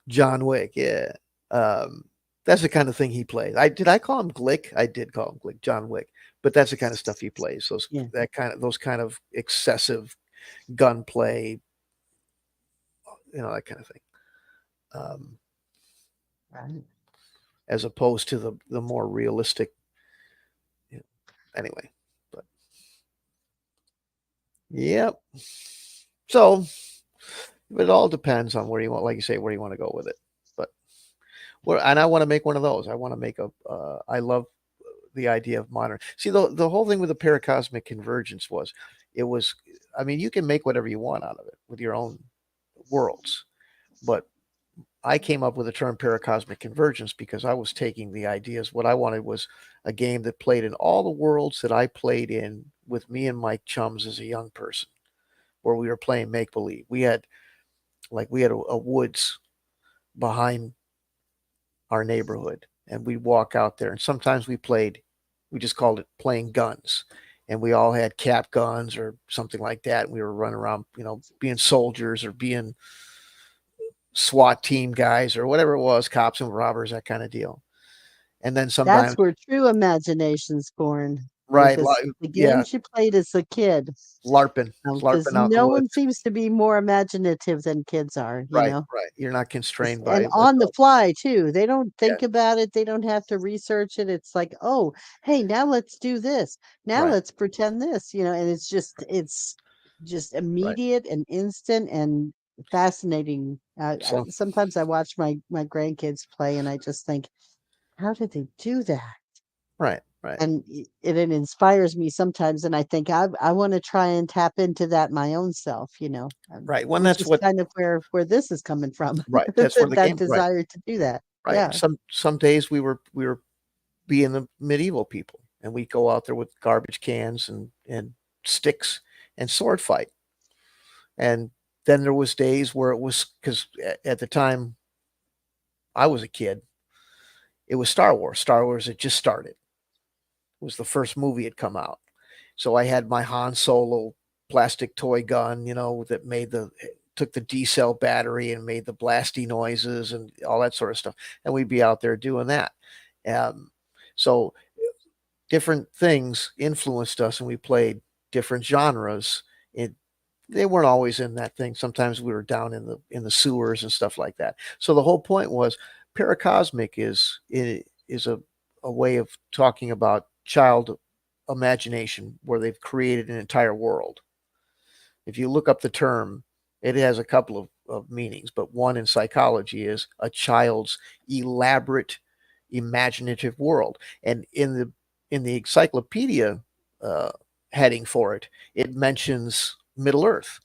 John Wick, yeah. Um, that's the kind of thing he plays. I call him Glick? I did call him Glick, John Wick. But that's the kind of stuff he plays. Yeah, Those kind of excessive gunplay, that kind of thing. Um, right. as opposed to the more realistic. You know, anyway, but yep. So it all depends on where you want, like you say, where you want to go with it. But and I want to make one of those. I want to make a. I love the idea of modern. See, the whole thing with the paracosmic convergence was, it was. I mean, you can make whatever you want out of it with your own worlds, but I came up with the term paracosmic convergence because I was taking the ideas. What I wanted was a game that played in all the worlds that I played in with me and my chums as a young person, where we were playing make believe. We had a woods behind our neighborhood, and we'd walk out there, and sometimes we just called it playing guns, and we all had cap guns or something like that. And we were running around, being soldiers or being SWAT team guys or whatever it was, cops and robbers, that kind of deal. And then That's sometimes, where true imagination's born, right, Lucas. The yeah, games you played as a kid, because LARPing out in the no one woods. seems to be more imaginative than kids are, you Right, know? right. You're not constrained And by on the adults. fly too. They don't Yeah, think about it. They don't have to research it. It's like, oh, hey, now let's do this. Now right, let's pretend this, and it's just right. immediate and instant and fascinating. So, Sometimes I watch my grandkids play and I just think, how did they do that? right, right, And it inspires me sometimes, and I think I want to try and tap into that my own self, right. When which that's is what, kind of where this is coming from, right. That's where the that game, right, desire to do that. right. Yeah. Some days we were being the medieval people, and we go out there with garbage cans and sticks and sword fight. And then there was days where it was because at the time I was a kid, it was Star Wars. Star Wars had just started. It was the first movie had come out. So I had my Han Solo plastic toy gun, that took the D cell battery and made the blasty noises and all that sort of stuff. And we'd be out there doing that. Um, so different things influenced us, and we played different genres. It, they weren't always in that thing. Sometimes we were down in the sewers and stuff like that. So the whole point was paracosmic is a way of talking about child imagination where they've created an entire world. If you look up the term, it has a couple of meanings, but one in psychology is a child's elaborate imaginative world. And in the encyclopedia uh, heading for it, it mentions Middle Earth,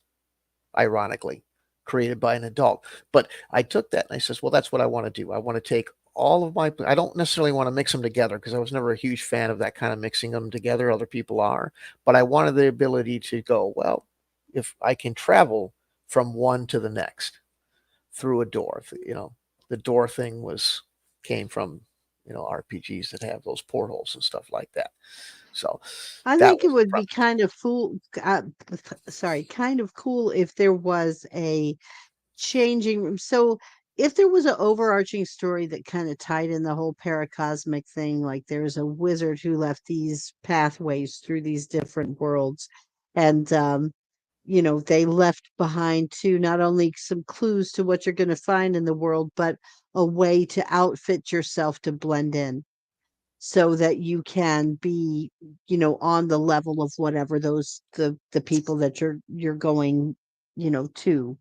ironically, created by an adult. But I took that and I says, well, that's what I want to do. I want to take all of my, I don't necessarily want to mix them together because I was never a huge fan of that kind of mixing them together. Other people are, but I wanted the ability to go, well, if I can travel from one to the next through a door, the door thing came from, RPGs that have those portals and stuff like that. So I that think it was the would be premise. kind of cool if there was a changing room. So if there was an overarching story that kind of tied in the whole paracosmic thing, like there's a wizard who left these pathways through these different worlds, and they left behind too not only some clues to what you're going to find in the world, but a way to outfit yourself to blend in so that you can be on the level of whatever the people that you're going to.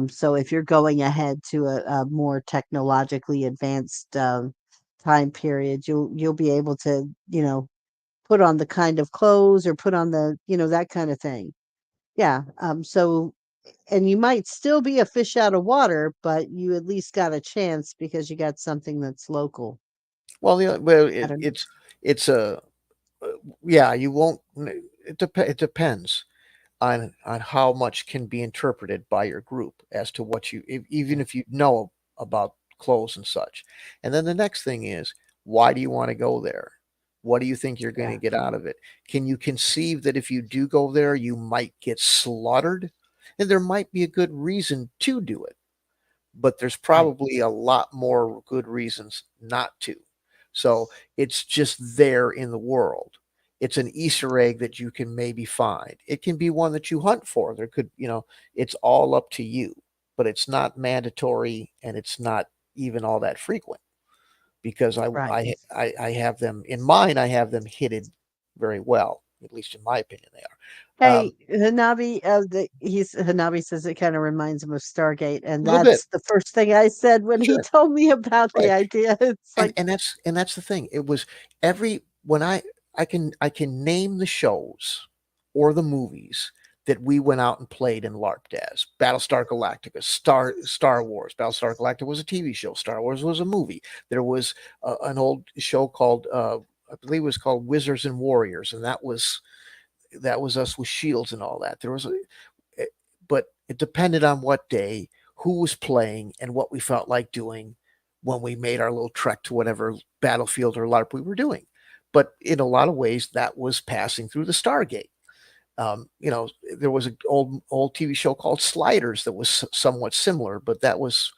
So if you're going ahead to a more technologically advanced time period, you'll be able to put on the kind of clothes or put on the that kind of thing. Yeah. So, and you might still be a fish out of water, but you at least got a chance because you got something that's local. Well, well, I don't know. it's a yeah. You won't. It depends on how much can be interpreted by your group as to what even if you know about clothes and such. And then the next thing is, why do you want to go there? What do you think you're going to Yeah. get out of it? Can you conceive that if you do go there, you might get slaughtered? And there might be a good reason to do it, but there's Right. probably a lot more good reasons not to. So it's just there in the world. It's an Easter egg that you can maybe find. It can be one that you hunt for. There could, it's all up to you, but it's not mandatory and it's not even all that frequent because Right. I have them in mine. I have them hidden very well, at least in my opinion, they are. Hey, Hanabi, Hanabi says it kind of reminds him of Stargate, and A little bit, that's the first thing I said when he sure, told me about the right. idea. It's and like, and that's the thing. It was every when I can name the shows or the movies that we went out and played and LARPed as. Battlestar Galactica, Star Wars. Battlestar Galactica was a TV show. Star Wars was a movie. There was an old show called I believe it was called Wizards and Warriors, and that was us with shields and all that. There was a, but it depended on what day, who was playing, and what we felt like doing when we made our little trek to whatever battlefield or LARP we were doing. But in a lot of ways, that was passing through the Stargate. There was an old TV show called Sliders that was somewhat similar, but that was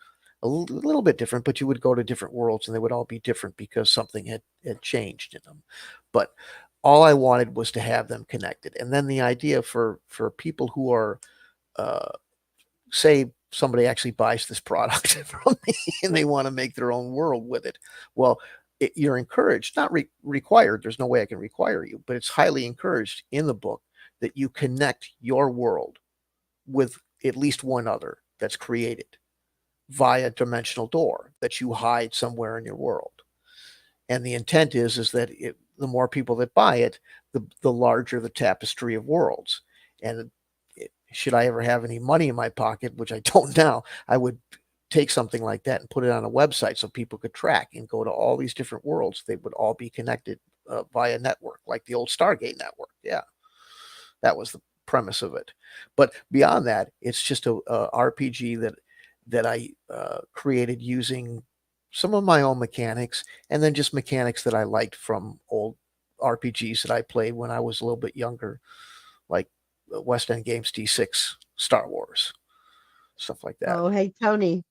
little bit different. But you would go to different worlds, and they would all be different because something had changed in them. But all I wanted was to have them connected, and then the idea for people who are uh, say somebody actually buys this product from me and they want to make their own world with it. Well, you're encouraged, not required. There's no way I can require you, but it's highly encouraged in the book that you connect your world with at least one other that's created via dimensional door that you hide somewhere in your world. And the intent is that the more people that buy it, the larger the tapestry of worlds. And should I ever have any money in my pocket, which I don't now, I would take something like that and put it on a website so people could track and go to all these different worlds. They would all be connected via network, like the old Stargate network. Yeah, that was the premise of it. But beyond that, it's just a RPG that I created using some of my own mechanics, and then just mechanics that I liked from old RPGs that I played when I was a little bit younger, like West End Games D6, Star Wars, stuff like that. Oh, hey, Tony.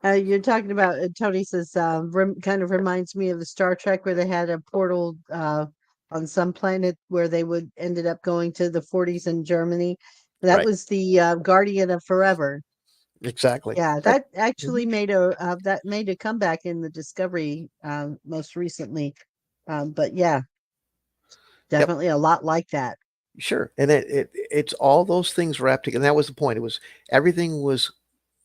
You're talking about Tony says kind of reminds me of the Star Trek where they had a portal on some planet where they would ended up going to the 40s in Germany. That Right. was the Guardian of Forever. Exactly. Yeah, Yep. that Mhm. actually made a comeback in the Discovery most recently. But yeah, Yep. definitely a lot like that. Sure. And it's all those things wrapped together. And that was the point. It was everything was,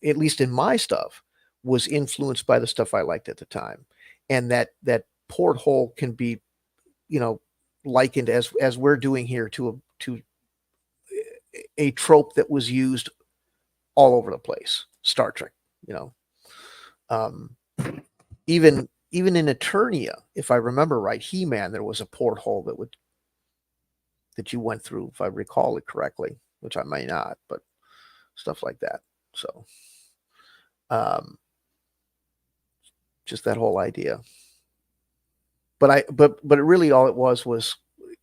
at least in my stuff, was influenced by the stuff I liked at the time. And that porthole can be, you know, likened as we're doing here to a trope that was used all over the place. Star Trek, you know. Um, even in Eternia, if I remember right, He-Man, there was a porthole that you went through, if I recall it correctly, which I may not, but stuff like that. So, um, just that whole idea. But really all it was,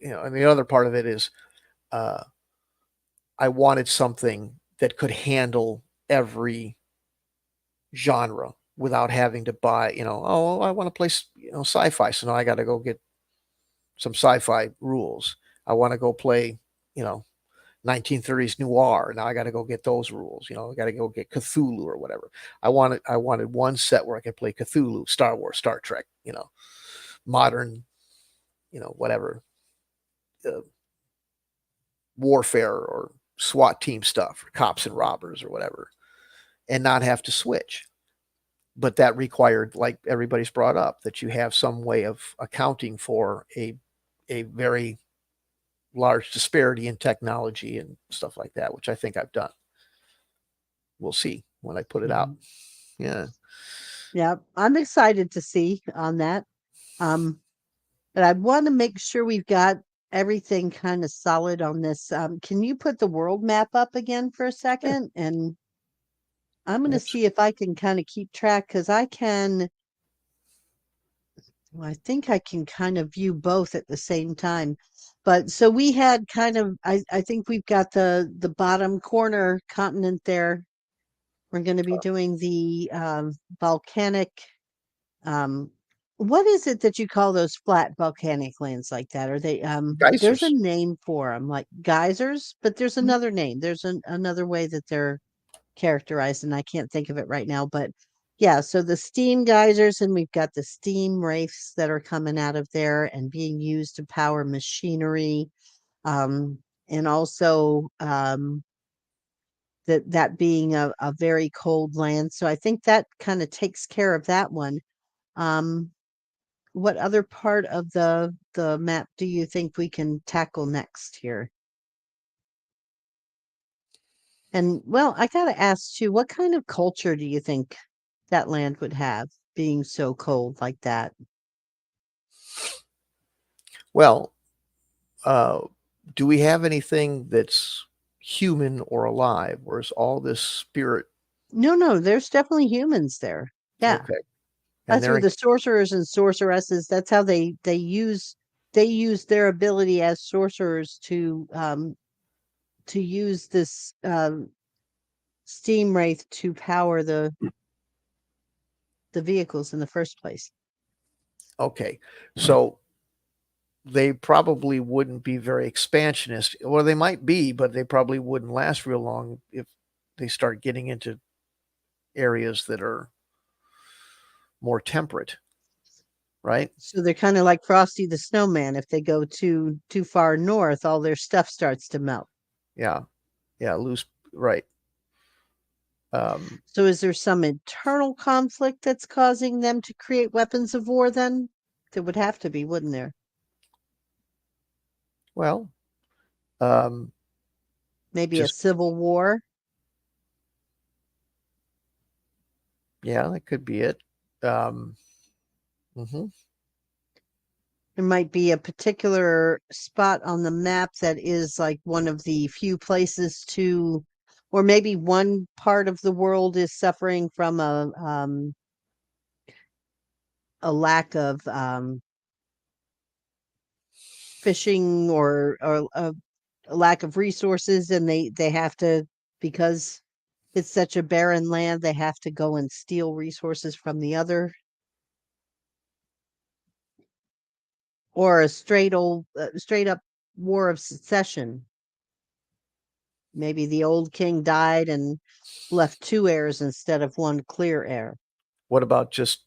and the other part of it is, uh, I wanted something that could handle every genre without having to buy, oh, I want to play, sci-fi, so now I got to go get some sci-fi rules. I want to go play, you know, 1930s noir. Now I got to go get those rules. I got to go get Cthulhu or whatever. I wanted one set where I could play Cthulhu, Star Wars, Star Trek, modern, whatever, uh, warfare or SWAT team stuff, or cops and robbers or whatever, and not have to switch. But that required, like everybody's brought up, that you have some way of accounting for a very large disparity in technology and stuff like that, which I think I've done. We'll see when I put it out. Mhm. Yeah. Yeah, I'm excited to see on that. Um, but I want to make sure we've got everything kind of solid on this. Can you put the world map up again for a Yeah. second? And I'm going to Abs- see if I can kind of keep track because well, I think I can kind of view both at the same time. But so we had kind of, I think we've got the bottom corner continent there. We're going to be doing the volcanic. Um, what is it that you call those flat volcanic lands like that? Are they there's a Geysers. name for them, like geysers, but there's Mhm. another name. There's another way that they're characterized, and I can't think of it right now. But yeah, so the steam geysers, and we've got the steam wraiths that are coming out of there and being used to power machinery. And also that being a very cold land. So I think that kind of takes care of that one. Um, what other part of the map do you think we can tackle next here? And well, I gotta ask too, what kind of culture do you think that land would have, being so cold like that? Well, uh, do we have anything that's human or alive, or is all this spirit? No, no, there's definitely humans there. Yeah. Okay, and That's where they're the sorcerers and sorceresses, that's how they use their ability as sorcerers to use this steam wraith to power the vehicles in the first place. okay. So they probably wouldn't be very expansionist. Well, they might be, but they probably wouldn't last real long if they start getting into areas that are more temperate, right? So they're kind of like Frosty the Snowman. If they go too far north, all their stuff starts to melt. Yeah, yeah, loose, right. Um, So is there some internal conflict that's causing them to create weapons of war then? There would have to be, wouldn't there? well, um, Maybe a just civil war. yeah, that could be it. Um, mhm. There might be a particular spot on the map that is like one of the few places to, or maybe one part of the world is suffering from a lack of fishing or a lack of resources, and they have to, because it's such a barren land, they have to go and steal resources from the other, or a straight up war of succession. Maybe the old king died and left two heirs instead of one clear heir. What about just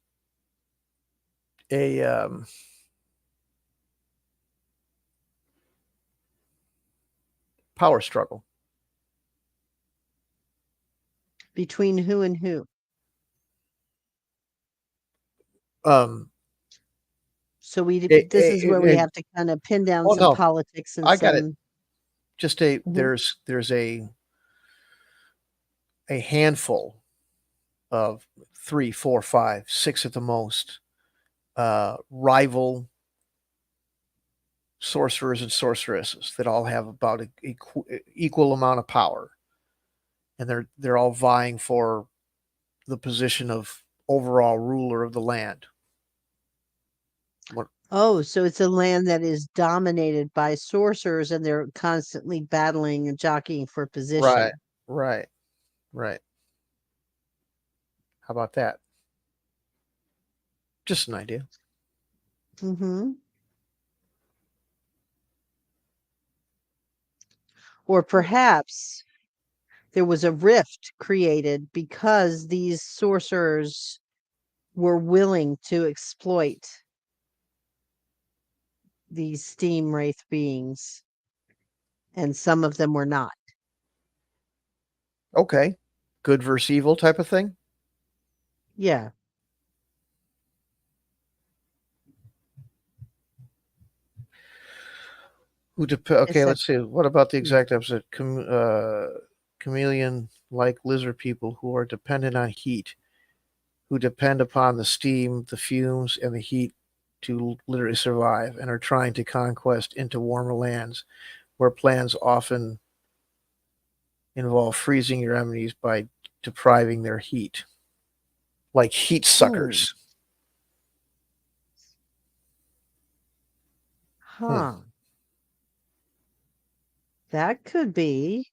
a power struggle? Between who and who? Um, So a, this is where we a, have to kind of pin down oh some no, politics and I got it. some. Just a Mhm. there's a handful of three, four, five, six at the most rival sorcerers and sorceresses that all have about an equal amount of power, and they're all vying for the position of overall ruler of the land. What, Oh, so it's a land that is dominated by sorcerers and they're constantly battling and jockeying for right, position. right, right. How about that? Just an idea. Hmm. Or perhaps there was a rift created because these sorcerers were willing to exploit these steam wraith beings, and some of them were not. Okay, good versus evil type of thing. Yeah. Okay, It's that. let's see. What about the Mm. exact opposite? Chameleon-like lizard people who are dependent on heat, who depend upon the steam, the fumes, and the heat to literally survive, and are trying to conquest into warmer lands, where plans often involve freezing your enemies by depriving their heat, like heat Hmm. suckers. Hmm. Huh. That could be.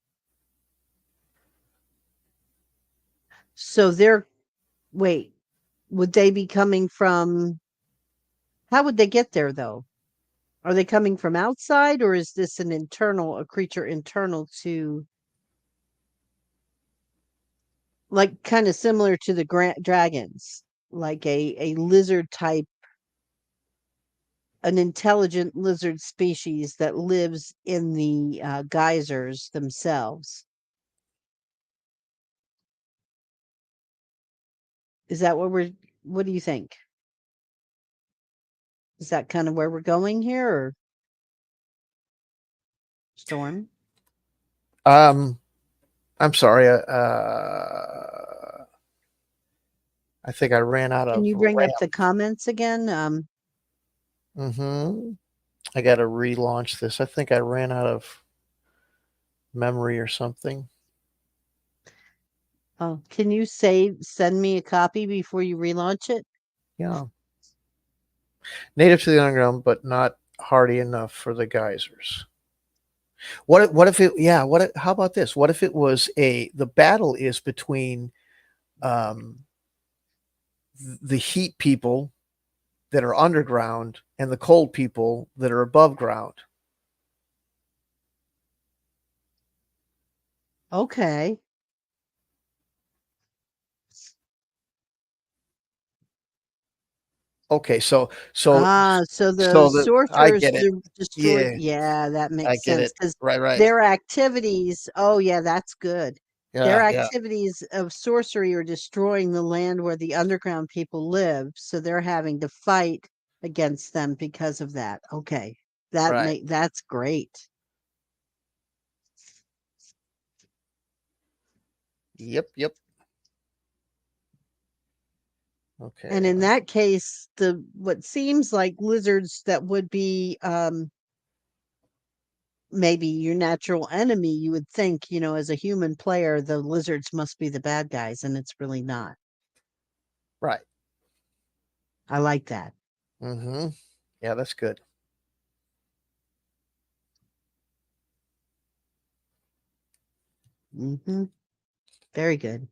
So they're, wait, would they be coming from, how would they get there though? Are they coming from outside, or is this a creature internal to, like kind of similar to the dragons, like a lizard type, an intelligent lizard species that lives in the geysers themselves? Is that what do you think? Is that kind of where we're going here, or Storm? Um, I'm sorry. I think I ran out Can of you bring RAM. up the comments again? I got to relaunch this. I think I ran out of memory or something. Oh, can you send me a copy before you relaunch it? Yeah. Native to the underground, but not hardy enough for the geysers. What if it, yeah, how about this? What if it was the battle is between um, the heat people that are underground and the cold people that are above ground? Okay. Okay, So the so I sorcerers get it. destroyed. Yeah, Yeah, that I makes get sense it. because Right. their activities. Oh, yeah, that's good. Their Yeah. activities of sorcery are destroying the land where the underground people live. So they're having to fight against them because of that. Okay, Right. that's great. Yep. And Okay. in that case, the what seems like lizards that would be maybe your natural enemy, you would think, as a human player, the lizards must be the bad guys, and it's really not. Right. I like that. Mm-hmm. Yeah, that's good. Very good.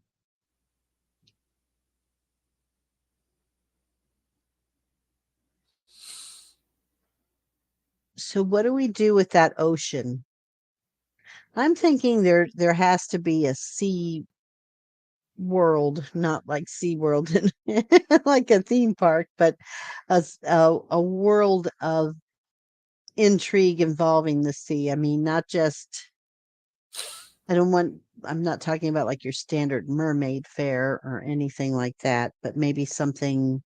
So what do we do with that ocean? I'm thinking there has to be a sea world, not like Sea World and like a theme park, but a world of intrigue involving the sea. I mean, not just I don't want I'm not talking about like your standard mermaid fare or anything like that, but maybe something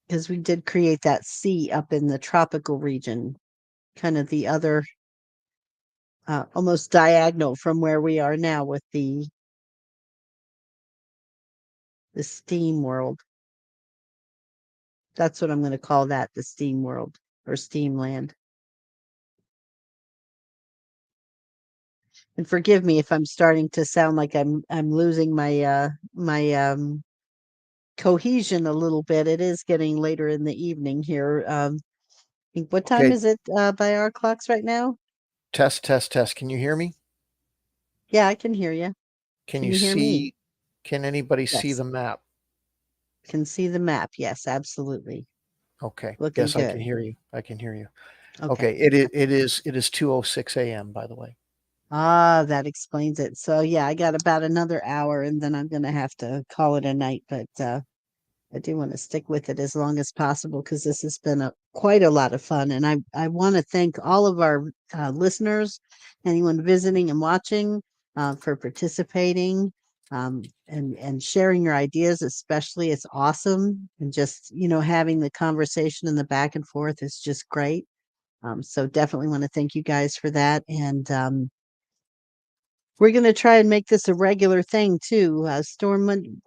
because we did create that sea up in the tropical region, kind of the other almost diagonal from where we are now with the steam world. That's what I'm going to call that, the steam world or steam land. And forgive me if I'm starting to sound like I'm losing my cohesion a little bit. It is getting later in the evening here. Think what time Okay. is it by our clocks right now? Test. Can you hear me? Yeah, I can hear you. Can Can you you hear me? see? Can anybody see Yes. the map? Can see the map. Yes, absolutely. Okay. Looking Yes, I can good. hear you. I can hear you. Okay. Okay. It is 2:06 a.m. by the way. Ah, that explains it. So yeah, I got about another hour and then I'm gonna have to call it a night, but I do want to stick with it as long as possible because this has been quite a lot of fun. And I want to thank all of our listeners, anyone visiting and watching, for participating and sharing your ideas, especially. It's awesome. And just, having the conversation and the back and forth is just great. So definitely want to thank you guys for that. And we're going to try and make this a regular thing too.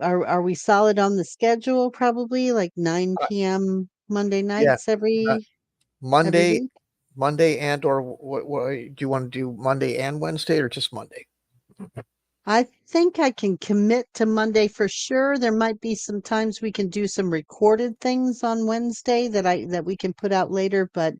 Are we solid on the schedule? Probably like 9 p.m. Monday Yeah. nights Uh, every Monday, week. Monday, and or what do you want to do? Monday and Wednesday, or just Monday? I think I can commit to Monday for sure. There might be some times we can do some recorded things on Wednesday that we can put out later, but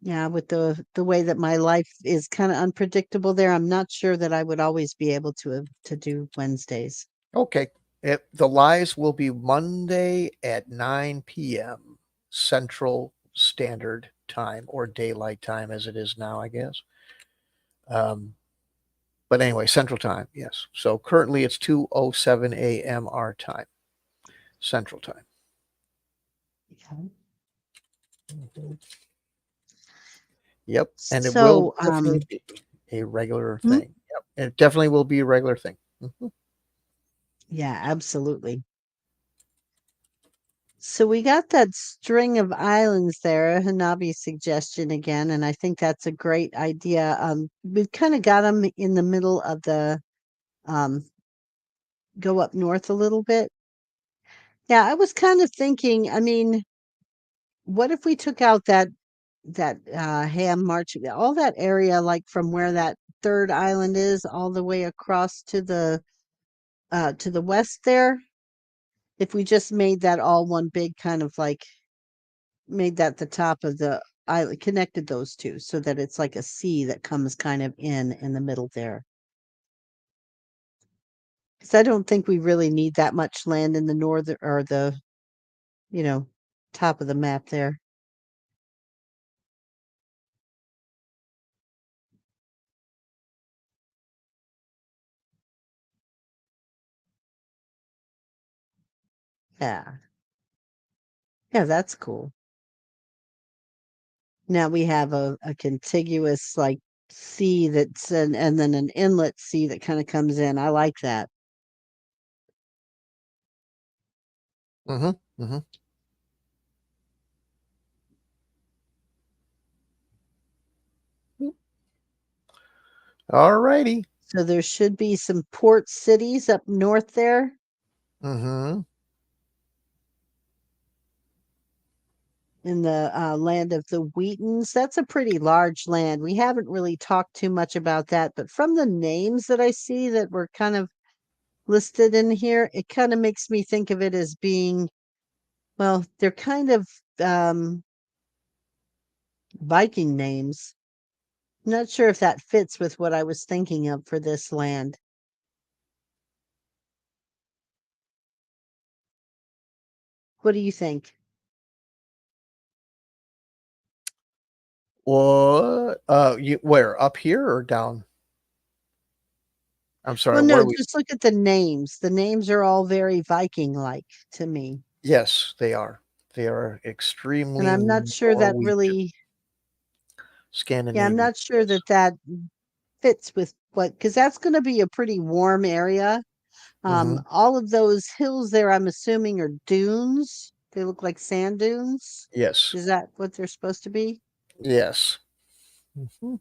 yeah, with the way that my life is kind of unpredictable there, I'm not sure that I would always be able to do Wednesdays. Okay. The lives will be Monday at 9 p.m. Central Standard Time or Daylight Time as it is now, I guess. Um, but anyway, Central Time, yes. So currently it's 2:07 a.m. our time, Central Time. Yeah. Mhm. Yep, and it will So, definitely be a regular hmm? thing. Yep, it definitely will be a regular thing. Mhm. Yeah, absolutely. So we got that string of islands there, Hanabi's suggestion again, and I think that's a great idea. We've kind of got them in the middle of the um, go up north a little bit. Yeah, I was kind of thinking, I mean, what if we took out that Ham March, all that area, like from where that third island is, all the way across to the west there? If we just made that all one big kind of like made that the top of the island, connected those two so that it's like a sea that comes kind of in the middle there. Because I don't think we really need that much land in the northern or the, you know, top of the map there. Yeah. Yeah, that's cool. Now we have a contiguous like sea that's and then an inlet sea that kind of comes in. I like that. Mm-hmm. Mm-hmm. All righty. So there should be some port cities up north there Mm-hmm. in the land of the Wheatons. That's a pretty large land. We haven't really talked too much about that, but from the names that I see that were kind of listed in here, it kind of makes me think of it as being, well, they're kind of um, Viking names. Not sure if that fits with what I was thinking of for this land. What do you think? What? You where? Up here or down? I'm sorry. Well, What no, are we? just look at the names. The names are all very Viking-like to me. Yes, they are. They are And extremely I'm not sure that Norwegian, really, yeah, I'm Scandinavian. not sure Yes. that that fits with what, because that's going to be a pretty warm area. Mm-hmm. All of those hills there, I'm assuming, are dunes. They look like sand dunes. Yes. Is that what they're supposed to be? Yes. Mhm.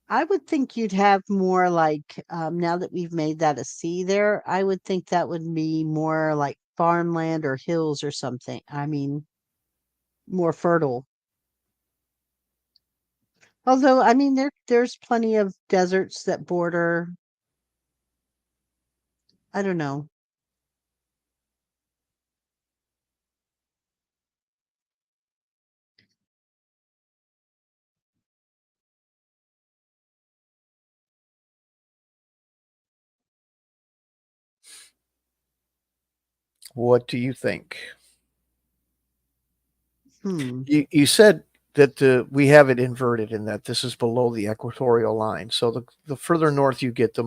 I would think you'd have more like, now that we've made that a sea there, I would think that would be more like farmland or hills or something. I mean, more fertile. Although, I mean, there's plenty of deserts that border, I don't know. What do you think? Hmm. You said that we have it inverted in that this is below the equatorial line. So the further north you get, the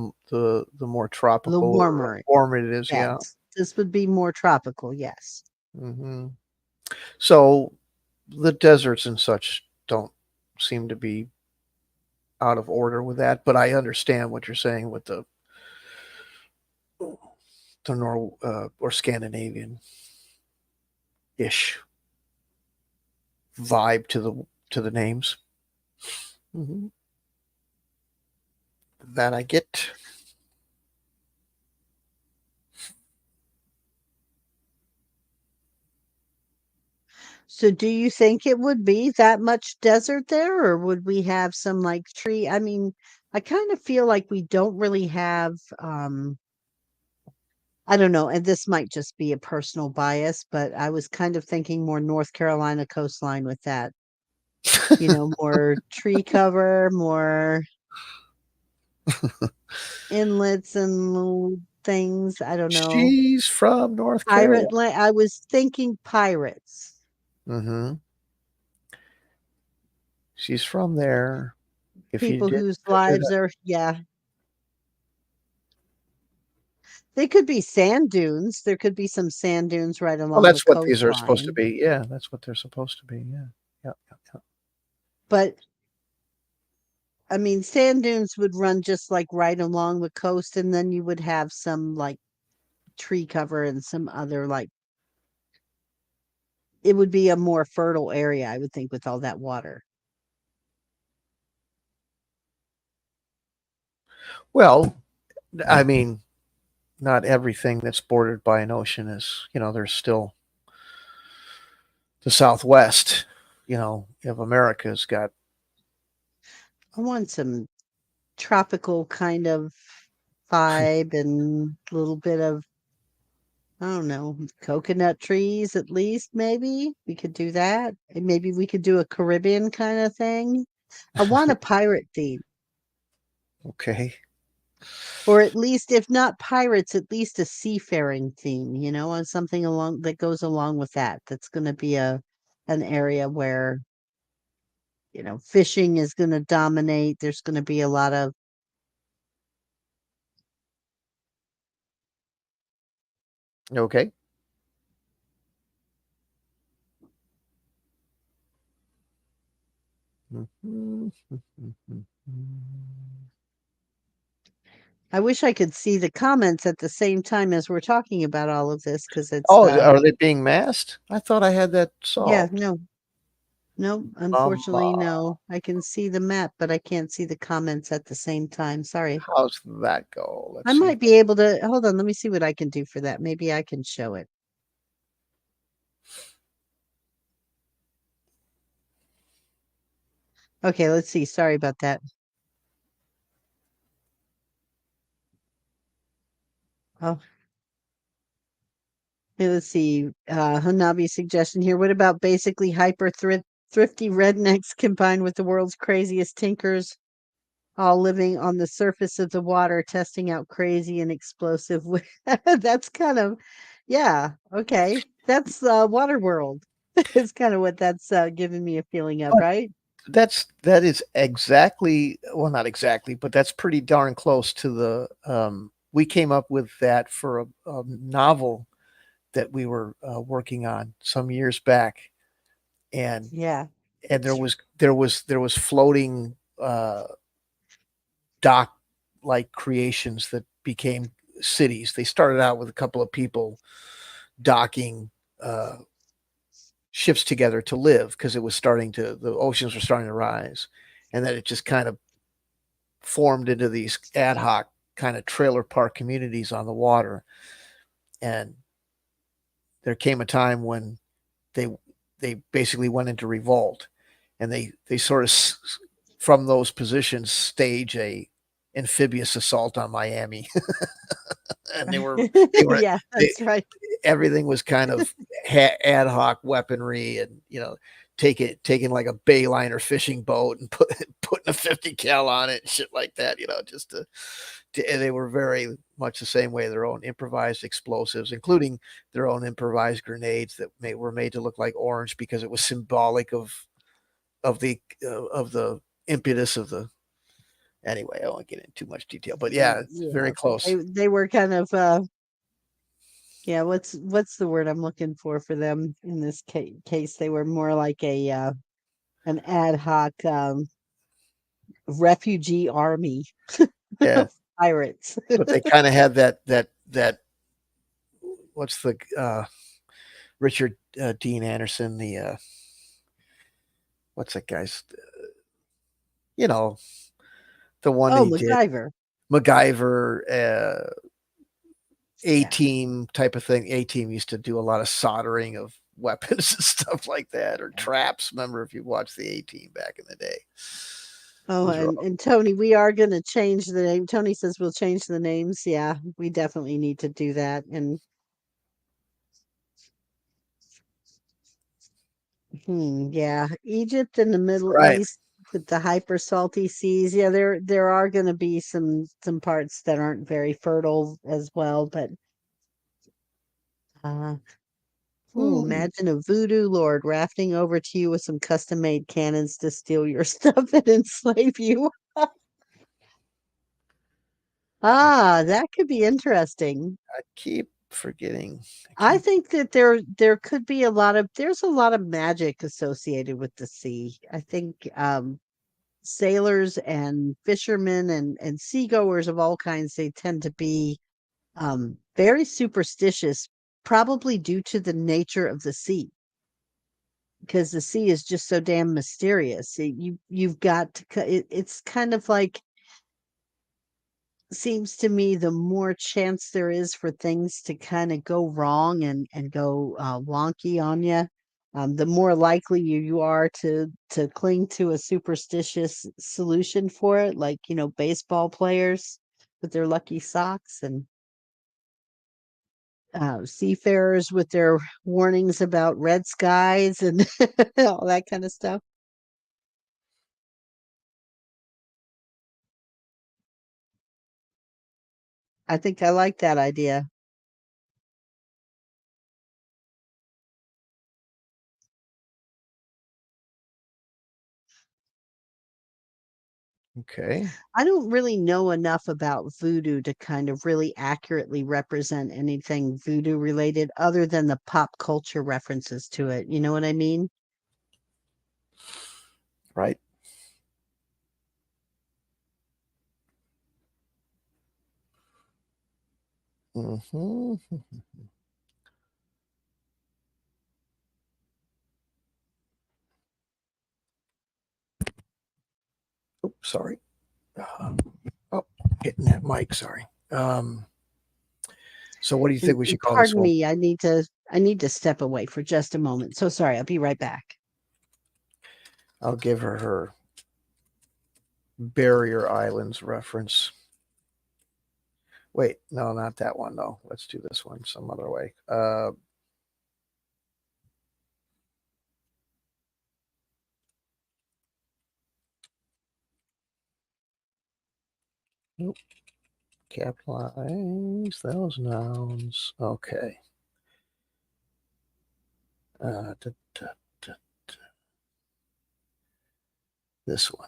more The tropical or warmer, warmer it is. Yeah. yes. This would be more tropical, yes. Hmm. So the deserts and such don't seem to be out of order with that, but I understand what you're saying with the or Scandinavian ish vibe to the names. Hmm. That I get. So do you think it would be that much desert there, or would we have some like tree? I mean, I kind of feel like we don't really have, I don't know, and this might just be a personal bias, but I was kind of thinking more North Carolina coastline with that, more tree cover, more inlets and little things. I don't know. She's from North Carolina. I was thinking pirates, Hmm. She's from there. If you people did whose visit, lives are, yeah, they could be sand dunes. There could be some sand dunes right well, along the that's what these are supposed to coastline. be. Yeah, that's what they're supposed to be. Yeah, yeah, yeah. But I mean, sand dunes would run just like right along the coast, and then you would have some like tree cover and some other like it would be a more fertile area, I would think, with all that water. Well, I mean, not everything that's bordered by an ocean is, there's still the Southwest, of America's got. I want some tropical kind of vibe and a little bit of, I don't know, coconut trees at least, maybe. We could do that. And maybe we could do a Caribbean kind of thing. I want a pirate theme. Okay. Or at least, if not pirates, at least a seafaring theme, on something along that goes along with that. That's going to be an area where, fishing is going to dominate. There's going to be a lot of, Okay. I wish I could see the comments at the same time as we're talking about all of this because it's, Oh, are they being masked? I thought I had that yeah, solved. no, no, Um, unfortunately, uh, no. I can see the map, but I can't see the comments at the same time. Sorry. how's that go? I Let's see. might be able to, hold on, let me see what I can do for that. Maybe I can show it. Okay, let's see. Sorry about that. Oh, hey, let's see. Hanabi's suggestion here. What about basically hyper thrifty rednecks combined with the world's craziest tinkers, all living on the surface of the water, testing out crazy and explosive. That's kind of, yeah, okay. That's Water World. It's kind of what that's giving me a feeling of, But right? that is exactly, well, not exactly, but that's pretty darn close to the. We came up with that for a novel that we were working on some years back, and Yeah. there It's was floating dock like creations that became cities. They started out with a couple of people docking uh, ships together to live because the oceans were starting to rise, and then it just kind of formed into these ad hoc kind of trailer park communities on the water. And there came a time when they they basically went into revolt, and they sort of from those positions stage a amphibious assault on Miami. And they were yeah, they, that's right. everything was kind of ad hoc weaponry, and taking like a bayliner fishing boat and putting a 50 cal on it and shit like that, just and they were very much the same way, their own improvised explosives, including their own improvised grenades that were made to look like orange because it was symbolic of the impetus of the. Anyway, I won't get into too much detail, but yeah, it's very Yeah. close. They were kind of yeah, what's the word I'm looking for them in this case? They were more like a an ad hoc refugee army Yeah, of pirates. but they kind of had that what's the Richard Dean Anderson, the what's that guy's, you know the one that Oh, he did, MacGyver. MacGyver, A Yeah. Team type of thing. A Team used to do a lot of soldering of weapons and stuff like that, or traps. Remember, if you watched the A Team back in the day, Oh, those were all. and Tony, we are going to change the name. Tony says we'll change the names. Yeah, we definitely need to do that. And yeah, Egypt and the Middle Right. East with the hyper salty seas. Yeah, there are going to be some parts that aren't very fertile as well. But uh, Hmm. imagine a voodoo lord rafting over to you with some custom made cannons to steal your stuff and enslave you. I, That could be interesting. I keep forgetting. I I keep. think that there could be there's a lot of magic associated with the sea. I think sailors and fishermen and seagoers of all kinds, they tend to be very superstitious, probably due to the nature of the sea. because the sea is just so damn mysterious. You've got to, it's kind of like, seems to me the more chance there is for things to kind of go wrong and go wonky on you, the more likely you are to cling to a superstitious solution for it, like, baseball players with their lucky socks, and seafarers with their warnings about red skies and all that kind of stuff. I think I like that idea. Okay. I don't really know enough about voodoo to kind of really accurately represent anything voodoo related other than the pop culture references to it. You know what I mean? Right. Hmm. Oops, sorry. Oh, hitting that mic. Sorry. So what do you think we And should call this pardon one? me, I need to step away for just a moment. So sorry, I'll be right back. I'll give her Barrier Islands reference. Wait, no, not that one though. Let's do this one some other way. Nope. Capitalize those nouns. Okay. Da, da, da, da. This one.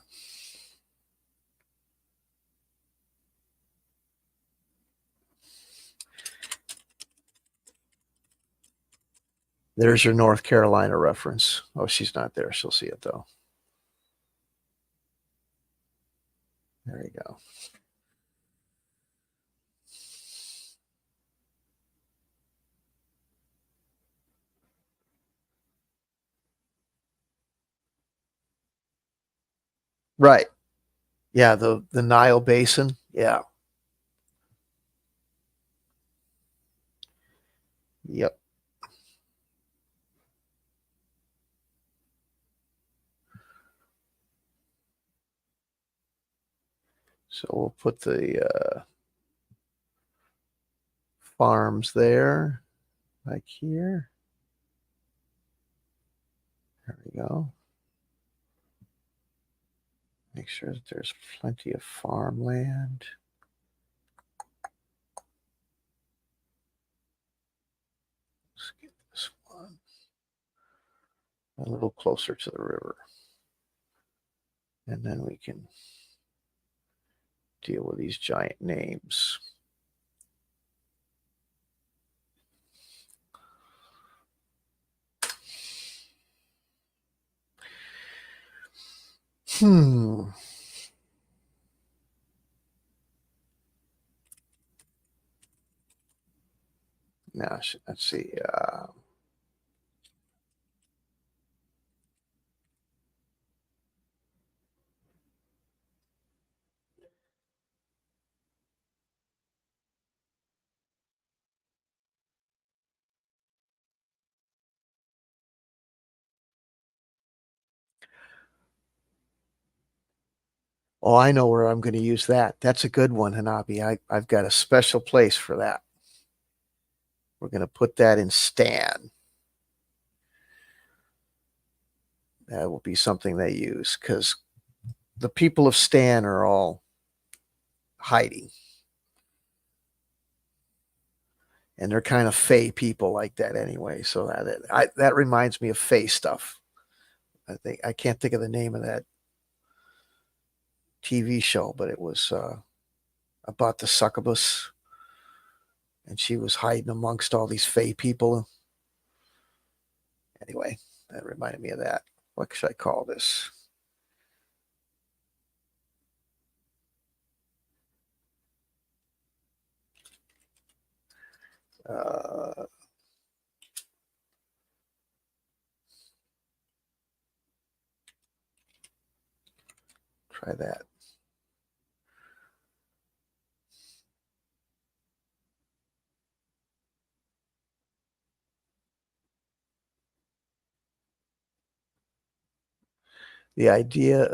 There's your North Carolina reference. Oh, she's not there. She'll see it though. There you go. Right. Yeah, the Nile Basin. Yeah. Yep. So we'll put the farms there, like here. There we go. Make sure that there's plenty of farmland. Let's get this one a little closer to the river. And then we can deal with these giant names. Hmm. Now, let's see. Oh, I know where I'm going to use that. That's a good one, Hanabi. I've got a special place for that. We're going to put that in Stan. That will be something they use because the people of Stan are all hiding. And they're kind of fey people like that anyway. So that reminds me of fey stuff. I can't think of the name of that TV show, but it was about the succubus, and she was hiding amongst all these fey people. Anyway, that reminded me of that. What should I call this? Uh, Try that. The idea,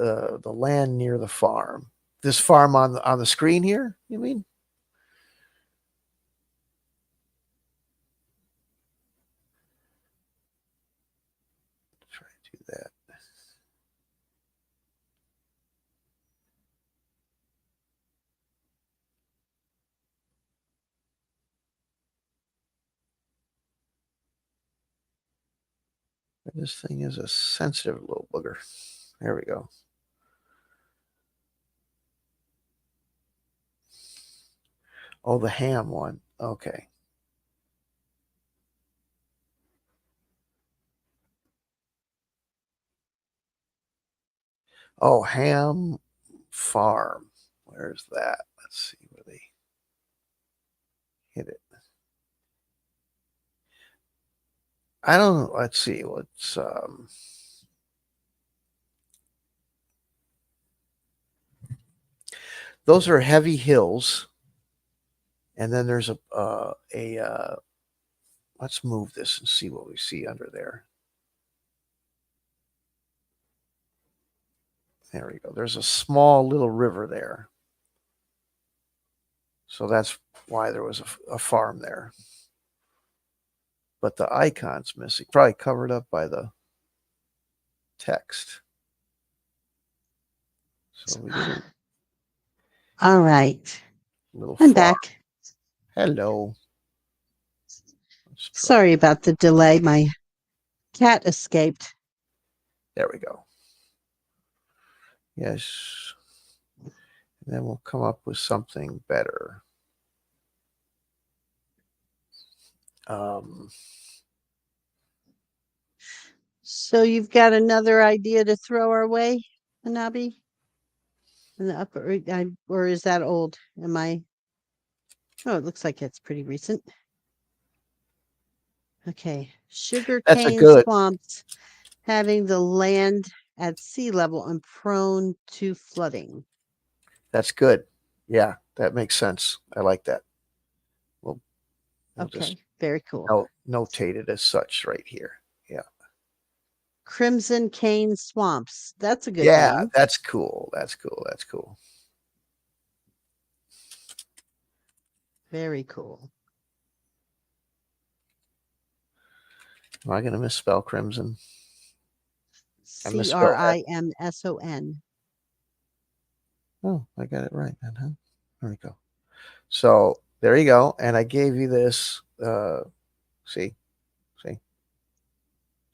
the land near the farm. This farm on the screen here, you mean? Try to do that. This thing is a sensitive little booger. There we go. Oh, the ham one. Okay. Oh, ham farm. Where's that? Let's see where they hit it. I don't know. Let's see. What's those are heavy hills, and then there's a let's move this and see what we see under there. There we go. There's a small little river there. So that's why there was a farm there. But the icon's missing. Probably covered up by the text. So we did a All right. little I'm farm. back. Hello. Sorry about the delay. My cat escaped. There we go. Yes. And then we'll come up with something better. So you've got another idea to throw our way, Hanabi? In the upper, or is that old? Am I? Oh, it looks like it's pretty recent. Okay, That's a sugarcane good. swamps having the land at sea level and prone to flooding. That's good. Yeah, that makes sense. I like that. We'll Okay, just very cool. notate it as such right here. Yeah. Crimson cane swamps. That's a good Yeah, name. that's cool. That's cool. That's cool. Very cool. Am I going to misspell crimson? Crimson. Oh, I got it right then, huh? There we go. So there you go. And I gave you this. See, see,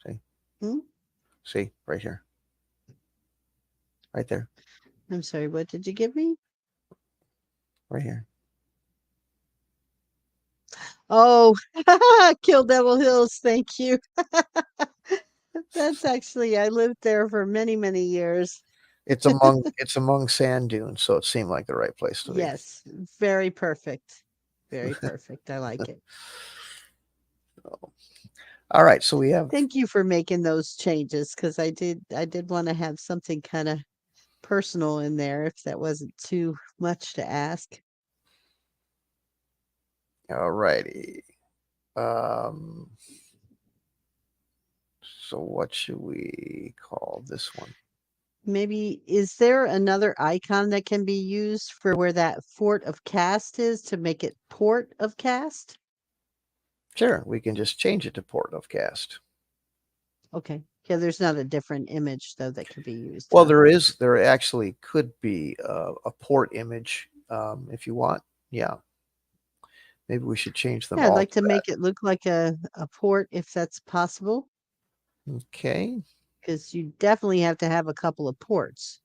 see, Hmm? see, right here, right there, I'm sorry, what did you give me? right here. Oh, Kill Devil Hills. Thank you. That's actually, I lived there for many, many years. It's among sand dunes, so it seemed like the right place to be. Yes, very perfect. Very perfect. I like it. All right, so we have. Thank you for making those changes because I did want to have something kind of personal in there if that wasn't too much to ask. All righty. So what should we call this one? Maybe is there another icon that can be used for where that Fort of Cast is to make it Port of Cast? Sure, we can just change it to Port of Cast. Okay. Yeah, there's not a different image though that could be used. Well, huh? there actually could be a port image if you want. Yeah. Maybe we should change them Yeah, I'd all like to to that. make it look like a port if that's possible, Okay. because you definitely have to have a couple of ports.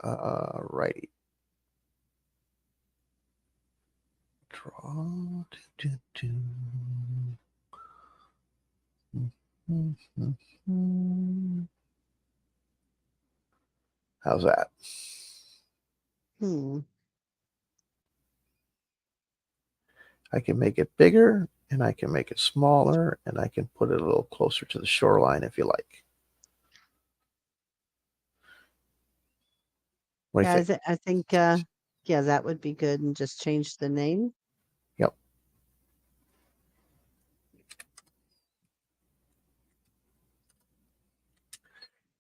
Righty. Draw. Do, do, do. How's that? Hmm. I can make it bigger and I can make it smaller, and I can put it a little closer to the shoreline if you like. What do you Yeah, think? I think yeah, that would be good and just change the name. Yep.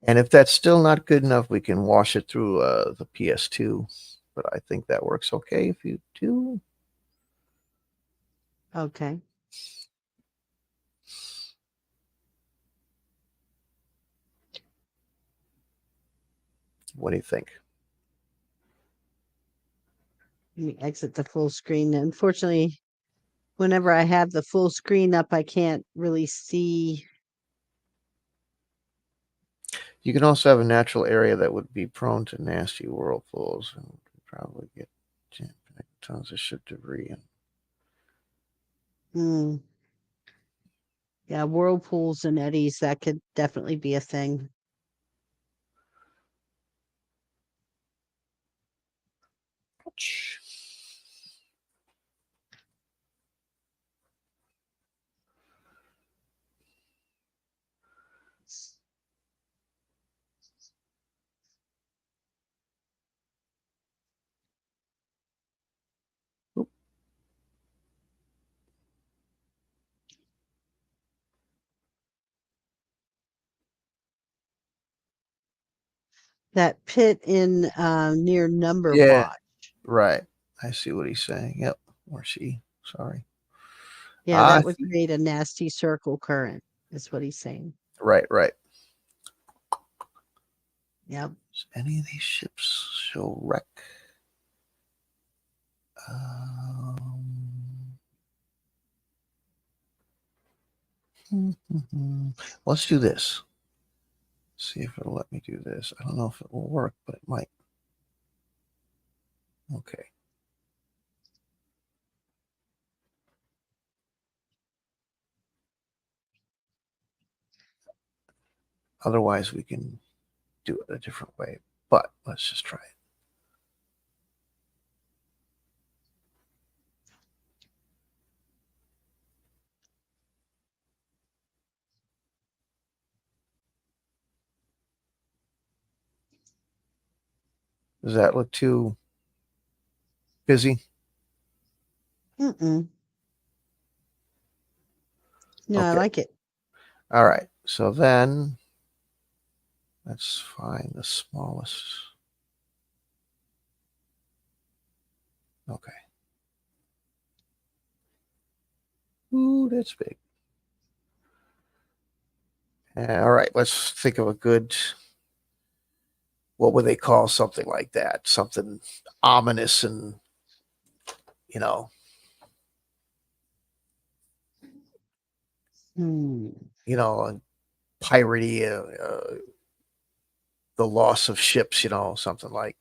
And if that's still not good enough, we can wash it through the PS2. But I think that works okay if you do. Okay. What do you think? Let me exit the full screen. Unfortunately, whenever I have the full screen up, I can't really see. You can also have a natural area that would be prone to nasty whirlpools and would probably get tons of ship debris. Hmm. Yeah, whirlpools and eddies, that could definitely be a thing. That pit in near Number Yeah, Watch. right. I see what he's saying. Yep. Or she. Sorry. Yeah, Ah, that would create a nasty circle current, is what he's saying. right, right. Yep. Does any of these ships show wreck? Let's do this. See if it'll let me do this. I don't know if it will work, but it might. Okay. Otherwise, we can do it a different way. But let's just try it. Does that look too busy? Mm-mm. No, I Okay. like it. All right. So then let's find the smallest. Okay. Ooh, that's big. All right. Let's think of a good, what would they call something like that? Something ominous and, you know, Hmm. and piratey, the loss of ships, something like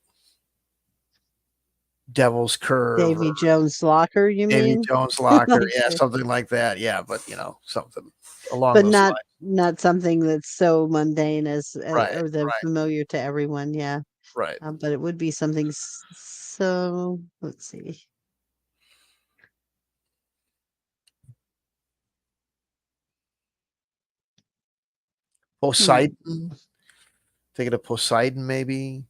Devil's Curve or Davy Jones' locker, you Davy mean? Jones Locker. Like Yeah, the- something like that. Yeah, but something along but those not something that's so mundane as lines. Right, or the right, familiar to everyone. Yeah. right. But it would be something so, let's see. Hmm. Poseidon. Thinking of Poseidon, maybe.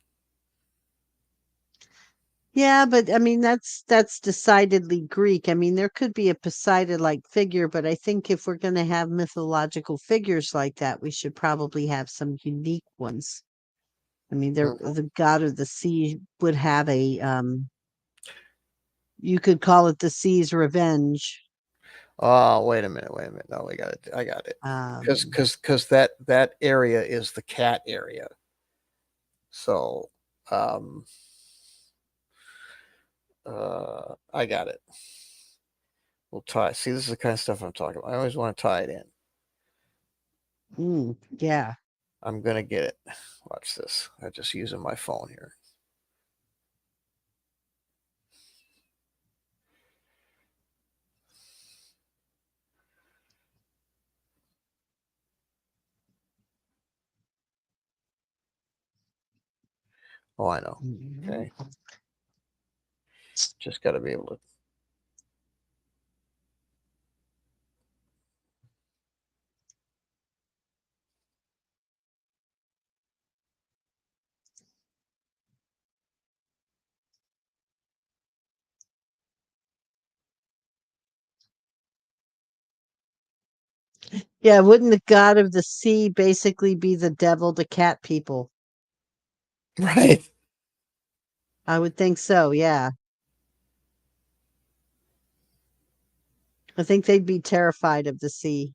Yeah, but I mean that's decidedly Greek. I mean, there could be a Poseidon-like figure, but I think if we're going to have mythological figures like that, we should probably have some unique ones. I mean, Mhm. the god of the sea would have a you could call it the sea's revenge. Oh, wait a minute, wait a minute. No, I got it. I got it. Because Um, because because that area is the cat area. So, um, I got it. We'll tie. See, this is the kind of stuff I'm talking about. I always want to tie it in. yeah. I'm gonna get it. Watch this. I'm just using my phone here. Oh, I know. Mhm. Okay. Just got to be able to. Yeah, wouldn't the god of the sea basically be the devil to cat people? Right. I would think so, yeah. I think they'd be terrified of the sea.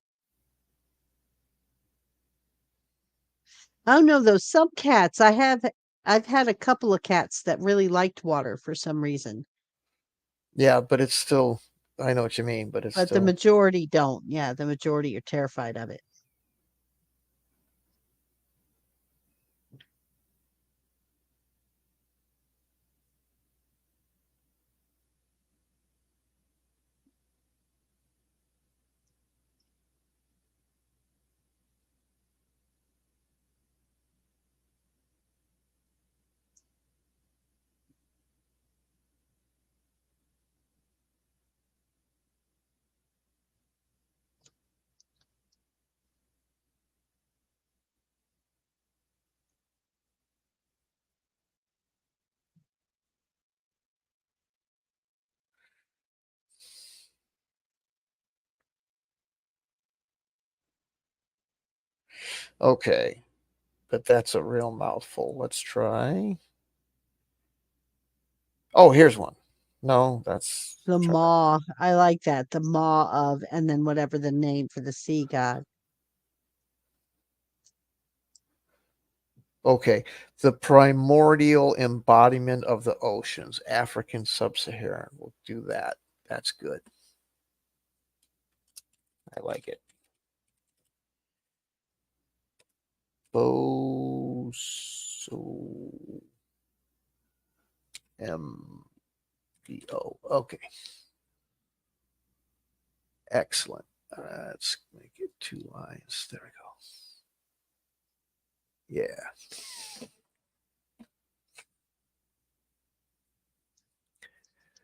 Oh no, though some cats I've had a couple of cats that really liked water for some reason, Yeah, but it's still, I know what you mean, but it's but the still, majority don't. Yeah, the majority are terrified of it. okay. But that's a real mouthful. Let's try. Oh, here's one. No, that's The try. maw, I like that. The maw of, and then whatever the name for the sea god. Okay. The primordial embodiment of the oceans, African sub-Saharan. We'll do that. That's good. I like it. Boso MBO. Okay. Excellent. Let's make it 2 lines. There we go. Yeah.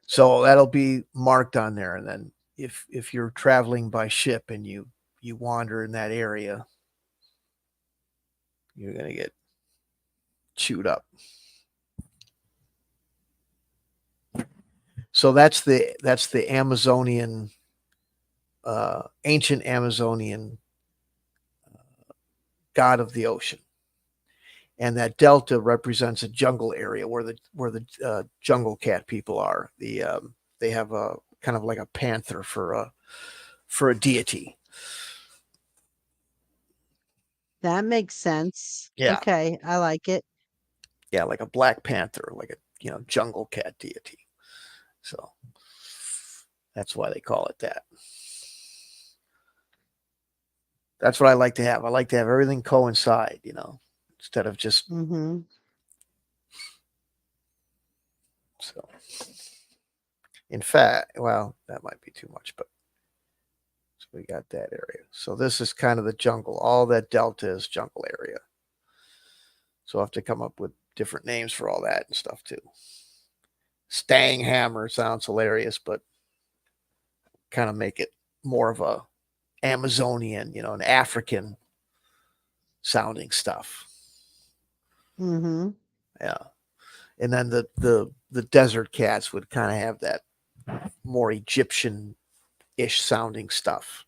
So that'll be marked on there, and then if you're traveling by ship and you wander in that area, you're gonna get chewed up. So that's the Amazonian, ancient Amazonian god of the ocean, and that delta represents a jungle area where the jungle cat people are. They have a kind of like a panther for a deity. That makes sense. Yeah, Okay, I like it. yeah, like a black panther, like a jungle cat deity. So that's why they call it that. That's what I like to have. I like to have everything coincide, instead of just Mm-hmm. so. In fact, well, that might be too much, but so we got that area. So this is kind of the jungle. All that delta is jungle area. So I have to come up with different names for all that and stuff too. Stang hammer sounds hilarious, but kind of make it more of a Amazonian, an African sounding stuff. Mm-hmm. Yeah. And then the desert cats would kind of have that more Egyptian ish sounding stuff.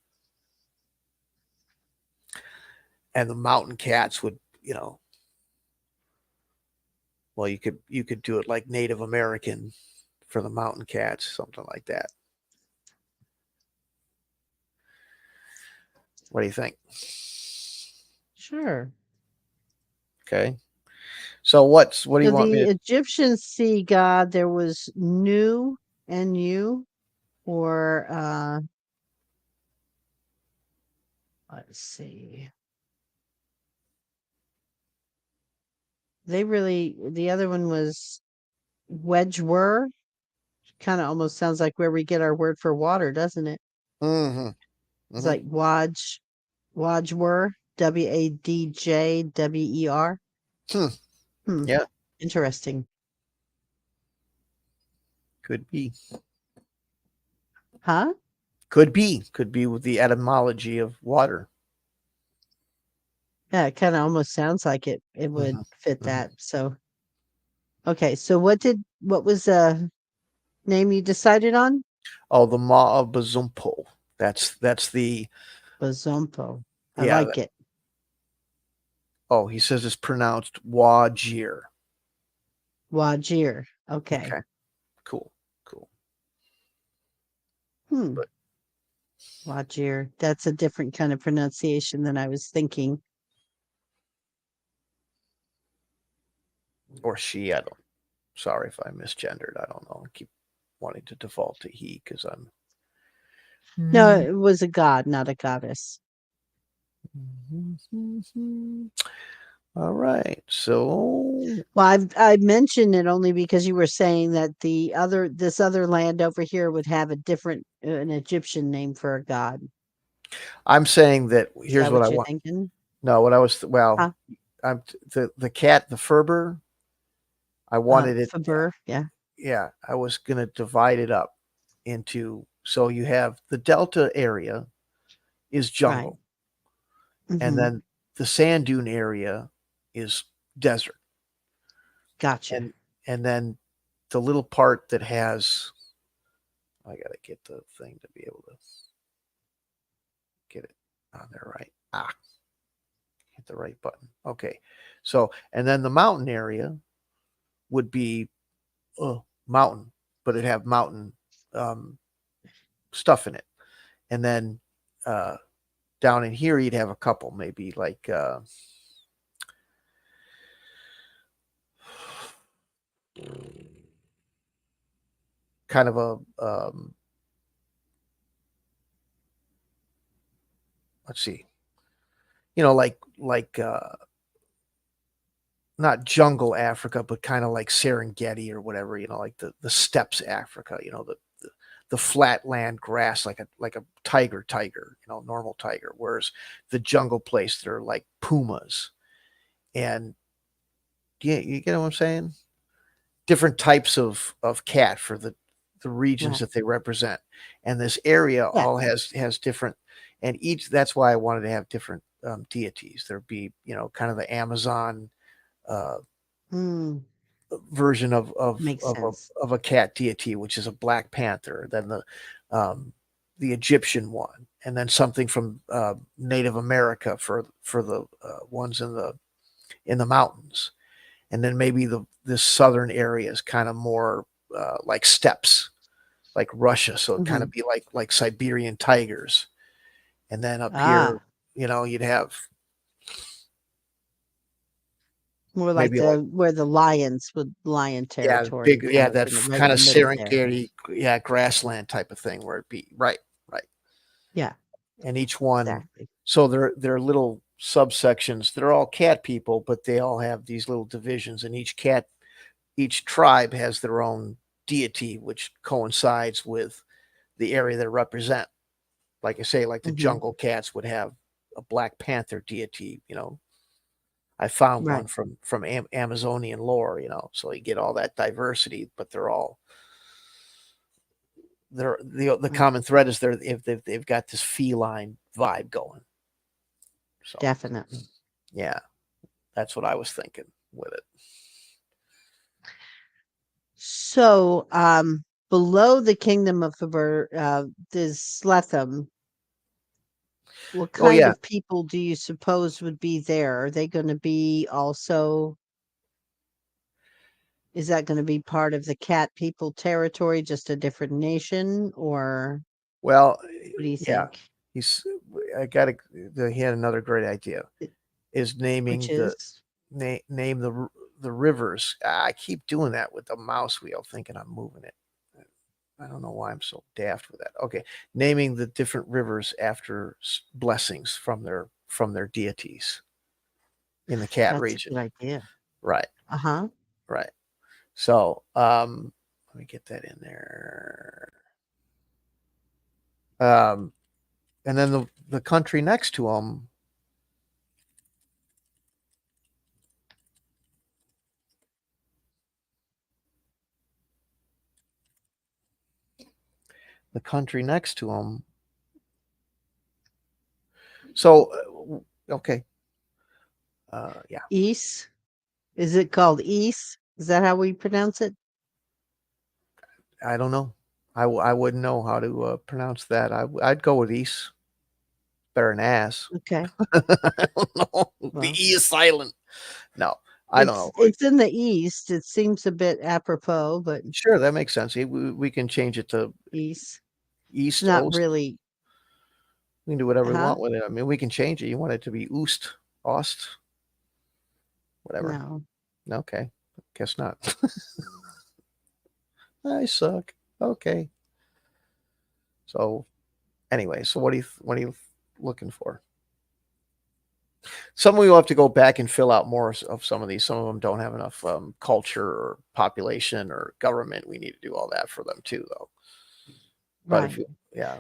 And the mountain cats would, well, you could do it like Native American for the mountain cats, something like that. What do you think? Sure. Okay. So what do So you want me the to? Egyptian sea god, there was Nu and you, or let's see. The other one was Wedgewur. Kind of almost sounds like where we get our word for water, doesn't it? Mm-hmm. It's Mm-hmm. like Wajwer, Wadjwer. Hmm. Hmm. Yeah, Interesting. could be. Huh? Could be with the etymology of water. Yeah, it kind of almost sounds like it would Mm-hmm. fit Mm-hmm. that. So okay, so what was the name you decided on? Oh, the Ma of Bazumpo. That's the Bazompo. I Yeah. like it. Oh, he says it's pronounced Wajir. Wajir. Okay. Okay, cool, cool. Hmm. But Wajir. That's a different kind of pronunciation than I was thinking. or she, I don't. Sorry if I misgendered. I don't know. I keep wanting to default to he because I'm. No, it was a god, not a goddess. All right. So Well, I mentioned it only because you were saying that this other land over here would have a different an Egyptian name for a god. I'm saying that Is here's that what I what you're want. thinking? No, what I was well, Huh? I'm the cat, the Ferber. I wanted it. Faber, yeah, Yeah, I was gonna divide it up into so you have the Delta area is right. jungle, and Hmm. then the sand dune area is desert, Gotcha. and then the little part that has I gotta get the thing to be able to get it on there right. Hit the right button. Okay, so and then the mountain area would be mountain, but it'd have mountain um, stuff in it, and then uh, down in here you'd have a couple, maybe like kind of a let's see, like not jungle Africa, but kind of like Serengeti or whatever, like the steppes Africa, the flat land grass like a tiger, normal tiger. Whereas the jungle place, they're like pumas, and yeah, you get what I'm saying? Different types of cat for the regions Right. that they represent, and this area Yeah. all has different, and each that's why I wanted to have different deities. There'd be kind of the Amazon uh, Mm, version makes sense. of a cat deity, which is a black panther, then um, the Egyptian one, and then something from Native America for the ones in the mountains, and then maybe this southern area is kind of more like steppes, like Russia, so it kind Hmm. of be like Siberian tigers, and then up here, Ah, you'd have more like maybe like the where the lions would lion yeah, territory, big, kind yeah, of that in the right kind in of the middle there. Serengeti, yeah, grassland type of thing where it be right, right, Yeah, and each one, exactly. so they're little subsections. They're all cat people, but they all have these little divisions, and each tribe has their own deity, which coincides with the area they represent. Like I say, like the Hmm. jungle cats would have a Black Panther deity. I found one Right. from Amazonian lore. So you get all that diversity, but the Right. common thread is they've got this feline vibe going. So Definitely. yeah, that's what I was thinking with it. So, below the kingdom of Faber, is Sletham. What Oh kind yeah, of people do you suppose would be there? Are they going to be also, is that going to be part of the cat people territory, just a different nation, or well, what do you yeah. think? He's I got he had another great idea. It- Is Which naming is, name the rivers. I keep doing that with the mouse wheel, thinking I'm moving it. I don't know why I'm so daft with that. Okay, naming the different rivers after blessings from their deities in the cat that's a region. good idea. Right, Uh-huh. right. So let me get that in there. Um, and then the country next to them. The country next to them. So okay, yeah. East. Is it called East? Is that how we pronounce it? I don't know. I wouldn't know how to pronounce that. I'd go with East. better than ass. Okay. I don't know. The Well, E is silent. No, I don't it's know. it's in the East. It seems a bit apropos, but Sure, that makes sense. We can change it to East. It's East, not Ost. really, We can do whatever we huh? want with it. I mean, we can change it. You want it to be Oost, Ost, whatever. No. Okay, guess not. I suck. Okay. So anyway, so what are you looking for? Some of you will have to go back and fill out more of some of these. Some of them don't have enough culture or population or government. We need to do all that for them too, though. But if Right. you, yeah,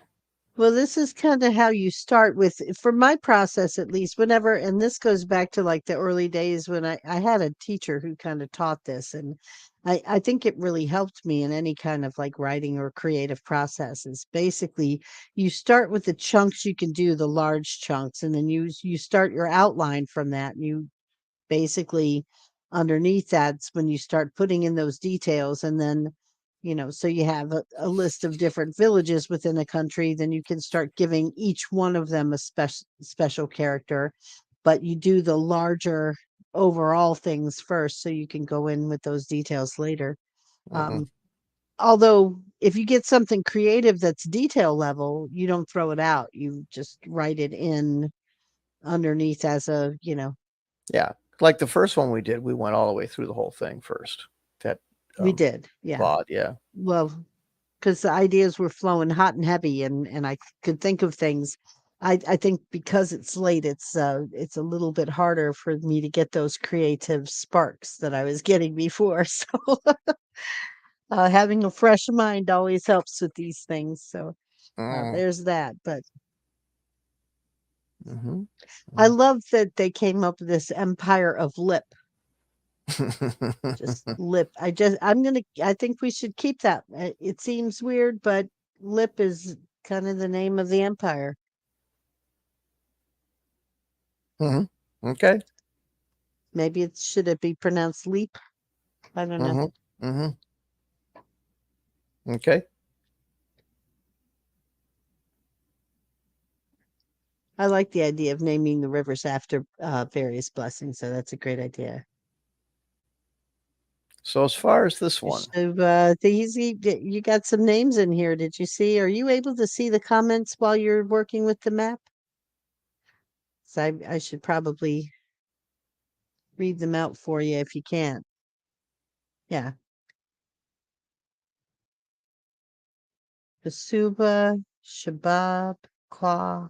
Well, this is kind of how you start with, for my process at least, whenever, and this goes back to like the early days when I had a teacher who kind of taught this. And I think it really helped me in any kind of like writing or creative processes. Basically, you start with the chunks you can do, the large chunks, and then you start your outline from that. And you basically underneath that's when you start putting in those details, and then so you have a list of different villages within a country, then you can start giving each one of them a special character, but you do the larger overall things first so you can go in with those details later. hmm um, Although if you get something creative that's detail level, you don't throw it out, you just write it in underneath as a. yeah. Like the first one we did, we went all the way through the whole thing first. That We did, yeah. plot, yeah. Well, because the ideas were flowing hot and heavy, and I could think of things. I think because it's late, it's a little bit harder for me to get those creative sparks that I was getting before. So having a fresh mind always helps with these things. So Mm-hmm. there's that. But Mm-hmm. I love that they came up with this empire of lip, just lip. I think we should keep that. It seems weird, but lip is kind of the name of the empire. hmm Okay. Maybe should it be pronounced leap? I don't know. hmm hmm Okay. I like the idea of naming the rivers after various blessings, so that's a great idea. So as far as this You one, should, you got some names in here. Did you see? Are you able to see the comments while you're working with the map? So I should probably read them out for you if you can't. Yeah. Basuba, Shabab, Kwa.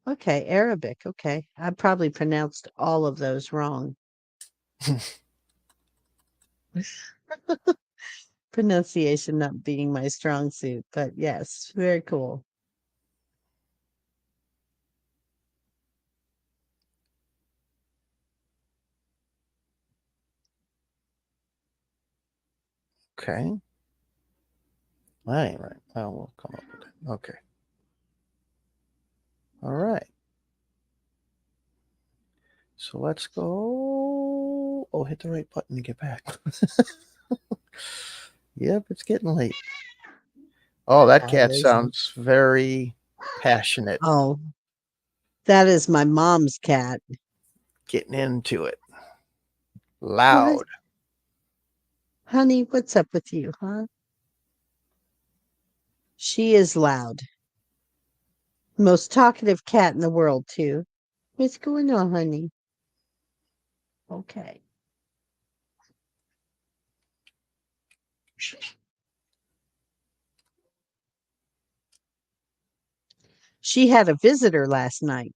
Okay, Arabic. Okay. I probably pronounced all of those wrong. Pronunciation not being my strong suit, but yes, very cool. okay. That ain't right. Oh, we'll come up with it. Okay. All right. So let's go. Oh, hit the right button to get back. Yep, it's getting late. Oh, that That cat is. sounds very passionate, Oh, that is my mom's cat. getting into it. What? Loud. Honey, what's up with you, huh? She is loud. Most talkative cat in the world, too. What's going on, honey? Okay. She had a visitor last night,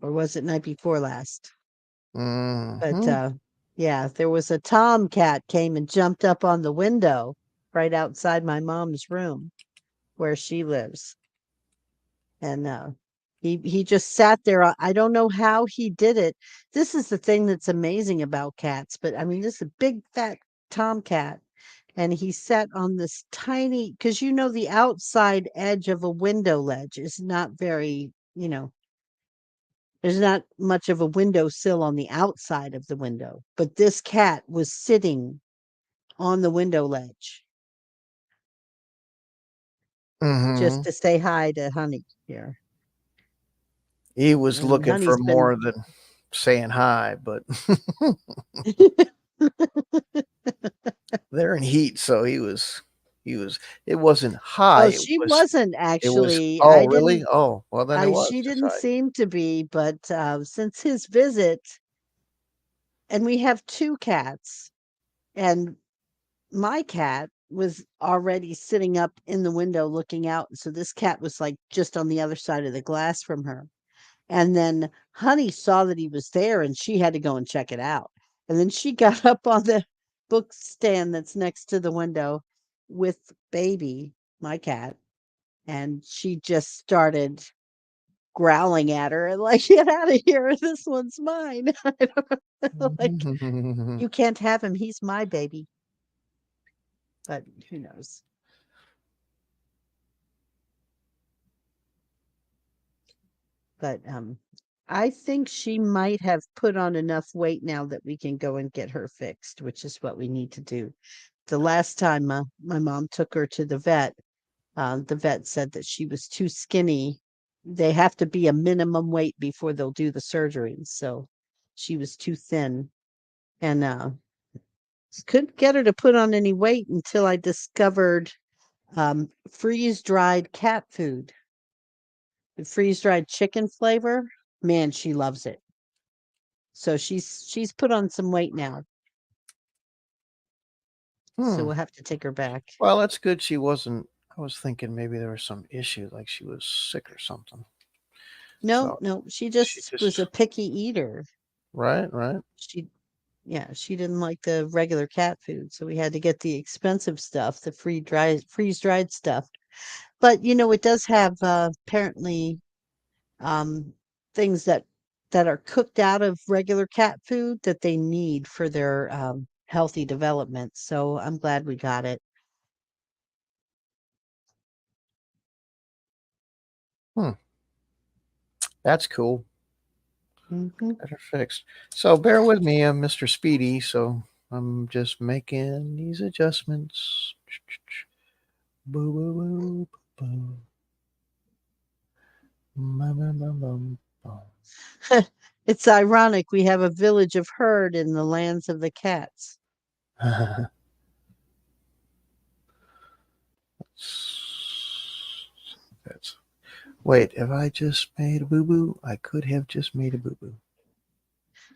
or was it night before last? But hmm yeah, there was a tomcat came and jumped up on the window right outside my mom's room where she lives. And he just sat there. I don't know how he did it. This is the thing that's amazing about cats, but I mean, this is a big fat tomcat, and he sat on this tiny, because the outside edge of a window ledge is not very, there's not much of a window sill on the outside of the window, but this cat was sitting on the window ledge. just Hmm. to say hi to Honey here. He was And looking for Honey's been more than saying hi, but they're in heat, so he was. It wasn't hi. Oh, she wasn't It was. actually. Oh, really? Oh, well, then it I was she just didn't hi. seem to be, but since his visit, and we have two cats, and my cat was already sitting up in the window looking out. So this cat was like just on the other side of the glass from her. And then Honey saw that he was there and she had to go and check it out. And then she got up on the book stand that's next to the window with Baby, my cat, and she just started growling at her and like, get out of here. This one's mine. I don't know, like, you can't have him. He's my baby. But who knows? But I think she might have put on enough weight now that we can go and get her fixed, which is what we need to do. The last time my mom took her to the vet said that she was too skinny. They have to be a minimum weight before they'll do the surgery. So she was too thin and couldn't get her to put on any weight until I discovered freeze dried cat food, the freeze dried chicken flavor. Man, she loves it. So she's put on some weight now. So Hmm. we'll have to take her back. Well, that's good. She wasn't. I was thinking maybe there was some issue, like she was sick or something. No, So no, she she just was a just picky eater. right, right. She Yeah, she didn't like the regular cat food, so we had to get the expensive stuff, the freeze dried stuff. But it does have apparently um things that are cooked out of regular cat food that they need for their healthy development. So I'm glad we got it. Hmm. That's cool. Hmm. Better fixed. So bear with me, I'm Mr. Speedy. So I'm just making these adjustments. Boo, boo, boo, boo, bum, bum, bum, bum, bum. It's ironic we have a village of herd in the lands of the cats. That's wait. Have I just made a boo boo? I could have just made a boo boo.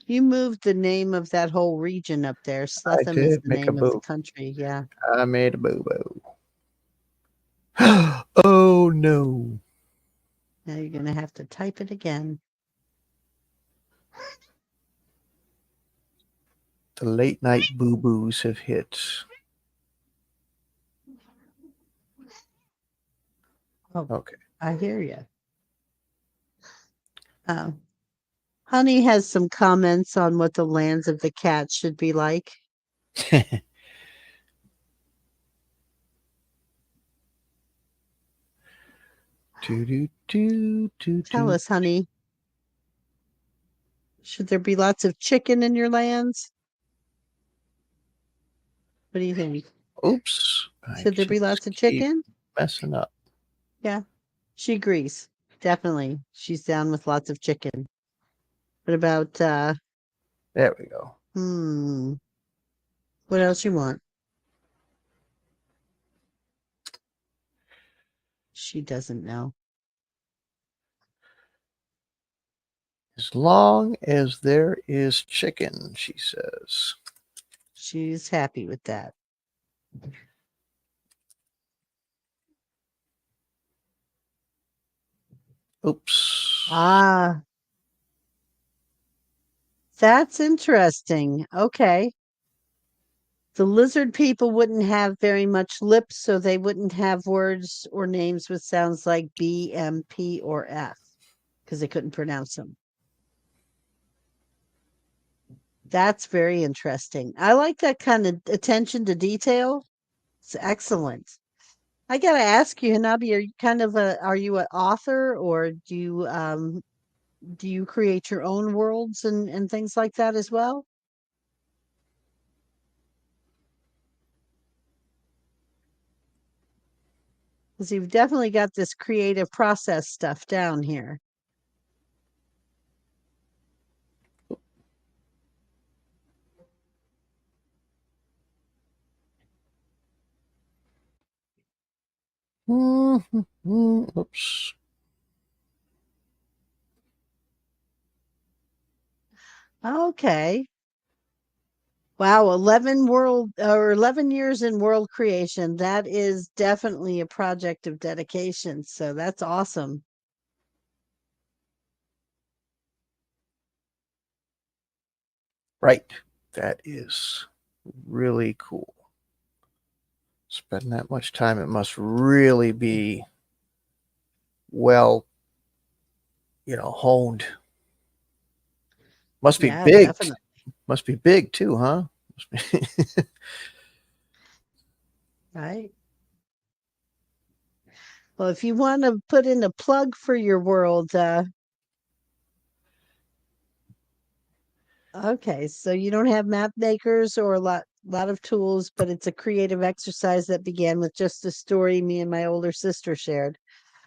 You moved the name of that whole region up there. I Sletham is did the make a name of the boo. country. Yeah. I made a boo boo. Oh no! Now you're going to have to type it again. The late night boo boos have hit. Oh, Okay. I hear you. Honey has some comments on what the lands of the cats should be like. Do do do do Tell do. us, honey, should there be lots of chicken in your lands? What do you think? Oops! I Should there be just lots of keep chicken? messing up. Yeah, she agrees. Definitely. She's down with lots of chicken. What about There we go. hmm, what else you want? She doesn't know. As long as there is chicken, she says. She's happy with that. Oops. Ah, that's interesting. Okay. The lizard people wouldn't have very much lips, so they wouldn't have words or names with sounds like B, M, P, or F because they couldn't pronounce them. That's very interesting. I like that kind of attention to detail. It's excellent. I gotta ask you, Hanabi, are you kind of are you an author or do you create your own worlds and things like that as well? Because you've definitely got this creative process stuff down here. Oops. Okay. Wow, 11 years in world creation. That is definitely a project of dedication. So that's awesome. Right. That is really cool. Spend that much time, it must really be well, honed. Must be Yeah, big. definitely. Must be big too, huh? Right. Well, if you want to put in a plug for your world, okay, so you don't have map makers or a lot of tools, but it's a creative exercise that began with just a story me and my older sister shared.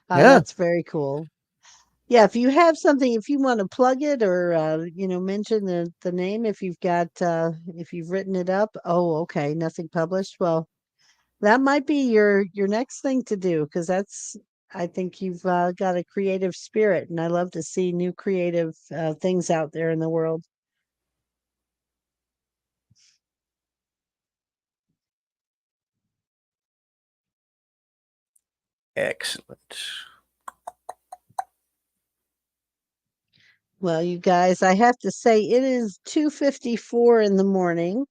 Yeah. That's very cool. Yeah, if you have something, if you want to plug it or mention the name, if you've written it up. Oh, okay, nothing published. Well, that might be your next thing to do because that's I think you've got a creative spirit, and I love to see new creative things out there in the world. Excellent. Well, you guys, I have to say it is 2:54 in the morning.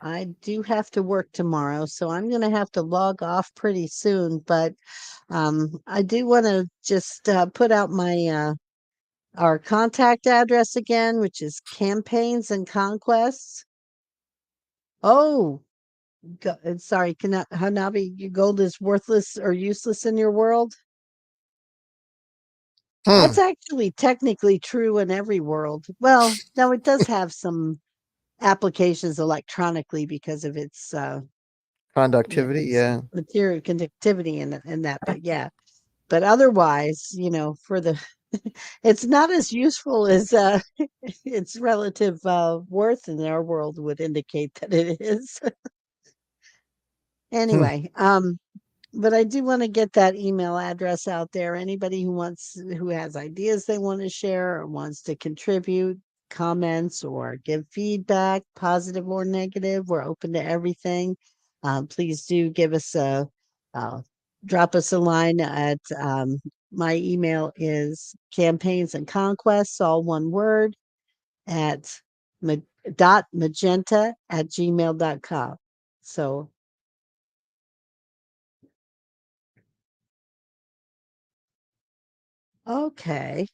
I do have to work tomorrow, so I'm going to have to log off pretty soon, but I do want to just put out my our contact address again, which is campaigns and conquests. Oh, sorry, Hanabi, your gold is worthless or useless in your world. That's Hmm. actually technically true in every world. Well, no, it does have some applications electronically because of Conductivity, its yeah. material conductivity and that. But yeah, but otherwise, for the it's not as useful as its relative worth in our world would indicate that it is. Hmm. Anyway, but I do want to get that email address out there. Anybody who has ideas they want to share or wants to contribute comments or give feedback, positive or negative, we're open to everything. Please do give us uh, drop us a line at my email is campaigns and conquests, all one word, at magenta@gmail.com. So, okay.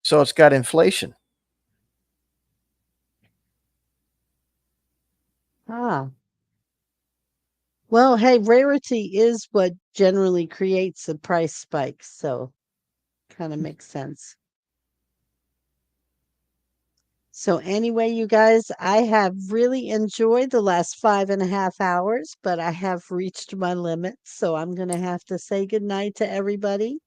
So it's got inflation. Ah, well, hey, rarity is what generally creates the price spikes, so kind of makes sense. So anyway, you guys, I have really enjoyed the last 5.5 hours, but I have reached my limit, so I'm going to have to say goodnight to everybody.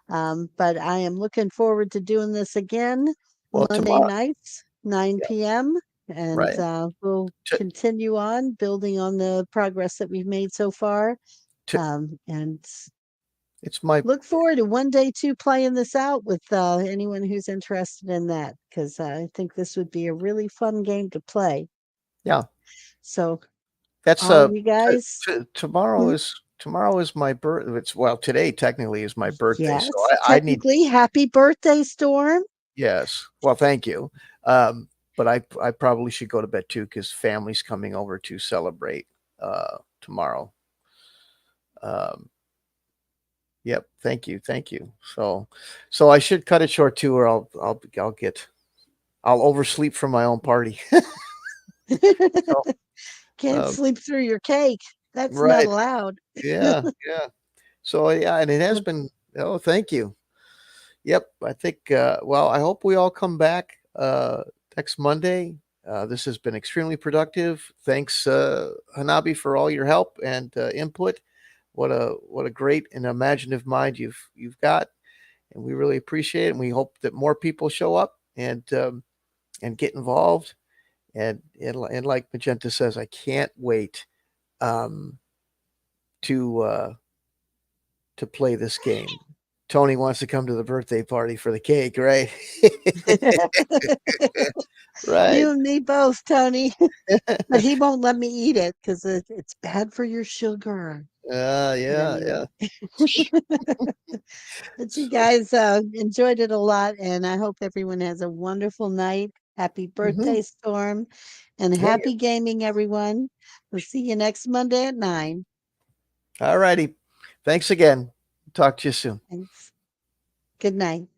But I am looking forward to doing this again Well, Monday tomorrow, nights, 9 p.m. And right? we'll To, continue on building on the progress that we've made so far. to, And it's my look forward to one day too playing this out with anyone who's interested in that because I think this would be a really fun game to play. yeah. So, That's all you guys, tomorrow hmm, is my birth. It's well today technically is my birthday, so yes, I need technically, happy birthday, Storm. yes. Well, thank you. But I probably should go to bed too because family's coming over to celebrate tomorrow. Um, yep. Thank you. So I should cut it short too, or I'll oversleep from my own party. So Can't uh, sleep through your cake. That's not right. allowed. Yeah. Yeah. So yeah, and it has been. Oh, thank you. Yep, I think, well, I hope we all come back next Monday. This has been extremely productive. Thanks, Hanabi, for all your help and input. what a great and imaginative mind you've got, and we really appreciate it. And we hope that more people show up and get involved. And like Magenta says, I can't wait um, to to play this game. Tony wants to come to the birthday party for the cake, right? Right. You and me both, Tony. But he won't let me eat it because it's bad for your sugar. But Yeah, anyway. yeah. But you guys enjoyed it a lot, and I hope everyone has a wonderful night. Happy Hmm. birthday, Storm, and Hey, happy gaming, everyone. We'll see you next Monday at 9. all righty. Thanks again. Talk to you soon. Thanks. Good night.